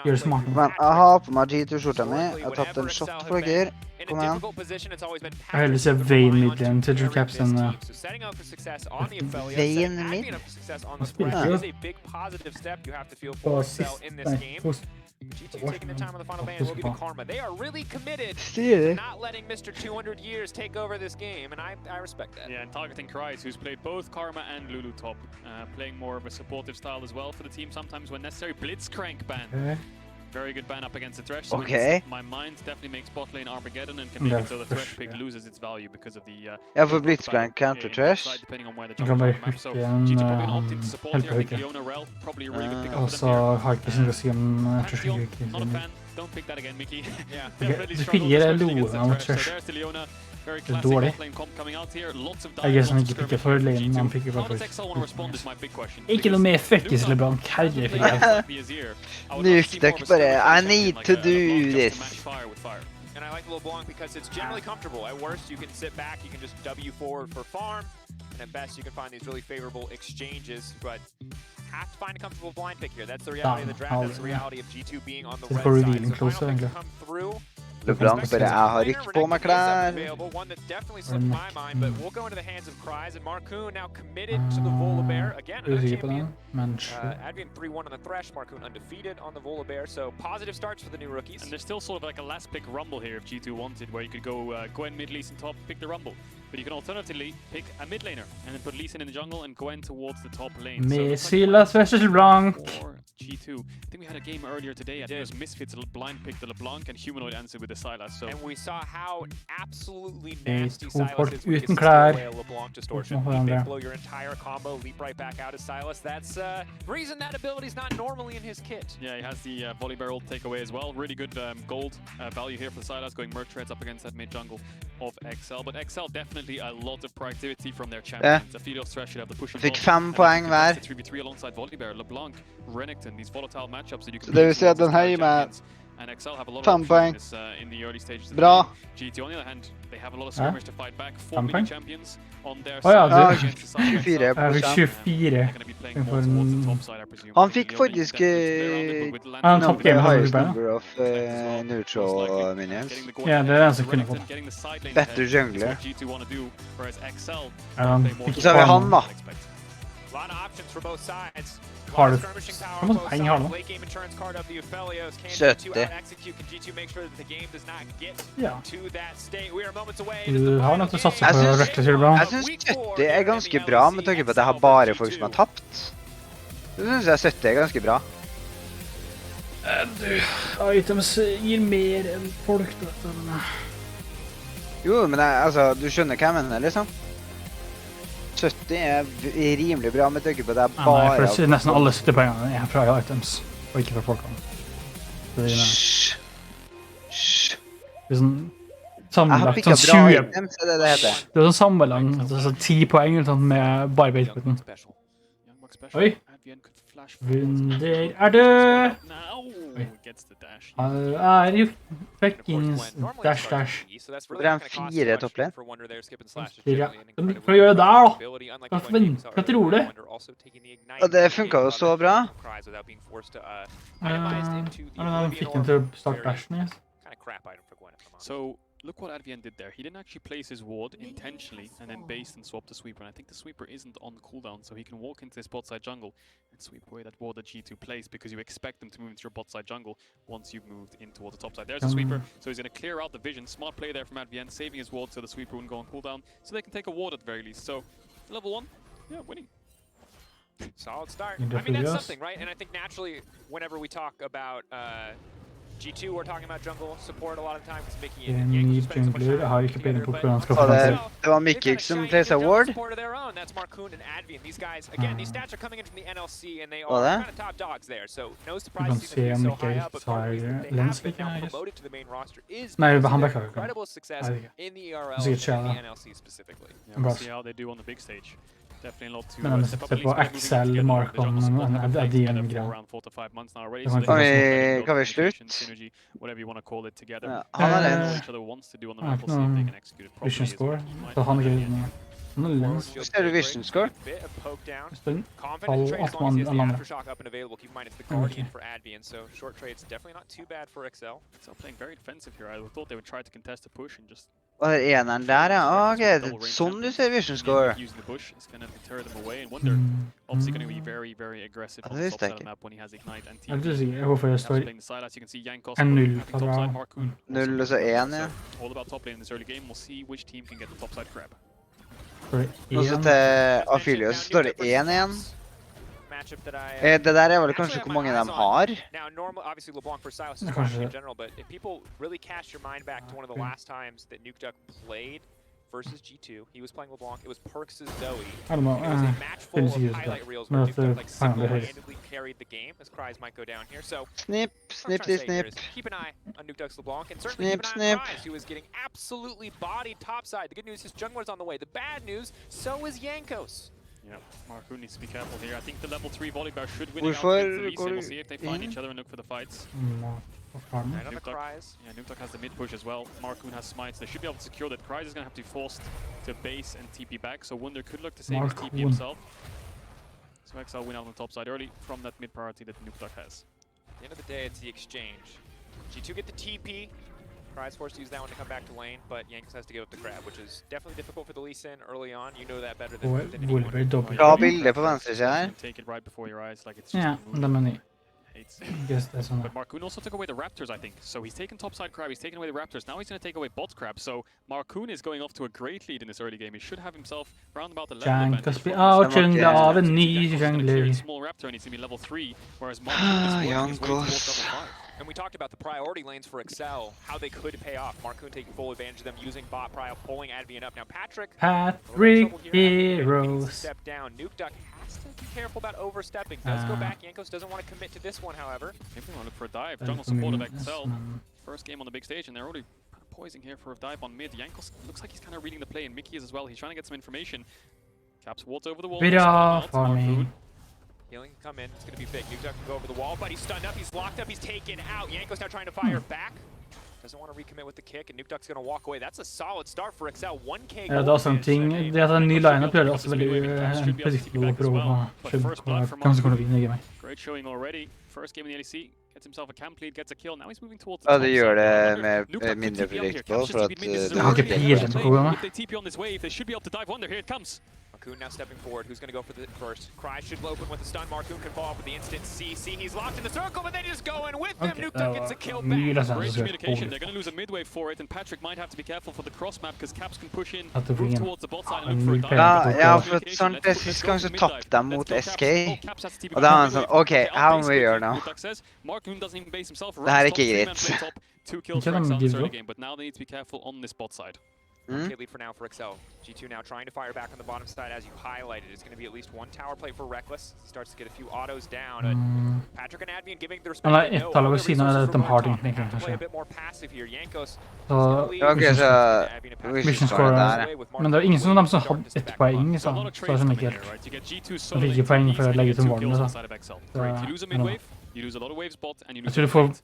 gjøre smart. Men jeg har på meg G2-skjorta mi. Jeg har tatt en shot for dere. Kom igjen. Jeg heller ser Vayne-midden til Drew Caps enn... Vayne-mid? Han spiller ikke på sist... Nei, post. They are really committed to not letting Mr. 200 years take over this game, and I respect that. Yeah, and targeting Kryze, who's played both Karma and Lulu top, playing more of a supportive style as well for the team sometimes when necessary. Blitzcrank ban. Very good ban up against the Thresh. Okay. My mind definitely makes bot lane Armageddon and can make it so the Thresh pick loses its value because of the... Ja, for Blitzcrank counter Thresh. Du kan bare hukke en helpehukke. Og så har jeg ikke sånn å si om Thresh-hukke. Du pikker Leona mot Thresh. Det er dårlig. Jeg er sånn ikke pikker for lane, men han pikker bare for. Ikke noe mer fuckis, LeBlanc. Herre, Nuke dere bare. I need to do this. And I like LeBlanc because it's generally comfortable. At worst, you can sit back, you can just W forward for farm, and at best, you can find these really favorable exchanges, but have to find a comfortable blind pick here. That's the reality of the draft. That's the reality of G2 being on the red side. So final pick to come through. LeBlanc bare, jeg har ikke på meg klær. One that definitely slipped my mind, but we'll go into the hands of Kryze, and Marcoon now committed to the Volibear. Again, another champion. Advian 3-1 on the Thresh, Marcoon undefeated on the Volibear, so positive starts for the new rookies. And there's still sort of like a last pick rumble here if G2 wanted, where you could go Gwen mid, Lee Sin top, pick the rumble. But you can alternatively pick a mid laner and then put Lee Sin in the jungle and Gwen towards the top lane. Silas versus LeBlanc. G2. I think we had a game earlier today. I think it was Misfits blind picked the LeBlanc and Humanoid answered with the Silas. So. And we saw how absolutely nasty Silas is uten when klær. away a LeBlanc distortion. You blow your entire combo, leap right back out as Silas. That's the reason that ability's not normally in his kit. Yeah, he has the volley barrel takeaway as well. Really good gold value here for the Silas, going Merc Treads up against that mid jungle of XL. But XL definitely a lot of proactivity from their champions. Aphelios Thresh should have the push. Fikk 5 poeng hver. 3v3 alongside Volibear, LeBlanc, Renekton, these volatile matchups that you can. Så det vil si at den hjemme and XL have a lot 5 of poeng. in the early stages. Bra. GT on the other hand, they have a lot of skirmish to fight back. 4 mini champions on their ja, side. 24. Han fikk faktisk han top game number of neutral minions. Ja, det den som kunne fått. Better jungler. Så har vi han da. Har du hvor mange penger har du? 70. Ja. Du har nok til å satse på Reckless here, bra. Jeg synes 70 er ganske bra, med tanke på at jeg har bare folk som har tapt. Så synes jeg 70 er ganske bra. Items gir mer enn folk, da. Jo, men altså, du skjønner hva jeg mener, liksom. 70 er rimelig bra med tanke på at det er bare... Nei, for nesten alle 70 poengene er fra items, og ikke fra folkene. Hysj! Det er sånn sammenlagt sånn 20... items, er det heter. Det er sånn sammenlagt sånn 10 poeng med bare baitbiten. Oi! Wunder er død! Er jo fuckings dash. Det er en 4 topplane. Hva gjør det der, da? Hva tror du? Og det funket jo så bra. Han fikk den til å starte dashen, yes. So look what Advian did there. He didn't actually place his ward intentionally and then based and swapped the sweeper. And I think the sweeper isn't on cooldown, so he can walk into this bot side jungle and sweep away that ward that G2 placed because you expect them to move into your bot side jungle once you've moved in towards the top side. There's a sweeper, so he's going to clear out the vision. Smart play there from Advian, saving his ward so the sweeper wouldn't go on cooldown, so they can take a ward at the very least. So level 1, yeah, winning. Solid start. I mean, that's something, right? And I think naturally, whenever we talk about G2, we're talking about jungle support a lot of the time. It's Mickey and Yanko spending so much time har ikke peiling på hvordan han skal få det til. Det var Mickey som place a ward. That's Marcoon and Advian. These guys, again, these stats are coming in from the NLC, and they are kind of top dogs there. So no surprise to see them so high up. But part of the reason they have been now promoted to the main roster is incredible success in the ERL and the NLC specifically. We'll see how they do on the big stage. Definitely a lot to men step up. Se på XL, Markon, Adien-greia. Oi, kan vi slutt? Ja, han er den. Vision score. Så han er greien. Ser du vision score? Stund. Fall 8 mann eller andre. Og det er eneren der, ja. Ok, sånn du ser vision score. Det visste jeg ikke. Jeg vil si hvorfor det står 1-0 fra 0 og så 1, ja. Og så til Aphelios står det 1-1. Det der er vel kanskje hvor mange de har? Versus G2, he was playing LeBlanc. It was Perks' Zoe. I don't know. It was a match full of highlight reels where Nuke like single-handedly carried the game, as Kryze might go down here. So snip. Keep an eye on Nuke Duck's LeBlanc, and certainly keep an eye on Kryze, who is getting absolutely bodied topside. The good news is jungler's on the way. The bad news, so is Yankos. Yeah, Marcoon needs to be careful here. I think the level 3 Volibear should win it out against the Lee Sin. We'll see if they find each other and look for the fights. Right on the Cries. Yeah, Noobdog has the mid push as well. Marcoon has smites. They should be able to secure that. Cries is going to have to be forced to base and TP back, so Wunder could look to save his TP himself. So XL win out on the top side early from that mid priority that Noobdog has. At the end of the day, it's the exchange. G2 get the TP. Cries forced to use that one to come back to lane, but Jankos has to give up the grab, which is definitely difficult for the Lee Sin early on. You know that better than anyone. Bra bilder på vänster sida. Take it right before your eyes, like it's Yeah, But Marcoon also took away the Raptors, I think. So he's taken topside crab, he's taken away the Raptors. Now he's going to take away bot crab. So Marcoon is going off to a great lead in this early game. He should have himself round about the level advantage. av en ny jungler. Small Raptor needs to be level 3, whereas Marcoon is working his way towards level 5. And we talked about the priority lanes for Excel, how they could pay off. Marcoon taking full advantage of them, using bot prio, pulling Advian up. Now Patrick Heroes. Step down. Nukeduck has to be careful about overstepping. Does go back. Jankos doesn't want to commit to this one, however. Maybe they want to look for a dive. Jungle support of Excel. First game on the big stage, and they're already poising here for a dive on mid. Jankos looks like he's kind of reading the play, and Mickey is as well. He's trying to get some information. Caps walks over the wall. Healing can come in. It's going to be big. Nukeduck can go over the wall, but he's stunned up. He's locked up. He's taken out. Jankos now trying to fire back. Doesn't want to recommit with the kick, and Nukeduck's going to walk away. That's a solid start for Excel. 1K Ja, det er sånne ting. Det at en ny lineup gjør det også veldig predictable å prøve å hvem som kommer til å vinne gamet. Great showing already. First game in the LEC. Gets himself a camp lead, gets a kill. Now he's moving towards Ja, det gjør det med mindre predictable, for at Jeg har ikke pilen på programmet. If they TP on this wave, they should be able to dive Wunder. Here it comes. Marcoon now stepping forward. Who's going to go for the first? Cry should open with the stun. Marcoon can follow up with the instant CC. He's locked in the circle, but they just go in with him. Nukeduck gets a kill back. Great communication. They're going to lose a mid wave for it, and Patrick might have to be careful for the cross map because Caps can push in, move towards the bot side and look for a dive. Ja, for sånn spesifisk gang så tappte de mot SK, og da er han sånn, ok, her må vi gjøre noe. Det her er ikke greit. Two kills for Excel in this early game, but now they need to be careful on this bot side. Lead for now for Excel. G2 now trying to fire back on the bottom side, as you highlighted. It's going to be at least one tower play for Reckless. He starts to get a few autos down. Patrick and Advian giving the respect. Eller ett av siden av de har ting, egentlig, kanskje. Så Vision scorer. Men det er ingen som de som har ett poeng, så det er sånn ikke helt. De fikk ikke poeng for å legge ut om vården, så. Jeg tror du får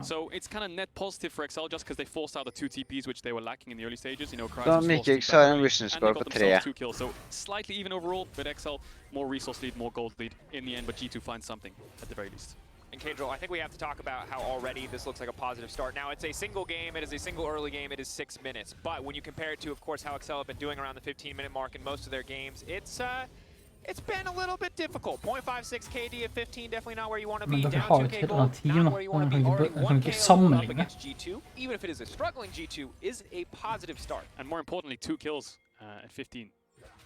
So it's kind of net positive for Excel just because they forced out the 2 TPs which they were lacking in the early stages. You know, Cries was forced to back away, and they got themselves 2 kills. So slightly even overall, but Excel more resource lead, more gold lead in the end, but G2 finds something at the very least. And Kadril, I think we have to talk about how already this looks like a positive start. Now, it's a single game, it is a single early game, it is 6 minutes. But when you compare it to, of course, how Excel have been doing around the 15-minute mark in most of their games, it's been a little bit difficult. 0.56 KD at 15, definitely not where you want to be. Down 2K gold, not where you want to be. Already 1K up against G2, even if it is a struggling G2, is a positive start. And more importantly, 2 kills at 15.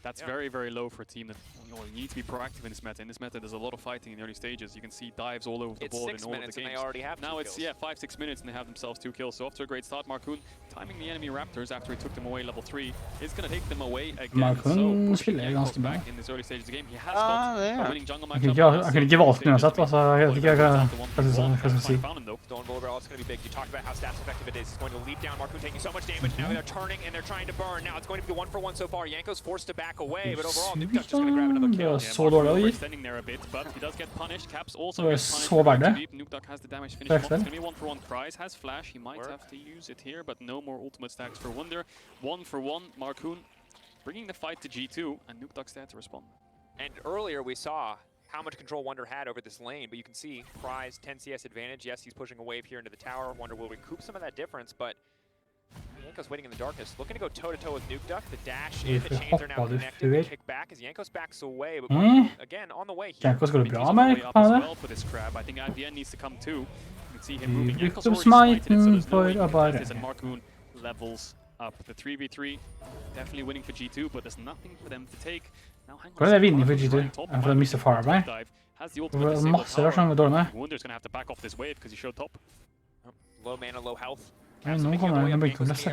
That's very, very low for a team that you need to be proactive in this meta. In this meta, there's a lot of fighting in the early stages. You can see dives all over the board in all of the games. And they already have now 2 it's, kills. 5-6 minutes and they have themselves 2 kills. So off to a great start. Marcoon timing the enemy Raptors after he took them away level 3. It's going to take them away again. Marcoon spiller ganske bra. In this early stage of the game. He has got a winning jungle match. Jeg kunne ikke valgt den uansett, altså. Jeg vet ikke hva skal si. Stone Bullet also going to be big. You talked about how stats effective it is. It's going to leap down. Marcoon taking so much damage. Now they're turning and they're trying to burn. Now it's going to be 1-for-1 so far. Jankos forced to back away, but overall, Nukeduck just going to grab another kill. Så dårlig å gi. Det er så verdt det. Nukeduck has the damage finished. It's going to be 1-for-1. Cries has flash. He might have to use it here, but no more ultimate stacks for Wunder. 1-for-1. Marcoon bringing the fight to G2, and Nukeduck's there to respond. And earlier we saw how much control Wunder had over this lane, but you can see Cries 10 CS advantage. Yes, he's pushing a wave here into the tower. Wunder will recoup some of that difference, but Jankos waiting in the darkness, looking to go toe-to-toe with Nukeduck. The dash in, the chains are now connected. The kick back as Jankos backs away, but again, on the way here. Jankos går det bra med, for this crab. I think Advian needs to come too. You can see him moving. Jankos already smited for a bar. And Marcoon levels up. The 3v3, definitely winning for G2, but there's nothing for them to take. Now Hva er det vinning for G2? For de mister Farmer. Det var masse der som var dårlig med. Wunder's going to have to back off this wave because he showed top. Low mana, low health. Nå kommer den bryte med seg.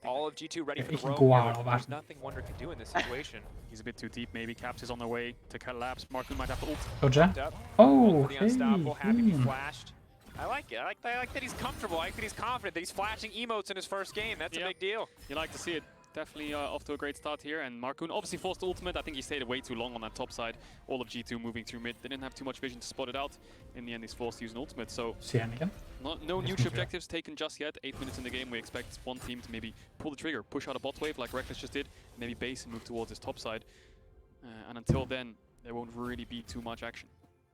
All of G2 ready for the Ikke gå her over. There's nothing Wunder can do in this situation. He's a bit too deep, maybe. Caps is on their way to collapse. Marcoon might have to ult. Dodge? Oh, hey, I like it. I like that he's comfortable. I like that he's confident that he's flashing emotes in his first game. That's a big deal. You like to see it. definitely off to a great start here. And Markoon obviously forced the ultimate. I think he stayed way too long on that top side. All of G2 moving through mid. They didn't have too much vision to spot it out. In the end, he's forced to use an ultimate. So no huge objectives taken just yet. 8 minutes in the game. We expect one team to maybe pull the trigger, push out a bot wave like Reckless just did, maybe base and move towards his top side. And until then, there won't really be too much action.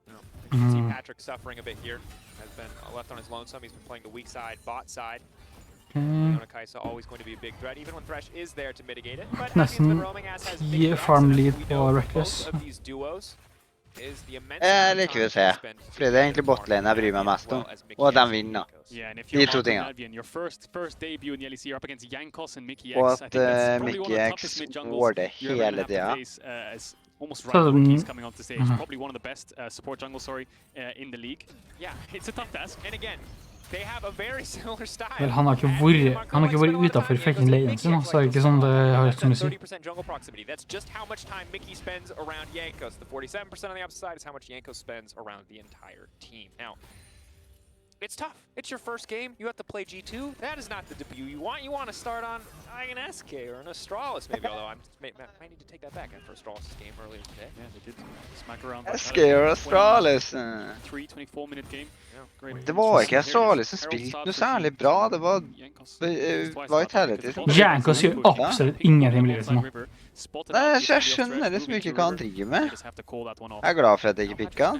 No. You can see Patrick suffering a bit here. Has been left on his lonesome. He's been playing the weak side, bot side. Leona Kai'Sa always going to be a big threat, even when Thresh is there to mitigate it. But Nesten 10 farm lead på Reckless. Jeg liker å se, fordi det egentlig botlane jeg bryr meg mest om, og at de vinner. De to tingene. Og at Mickey X går det hele tiden. Almost right, he's coming onto stage. Probably one of the best support jungle, in the league. Yeah, it's a tough task. And again, they have a very similar style. Vel, han har ikke vært utenfor fucking leien sin, så er det ikke sånn det har vært så mye å si. 30% jungle proximity. That's just how much time Mickey spends around Jankos. The 47% on the opposite side is how much Jankos spends around the entire team. Now, it's tough. It's your first game. You have to play G2. That is not the debut you want. You want to start on an SK or an Astralis, maybe. Although I might need to take that back after Astralis' game earlier today. Yeah, they did smack around. SK or Astralis. 24-minute game. Det var ikke Astralis som spilte noe særlig bra. Det var Vitality som... Jankos gjør absolutt ingenting med livet nå. Nei, jeg skjønner liksom ikke hva han driver med. Jeg er glad for at jeg ikke pikket han.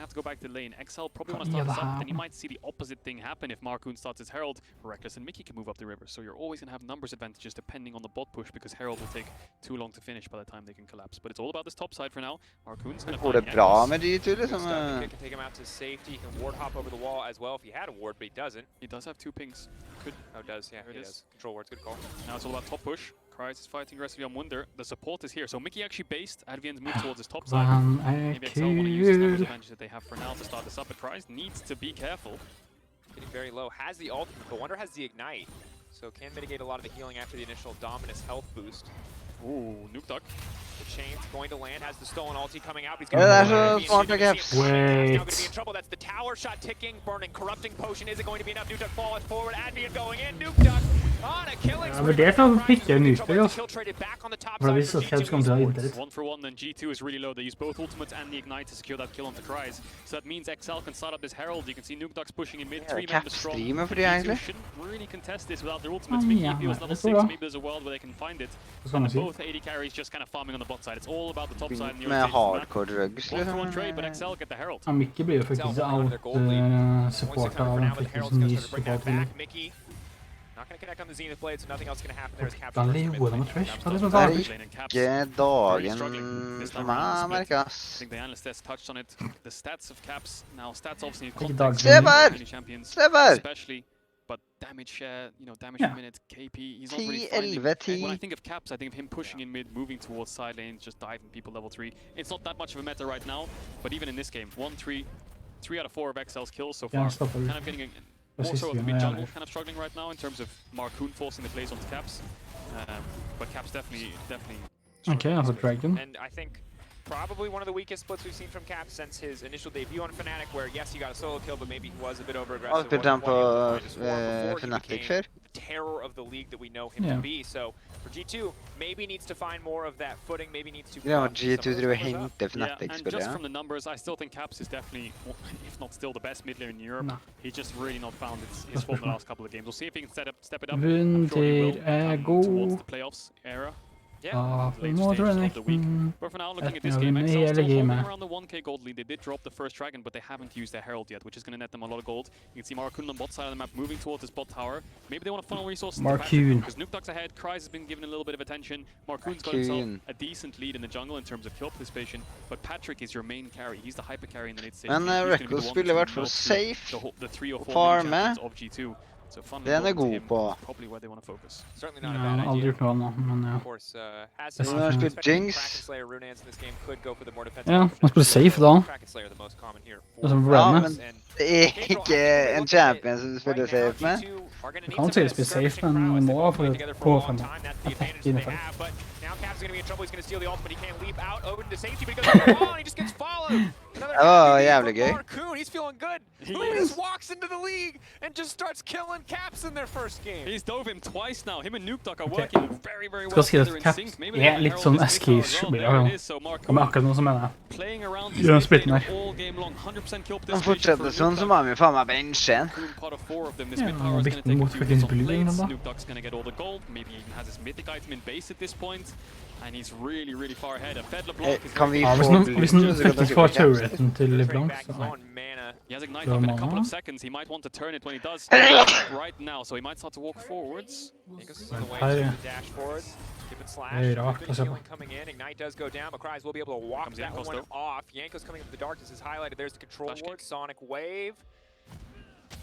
Happen if Markoon starts his Herald, Reckless and Mickey can move up the river. So you're always going to have numbers advantages depending on the bot push because Herald will take too long to finish by the time they can collapse. But it's all about this top side for now. Markoon's going to find det bra med G2 liksom. Can take him out to safety. He can ward hop over the wall as well if he had a ward, but he doesn't. He does have 2 pings. Could. Oh, does, yeah, he does. Control wards, good call. Now it's all about top push. Kryze is fighting aggressively on Wunder. The support is here. So Mickey actually based. Advian's moved towards his top side. Maybe XL want to use the numbers advantage that they have for now to start this up, but Kryze needs to be careful. Getting very low, has the ultimate, but Wonder has the ignite, so can mitigate a lot of the healing after the initial Dominus health boost. Ooh, Nuke Duck. The chain's going to land, has the stolen ulti coming out. He's going to be in trouble. That's the tower shot ticking, burning, corrupting potion. Is it going to be enough? Nuke Duck falling forward, Advian going in. Nuke Duck on a killing spree. Men det som pikker Nuke Duck, altså. For hvis det skal komme til å innte litt. 1 for 1, then G2 is really low. They use both ultimates and the ignite to secure that kill onto Kryze. So that means XL can start up this Herald. You can see Nuke Duck's pushing in mid, 3 members strong. G2 shouldn't really contest this without their ultimates. Mickey, if he was level 6, maybe there's a world where they can find it. And both AD carries just kind of farming on the bot side. It's all about the top side. Med hardcore drugs, liksom. Trade, but XL get the Herald. Ja, Mickey blir jo faktisk out-supportet av en faktisk ny support. Not going to connect on the Zenith Blade, so nothing else going to happen there is capture. Det er ikke dagen for meg, merkes. I think the analyst has touched on it. The stats of Caps, now stats obviously need context. Especially. But damage share, damage per minute, KP, he's not really finding. When I think of Caps, I think of him pushing in mid, moving towards side lanes, just diving people level 3. It's not that much of a meta right now, but even in this game, 3 out of 4 of XL's kills so far. Kind of getting more so of the mid jungle, kind of struggling right now in terms of Markoon forcing the plays onto Caps. But Caps definitely. Okay, that's a Dragon. And I think probably one of the weakest splits we've seen from Cap since his initial debut on Fnatic, where yes, he got a solo kill, but maybe he was a bit over-aggressive. Fnatic the terror of the league that we know him to be. So for G2, maybe needs to find more of that footing, maybe needs to... Yeah, G2 drew hinte Fnatic. And just from the numbers, I still think Caps is definitely, if not still, the best mid laner in Europe. No. He's just really not found his form in the last couple of games. We'll see if he can step it up. I'm sure he will towards the playoffs era. Yeah, but for now, looking at this game, XL still holding around the 1k gold lead. They did drop the first dragon, but they haven't used their Herald yet, which is going to net them a lot of gold. You can see Markoon on the bot side of the map moving towards this bot tower. Maybe they want to funnel resources to Patrick, because Nuke Duck's ahead, Kryze has been given a little bit of attention. Markoon's got himself a decent lead in the jungle in terms of kill participation, but Patrick is your main carry. He's the hyper carry in the late stage. Men Reckless spiller I hvert fall safe og farme. Det er god på. Ja, han har aldri gjort noe annet, men ja. Han har spilt Jinx. Ja, han spiller safe da. Det er som problemet. Det er ikke en champion som spiller safe med. Du kan sikkert spille safe, men du må for å få frem attack innenfor. Now Cap's going to be in trouble. He's going to steal the ultimate. He can't leap out over to safety, but he goes for the wall and he just gets followed. Jävligt gøy. Marcoon, he's feeling good. Lucas walks into the league and just starts killing Caps in their first game. He's dove him twice now. Him and Nukeduck are working very, very well together in sync. Maybe they litt sånn SK-ish. De er akkurat noe som mener jeg. Gjør en splitten her. Han fortsetter sånn, så må han jo faen meg benche en. Ja, viktig mot faktisk Blue da. Nukeduck's gonna get all the gold. Maybe he even has his mythic item in base at this point. And he's really, really far ahead. A Fed LeBlanc is... Kan vi få Blue? Hvis han faktisk får turreten til LeBlanc, så nei. He has Ignite up in a couple of seconds. He might want to turn it when he does right now, so he might start to walk forwards. Dash forwards. Give it slash. Coming in. Ignite does go down, but Cries will be able to walk that one off. Yanko's coming into the darkness is highlighted. There's the control ward. Sonic Wave.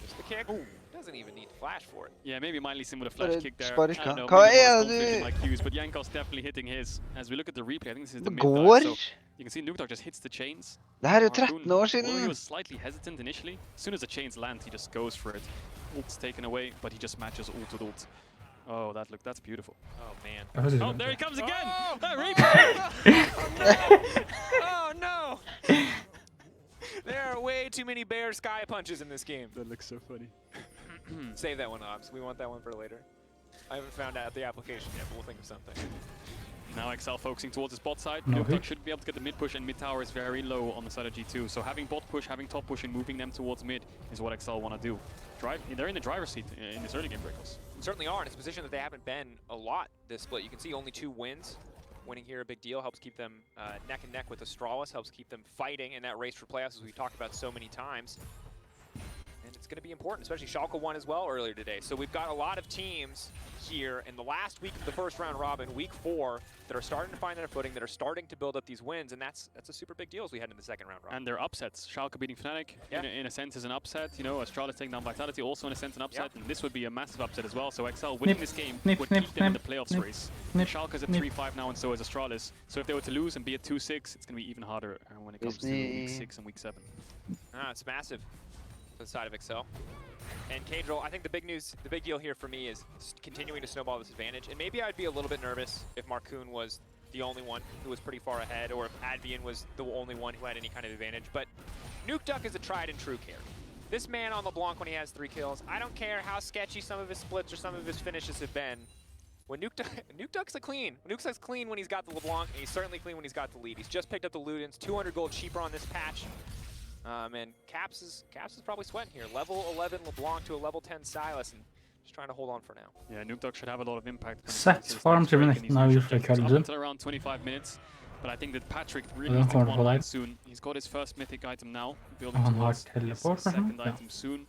Just the kick. Doesn't even need to flash for it. Yeah, maybe Miley Sim with a flash kick there. I don't know, but Yanko's definitely hitting his. As we look at the replay, I think this is the mid dive, so you can see Nukeduck just hits the chains. Det her er 13 år siden. He was slightly hesitant initially. As soon as the chains land, he just goes for it. Ult's taken away, but he just matches ult with ult. Oh, that's beautiful. Oh man. Oh, there he comes again! Oh, oh no! There are way too many bear sky punches in this game. That looks so funny. Save that one, Obs. We want that one for later. I haven't found out the application yet, but we'll think of something. Now XL focusing towards his bot side. Nukeduck should be able to get the mid push, and mid tower is very low on the side of G2. So having bot push, having top push, and moving them towards mid is what XL want to do. They're in the driver's seat in this early game breakers. Certainly are, and it's a position that they haven't been a lot this split. You can see only 2 wins. Winning here a big deal, helps keep them neck and neck with Astralis, helps keep them fighting in that race for playoffs as we've talked about so many times. And it's going to be important, especially Schalke won as well earlier today. So we've got a lot of teams here in the last week of the first round robin, week 4, that are starting to find their footing, that are starting to build up these wins, and that's a super big deal as we head into the second round robin. And they're upsets. Schalke beating Fnatic, in a sense, is an upset. You know, Astralis taking down Vitality, also in a sense an upset, and this would be a massive upset as well. So XL winning this game would keep them in the playoffs race. Schalke's at 3-5 now, and so is Astralis. So if they were to lose and be at 2-6, it's going to be even harder when it comes to week 6 and week 7. It's massive for the side of XL. And Cadril, I think the big news, the big deal here for me is continuing to snowball this advantage. And maybe I'd be a little bit nervous if Marcoon was the only one who was pretty far ahead, or if Advian was the only one who had any kind of advantage. But Nukeduck is a tried and true carry. This man on LeBlanc when he has 3 kills, I don't care how sketchy some of his splits or some of his finishes have been. When Nukeduck's clean. Nukeduck's clean when he's got the LeBlanc, and he's certainly clean when he's got the lead. He's just picked up the Ludens, 200 gold cheaper on this patch. And Caps is probably sweating here. Level 11 LeBlanc to a level 10 Silas, and just trying to hold on for now. Yeah, Nukeduck should have a lot of impact. Sett farm til minuten har gjort det kaldt. Until around 25 minutes. But I think that Patrick really needs to one line soon. He's got his first mythic item now, building towards his second item soon.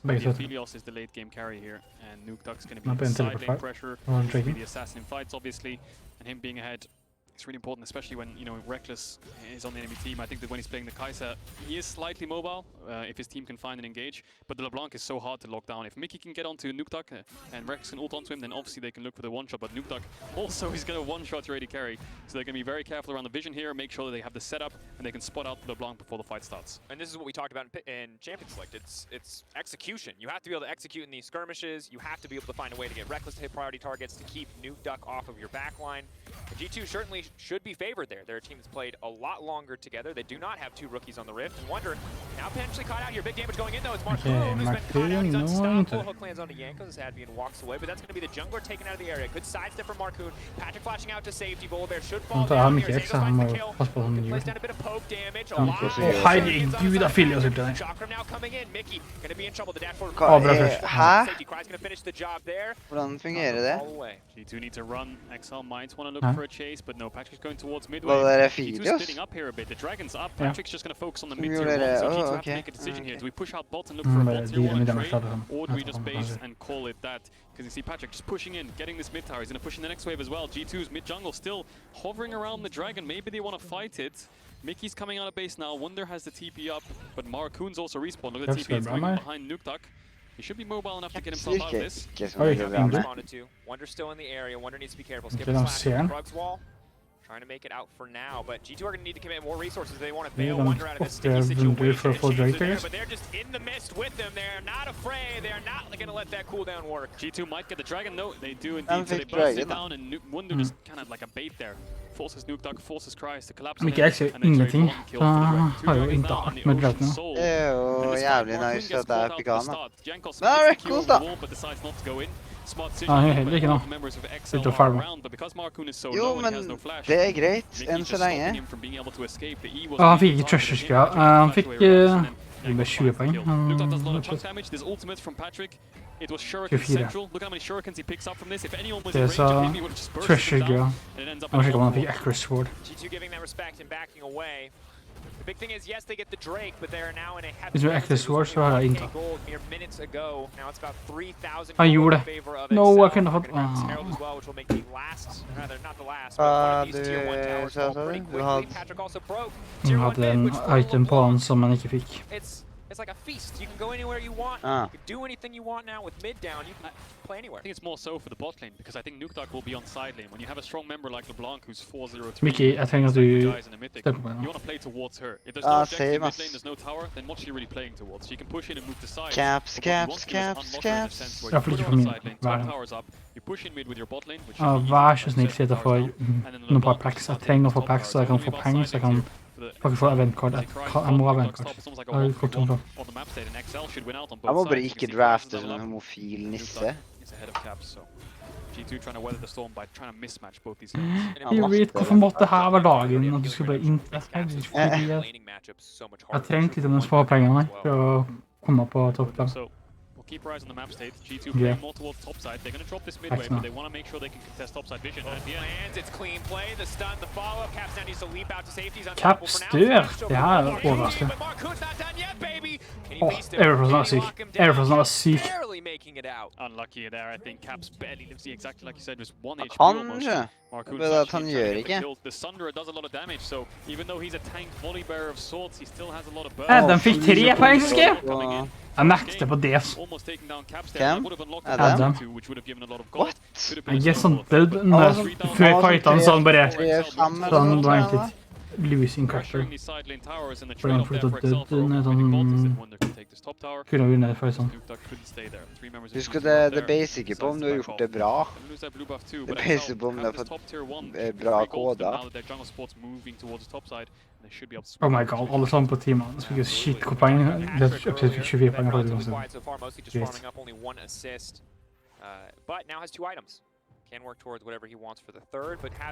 Helios is the late game carry here, and Nukeduck's going to be in side lane pressure. The assassin in fights, obviously, and him being ahead. It's really important, especially when, you know, Reckless is on the enemy team. I think that when he's playing the Kai'Sa, he is slightly mobile if his team can find and engage. But the LeBlanc is so hard to lock down. If Mickey can get onto Nukeduck and Reckless can ult onto him, then obviously they can look for the one-shot. But Nukeduck also is going to one-shot your AD carry. So they're going to be very careful around the vision here, make sure that they have the setup and they can spot out the LeBlanc before the fight starts. And this is what we talked about in Champions Select. It's execution. You have to be able to execute in these skirmishes. You have to be able to find a way to get Reckless to hit priority targets to keep Nukeduck off of your backline. And G2 certainly should be favored there. Their team has played a lot longer together. They do not have 2 rookies on the Rift. And Wonder now potentially caught out here. Big damage going in though. It's Marcoon who's been caught out. He's unstoppable. Hook lands onto Yanko as Advian walks away. But that's going to be the jungler taken out of the area. Good sidestep from Marcoon. Patrick flashing out to safety. Volibear should fall down here. Zango finds the kill. Plays down a bit of poke damage. Herregud, Affilios gjorde det. Chakram now coming in. Mickey going to be in trouble. The dash forward. Safety Cry's going to finish the job there. Hvordan fungerer det? G2 need to run. XL might want to look for a chase, but no, Patrick's going towards midway. G2's splitting up here a bit. The Dragon's up. Patrick's just going to focus on the mid-tier one, so G2 have to make a decision here. Do we push out bot and look for a bot tier 1 trade, or do we just base and call it that? Because you see Patrick just pushing in, getting this mid tower. He's going to push in the next wave as well. G2's mid-jungle still hovering around the Dragon. Maybe they want to fight it. Mickey's coming out of base now. Wonder has the TP up, but Marcoon's also respawned. Look at the TP. It's going behind Nukeduck. He should be mobile enough to get himself out of this. Wonder still in the area. Wonder needs to be careful. Skip the slash. Krug's wall. Trying to make it out for now, but G2 are going to need to commit more resources if they want to bail Wonder out of this sticky situation. But they're just in the mist with them. They're not afraid. They're not going to let that cooldown work. G2 might get the dragon, though. They do indeed. So they burst it down, and Wonder just kind of like a bait there. Forces Nukeduck, forces Christ to collapse. Men jeg ser ingenting, så har jo ikke hardt med draken nå. Det er jo jævlig nice at det er Picana. Men det er Rekkos da! Nei, heller ikke nå. Sitter og farmer. Jo, men det er greit, enn så lenge. Han fikk ikke treasure-skra. Han fikk 20 poeng. It was Shuriken Central. Look how many Shurikens he picks up from this. If anyone was in range of him, he would have just burst Treasure girl. I'm sure han fikk accurate sword. G2 giving that respect and backing away. The big thing is, yes, they get the Drake, but they are now in a Hvis du accurate sword, så har jeg inntatt. Mere minutes ago. Now it's about 3,000 Han gjorde det. No, jeg kunne fått... Herald as well, which will make the last, rather not the last, but one of these tier 1 towers fall pretty quickly. Patrick also broke. Han hadde en item på han som han ikke fikk. It's like a feast. You can go anywhere you want. You can do anything you want now with mid down. You can play anywhere. I think it's more so for the bot lane because I think Nukeduck will be on side lane. When you have a strong member like LeBlanc who's 4-0-3, Mickey, jeg trenger at du stepper på you want to play towards her. If there's no objective in mid lane, there's no tower, then what's she really playing towards? She can push in and move to side. Caps. Jeg får ikke for min. You push in mid with your bot lane, which vær så snill, så jeg får noen par packs. Jeg trenger å få packs, så jeg kan få penger, så jeg kan faktisk få event-kort. Jeg må ha event-kort. Jeg har fått tom. Jeg må bare ikke drafte som en homofil nisse. Jeg vet hvorfor måtte det her være dagen når du skulle bare innta. Jeg trengte litt av de små pengene for å komme på toppen. Keep your eyes on the map state. G2 playing more towards top side. They're going to drop this mid wave, but they want to make sure they can contest top side vision. Lands, it's clean play. The stun, the follow-up. Caps now needs to leap out to safety. Caps dør. Det her er overraskende. Everfrozen er syk. Everfrozen er syk. Unlucky there. I think Caps barely lives exactly like you said, just 1 HP almost. Men at han gjør ikke. The Sunderer does a lot of damage, so even though he's a tanked volley bearer of swords, he still has a lot of burn. De fikk 3 poeng, så skrev. Jeg nekter på det. Hvem? Adam. Jeg er sånn død. Før jeg fightet han sånn bare... Sånn blanket. Losing crasher. For han flyttet død. Sånn... Kunne vunnet det før sånn. Husk at det basic på om du har gjort det bra. Det basic på om du har fått bra koder. Oh my god, alle sammen på teamet. Så fikk jeg shit hvor poeng. Jeg fikk 24 poeng på det.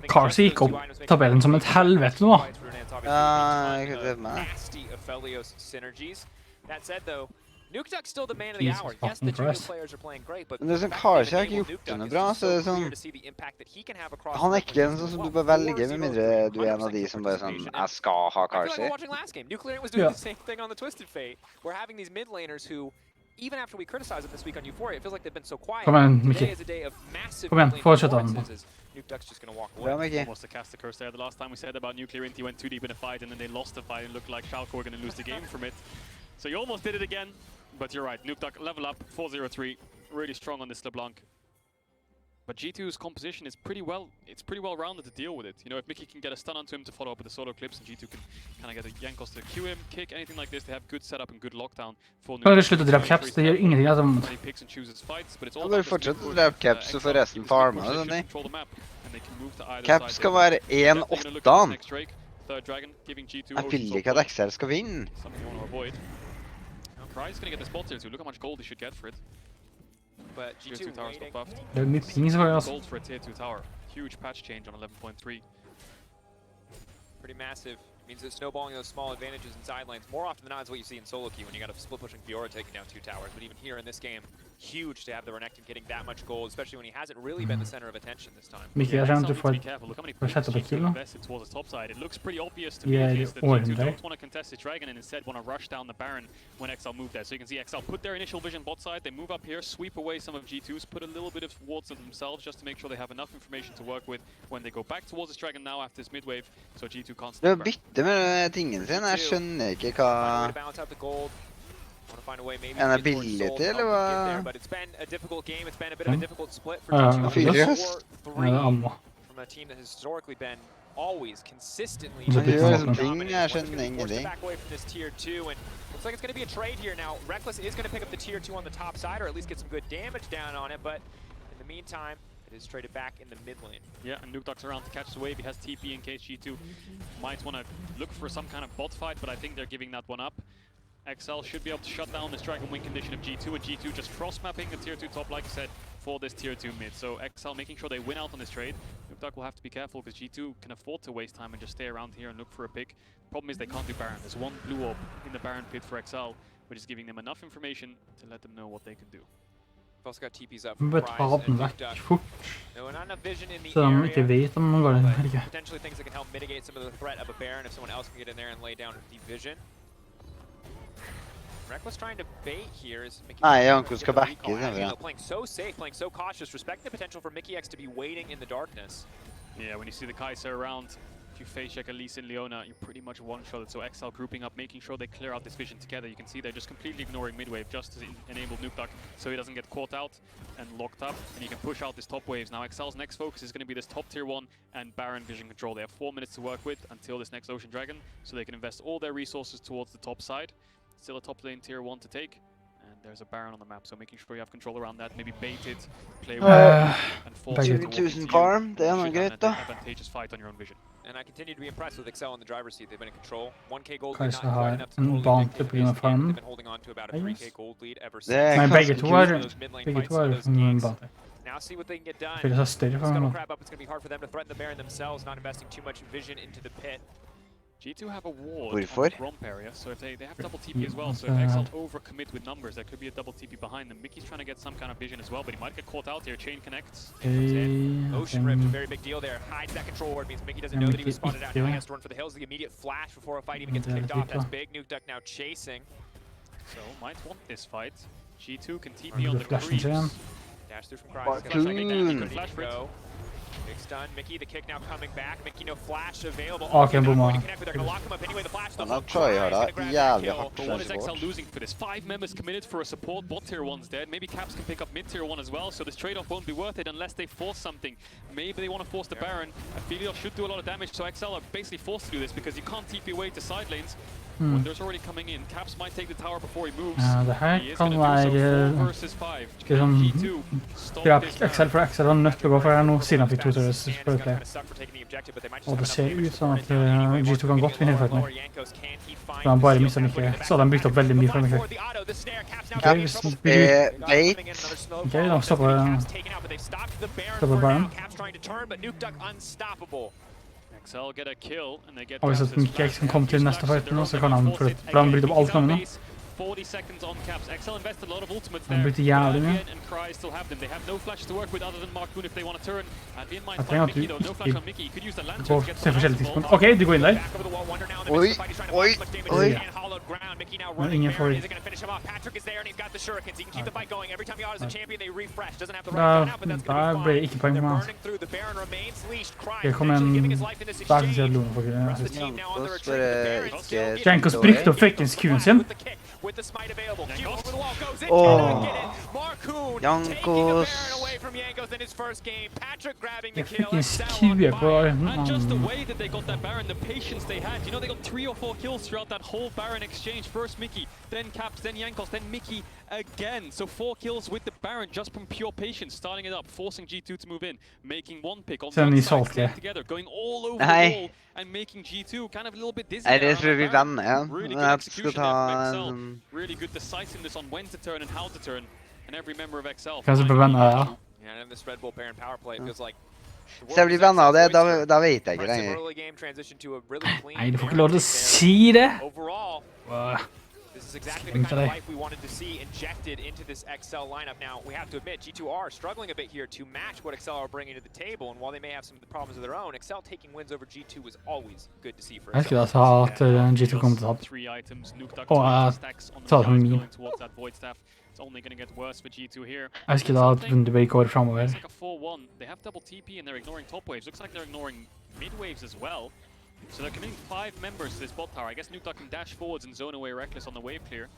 Carsi gikk opp tabellen som et helvete nå. Ja, jeg kan se meg. Nukeduck's still the man of the hour. Yes, the junior players are playing great, but men det er sånn, Carsi har ikke gjort noe bra, så det er sånn... Han er ikke en sånn som du bør velge, med mindre du er en av de som bare sånn, jeg skal ha Carsi. Nuclear was doing the same thing on the Twisted Fate. We're having these mid laners who, even after we criticize them this week on Euphoria, it feels like they've been so quiet. Kom igjen, Mickey. Kom igjen, fortsett han. Nukeduck's just gonna walk away. Almost a cast the curse there. The last time we said about Nuclear Inti went too deep in a fight and then they lost the fight and looked like Schalke were gonna lose the game from it. So you almost did it again. But you're right, Nukeduck level up, 4-0-3, really strong on this LeBlanc. But G2's composition is pretty well rounded to deal with it. You know, if Mickey can get a stun onto him to follow up with the solo clips, and G2 can kind of get a Jankos to Q him, kick, anything like this, they have good setup and good lockdown for Nukeduck. Kan dere slutte å drepe Caps? Det gjør ingenting av dem. Han bør fortsette å drepe Caps, så får resten farme, sånn. Caps skal være 1-8-an. Jeg vil ikke at XL skal vinne. Cry's gonna get the spot here too. Look how much gold he should get for it. But G2 towers got buffed. Det er mye pings for oss. Gold for a tier 2 tower. Huge patch change on 11.3. Pretty massive. Means that snowballing those small advantages in side lanes more often than not is what you see in solo queue when you got a split pushing Fiora taking down 2 towers. But even here in this game, huge to have the Renekton getting that much gold, especially when he hasn't really been the center of attention this time. Mickey, jeg skjønner at du får sette på kill nå. It looks pretty obvious to me at least that G2 don't want to contest the dragon and instead want to rush down the Baron when XL moved there. So you can see XL put their initial vision bot side, they move up here, sweep away some of G2's, put a little bit of wards of themselves just to make sure they have enough information to work with when they go back towards this dragon now after this mid wave, so G2 can't stop back. Jeg skjønner ikke hva... En ability, eller hva? Ja, fyrjøs. Ja, det er ammo. always consistently Forced to back away from this tier 2, and looks like it's going to be a trade here now. Reckless is going to pick up the tier 2 on the top side, or at least get some good damage down on it, but in the meantime, it is traded back in the mid lane. Yeah, and Nukdog's around to catch the wave. He has TP in case G2 might want to look for some kind of bot fight, but I think they're giving that one up. XL should be able to shut down this Dragon Wing condition of G2, and G2 just cross-mapping the tier 2 top, like I said, for this tier 2 mid. So XL making sure they win out on this trade. Nukdog will have to be careful because G2 can afford to waste time and just stay around here and look for a pick. Problem is they can't do Baron. There's one blue orb in the Baron pit for XL, which is giving them enough information to let them know what they can do. We've also got TPs up Vi bør ta den vekk fort, no, not enough vision in the så de ikke vet om man går den her ikke. Potentially things that can help mitigate some of the threat of a Baron if someone else can get in there and lay down the vision. Reckless trying to bait here is Nei, Janko skal backe, playing so safe, playing so cautious, respecting the potential for Mickey X to be waiting in the darkness. Yeah, when you see the Kaiser around, if you face check Elise and Leona, you're pretty much one-shotted. So XL grouping up, making sure they clear out this vision together. You can see they're just completely ignoring mid-wave just to enable Nukdog so he doesn't get caught out and locked up, and you can push out these top waves. Now XL's next focus is going to be this top tier 1 and Baron vision control. They have 4 minutes to work with until this next Ocean Dragon, so they can invest all their resources towards the top side. Still a top lane tier 1 to take, and there's a Baron on the map, so making sure you have control around that, maybe bait it, play well, and force it towards 2000 farm, det noe greit da. Advantageous fight on your own vision. And I continue to be impressed with XL in the driver's seat. They've been in control. 1k gold lead, Kaiser not quite har enough to en totally bant dictate på grunn av this game. farmen. They've been holding on to about a 3k gold lead ever since. Nei, begge to har en bant. Now see what they can get done. Fyller seg større for Scuttle ham. crab up, it's going to be hard for them to threaten the Baron themselves, not investing too much vision into the pit. G2 have a ward Hvorfor? on the romp area, so if they have double TP as well, so if XL overcommit with numbers, there could be a double TP behind them. Mickey's trying to get some kind of vision as well, but he might get caught out here. Chain connects. Ocean Rift, a very big deal there. Hides that control ward, means Mickey doesn't know that he was spotted out. Now he has to run for the hills. The immediate flash before a fight even gets kicked off. That's big. Nukdog now chasing. So might want this fight. G2 can TP on the creeps. Dash through from Cries. Go. Big stun. Mickey, the kick now coming back. Mickey, no flash available. Okay, bomma. They're gonna lock him up anyway. The flash. Han tryhard da, jævlig hardt But what is support. XL losing for this? 5 members committed for a support. Bot tier 1's dead. Maybe Caps can pick up mid tier 1 as well, so this trade-off won't be worth it unless they force something. Maybe they want to force the Baron. Aphelios should do a lot of damage, so XL are basically forced to do this because you can't TP away to side lanes. When there's already coming in, Caps might take the tower before he moves. Ja, det her He is kan gonna do so. være 4 versus 5. Skal sånn G2 stop drepe this XL, for XL var nødt til å gå for det her nå, siden han fikk 2 turrets for det. Og det ser ut som at G2 kan godt vinne fighten her. For han bare mistet ikke, så hadde han brukt opp veldig mye for meg. Ok, hvis han blir ok, da stopper Baron. XL get a kill, and they get Og hvis at Mickey X kan komme til neste fighten nå, så kan han, for han brukt opp alt sammen nå. 40 seconds on Caps. XL invested a lot of ultimates Han there. brukte jævlig mye. And Cry still have them. They have no flash to work with other than Markoon if they want to turn. Be in mind, Jeg trenger at du Mickey though. No flash on ikke Mickey. He could use the lantern går to get til some forskjellige damage. tidspunkt. Ok, du går inn der. Oi, oi, oi. Men ingen får det. Da ble det ikke poeng med han. Det kom en bakside av Luna for Jankos brukte opp fuckings Q-en sin. Jankos. Jeg fuckings Q på And just the way that they got that Baron, the patience they had. You know, they got 3 or 4 kills throughout that whole Baron exchange. First Mickey, then Caps, then Jankos, then Mickey again. So 4 kills with the Baron just from pure patience, starting it up, forcing G2 to move in, making 1 pick on the side, staying together, going all over the wall, and making G2 kind of a little bit dizzy. Nei, det tror vi vender, ja. Really good execution there from XL. Really good decisiveness on when to turn and how to turn. And every member of XL. Kanskje på venner, ja. Yeah, and this Red Bull Baron power play feels like Hvis jeg blir venner av det, da vet jeg ikke lenger. Nei, du får ikke lov til å si det. This is exactly the kind of life we wanted to see injected into this XL lineup. Now, we have to admit, G2 are struggling a bit here to match what XL are bringing to the table, and while they may have some of the problems of their own, XL taking wins over G2 is always good to see for XL. Jeg skulle ha sa at G2 kommer til å tape. Og jeg sa det som min. It's only going to get worse for G2 here. Jeg skulle ha at Rundeberg går fremover. It's like a 4-1. They have double TP and they're ignoring top waves. Looks like they're ignoring mid waves as well. So they're committing 5 members to this bot tower. I guess Nukdog can dash forwards and zone away Reckless on the wave clear.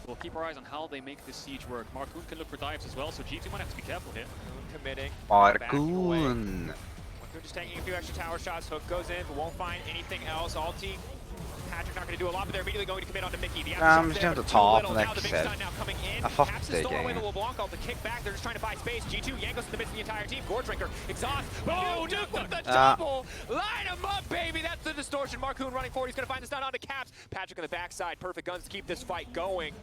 We'll keep our eyes on how they make this siege work. Markoon can look for dives as well, so G2 might have to be careful here. Committing. Markoon. just taking a few extra tower shots. Hook goes in, but won't find anything else. Ulti. Patrick not going to do a lot, but they're immediately going to commit onto Mickey. The I'm just going to top next set. I fucked it again. The kick back. They're just trying to buy space. G2 Yankos in the midst of the entire team. Gore Drinker exhaust. Oh, Nuke with the double. Line him up, baby. That's the distortion. Marcoon running forward. He's going to find the stun onto Caps. Patrick on the backside. Perfect guns to keep this fight going.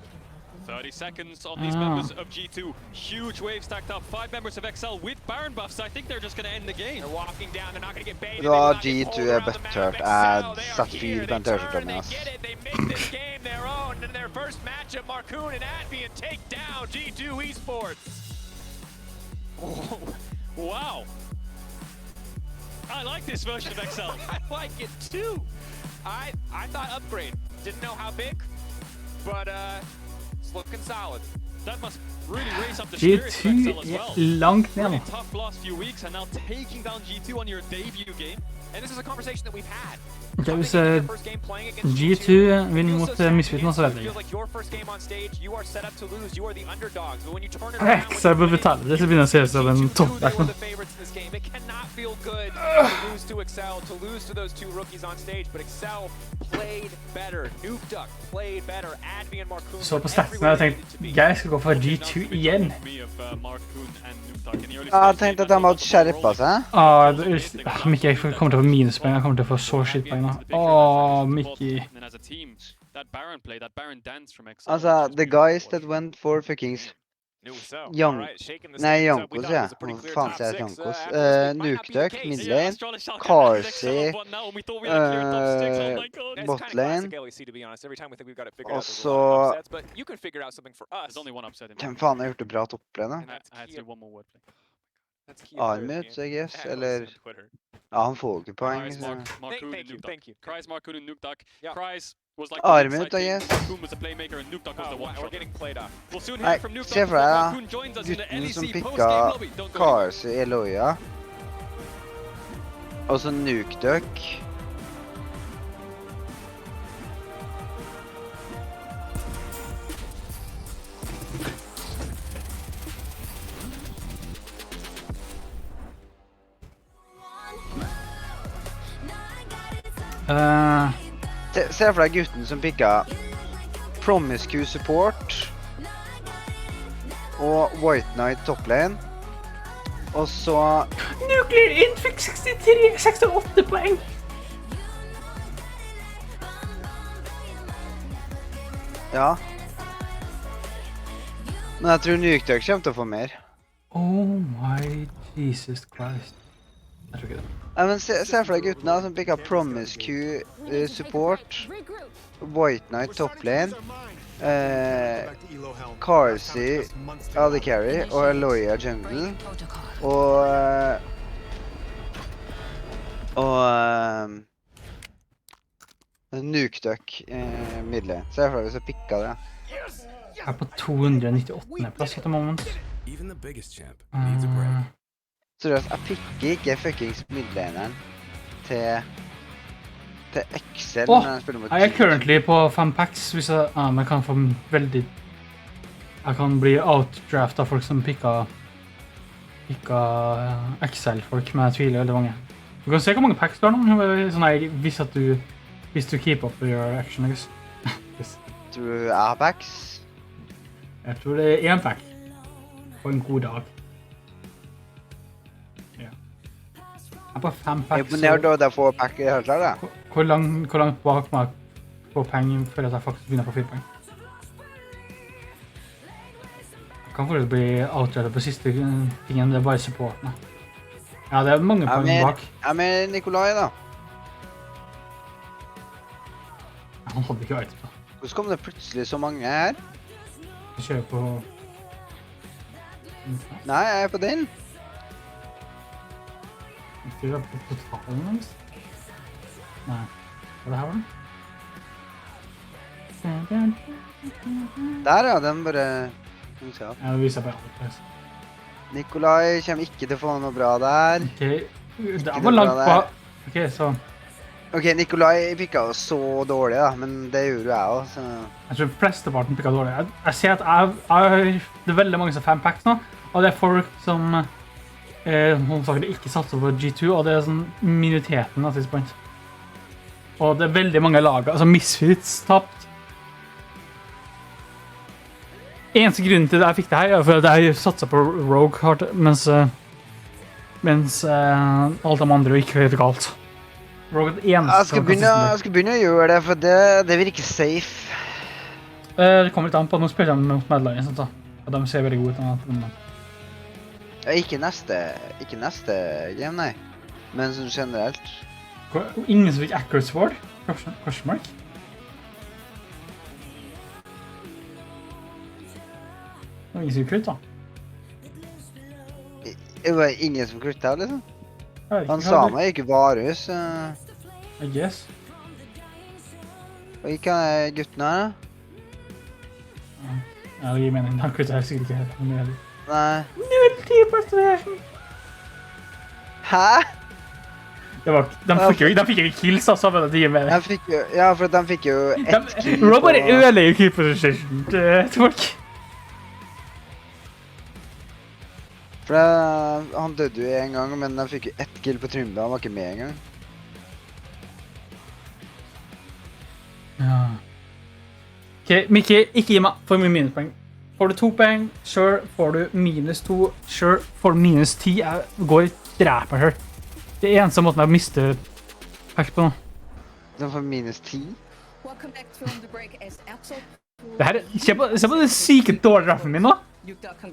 30 seconds on these members of G2. Huge wave stacked up. 5 members of XL with Baron buffs. I think they're just going to end the game. They're walking down. They're not going to get baited. Da G2 butthurt satt fyr på en dørskjorten, ass. They make this game their own. In their first matchup, Marcoon and Advian take down G2 Esports. Oh, wow. I like this version of XL. I like it too. I thought upgrade. Didn't know how big, but it's looking solid. That must really raise up the spirits of XL as well. Langt ned. Really tough last few weeks and now taking down G2 on your debut game. And this is a conversation that we've had. Okay, hvis G2 vinner mot Misfiten, så vet jeg ikke. Så burde betale det, så begynner å se som en toppback. Så på statsen har jeg tenkt, jeg skal gå for G2 igjen. Jeg tenkte at de hadde skjerpet seg. Mickey kommer til å få minuspoeng, jeg kommer til å få så shitpoeng nå. Mickey. Altså, the guys that went for fuckings Jankos, ja. Hva faen sier jeg Jankos? Nukeduck, midlane, Carsey, botlane, og så... Hvem faen har gjort det bra topplane, da? Armut, I guess, eller... Ja, han får ikke poeng. Armut, I guess. Nei, se for deg da, gutten som pikket Carsey i Eloia. Og så Nukeduck. Se for deg gutten som pikket Promiscue Support og White Knight toplane, og så... Nuclear Int fikk 68 poeng! Ja. Men jeg tror Nukeduck kommer til å få mer. Oh my Jesus Christ. Jeg tror ikke det. Ja, men se for deg guttene som pikket Promiscue Support, White Knight toplane, Carsey AD Carry og Eloia jungle, og Nukeduck midlane. Se for deg hvis jeg pikket det. Jeg er på 298. plass at det moment. Seriøst, jeg pikker ikke fuckings midlaneren til Excel når jeg spiller mot jeg er currently på 5 packs, hvis jeg kan få veldig... Jeg kan bli outdraftet av folk som pikker Excel-folk, men jeg tviler veldig mange. Du kan se hvor mange packs du har nå, sånn her, hvis du keep up your action, I guess. Tror du jeg har packs? Jeg tror det er 1 pack på en god dag. Jeg er på 5 packs. Imponert over at jeg får pack i hele tatt, da. Hvor langt bak meg på penger før jeg faktisk begynner på 4 poeng? Jeg kan faktisk bli outrettet på siste tingen, det er bare supportene. Ja, det er mange poeng bak. Jeg er med Nikolai, da. Han hadde ikke vært på. Hvordan kom det plutselig så mange her? Jeg kjører på... Nei, jeg er på den. Ikke det på totalen, nærmest? Nei. Hva er det her, da? Der, ja, den bare... Ja, det viser bare alt. Nikolai kommer ikke til å få noe bra der. Ok, det var langt på... Ok, så... Ok, Nikolai pikket jo så dårlig, da, men det gjorde jeg også, så... Jeg tror flesteparten pikket dårlig. Jeg ser at det er veldig mange som har 5 packs nå, og det er folk som Hun faktisk ikke satser på G2, og det sånn minoriteten av tidspunkt. Og det veldig mange lag, altså Misfits tapt. Eneste grunnen til det jeg fikk det her, er for at jeg satset på Rogue hardt, mens alt de andre gikk helt galt. Rogue er det eneste. Jeg skal begynne å gjøre det, for det virker safe. Det kommer litt an på, nå spiller de mot Madline, og de ser veldig gode ut. Ikke neste game, nei. Men sånn generelt. Ingen som fikk accurate sword? Korsmark? Det var ingen som krutta. Det var ingen som krutta, liksom? Han sa meg ikke Varus. I guess. Og ikke gutten her, da? Ja, det gir mening. Han krutta helt sikkert ikke helt. Nei. 0-10%. Hæ? De fikk ikke kills, altså, men det gir mening. Ja, for de fikk jo ett kill på... Robert ødelegger kill position til folk. For han døde jo en gang, men de fikk jo ett kill på Trymba, han var ikke med en gang. Ja. Ok, Mikki, ikke gi meg for mye minuspoeng. Får du 2 poeng, sure. Får du -2, sure. Får du -10, jeg går i dreper her. Det er eneste måten jeg mister pack på nå. Den får -10? Det her, se på den syke dårlige raffen min nå.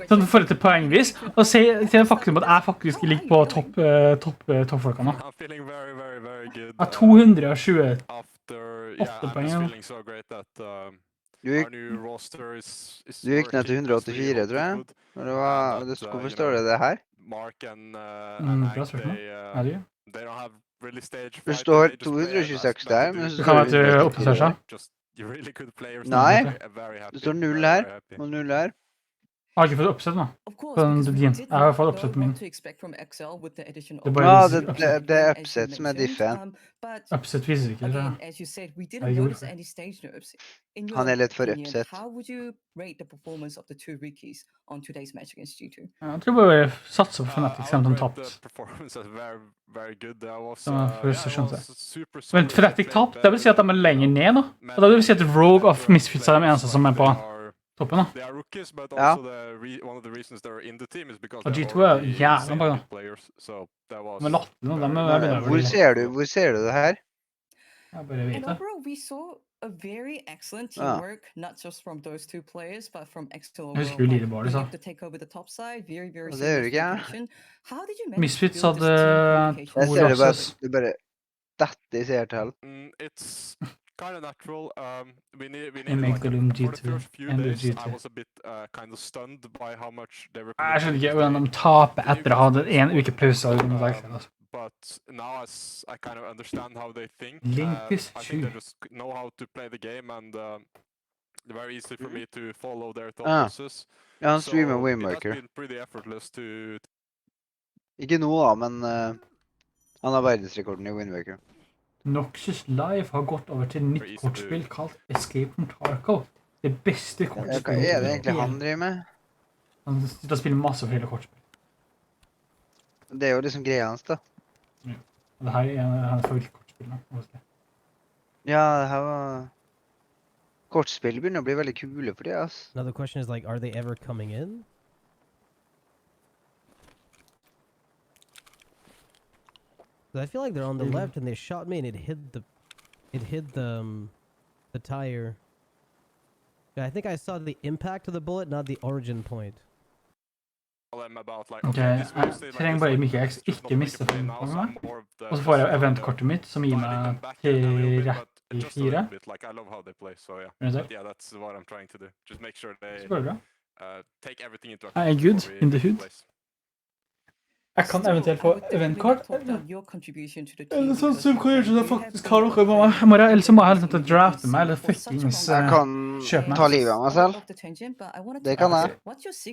Sånn forhold til poengvis. Og se det faktum at jeg faktisk ligger på toppfolka nå. Jeg har 228 poeng nå. Du gikk ned til 184, tror jeg. Hvorfor står det her? Bra spørsmål. Ja, det gjør. Det står 226 der, men det kan være at du oppdaterer seg. Nei, det står 0 her, og 0 her. Jeg har ikke fått oppsett nå. Jeg har fått oppsett på min. Det er oppsett som er diffen. Oppsett viser ikke det. Han er litt for oppsett. Jeg tror bare jeg satser på Fnatic, selv om de tapt. Men Fnatic tapt, det vil si at de er lenger ned nå. Og det vil si at Rogue of Misfits er de eneste som er på toppen da. Ja. Og G2 er jævla bra da. Men latten nå, Hvor ser du det her? Jeg bare vet det. We saw a very excellent teamwork, not just from those two players, but from external. Jeg husker jo leaderboardet, så. To take over the top side, very det gjør det ikke. How did you manage Misfits to build hadde this team? Jeg ser det bare dette i seertall. It's kind of natural. We need like the first few days. I was a bit kind of stunned by how much they were. Jeg skjønner ikke hvordan de taper etter å ha hatt en uke pause. But now as I kind of understand how they think, I think they just know how to play the game, and it's very easy for me to follow their thought process. Ja, han streamer Waymaker. It has been pretty effortless to... Ikke nå da, men han har verdensrekorden i Waymaker. Noxus Live har gått over til nytt kortspill kalt Escape from Tarkov. Det beste kortspillet. Hva er det egentlig han driver med? Han sitter og spiller masse forskjellige kortspill. Det er jo liksom greia hans da. Ja. Det her er hans favorittkortspill nå. Ja, det her var... Kortspill begynner å bli veldig kule for det, ass. Now the question is like, are they ever coming in? I feel like they're on the left and they shot me and it hit the tire. Yeah, I think I saw the impact of the bullet, not the origin point. Ok, jeg trenger bare Mikki X ikke miste for meg. Og så får jeg eventkortet mitt som gir meg 34. Så går det bra. Jeg er good in the hood. Jeg kan eventuelt få eventkort. Eller sånn som kan gjøre så jeg faktisk har noe på meg. Ellers må jeg helt enkelt drafte meg, eller fuckings kjøpe meg. Jeg kan ta livet av meg selv. Det kan jeg.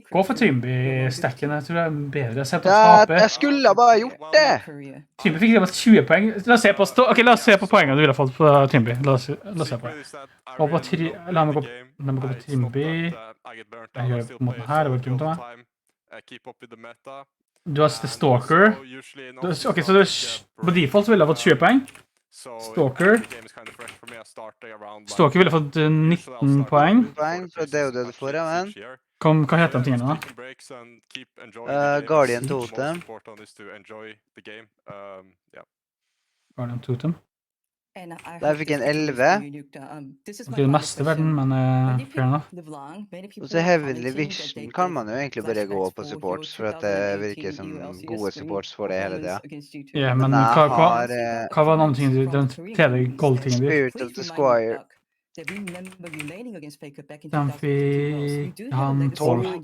Gå for Trymby-stacken, jeg tror det er bedre. Se på å tape. Jeg skulle bare gjort det! Trymby fikk bare 20 poeng. La oss se på poengene du ville fått på Trymby. La oss se på det. La meg gå på Trymby. Jeg gjør det på måten her, det var dumt av meg. Du har Stalker. Ok, så på default så ville jeg fått 20 poeng. Stalker. Stalker ville fått 19 poeng. Så det er jo det du får, ja, men. Hva heter de tingene da? Guardian Totem. Guardian Totem. Der fikk jeg en 11. Ikke det meste i verden, men fair enough. Og så Heavenly Vision kan man jo egentlig bare gå på supports, for at det virker som gode supports for det hele tiden. Ja, men hva var den andre tingen du, den tredje gold-tingen du? Spirit of the Squire. Den fikk han 12.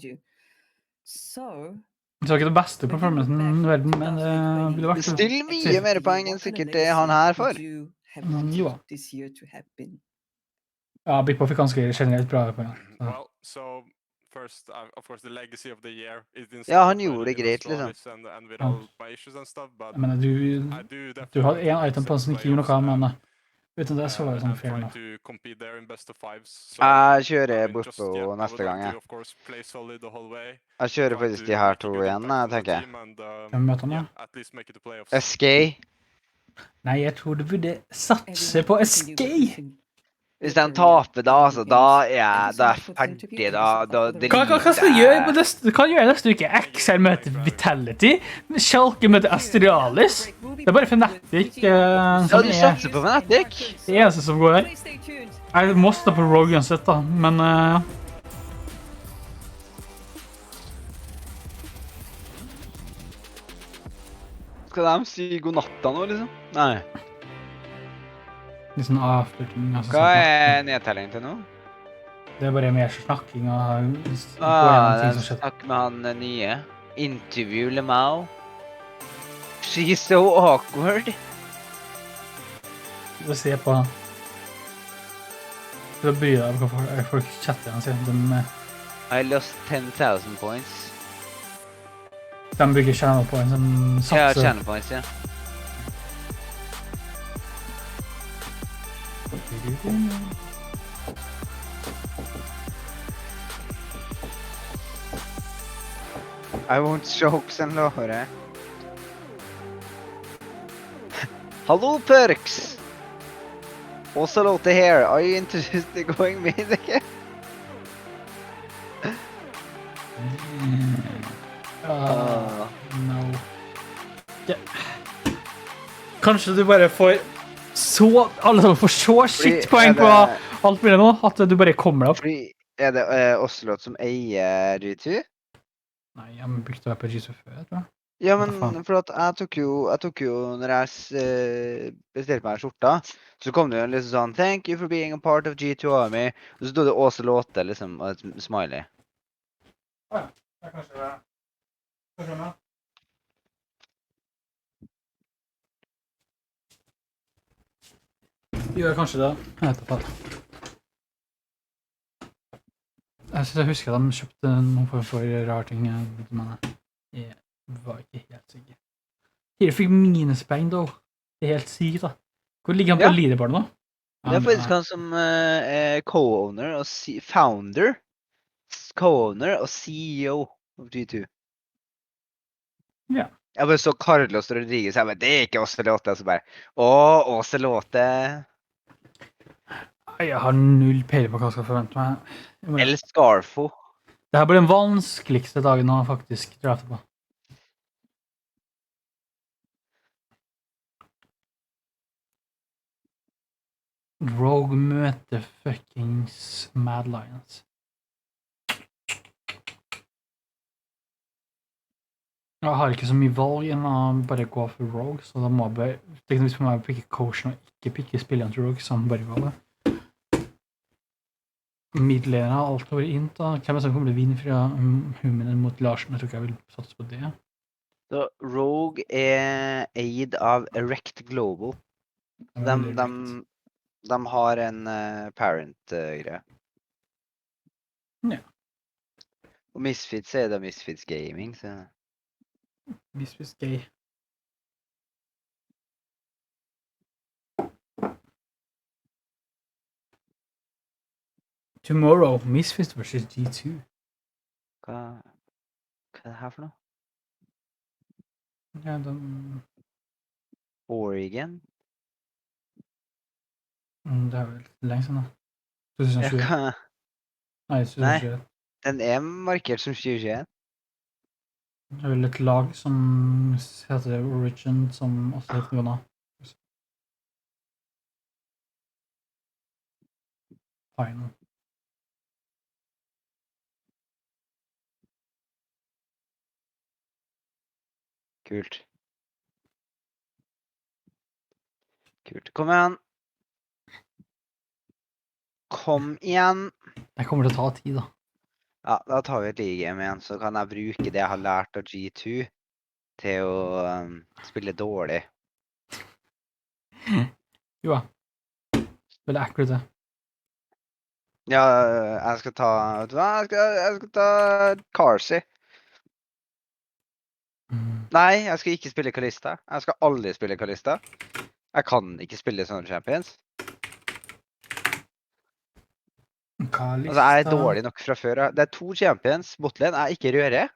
Det var ikke det beste performancen i verden, men det ville vært... Det stiller mye mer poeng enn sikkert det han her får. Jo. Ja, Bippo fikk ganske generelt bra poeng. Ja, han gjorde det greit, liksom. Jeg mener, du hadde en item på som ikke gjorde noe, men uten det så var det sånn fair enough. Jeg kjører Bippo neste gang, jeg. Jeg kjører faktisk de her to igjen, tenker jeg. Hvem møter han da? SK. Nei, jeg tror du burde satse på SK. Hvis de taper da, altså, da er jeg ferdig, da. Hva skal du gjøre? Du kan gjøre neste uke. Excel møter Vitality. Schalke møter Astralis. Det er bare Fnatic. Ja, du satser på Fnatic? Det eneste som går her. Jeg må stå på Rogue uansett da, men... Skal de si god natta nå, liksom? Nei. Litt sånn afterting. Hva er nedtelling til nå? Det er bare mer snakking og... de snakker med han nye. Interview Lemau. She's so awkward. Du ser på... Du bryr deg av hva folk chatter han sier. I lost 10,000 points. De bygger channel points som satser. Ja, channel points, ja. I won't choke sen låret. Hello, Perks! Also hello to here. Are you interested in going with again? No. Yeah. Kanskje du bare får så... Alle sammen får så shitpoeng på alt mulig nå, at du bare kommer deg opp. Er det Ocelot som eier G2? Nei, jeg brukte å være på G2 før, tror jeg. Ja, men for at jeg tok jo, når jeg bestilte meg skjorta, så kom det jo en liksom sånn, thank you for being a part of G2 Army, og så stod det Ocelot, liksom, og et smiley. Ja, det er kanskje det. Hva gjør kanskje det. Jeg vet ikke. Jeg synes jeg husker at de kjøpte noen for rare ting, men jeg var ikke helt sikker. Jeg fikk minuspoeng da. Det er helt sykt da. Hvor ligger han på leaderboardet nå? Det er faktisk han som co-owner og founder, co-owner og CEO av G2. Ja. Jeg bare så Carlos Rodriguez, jeg bare, det er ikke Ocelot, og så bare, Ocelot. Jeg har null peiling på hva jeg skal forvente meg. Eller Scarfo. Det her blir den vanskeligste dagen å faktisk drafte på. Rogue møter fuckings Mad Lions. Jeg har ikke så mye valg enn å bare gå for Rogue, så da må jeg bare... Det er ikke noe for meg å pikke coachen og ikke pikke spilleren til Rogue, som bare var det. Middelene har alt vært inn da. Hvem er det som kommer til å vinne fra Huminen mot Larsen? Jeg tror ikke jeg vil satse på det. Så Rogue er eid av Erect Global. De har en parent-greie. Ja. Og Misfits er det Misfits Gaming, så... Misfits Gay. Tomorrow, Misfits versus G2. Hva er det her for noe? Ja, Oregon? Det vel lenge siden da. 2020. Nei, 2021. Den markert som 2021. Det vel et lag som heter Origin, som også heter noe annet. Final. Kult. Kom igjen. Kom igjen. Det kommer til å ta tid da. Ja, da tar vi et league-game igjen, så kan jeg bruke det jeg har lært av G2 til å spille dårlig. Jo da. Veldig accurate. Ja, jeg skal ta, vet du hva? Jeg skal ta Carsey. Nei, jeg skal ikke spille Kalista. Jeg skal aldri spille Kalista. Jeg kan ikke spille sånne champions. Altså, jeg er dårlig nok fra før. Det er 2 champions. Botlane jeg ikke rører.